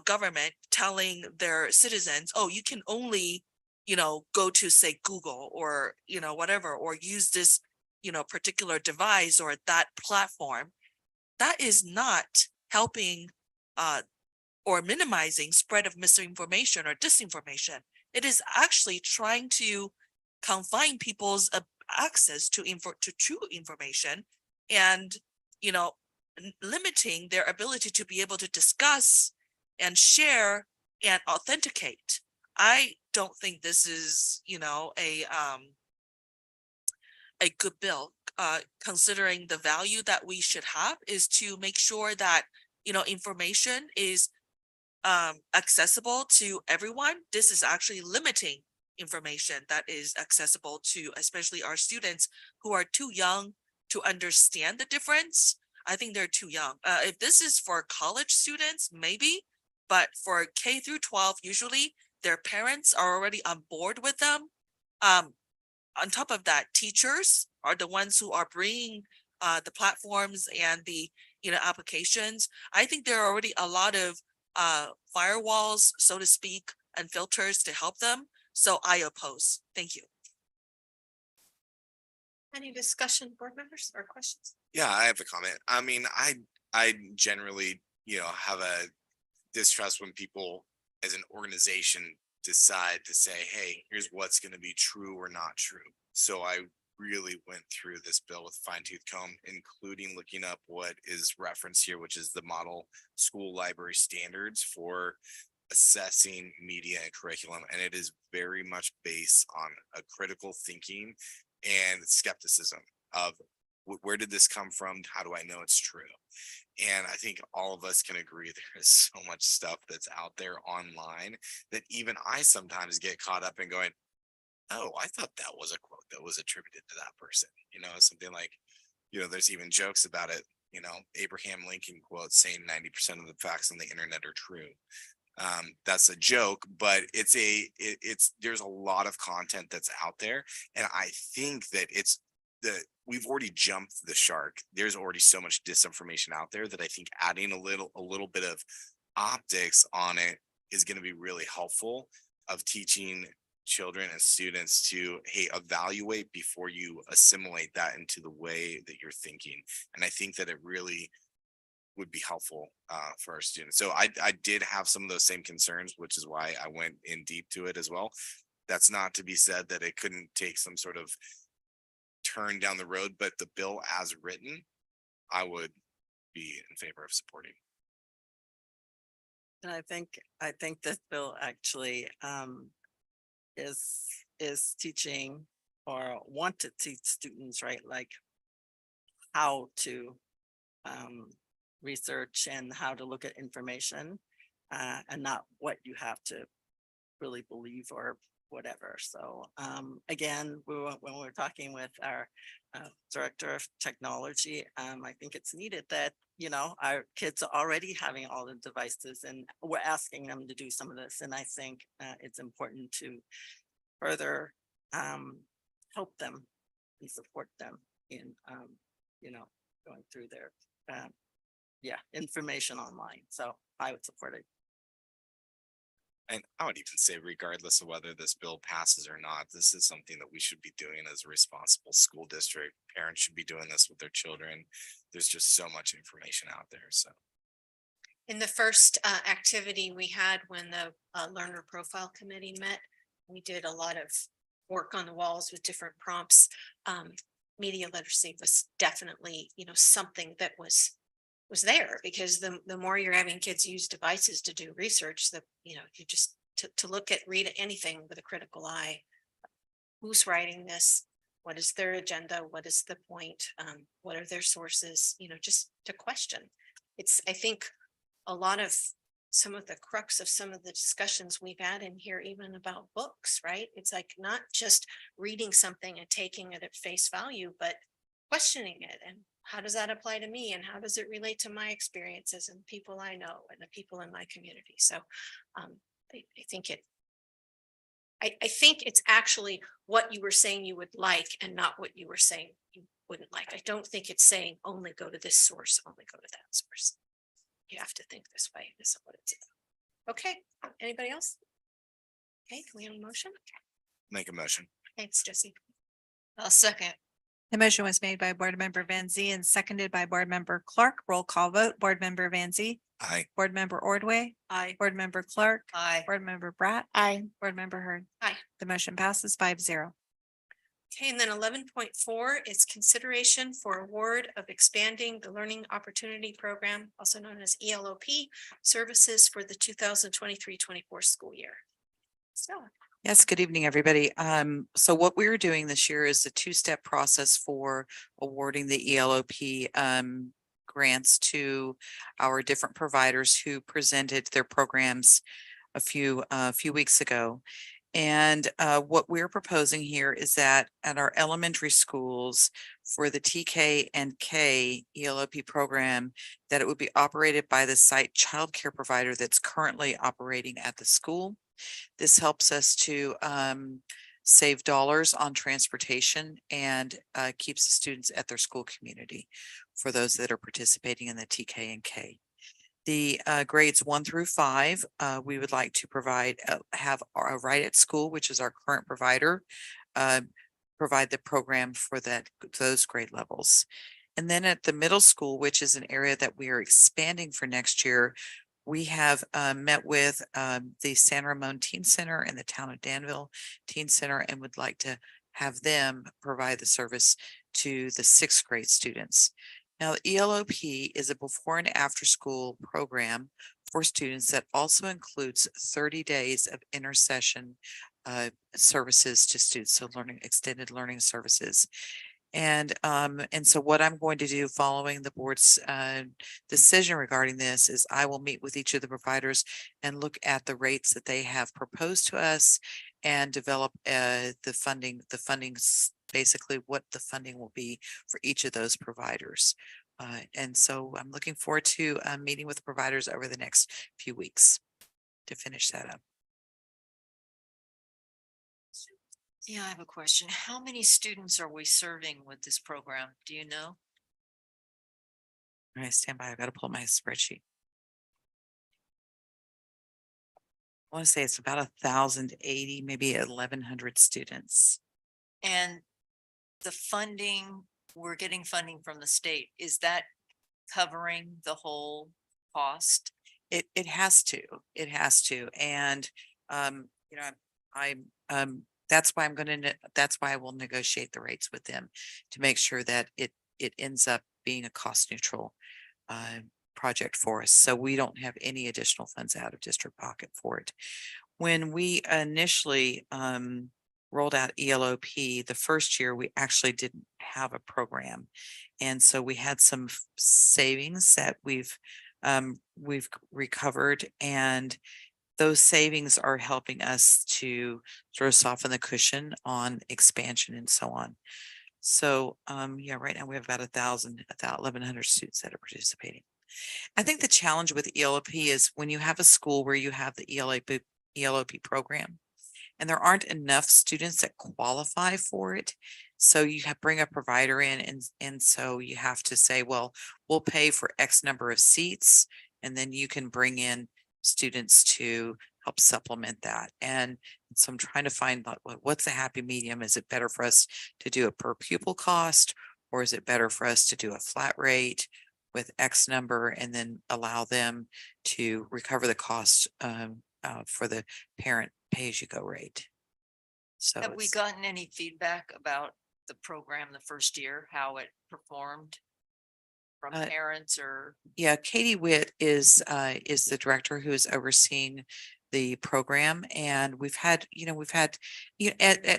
government telling their citizens, oh, you can only, go to say Google or, whatever, or use this, particular device or that platform. That is not helping or minimizing spread of misinformation or disinformation. It is actually trying to confine people's access to true information and, limiting their ability to be able to discuss and share and authenticate. I don't think this is, a good bill, considering the value that we should have is to make sure that, information is accessible to everyone. This is actually limiting information that is accessible to especially our students who are too young to understand the difference. I think they're too young. If this is for college students, maybe, but for K through 12, usually their parents are already on board with them. On top of that, teachers are the ones who are bringing the platforms and the applications. I think there are already a lot of firewalls, so to speak, and filters to help them. So I oppose. Thank you. Any discussion, board members or questions? Yeah, I have a comment. I mean, I generally, have a distrust when people as an organization decide to say, hey, here's what's going to be true or not true. So I really went through this bill with fine tooth comb, including looking up what is referenced here, which is the model school library standards for assessing media and curriculum. And it is very much based on a critical thinking and skepticism of where did this come from? How do I know it's true? And I think all of us can agree there is so much stuff that's out there online that even I sometimes get caught up in going, oh, I thought that was a quote that was attributed to that person. Something like, there's even jokes about it, Abraham Lincoln quotes saying 90% of the facts on the internet are true. That's a joke, but there's a lot of content that's out there. And I think that we've already jumped the shark. There's already so much disinformation out there that I think adding a little bit of optics on it is going to be really helpful of teaching children and students to, hey, evaluate before you assimilate that into the way that you're thinking. And I think that it really would be helpful for our students. So I did have some of those same concerns, which is why I went in deep to it as well. That's not to be said that it couldn't take some sort of turn down the road, but the bill as written, I would be in favor of supporting. And I think this bill actually is teaching or want to teach students, right, like how to research and how to look at information and not what you have to really believe or whatever. So again, when we're talking with our director of technology, I think it's needed that, you know, our kids are already having all the devices and we're asking them to do some of this. And I think it's important to further help them and support them in, you know, going through their, information online. So I would support it. And I would even say regardless of whether this bill passes or not, this is something that we should be doing as a responsible school district. Parents should be doing this with their children. There's just so much information out there, so. In the first activity we had when the learner profile committee met, we did a lot of work on the walls with different prompts. Media literacy was definitely, you know, something that was there, because the more you're having kids use devices to do research, that, you know, you just to look at, read anything with a critical eye. Who's writing this? What is their agenda? What is the point? What are their sources? You know, just to question. It's, I think, a lot of some of the crux of some of the discussions we've had in here, even about books, right? It's like not just reading something and taking it at face value, but questioning it. And how does that apply to me? And how does it relate to my experiences and people I know and the people in my community? So I think I think it's actually what you were saying you would like and not what you were saying you wouldn't like. I don't think it's saying only go to this source, only go to that source. You have to think this way. This is what it's about. Okay, anybody else? Okay, can we have a motion? Make a motion. Thanks, Jesse. I'll second. The motion was made by Board Member Van Zee and seconded by Board Member Clark. Roll call vote. Board Member Van Zee. Aye. Board Member Ordway. Aye. Board Member Clark. Aye. Board Member Bratt. Aye. Board Member Hurd. Aye. The motion passes 5-0. Okay, and then 11.4 is consideration for award of expanding the Learning Opportunity Program, also known as ELOP, services for the 2023-24 school year. So. Yes, good evening, everybody. So what we're doing this year is a two-step process for awarding the ELOP grants to our different providers who presented their programs a few weeks ago. And what we're proposing here is that at our elementary schools for the TK and K ELOP program, that it would be operated by the site childcare provider that's currently operating at the school. This helps us to save dollars on transportation and keeps the students at their school community for those that are participating in the TK and K. The grades 1 through 5, we would like to provide, have our Right at School, which is our current provider, provide the program for those grade levels. And then at the middle school, which is an area that we are expanding for next year, we have met with the San Ramon Teen Center and the town of Danville Teen Center and would like to have them provide the service to the 6th grade students. Now, ELOP is a before and after school program for students that also includes 30 days of intercession services to students, so extended learning services. And so what I'm going to do following the board's decision regarding this is I will meet with each of the providers and look at the rates that they have proposed to us and develop the funding, basically what the funding will be for each of those providers. And so I'm looking forward to meeting with the providers over the next few weeks to finish that up. Yeah, I have a question. How many students are we serving with this program? Do you know? All right, stand by. I've got to pull my spreadsheet. I want to say it's about 1,080, maybe 1,100 students. And the funding, we're getting funding from the state. Is that covering the whole cost? It has to. It has to. And you know, that's why that's why I will negotiate the rates with them to make sure that it ends up being a cost neutral project for us. So we don't have any additional funds out of district pocket for it. When we initially rolled out ELOP, the first year we actually didn't have a program. And so we had some savings that we've recovered, and those savings are helping us to sort of soften the cushion on expansion and so on. So yeah, right now we have about 1,100 students that are participating. I think the challenge with ELOP is when you have a school where you have the ELOP program and there aren't enough students that qualify for it. So you have bring a provider in, and so you have to say, well, we'll pay for X number of seats, and then you can bring in students to help supplement that. And so I'm trying to find what's the happy medium. Is it better for us to do a per pupil cost, or is it better for us to do a flat rate with X number and then allow them to recover the cost for the parent pay-as-you-go rate? So have we gotten any feedback about the program the first year, how it performed from parents or? Yeah, Katie Witt is the director who's overseeing the program, and we've had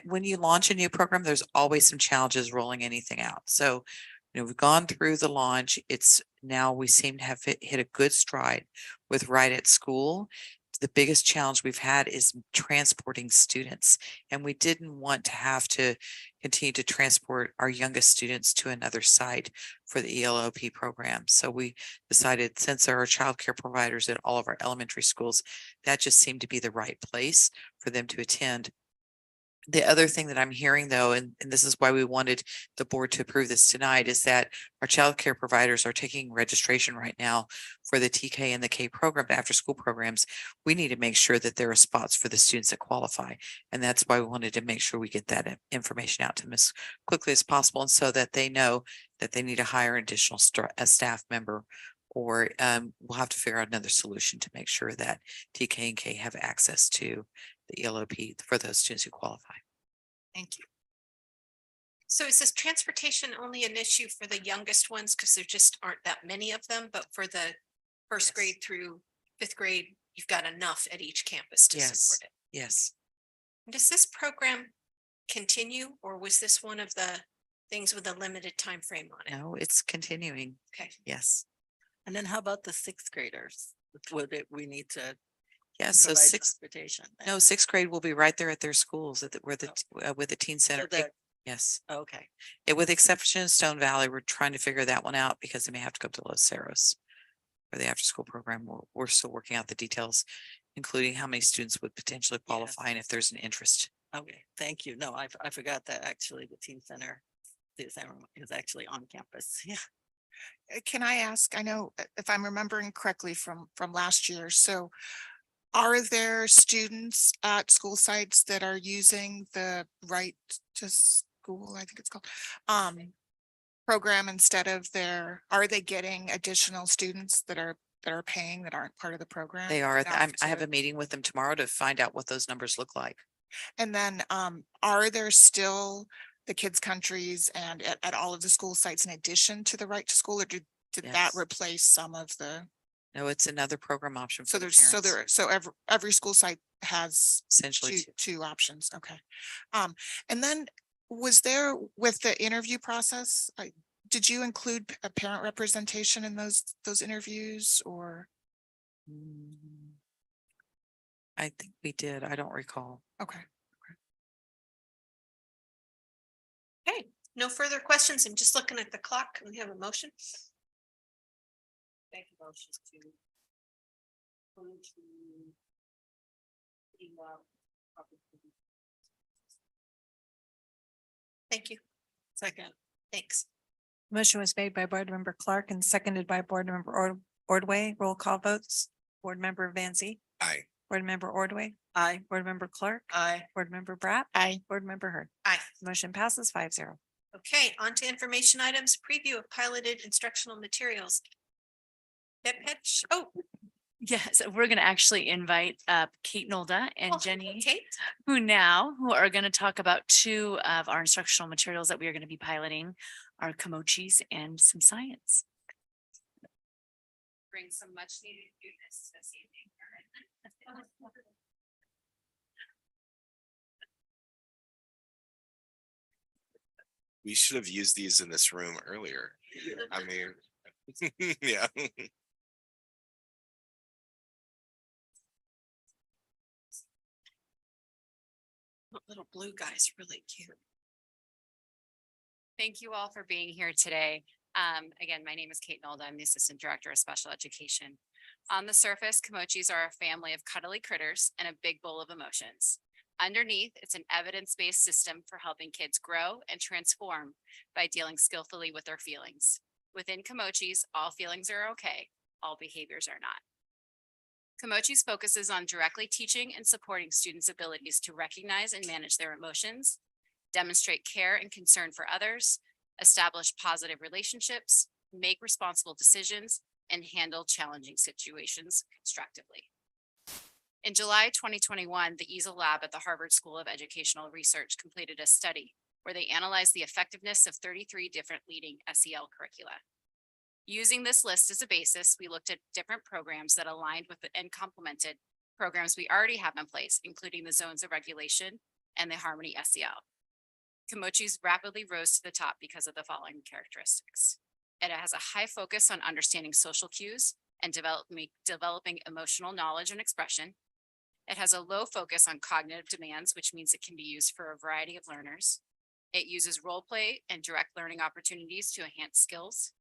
when you launch a new program, there's always some challenges rolling anything out. So we've gone through the launch. It's now we seem to have hit a good stride with Right at School. The biggest challenge we've had is transporting students, and we didn't want to have to continue to transport our youngest students to another site for the ELOP program. So we decided, since there are childcare providers at all of our elementary schools, that just seemed to be the right place for them to attend. The other thing that I'm hearing, though, and this is why we wanted the board to approve this tonight, is that our child care providers are taking registration right now for the TK and the K program, after school programs. We need to make sure that there are spots for the students that qualify. And that's why we wanted to make sure we get that information out to them as quickly as possible, and so that they know that they need to hire an additional staff member, or we'll have to figure out another solution to make sure that TK and K have access to the ELOP for those students who qualify. Thank you. So is this transportation only an issue for the youngest ones? Because there just aren't that many of them, but for the first grade through fifth grade, you've got enough at each campus to support it. Yes. Does this program continue, or was this one of the things with a limited time frame on it? No, it's continuing. Okay. Yes. And then how about the sixth graders? We need to Yes. So provide transportation. sixth grade will be right there at their schools with the teen center. Yes. Okay. With the exception of Stone Valley, we're trying to figure that one out because they may have to go to Los Cerros for the after school program. We're still working out the details, including how many students would potentially qualify and if there's an interest. Okay, thank you. No, I forgot that actually the teen center is actually on campus. Yeah. Can I ask, I know if I'm remembering correctly from last year, so are there students at school sites that are using the Right to School, I think it's called, program instead of are they getting additional students that are paying that aren't part of the program? They are. I have a meeting with them tomorrow to find out what those numbers look like. And then are there still the kids countries and at all of the school sites in addition to the Right to School, or did that replace some of the? No, it's another program option. So for every school site has essentially two options. Okay. And then was there with the interview process, did you include a parent representation in those interviews, or? I think we did. I don't recall. Okay. Okay, no further questions. I'm just looking at the clock. Can we have a motion? Make a motion to go to Thank you. Second. Thanks. Motion was made by Board Member Clark and seconded by Board Member Ordway. Roll call votes. Board Member Van Zee. Aye. Board Member Ordway. Aye. Board Member Clark. Aye. Board Member Bratt. Aye. Board Member Hurd. Aye. Motion passes 5-0. Okay, on to information items, preview of piloted instructional materials. Oh, Yes, we're going to actually invite Kate Nolda and oh, Jenny Kate. who are going to talk about two of our instructional materials that we are going to be piloting, our Komochis and some science. bring some much needed newness this evening. We should have used these in this room earlier. I mean, yeah. Little blue guy's really cute. Thank you all for being here today. Again, my name is Kate Nolda. I'm the Assistant Director of Special Education. On the surface, Kimochis are a family of cuddly critters and a big bowl of emotions. Underneath, it's an evidence-based system for helping kids grow and transform by dealing skillfully with their feelings. Within Kimochis, all feelings are okay, all behaviors are not. Kimochis focuses on directly teaching and supporting students' abilities to recognize and manage their emotions, demonstrate care and concern for others, establish positive relationships, make responsible decisions, and handle challenging situations constructively. In July 2021, the EASL Lab at the Harvard School of Educational Research completed a study where they analyzed the effectiveness of 33 different leading SEL curricula. Using this list as a basis, we looked at different programs that aligned with and complemented programs we already have in place, including the Zones of Regulation and the Harmony SEL. Kimochis rapidly rose to the top because of the following characteristics. It has a high focus on understanding social cues and developing emotional knowledge and expression. It has a low focus on cognitive demands, which means it can be used for a variety of learners. It uses role play and direct learning opportunities to enhance skills,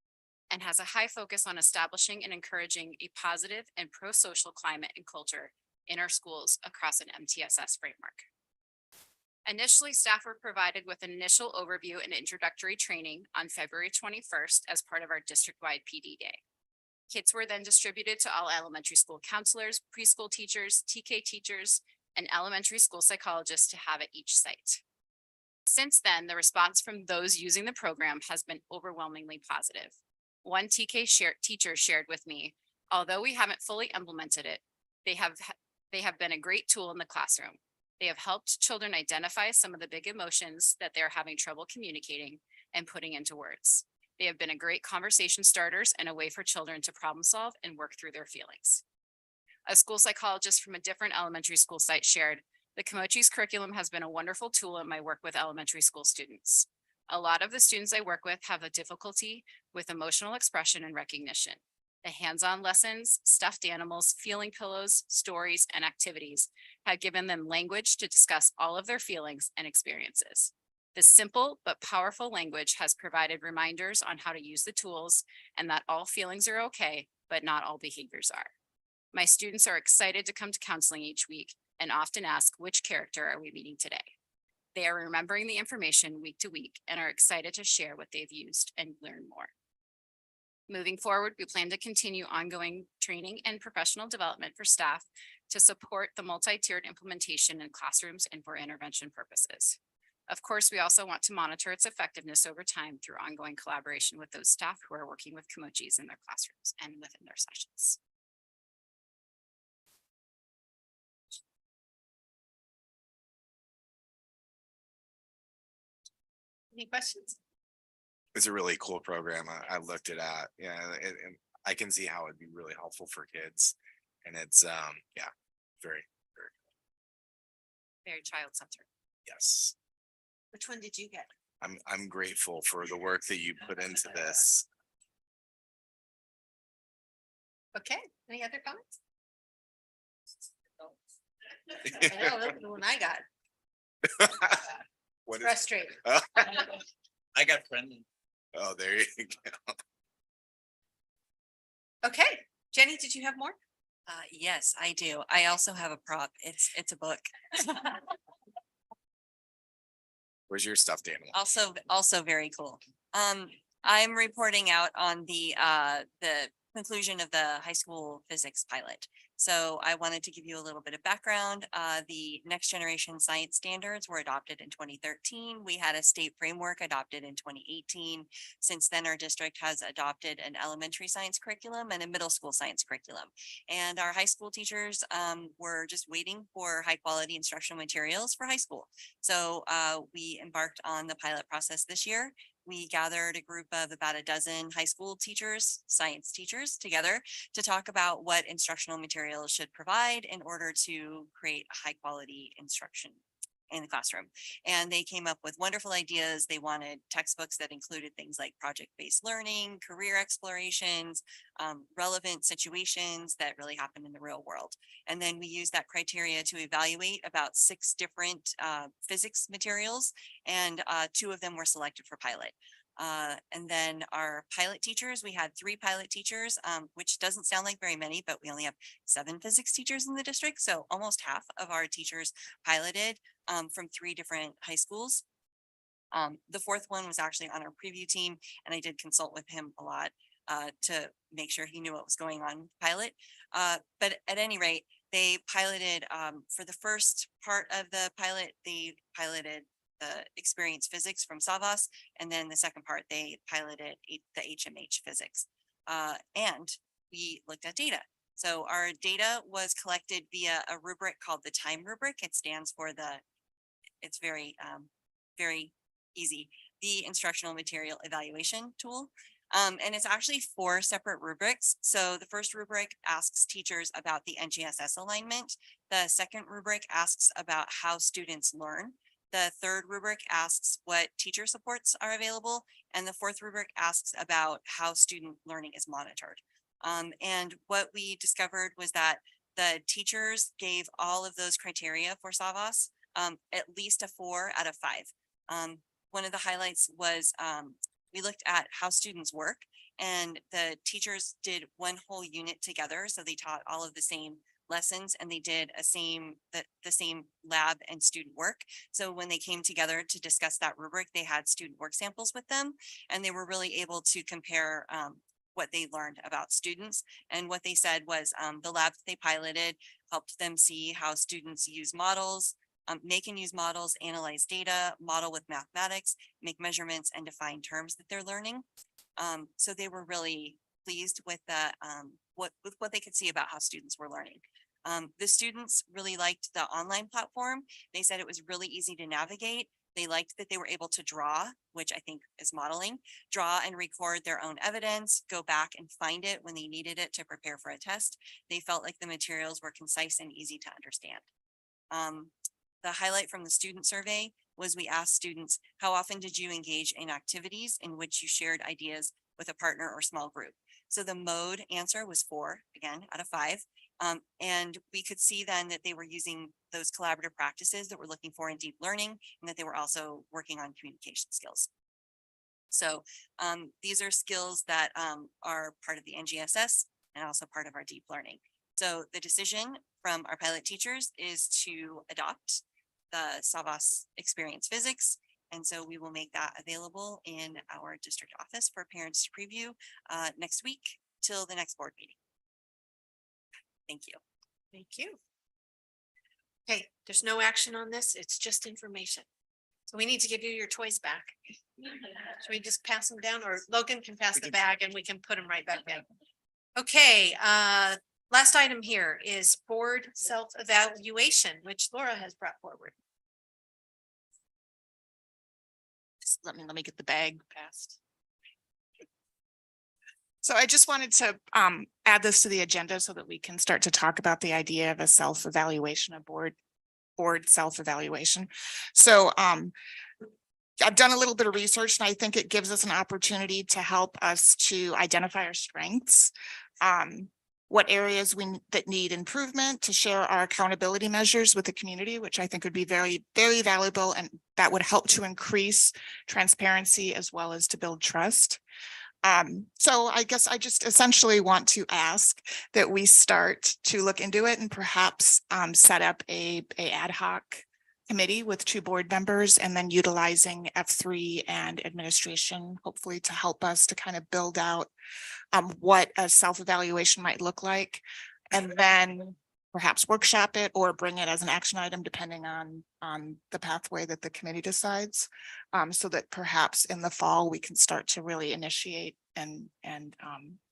and has a high focus on establishing and encouraging a positive and pro-social climate and culture in our schools across an MTSS framework. Initially, staff were provided with an initial overview and introductory training on February 21st as part of our district-wide PD Day. Kits were then distributed to all elementary school counselors, preschool teachers, TK teachers, and elementary school psychologists to have at each site. Since then, the response from those using the program has been overwhelmingly positive. One TK teacher shared with me, although we haven't fully implemented it, they have been a great tool in the classroom. They have helped children identify some of the big emotions that they're having trouble communicating and putting into words. They have been a great conversation starters and a way for children to problem solve and work through their feelings. A school psychologist from a different elementary school site shared, the Kimochis curriculum has been a wonderful tool in my work with elementary school students. A lot of the students I work with have a difficulty with emotional expression and recognition. The hands-on lessons, stuffed animals, feeling pillows, stories, and activities have given them language to discuss all of their feelings and experiences. This simple but powerful language has provided reminders on how to use the tools and that all feelings are okay, but not all behaviors are. My students are excited to come to counseling each week and often ask, which character are we meeting today? They are remembering the information week to week and are excited to share what they've used and learn more. Moving forward, we plan to continue ongoing training and professional development for staff to support the multi-tiered implementation in classrooms and for intervention purposes. Of course, we also want to monitor its effectiveness over time through ongoing collaboration with those staff who are working with Kimochis in their classrooms and within their sessions. Any questions? It's a really cool program. I looked it at. Yeah, and I can see how it'd be really helpful for kids. And it's yeah, very, very Very child-centered. yes. Which one did you get? I'm grateful for the work that you put into this. Okay, any other comments? I know, that's the one I got. What is- Frustrated. I got friendly. Oh, there you go. Okay, Jenny, did you have more? Yes, I do. I also have a prop. It's a book. Where's your stuffed animal? Also very cool. I'm reporting out on the conclusion of the high school physics pilot. So I wanted to give you a little bit of background. The next generation science standards were adopted in 2013. We had a state framework adopted in 2018. Since then, our district has adopted an elementary science curriculum and a middle school science curriculum. And our high school teachers were just waiting for high quality instructional materials for high school. So we embarked on the pilot process this year. we gathered a group of about a dozen high school teachers, science teachers together to talk about what instructional materials should provide in order to create high quality instruction in the classroom. And they came up with wonderful ideas. They wanted textbooks that included things like project-based learning, career explorations, relevant situations that really happen in the real world. And then we used that criteria to evaluate about 6 different physics materials, and 2 of them were selected for pilot. And then our pilot teachers, we had 3 pilot teachers, which doesn't sound like very many, but we only have 7 physics teachers in the district. So almost half of our teachers piloted from 3 different high schools. The 4th one was actually on our preview team, and I did consult with him a lot to make sure he knew what was going on pilot. But at any rate, they piloted for the first part of the pilot, they piloted the experience physics from Savas, and then the second part they piloted the HMH physics. And we looked at data. So our data was collected via a rubric called the time rubric. It stands for it's very easy, the instructional material evaluation tool. And it's actually 4 separate rubrics. So the first rubric asks teachers about the NGSS alignment. The second rubric asks about how students learn. The third rubric asks what teacher supports are available. And the 4th rubric asks about how student learning is monitored. And what we discovered was that the teachers gave all of those criteria for Savas at least a 4 out of 5. One of the highlights was we looked at how students work, and the teachers did one whole unit together. So they taught all of the same lessons, and they did the same lab and student work. So when they came together to discuss that rubric, they had student work samples with them, and they were really able to compare what they learned about students. And what they said was the lab that they piloted helped them see how students use models, make and use models, analyze data, model with mathematics, make measurements, and define terms that they're learning. So they were really pleased with what they could see about how students were learning. The students really liked the online platform. They said it was really easy to navigate. They liked that they were able to draw, which I think is modeling, draw and record their own evidence, go back and find it when they needed it to prepare for a test. They felt like the materials were concise and easy to understand. The highlight from the student survey was we asked students, how often did you engage in activities in which you shared ideas with a partner or small group? So the mode answer was 4, again, out of 5. And we could see then that they were using those collaborative practices that we're looking for in deep learning, and that they were also working on communication skills. So these are skills that are part of the NGSS and also part of our deep learning. So the decision from our pilot teachers is to adopt the Savas Experience Physics. And so we will make that available in our district office for parents to preview next week till the next board meeting. Thank you. Thank you. Okay, there's no action on this. It's just information. So we need to give you your toys back. Should we just pass them down, or Logan can pass the bag and we can put them right back in? Okay, last item here is board self-evaluation, which Laura has brought forward. Just let me get the bag passed. So I just wanted to add this to the agenda so that we can start to talk about the idea of a self-evaluation, a board self-evaluation. So I've done a little bit of research, and I think it gives us an opportunity to help us to identify our strengths, what areas that need improvement, to share our accountability measures with the community, which I think would be very, very valuable, and that would help to increase transparency as well as to build trust. So I guess I just essentially want to ask that we start to look into it and perhaps set up a ad hoc committee with 2 board members, and then utilizing F3 and administration, hopefully, to help us to kind of build out what a self-evaluation might look like, and then perhaps workshop it or bring it as an action item, depending on the pathway that the committee decides, so that perhaps in the fall we can start to really initiate and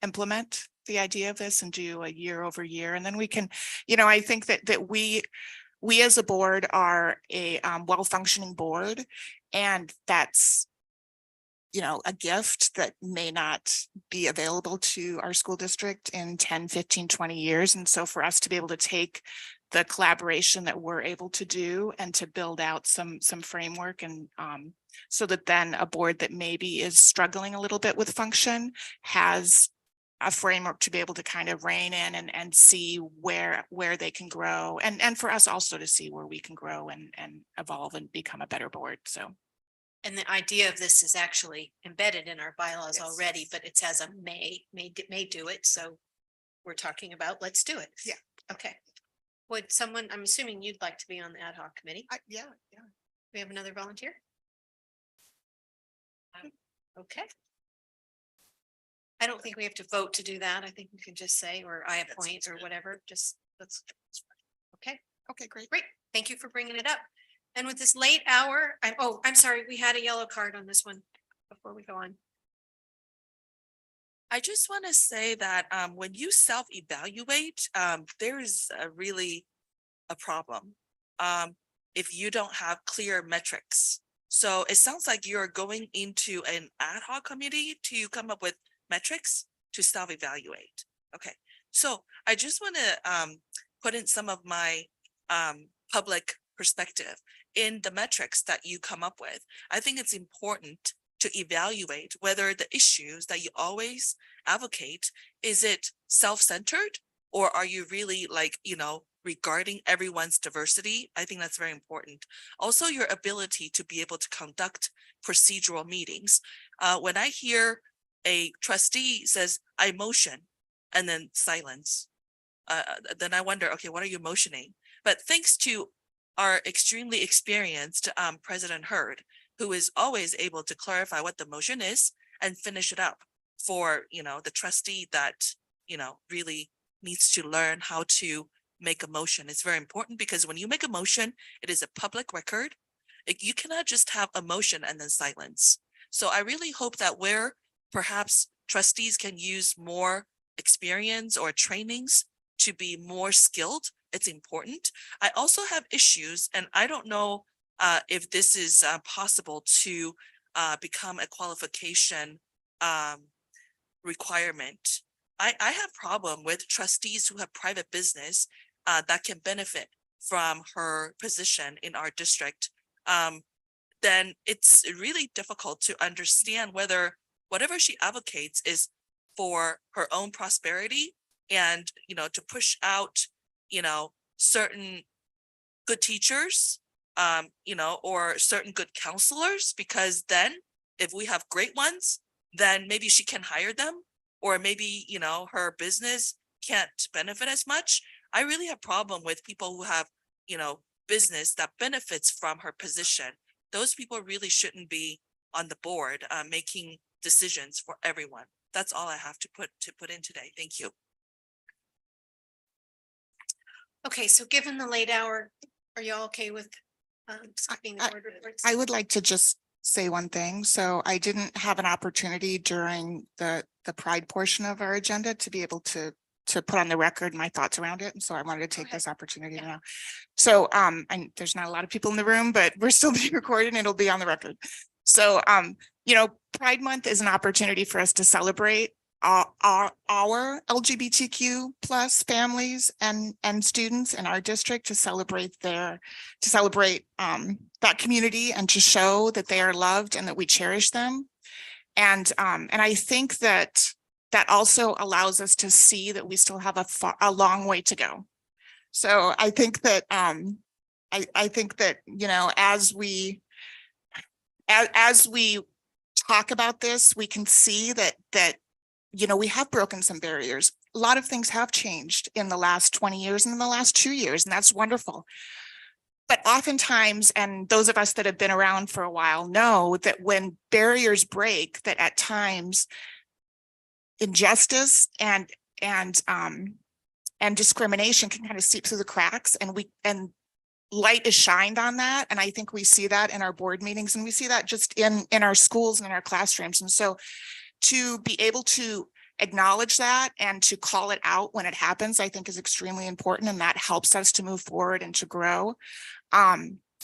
implement the idea of this and do a year over year. And then we can, I think that we as a board are a well-functioning board, and that's a gift that may not be available to our school district in 10, 15, 20 years. And so for us to be able to take the collaboration that we're able to do and to build out some framework and so that then a board that maybe is struggling a little bit with function has a framework to be able to kind of rein in and see where they can grow and for us also to see where we can grow and evolve and become a better board. So. And the idea of this is actually embedded in our bylaws already, but it says a may do it. So we're talking about, let's do it. Yeah. Okay. Would someone, I'm assuming you'd like to be on the ad hoc committee? Yeah. We have another volunteer? Okay. I don't think we have to vote to do that. I think we can just say, or I appoint or whatever, just let's. Okay. Okay, great. Great. Thank you for bringing it up. And with this late hour, I'm sorry, we had a yellow card on this one before we go on. I just want to say that when you self-evaluate, there is really a problem if you don't have clear metrics. So it sounds like you're going into an ad hoc committee to come up with metrics to self-evaluate. Okay, so I just want to put in some of my public perspective in the metrics that you come up with. I think it's important to evaluate whether the issues that you always advocate, is it self-centered or are you really regarding everyone's diversity? I think that's very important. Also, your ability to be able to conduct procedural meetings. When I hear a trustee says, I motion, and then silence, then I wonder, okay, what are you motioning? But thanks to our extremely experienced President Hurd, who is always able to clarify what the motion is and finish it up for, the trustee that, really needs to learn how to make a motion. It's very important because when you make a motion, it is a public record. You cannot just have a motion and then silence. So I really hope that where perhaps trustees can use more experience or trainings to be more skilled, it's important. I also have issues, and I don't know if this is possible to become a qualification requirement. I have problem with trustees who have private business that can benefit from her position in our district. Then it's really difficult to understand whether whatever she advocates is for her own prosperity and, to push out, certain good teachers, or certain good counselors, because then if we have great ones, then maybe she can hire them, or maybe, her business can't benefit as much. I really have problem with people who have, business that benefits from her position. Those people really shouldn't be on the board making decisions for everyone. That's all I have to put in today. Thank you. Okay, so given the late hour, are you all okay with skipping the board reports? I would like to just say one thing. So I didn't have an opportunity during the Pride portion of our agenda to be able to put on the record my thoughts around it. And so I wanted to take this opportunity now. So and there's not a lot of people in the room, but we're still being recorded and it'll be on the record. So Pride Month is an opportunity for us to celebrate our LGBTQ plus families and students in our district, to celebrate that community and to show that they are loved and that we cherish them. And I think that also allows us to see that we still have a long way to go. So I think that I think that, as we talk about this, we can see that we have broken some barriers. A lot of things have changed in the last 20 years and in the last 2 years, and that's wonderful. But oftentimes, and those of us that have been around for a while know that when barriers break, that at times injustice and discrimination can kind of seep through the cracks, and light is shined on that. And I think we see that in our board meetings, and we see that just in our schools and in our classrooms. And so to be able to acknowledge that and to call it out when it happens, I think is extremely important. And that helps us to move forward and to grow.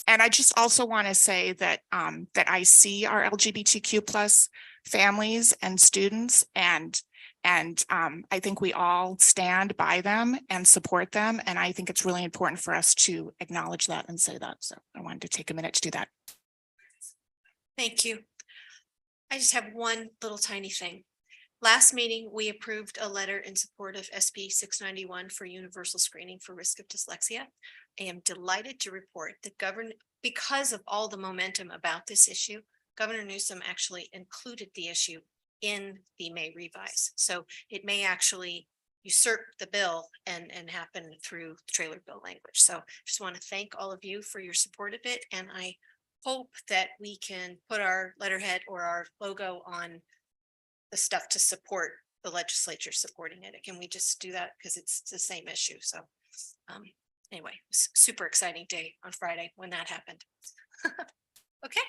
And I just also want to say that that I see our LGBTQ plus families and students, and I think we all stand by them and support them. And I think it's really important for us to acknowledge that and say that. So I wanted to take a minute to do that. Thank you. I just have one little tiny thing. Last meeting, we approved a letter in support of SB 691 for universal screening for risk of dyslexia. I am delighted to report that because of all the momentum about this issue, Governor Newsom actually included the issue in the May revise. So it may actually usurp the bill and happen through the trailer bill language. So just want to thank all of you for your support of it. And I hope that we can put our letterhead or our logo on the stuff to support the legislature supporting it. Can we just do that? Because it's the same issue. So anyway, super exciting day on Friday when that happened. Okay.